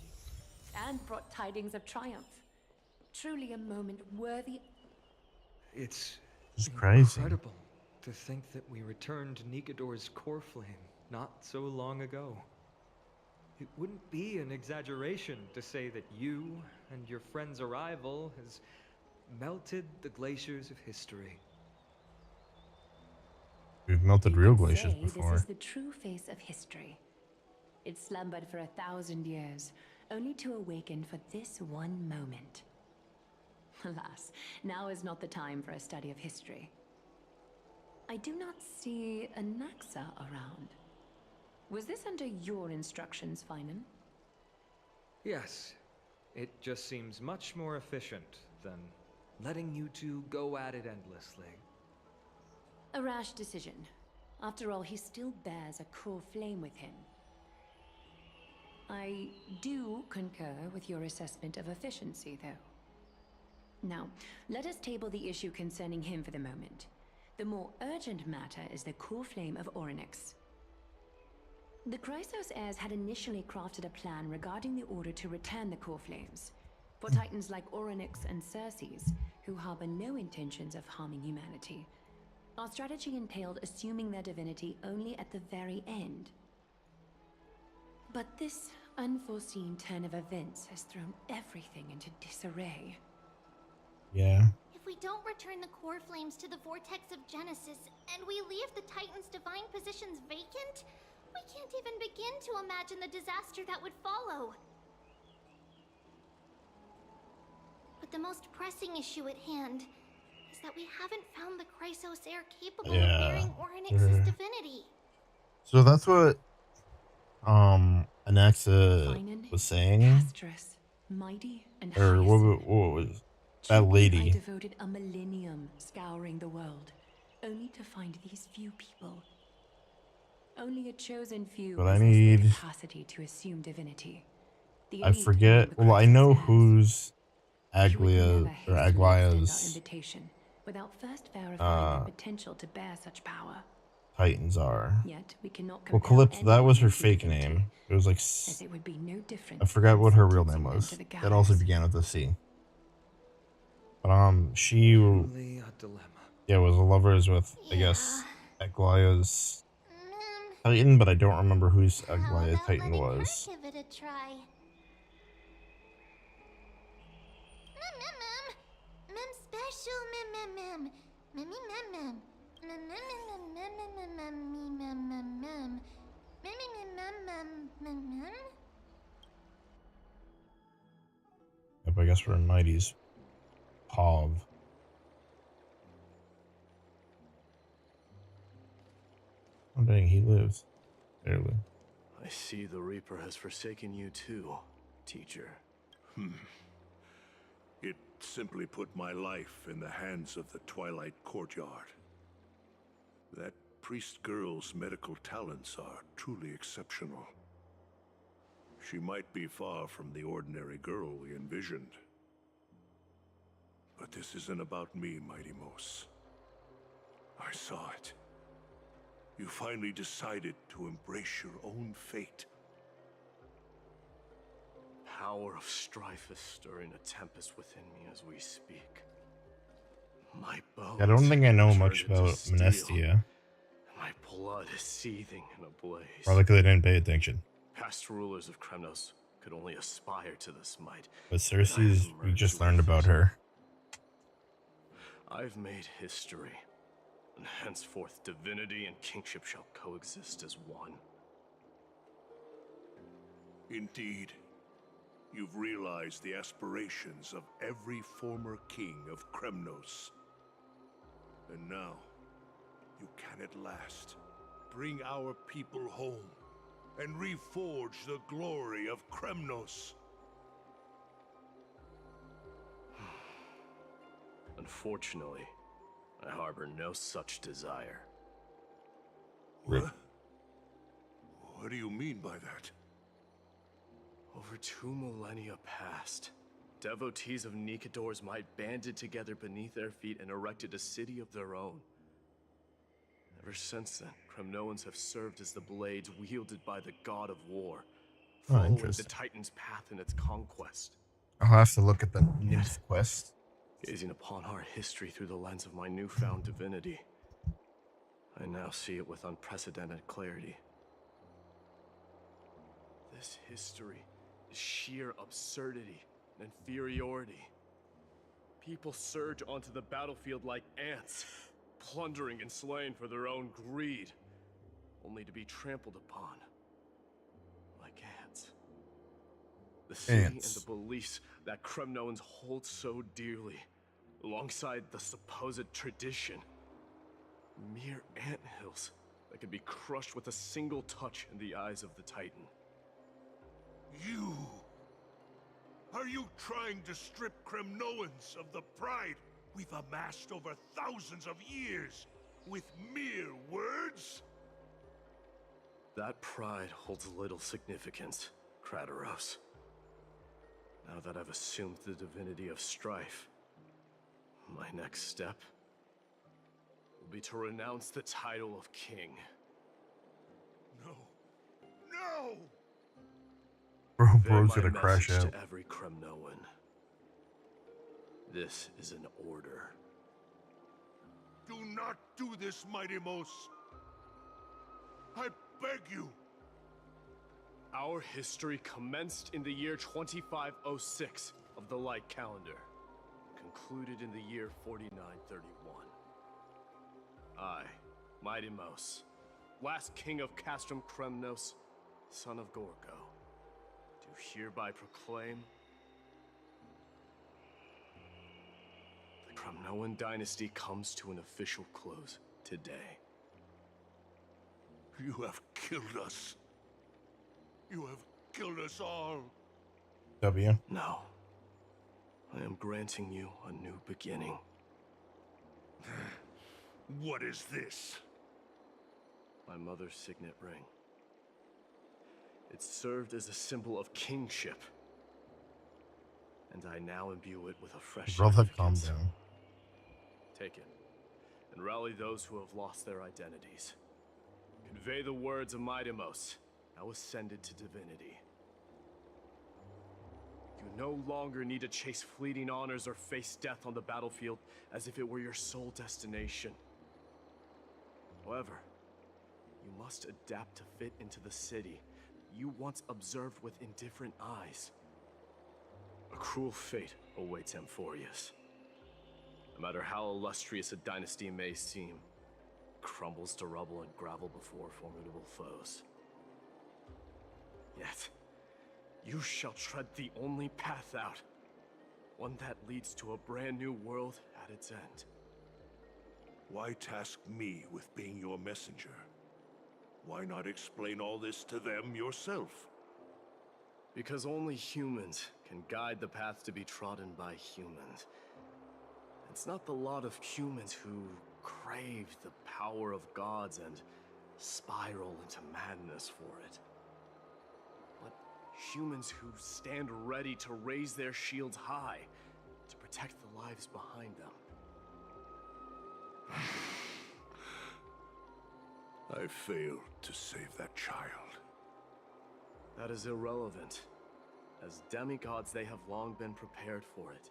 Speaker 10: and brought tidings of triumph. Truly a moment worthy.
Speaker 15: It's
Speaker 2: crazy.
Speaker 15: Incredible to think that we returned Nikador's core flame not so long ago. It wouldn't be an exaggeration to say that you and your friend's arrival has melted the glaciers of history.
Speaker 2: We've melted real glaciers
Speaker 10: This
Speaker 2: before.
Speaker 10: is the true face of history. It slumbered for 1,000 years, only to awaken for this one moment. Alas, now is not the time for a study of history. I do not see a Naxa around. Was this under your instructions, Finan?
Speaker 15: Yes, it just seems much more efficient than letting you two go at it endlessly.
Speaker 10: A rash decision. After all, he still bears a core flame with him. I do concur with your assessment of efficiency, though. Now, let us table the issue concerning him for the moment. The more urgent matter is the core flame of Orynyx. The Chrysos heirs had initially crafted a plan regarding the order to return the core flames. For titans like Orynyx and Circes, who harbor no intentions of harming humanity, our strategy entailed assuming their divinity only at the very end. But this unforeseen turn of events has thrown everything into disarray.
Speaker 2: Yeah.
Speaker 3: If we don't return the core flames to the vortex of Genesis, and we leave the Titan's divine positions vacant, we can't even begin to imagine the disaster that would follow. But the most pressing issue at hand is that we haven't found the Chrysos heir capable of bearing Orynyx's divinity.
Speaker 2: So that's what Anaxa was saying.
Speaker 10: Castorice, mighty and
Speaker 2: Or what was that
Speaker 10: I
Speaker 2: lady?
Speaker 10: devoted a millennium scouring the world, only to find these few people. Only a chosen few
Speaker 2: But I
Speaker 10: possess the
Speaker 2: need-
Speaker 10: capacity to assume divinity. The
Speaker 2: I
Speaker 10: elite
Speaker 2: forget.
Speaker 10: among the
Speaker 2: Well, I
Speaker 10: Chrysos
Speaker 2: know
Speaker 10: heirs.
Speaker 2: who's
Speaker 10: She would never
Speaker 2: Aglia or
Speaker 10: hastily extend our
Speaker 2: Aglia's
Speaker 10: invitation without first verifying their potential to bear such power.
Speaker 2: Titans are.
Speaker 10: Yet we cannot
Speaker 2: Well,
Speaker 10: compel
Speaker 2: Calypso, that was her
Speaker 10: anyone to
Speaker 2: fake
Speaker 10: divinity,
Speaker 2: name. It was like
Speaker 10: as it would be no different
Speaker 2: I forgot what her real name
Speaker 10: sentencing them
Speaker 2: was.
Speaker 10: to the
Speaker 2: It also
Speaker 10: gallows.
Speaker 2: began with a C. But she
Speaker 15: Truly a dilemma.
Speaker 2: was a lovers with I guess Aglia's Titan, but I don't remember whose Aglia's Titan was.
Speaker 3: Give it a try.
Speaker 2: Yep, I guess we're in Mighty's Pov. Oh dang, he lives. Barely.
Speaker 14: I see the Reaper has forsaken you too, teacher.
Speaker 9: It simply put my life in the hands of the Twilight Courtyard. That priest girl's medical talents are truly exceptional. She might be far from the ordinary girl we envisioned. But this isn't about me, Mighty Mos. I saw it. You finally decided to embrace your own fate.
Speaker 14: Power of strife is stirring a tempest within me as we speak. My bones
Speaker 2: I don't think I know much
Speaker 14: turned into
Speaker 2: about
Speaker 14: steel.
Speaker 2: Monestia.
Speaker 14: My blood is seething in a blaze.
Speaker 2: Probably because I didn't pay attention.
Speaker 14: Past rulers of Kremnos could only aspire to this might.
Speaker 2: But Cersei's, we just learned about her.
Speaker 14: I've made history, and henceforth divinity and kingship shall coexist as one.
Speaker 9: Indeed, you've realized the aspirations of every former king of Kremnos. And now, you can at last bring our people home and reforge the glory of Kremnos.
Speaker 14: Unfortunately, I harbor no such desire.
Speaker 9: What? What do you mean by that?
Speaker 14: Over 2 millennia past, devotees of Nikador's might banded together beneath their feet and erected a city of their own. Ever since then, Kremnoans have served as the blades wielded by the god of war, following the Titan's path in its conquest.
Speaker 2: I'll have to look at the news quest.
Speaker 14: Gazing upon our history through the lens of my newfound divinity, I now see it with unprecedented clarity. This history is sheer absurdity and inferiority. People surge onto the battlefield like ants, plundering and slaying for their own greed, only to be trampled upon like ants. The city and the beliefs that Kremnoans hold so dearly, alongside the supposed tradition, mere anthills that could be crushed with a single touch in the eyes of the Titan.
Speaker 9: You! Are you trying to strip Kremnoans of the pride we've amassed over thousands of years with mere words?
Speaker 14: That pride holds little significance, Castorice. Now that I've assumed the divinity of strife, my next step will be to renounce the title of king.
Speaker 9: No. No!
Speaker 2: Bro's gonna crash out.
Speaker 14: To every Kremnoan. This is an order.
Speaker 9: Do not do this, Mighty Mos. I beg you.
Speaker 14: Our history commenced in the year 2506 of the Light Calendar, concluded in the year 4931. I, Mighty Mos, last king of Castrum Kremnos, son of Gorgo, do hereby proclaim the Kremnoan dynasty comes to an official close today.
Speaker 9: You have killed us. You have killed us all.
Speaker 2: W.
Speaker 14: No. I am granting you a new beginning.
Speaker 9: What is this?
Speaker 14: My mother's signet ring. It served as a symbol of kingship. And I now imbue it with a fresh
Speaker 2: Brother, calm down.
Speaker 14: Take it, and rally those who have lost their identities. Convey the words of Mighty Mos, now ascended to divinity. You no longer need to chase fleeting honors or face death on the battlefield as if it were your sole destination. However, you must adapt to fit into the city you once observed with indifferent eyes. A cruel fate awaits Amphorius. No matter how illustrious a dynasty may seem, crumbles to rubble and gravel before formidable foes. Yet, you shall tread the only path out, one that leads to a brand new world at its end.
Speaker 9: Why task me with being your messenger? Why not explain all this to them yourself?
Speaker 14: Because only humans can guide the path to be trodden by humans. It's not the lot of humans who crave the power of gods and spiral into madness for it, but humans who stand ready to raise their shields high to protect the lives behind them.
Speaker 9: I failed to save that child.
Speaker 14: That is irrelevant. As demigods, they have long been prepared for it.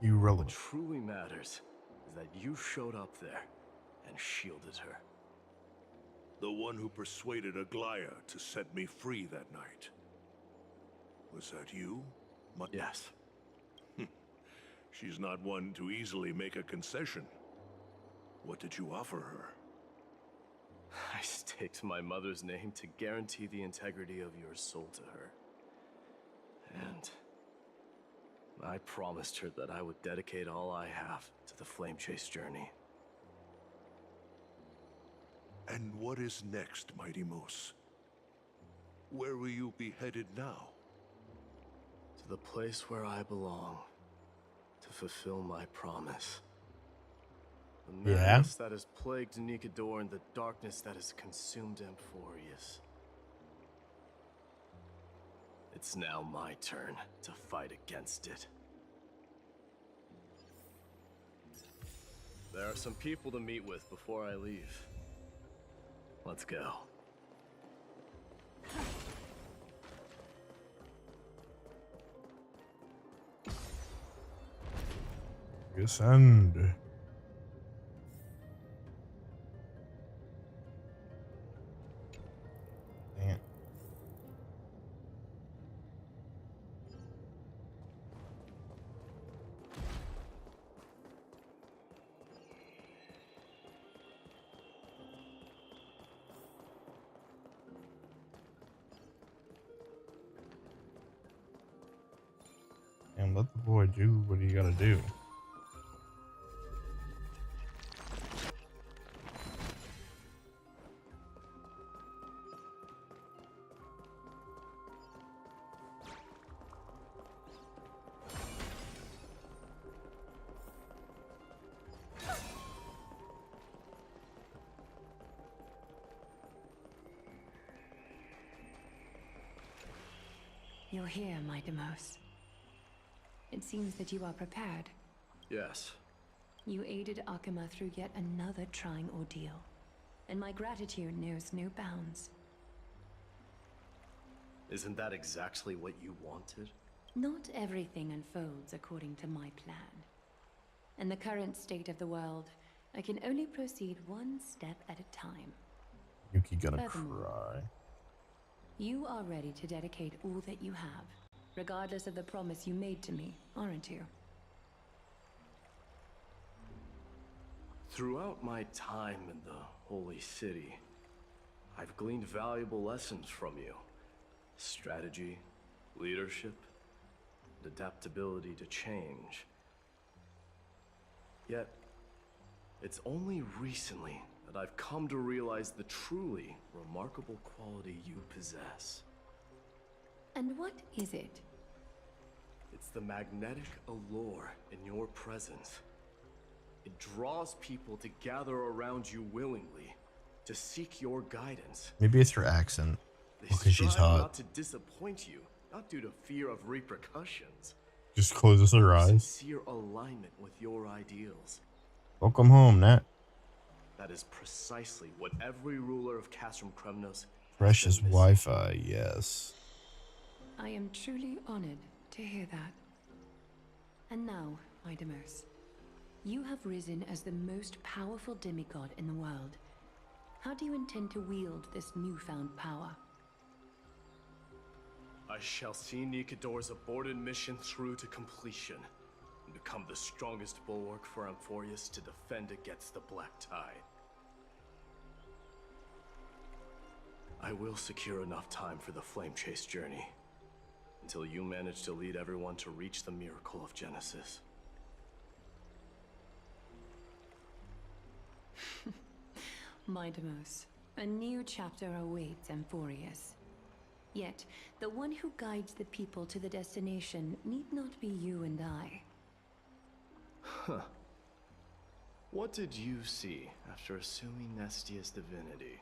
Speaker 2: Irrelevant.
Speaker 14: What truly matters is that you showed up there and shielded her.
Speaker 9: The one who persuaded Aglaya to set me free that night. Was that you?
Speaker 14: Yes.
Speaker 9: She's not one to easily make a concession. What did you offer her?
Speaker 14: I staked my mother's name to guarantee the integrity of your soul to her. And I promised her that I would dedicate all I have to the Flame Chase journey.
Speaker 9: And what is next, Mighty Moose? Where will you be headed now?
Speaker 14: To the place where I belong, to fulfill my promise. The madness that has plagued Nikador and the darkness that has consumed Amphorius. It's now my turn to fight against it. There are some people to meet with before I leave. Let's go.
Speaker 2: Ascend. Dang it. And let the boy do what he gotta do.
Speaker 10: You're here, my Demos. It seems that you are prepared.
Speaker 14: Yes.
Speaker 10: You aided Akuma through yet another trying ordeal, and my gratitude knows no bounds.
Speaker 14: Isn't that exactly what you wanted?
Speaker 10: Not everything unfolds according to my plan. In the current state of the world, I can only proceed one step at a time.
Speaker 2: Yuki gonna
Speaker 10: Furthermore,
Speaker 2: cry.
Speaker 10: You are ready to dedicate all that you have, regardless of the promise you made to me, aren't you?
Speaker 14: Throughout my time in the Holy City, I've gleaned valuable lessons from you. Strategy, leadership, and adaptability to change. Yet, it's only recently that I've come to realize the truly remarkable quality you possess.
Speaker 10: And what is it?
Speaker 14: It's the magnetic allure in your presence. It draws people to gather around you willingly, to seek your guidance.
Speaker 2: Maybe it's her accent.
Speaker 14: They
Speaker 2: Because she's
Speaker 14: strive
Speaker 2: hot.
Speaker 14: not to disappoint you, not due to fear of repercussions.
Speaker 2: Just closes her eyes.
Speaker 14: Sincere alignment with your ideals.
Speaker 2: Welcome home, Nat.
Speaker 14: That is precisely what every ruler of Castrum Kremnos.
Speaker 2: Precious Wi-Fi, yes.
Speaker 10: I am truly honored to hear that. And now, Idamos, you have risen as the most powerful demigod in the world. How do you intend to wield this newfound power?
Speaker 14: I shall see Nikador's aborted mission through to completion. and become the strongest bulwark for Amphorius to defend against the Black Tide. I will secure enough time for the Flame Chase journey, until you manage to lead everyone to reach the miracle of Genesis.
Speaker 10: Mightimus, a new chapter awaits Amphorius. Yet, the one who guides the people to the destination need not be you and I.
Speaker 14: Huh. What did you see after assuming Nestia's divinity?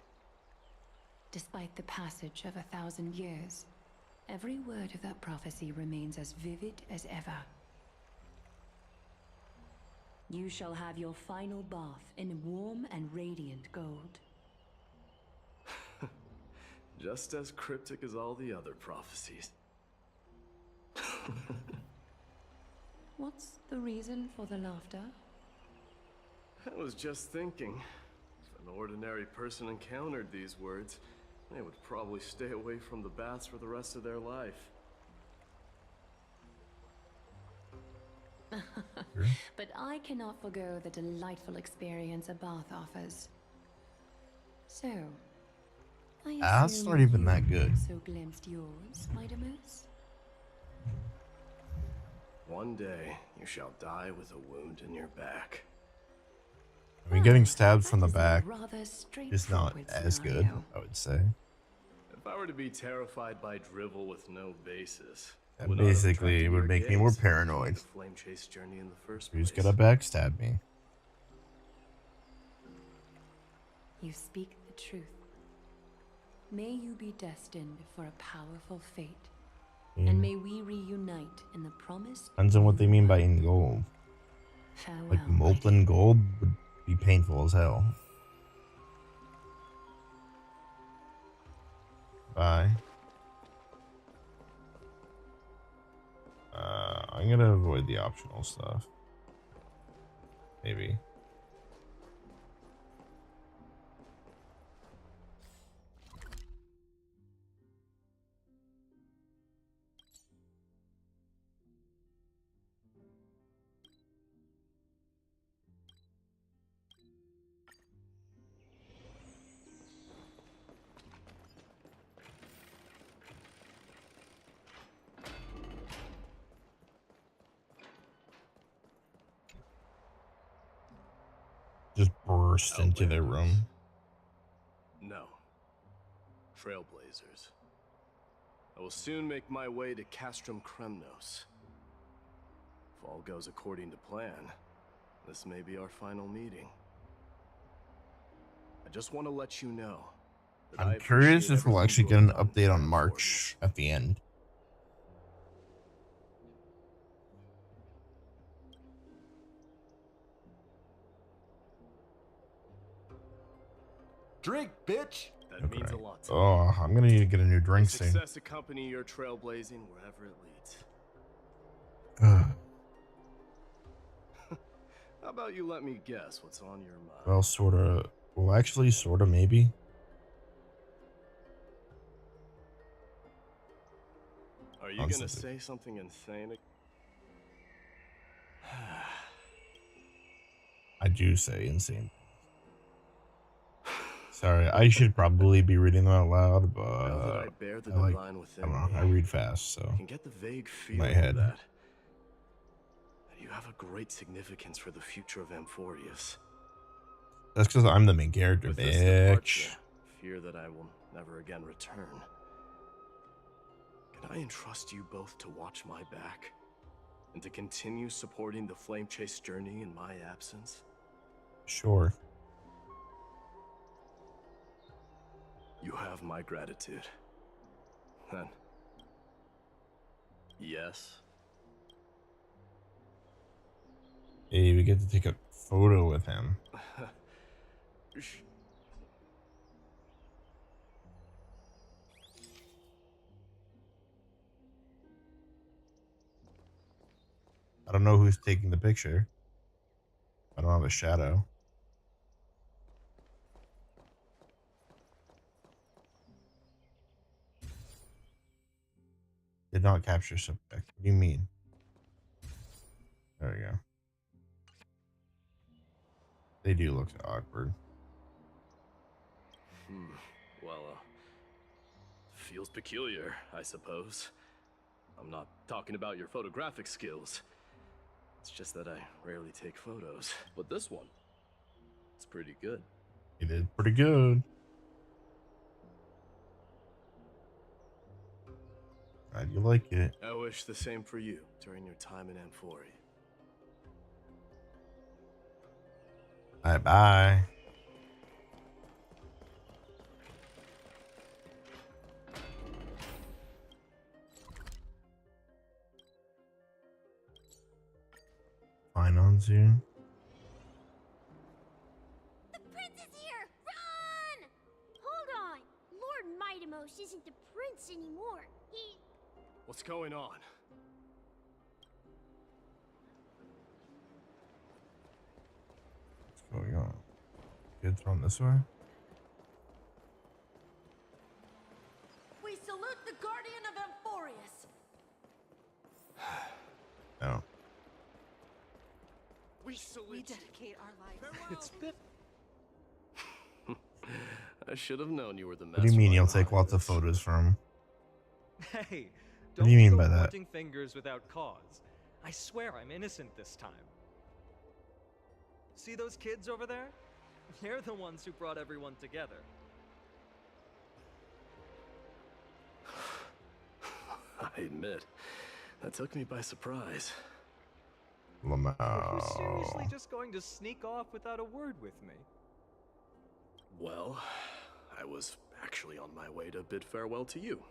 Speaker 10: Despite the passage of 1,000 years, every word of that prophecy remains as vivid as ever. You shall have your final bath in warm and radiant gold.
Speaker 14: Just as cryptic as all the other prophecies.
Speaker 10: What's the reason for the laughter?
Speaker 14: I was just thinking, if an ordinary person encountered these words, they would probably stay away from the baths for the rest of their life.
Speaker 10: But I cannot forgo the delightful experience a bath offers. So, I
Speaker 2: That's
Speaker 10: assume
Speaker 2: not even
Speaker 10: you
Speaker 2: that good.
Speaker 10: also glimpsed yours, Mightimus?
Speaker 14: One day, you shall die with a wound in your back.
Speaker 2: I mean, getting stabbed from the
Speaker 10: That is a
Speaker 2: back
Speaker 10: rather
Speaker 2: is not
Speaker 10: straightforward
Speaker 2: as good,
Speaker 10: scenario.
Speaker 2: I would say.
Speaker 14: If I were to be terrified by drivel with no basis,
Speaker 2: That
Speaker 14: would not have
Speaker 2: basically
Speaker 14: attracted
Speaker 2: would
Speaker 14: your
Speaker 2: make me more
Speaker 14: gaze to
Speaker 2: paranoid.
Speaker 14: the Flame Chase journey in the first
Speaker 2: Who's
Speaker 14: place.
Speaker 2: gonna backstab me?
Speaker 10: You speak the truth. May you be destined for a powerful fate, and may we reunite in the promised.
Speaker 2: Depends on what they mean by in gold.
Speaker 10: Farewell,
Speaker 2: Like molten gold would be painful as hell. Bye. I'm gonna avoid the optional stuff. Maybe. Just burst into their room.
Speaker 14: No. Trailblazers. I will soon make my way to Castrum Kremnos. If all goes according to plan, this may be our final meeting. I just want to let you know that I
Speaker 2: I'm curious
Speaker 14: appreciate
Speaker 2: if we'll
Speaker 14: everything
Speaker 2: actually
Speaker 14: you
Speaker 2: get
Speaker 14: have
Speaker 2: an
Speaker 14: done
Speaker 2: update
Speaker 14: for
Speaker 2: on
Speaker 14: Amphorius.
Speaker 2: March at the end.
Speaker 17: Drink, bitch!
Speaker 14: That means a lot to me.
Speaker 2: Oh, I'm gonna need to get a new drink
Speaker 14: May
Speaker 2: soon.
Speaker 14: success accompany your trailblazing wherever it leads.
Speaker 2: Ugh.
Speaker 14: How about you let me guess what's on your mind?
Speaker 2: Well, sorta. Well, actually, sorta, maybe.
Speaker 14: Are you gonna
Speaker 2: Nonsense.
Speaker 14: say something insane?
Speaker 2: I do say insane. Sorry, I should probably be reading them out loud, but
Speaker 14: Now that I bear the
Speaker 2: I
Speaker 14: divine within
Speaker 2: don't know.
Speaker 14: me,
Speaker 2: I read fast, so
Speaker 14: I can get the vague
Speaker 2: in my
Speaker 14: feeling
Speaker 2: head.
Speaker 14: that you have a great significance for the future of Amphorius.
Speaker 2: That's because I'm the main character,
Speaker 14: With this
Speaker 2: bitch.
Speaker 14: departure, fear that I will never again return. Can I entrust you both to watch my back and to continue supporting the Flame Chase journey in my absence?
Speaker 2: Sure.
Speaker 14: You have my gratitude. Then, yes.
Speaker 2: Hey, we get to take a photo with him. I don't know who's taking the picture. I don't have a shadow. Did not capture subject. What do you mean? There we go. They do look awkward.
Speaker 14: Well, feels peculiar, I suppose. I'm not talking about your photographic skills. It's just that I rarely take photos. But this one, it's pretty good.
Speaker 2: You did pretty good. Glad you like it.
Speaker 14: I wish the same for you during your time in Amphoria.
Speaker 2: Bye-bye. Fine on soon.
Speaker 3: The prince is here! Run! Hold on. Lord Mightimos isn't the prince anymore. He...
Speaker 14: What's going on?
Speaker 2: What's going on? Kids run this way?
Speaker 10: We salute the Guardian of Amphorius.
Speaker 2: No.
Speaker 10: We dedicate our lives.
Speaker 14: It's been... I should have known you were the
Speaker 2: What do you mean you'll take lots of photos from?
Speaker 15: Hey,
Speaker 2: What do you mean
Speaker 15: go
Speaker 2: by that?
Speaker 15: pointing fingers without cause. I swear I'm innocent this time. See those kids over there? They're the ones who brought everyone together.
Speaker 14: I admit, that took me by surprise.
Speaker 2: Lamau.
Speaker 15: You're seriously just going to sneak off without a word with me?
Speaker 14: Well, I was actually on my way to bid farewell to you,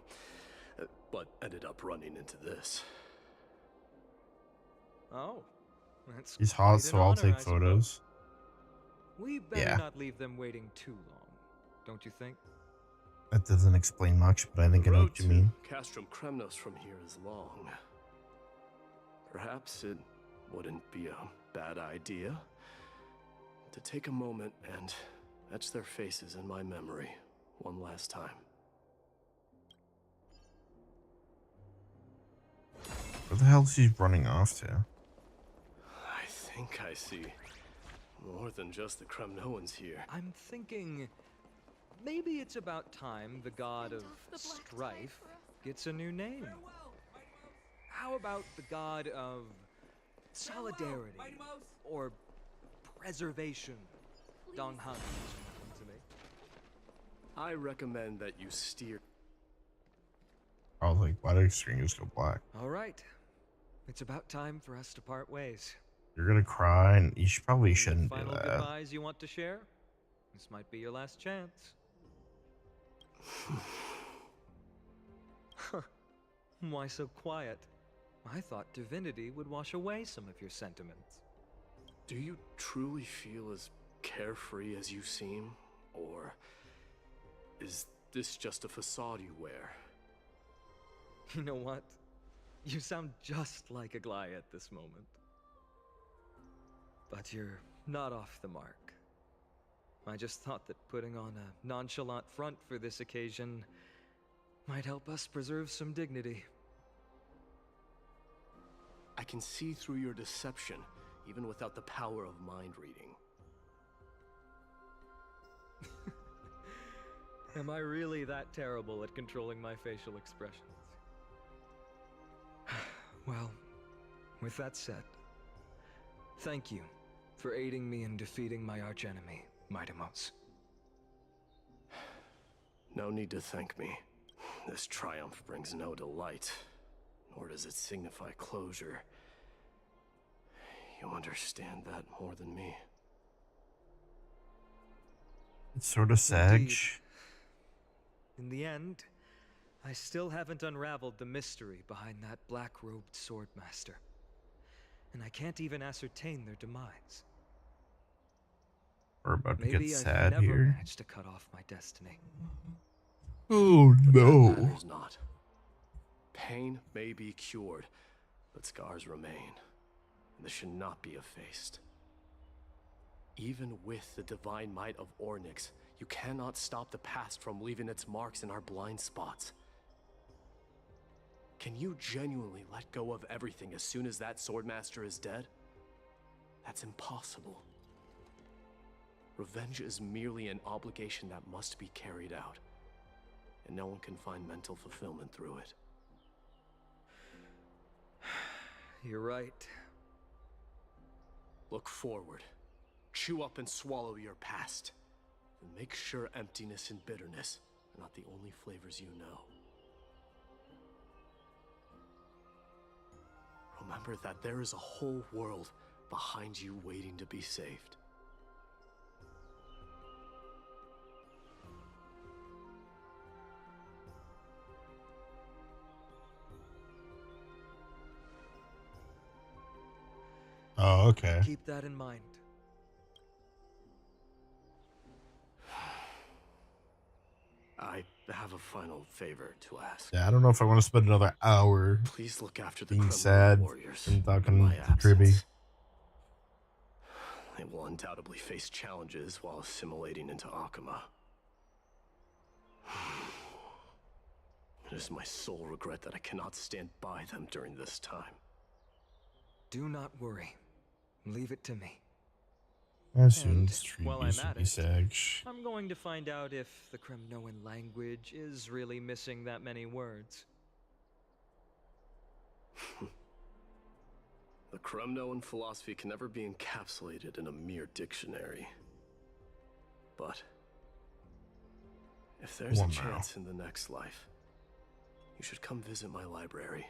Speaker 14: but ended up running into this.
Speaker 15: Oh, that's
Speaker 2: He's
Speaker 15: quite
Speaker 2: hot,
Speaker 15: an
Speaker 2: so I'll
Speaker 15: honor,
Speaker 2: take
Speaker 15: I suppose.
Speaker 2: photos.
Speaker 15: We better
Speaker 2: Yeah.
Speaker 15: not leave them waiting too long, don't you think?
Speaker 2: That doesn't explain much, but I think I know what you mean.
Speaker 14: Castrum Kremnos from here is long. Perhaps it wouldn't be a bad idea to take a moment and etch their faces in my memory one last time.
Speaker 2: Where the hell is he running off to?
Speaker 14: I think I see more than just the Kremnoans here.
Speaker 15: I'm thinking maybe it's about time the god of strife gets a new name. How about the god of solidarity or preservation? Dong Han to me.
Speaker 14: I recommend that you steer.
Speaker 2: I was like, why did the screen just go black?
Speaker 15: All right. It's about time for us to part ways.
Speaker 2: You're gonna cry, and you probably shouldn't do
Speaker 15: Final
Speaker 2: that.
Speaker 15: goodbyes you want to share? This might be your last chance. Why so quiet? I thought divinity would wash away some of your sentiments.
Speaker 14: Do you truly feel as carefree as you seem? Or is this just a facade you wear?
Speaker 15: You know what? You sound just like Aglaia at this moment. But you're not off the mark. I just thought that putting on a nonchalant front for this occasion might help us preserve some dignity.
Speaker 14: I can see through your deception, even without the power of mind reading.
Speaker 15: Am I really that terrible at controlling my facial expressions? Well, with that said, thank you for aiding me in defeating my archenemy, Mightimos.
Speaker 14: No need to thank me. This triumph brings no delight, nor does it signify closure. You understand that more than me.
Speaker 2: It's sort of sad.
Speaker 15: Indeed. In the end, I still haven't unraveled the mystery behind that black-robed swordmaster. And I can't even ascertain their demise.
Speaker 2: We're about to
Speaker 15: Maybe
Speaker 2: get
Speaker 15: I've
Speaker 2: sad
Speaker 15: never
Speaker 2: here.
Speaker 15: managed to cut off my destiny.
Speaker 2: Oh
Speaker 14: That
Speaker 2: no.
Speaker 14: matters not. Pain may be cured, but scars remain. And this should not be effaced. Even with the divine might of Ornyx, you cannot stop the past from leaving its marks in our blind spots. Can you genuinely let go of everything as soon as that swordmaster is dead? That's impossible. Revenge is merely an obligation that must be carried out, and no one can find mental fulfillment through it.
Speaker 15: You're right.
Speaker 14: Look forward. Chew up and swallow your past. And make sure emptiness and bitterness are not the only flavors you know. Remember that there is a whole world behind you waiting to be saved.
Speaker 2: Oh, okay.
Speaker 15: Keep that in mind.
Speaker 14: I have a final favor to ask.
Speaker 2: Yeah, I don't know if I want to spend another hour
Speaker 14: Please look after the
Speaker 2: being
Speaker 14: criminal
Speaker 2: sad
Speaker 14: warriors
Speaker 2: and
Speaker 14: in
Speaker 2: talking
Speaker 14: my
Speaker 2: to Kirby.
Speaker 14: absence. They will undoubtedly face challenges while assimilating into Akuma. It is my sole regret that I cannot stand by them during this time.
Speaker 15: Do not worry. Leave it to me.
Speaker 2: As soon
Speaker 15: And
Speaker 2: as
Speaker 15: while
Speaker 2: Trees
Speaker 15: I'm at
Speaker 2: be
Speaker 15: it,
Speaker 2: Sag.
Speaker 15: I'm going to find out if the Kremnoan language is really missing that many words.
Speaker 14: The Kremnoan philosophy can never be encapsulated in a mere dictionary. But if there's a chance in the next life, you should come visit my library.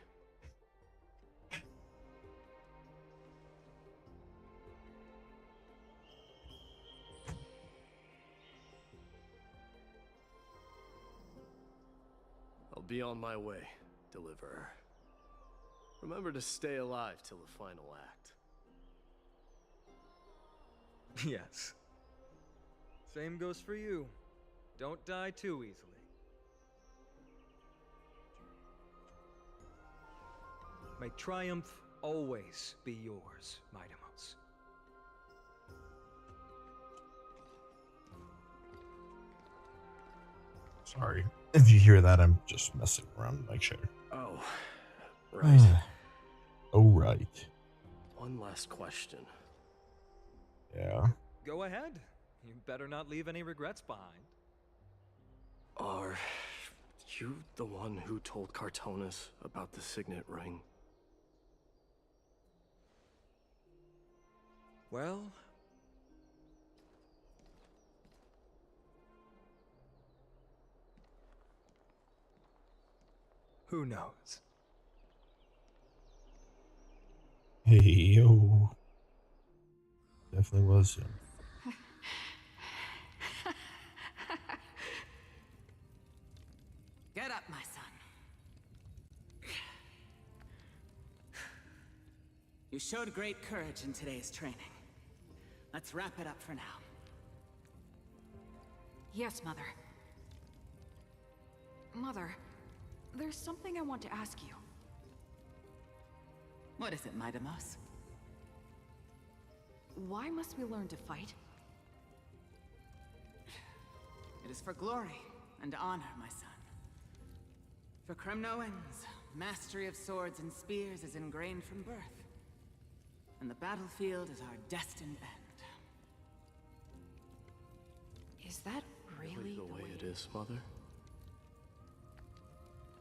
Speaker 14: I'll be on my way, Deliverer. Remember to stay alive till the final act.
Speaker 15: Yes. Same goes for you. Don't die too easily. May triumph always be yours, Mightimus.
Speaker 2: Sorry. If you hear that, I'm just messing around my chair.
Speaker 14: Oh, right.
Speaker 2: Oh, right.
Speaker 14: One last question.
Speaker 2: Yeah.
Speaker 15: Go ahead. You better not leave any regrets behind.
Speaker 14: Are you the one who told Cartonis about the signet ring?
Speaker 15: Well... who knows?
Speaker 2: Hey, yo. Definitely was him.
Speaker 12: Get up, my son. You showed great courage in today's training. Let's wrap it up for now.
Speaker 7: Yes, Mother. Mother, there's something I want to ask you.
Speaker 12: What is it, Mightimus?
Speaker 7: Why must we learn to fight?
Speaker 12: It is for glory and honor, my son. For Kremnoans, mastery of swords and spears is ingrained from birth. And the battlefield is our destined end.
Speaker 7: Is that really
Speaker 14: the way it is, Mother?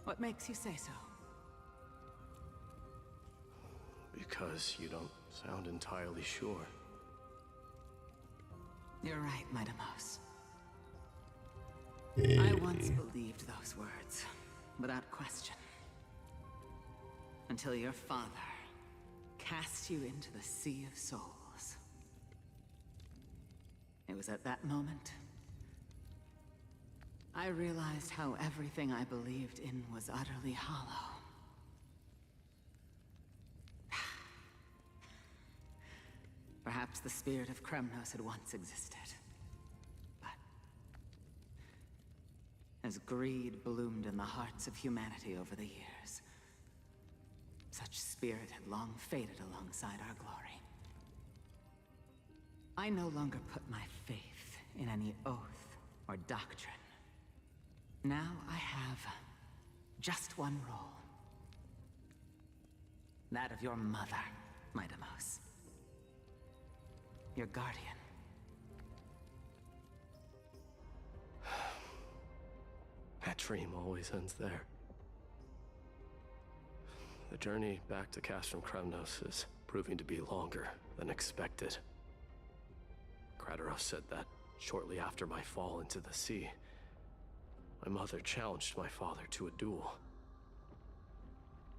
Speaker 12: What makes you say so?
Speaker 14: Because you don't sound entirely sure.
Speaker 12: You're right, Mightimus.
Speaker 2: Hey.
Speaker 12: I once believed those words, without question. Until your father cast you into the Sea of Souls. It was at that moment I realized how everything I believed in was utterly hollow. Perhaps the spirit of Kremnos had once existed. But as greed bloomed in the hearts of humanity over the years, such spirit had long faded alongside our glory. I no longer put my faith in any oath or doctrine. Now I have just one role. That of your mother, Mightimus. your guardian.
Speaker 14: That dream always ends there. The journey back to Castrum Kremnos is proving to be longer than expected. Castorice said that shortly after my fall into the sea, my mother challenged my father to a duel.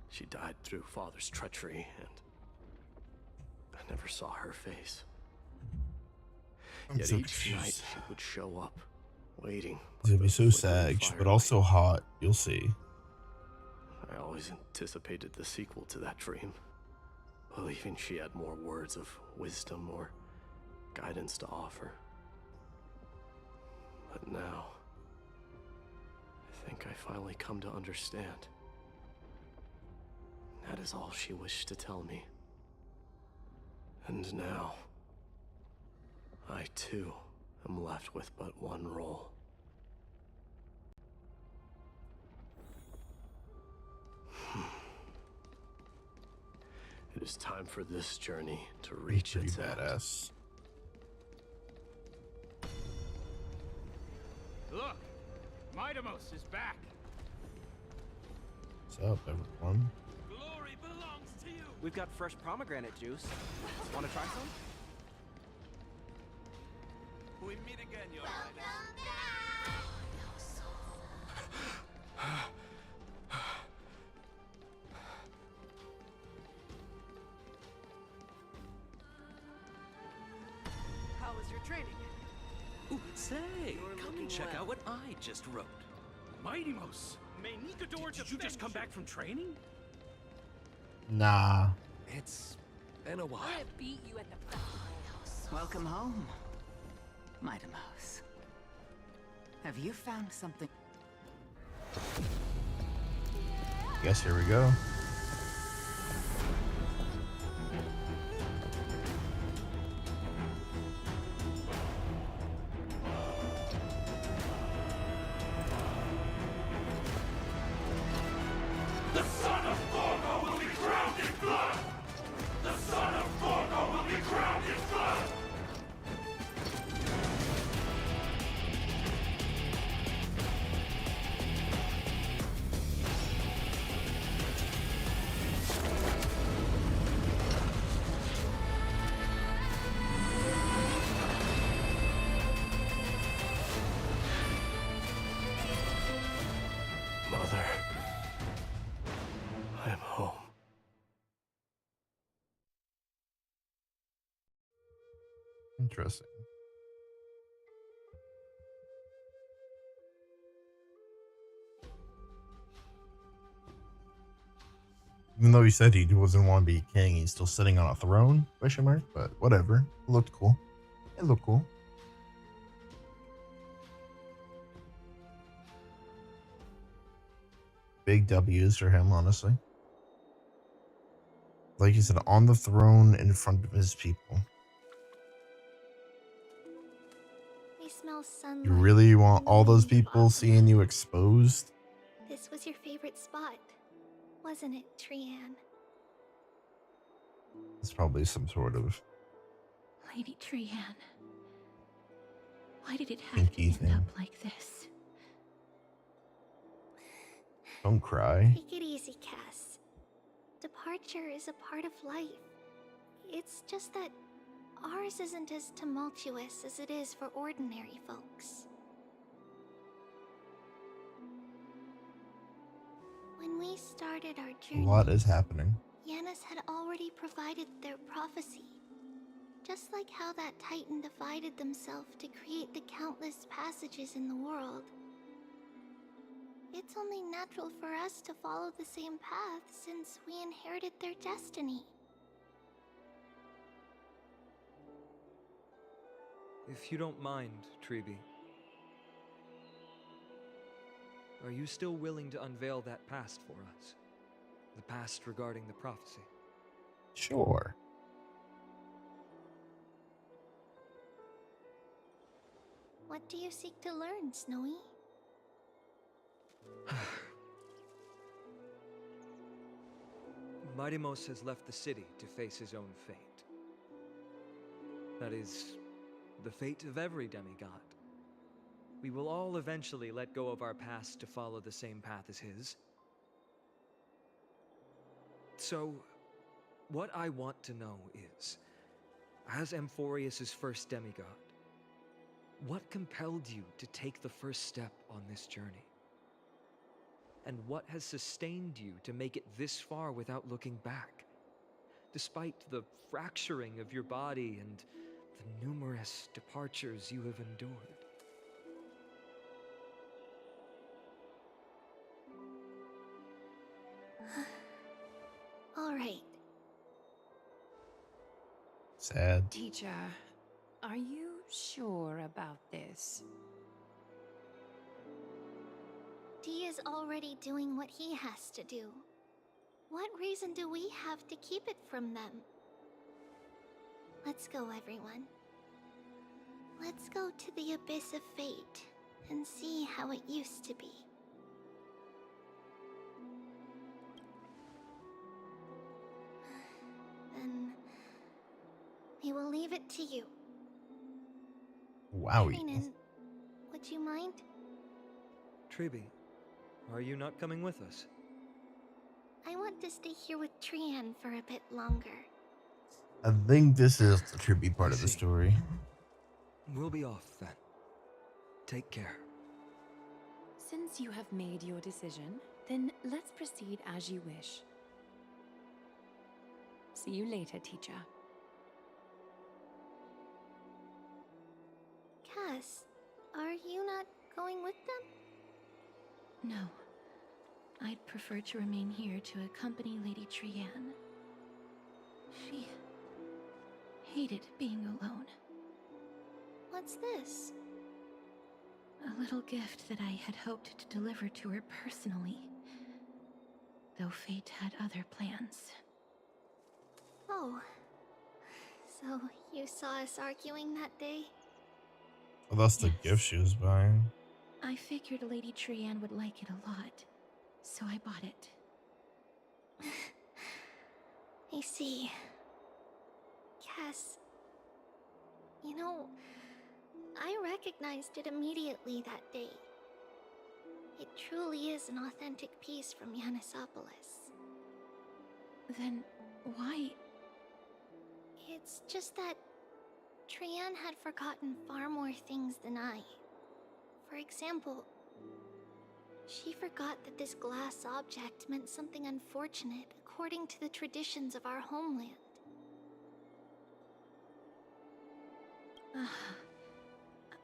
Speaker 14: She died through father's treachery, and I never saw her face. Yet
Speaker 2: so
Speaker 14: each
Speaker 2: confused.
Speaker 14: night she would show up, waiting.
Speaker 2: It's gonna be so
Speaker 14: flickering
Speaker 2: sad, but also hot. You'll see.
Speaker 14: I always anticipated the sequel to that dream, believing she had more words of wisdom or guidance to offer. But now, I think I finally come to understand. That is all she wished to tell me. And now, I too am left with but one role. It is time for this journey to reach its
Speaker 2: badass.
Speaker 6: Look! Midamos is back!
Speaker 2: What's up, everyone?
Speaker 13: Glory belongs to you. We've got fresh pomegranate juice. Want to try some? We meet again, Your
Speaker 4: How was your training?
Speaker 13: Ooh, say, come and check out what I just wrote.
Speaker 6: Midamos! May Nikador
Speaker 13: Did you just come back from training?
Speaker 2: Nah.
Speaker 13: It's been a while.
Speaker 10: I beat you at the battle.
Speaker 12: Welcome home, Midamos. Have you found something?
Speaker 2: Guess here we go.
Speaker 19: The son of Thorgo will be drowned in blood! The son of Thorgo will be drowned in blood!
Speaker 14: Mother, I am home.
Speaker 2: Interesting. Even though he said he wasn't want to be king, he's still sitting on a throne? Question mark. But whatever. It looked cool. It looked cool. Big W's for him, honestly. Like he said, on the throne in front of his people.
Speaker 3: I smell sunlight.
Speaker 2: You really want all those people seeing you exposed?
Speaker 3: This was your favorite spot, wasn't it, Trianne?
Speaker 2: It's probably some sort of
Speaker 1: Lady Trianne. Why did it have
Speaker 2: kinky
Speaker 1: to end
Speaker 2: thing.
Speaker 1: up like this?
Speaker 2: Don't cry.
Speaker 3: Take it easy, Cass. Departure is a part of life. It's just that ours isn't as tumultuous as it is for ordinary folks. When we started our
Speaker 2: A
Speaker 3: journey,
Speaker 2: lot is happening.
Speaker 3: Yanis had already provided their prophecy. Just like how that Titan divided themselves to create the countless passages in the world. It's only natural for us to follow the same path since we inherited their destiny.
Speaker 15: If you don't mind, Treeby, are you still willing to unveil that past for us? The past regarding the prophecy?
Speaker 2: Sure.
Speaker 3: What do you seek to learn, Snowy?
Speaker 15: Midamos has left the city to face his own fate. That is the fate of every demigod. We will all eventually let go of our past to follow the same path as his. So, what I want to know is, as Amphorius' first demigod, what compelled you to take the first step on this journey? And what has sustained you to make it this far without looking back? Despite the fracturing of your body and the numerous departures you have endured.
Speaker 3: All right.
Speaker 2: Sad.
Speaker 7: Teacher, are you sure about this?
Speaker 3: Dee is already doing what he has to do. What reason do we have to keep it from them? Let's go, everyone. Let's go to the abyss of fate and see how it used to be. Then we will leave it to you.
Speaker 2: Wowie.
Speaker 3: Trinan, would you mind?
Speaker 15: Tribi, are you not coming with us?
Speaker 3: I want to stay here with Trian for a bit longer.
Speaker 2: I think this is the trippy part of the story.
Speaker 15: We'll be off then. Take care.
Speaker 1: Since you have made your decision, then let's proceed as you wish. See you later, teacher.
Speaker 3: Cass, are you not going with them?
Speaker 1: No. I'd prefer to remain here to accompany Lady Trian. She hated being alone.
Speaker 3: What's this?
Speaker 1: A little gift that I had hoped to deliver to her personally, though fate had other plans.
Speaker 3: Oh. So you saw us arguing that day?
Speaker 2: Well, that's the gift she was buying.
Speaker 1: I figured Lady Trian would like it a lot, so I bought it.
Speaker 3: I see. Cass, you know, I recognized it immediately that day. It truly is an authentic piece from Yanisopolis.
Speaker 1: Then why?
Speaker 3: It's just that Trian had forgotten far more things than I. For example, she forgot that this glass object meant something unfortunate according to the traditions of our homeland.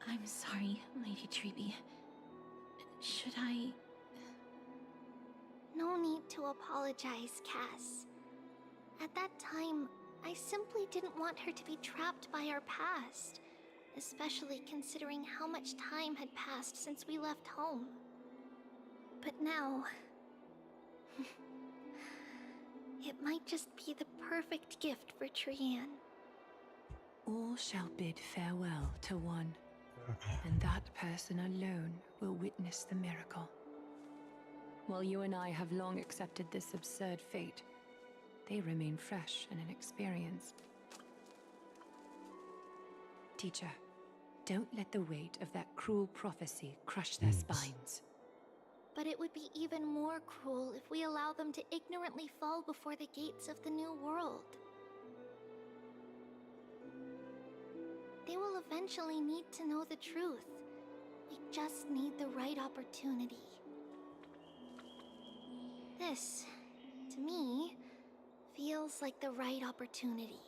Speaker 1: I'm sorry, Lady Tribi. Should I...
Speaker 3: No need to apologize, Cass. At that time, I simply didn't want her to be trapped by our past, especially considering how much time had passed since we left home. But now... it might just be the perfect gift for Trian.
Speaker 10: All shall bid farewell to one, and that person alone will witness the miracle. While you and I have long accepted this absurd fate, they remain fresh and inexperienced. Teacher, don't let the weight of that cruel prophecy crush their spines.
Speaker 3: But it would be even more cruel if we allow them to ignorantly fall before the gates of the new world. They will eventually need to know the truth. We just need the right opportunity. This, to me, feels like the right opportunity.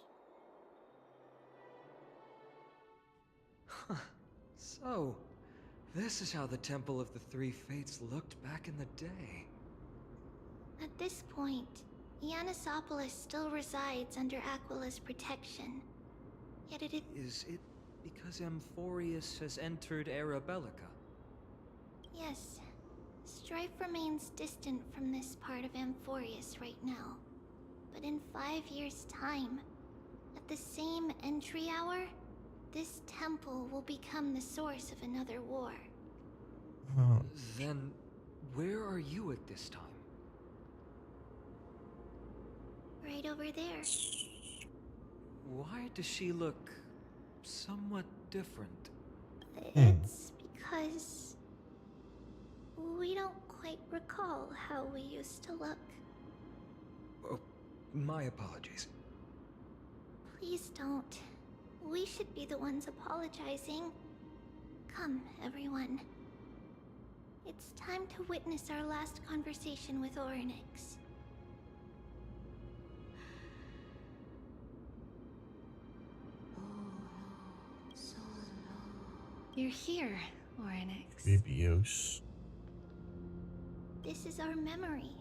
Speaker 15: So, this is how the Temple of the Three Fates looked back in the day.
Speaker 3: At this point, Yanisopolis still resides under Aquila's protection. Yet it
Speaker 15: is... it because Amphorius has entered Arabellica?
Speaker 3: Yes. Strife remains distant from this part of Amphorius right now. But in 5 years' time, at the same entry hour, this temple will become the source of another war.
Speaker 15: Then, where are you at this time?
Speaker 3: Right over there.
Speaker 15: Why does she look somewhat different.
Speaker 3: It's because we don't quite recall how we used to look.
Speaker 15: Oh, my apologies.
Speaker 3: Please don't. We should be the ones apologizing. Come, everyone. It's time to witness our last conversation with Orynyx.
Speaker 5: You're here, Orynyx.
Speaker 2: Babios.
Speaker 3: This is our memory,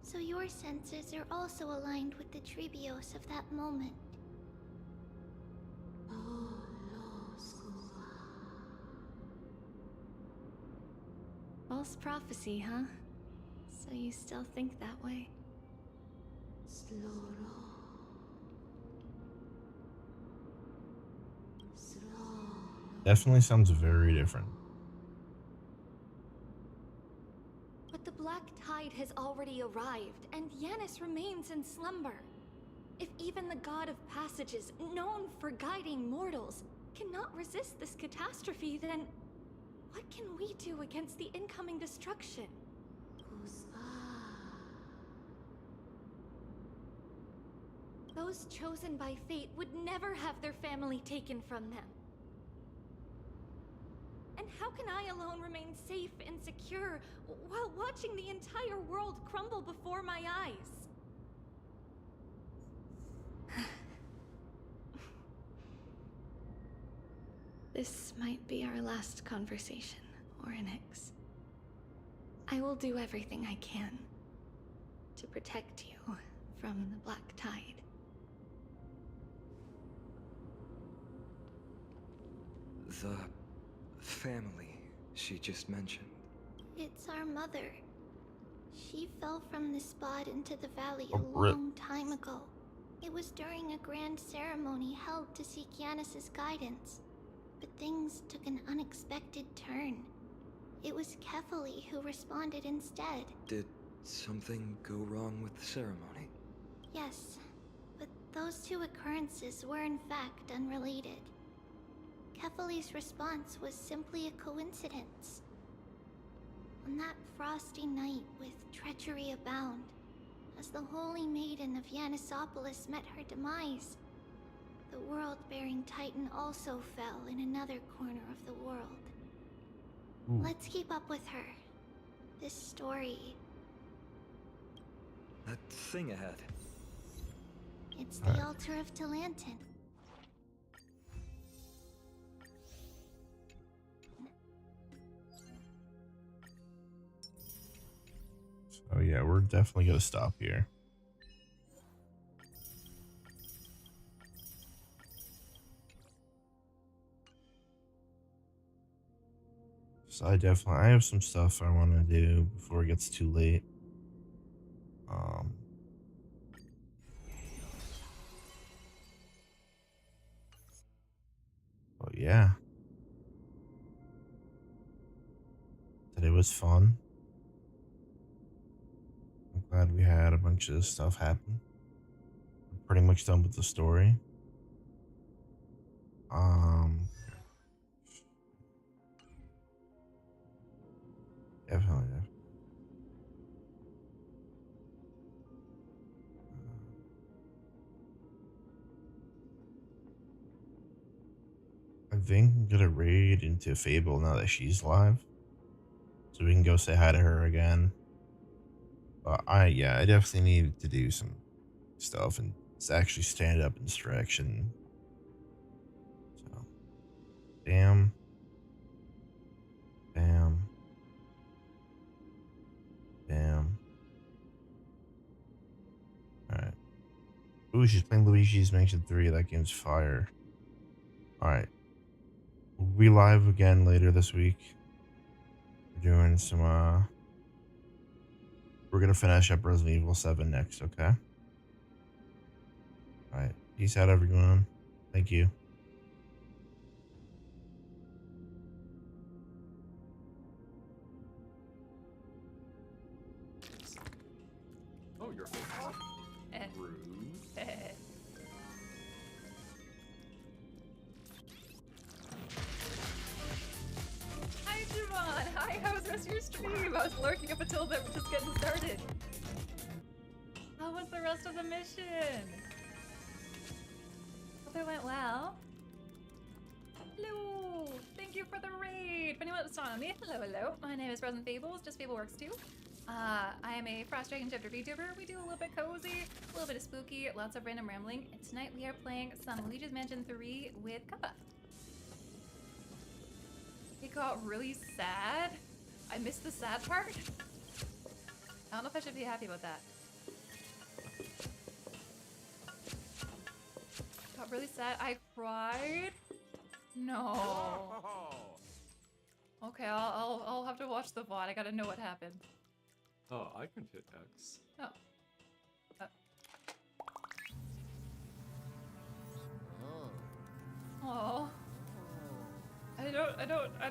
Speaker 3: so your senses are also aligned with the Trebios of that moment.
Speaker 5: False prophecy, huh? So you still think that way?
Speaker 2: Definitely sounds very different.
Speaker 1: But the black tide has already arrived, and Yanis remains in slumber. If even the god of passages, known for guiding mortals, cannot resist this catastrophe, then what can we do against the incoming destruction? Those chosen by fate would never have their family taken from them. And how can I alone remain safe and secure while watching the entire world crumble before my eyes?
Speaker 5: This might be our last conversation, Orynyx. I will do everything I can to protect you from the black tide.
Speaker 15: The family she just mentioned.
Speaker 3: It's our mother. She fell from the spot into the valley
Speaker 2: Oh,
Speaker 3: a
Speaker 2: rip.
Speaker 3: long time ago. It was during a grand ceremony held to seek Yanis' guidance. But things took an unexpected turn. It was Kefali who responded instead.
Speaker 15: Did something go wrong with the ceremony?
Speaker 3: Yes, but those two occurrences were in fact unrelated. Kefali's response was simply a coincidence. On that frosty night with treachery abound, as the holy maiden of Yanisopolis met her demise, the world-bearing titan also fell in another corner of the world.
Speaker 2: Ooh.
Speaker 3: Let's keep up with her. This story,
Speaker 15: That thing ahead.
Speaker 3: it's the altar of Talantin.
Speaker 2: Oh yeah, we're definitely gonna stop here. So I have some stuff I want to do before it gets too late. Oh yeah. Today was fun. I'm glad we had a bunch of this stuff happen. We're pretty much done with the story. Definitely. I think I'm gonna raid into Fable now that she's live, so we can go say hi to her again. But I definitely need to do some stuff and actually stand up and stretch and so. Bam. Bam. Bam. Alright. Ooh, she's playing Luigi's Mansion 3. That game's fire. Alright. We'll be live again later this week. We're doing some, we're gonna finish up Resident Evil 7 next, okay? Alright. Peace out, everyone. Thank you.
Speaker 6: Oh, you're rude.
Speaker 7: Hi, how was the rest of your stream? I was lurking up until they were just getting started. How was the rest of the mission? Hope it went well. Hello! Thank you for the raid! If anyone that's not on me, hello, hello. My name is Frozen Fables, just Fableworks 2. I am a Frost Dragon chapter VTuber. We do a little bit cozy, a little bit of spooky, lots of random rambling, and tonight we are playing some Luigi's Mansion 3 with Kappa. It got really sad. I missed the sad part. I don't know if I should be happy about that. Got really sad. I cried. No. Okay, I'll have to watch the VOD. I gotta know what happened.
Speaker 17: Oh, I can hit X.
Speaker 7: Oh. Oh. I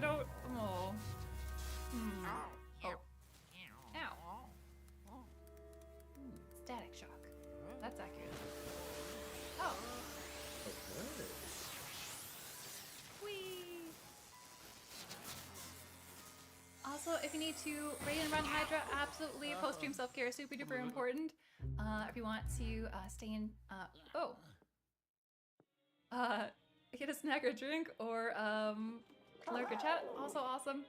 Speaker 7: don't. Oh. Hmm. Oh. Ow. Static shock. That's accurate. Oh.
Speaker 17: Okay.
Speaker 7: Whee! Also, if you need to raid and run Hydra, absolutely. Post-stream self-care is super duper important. If you want to stay in, get a snack or drink or lurk or chat, also awesome.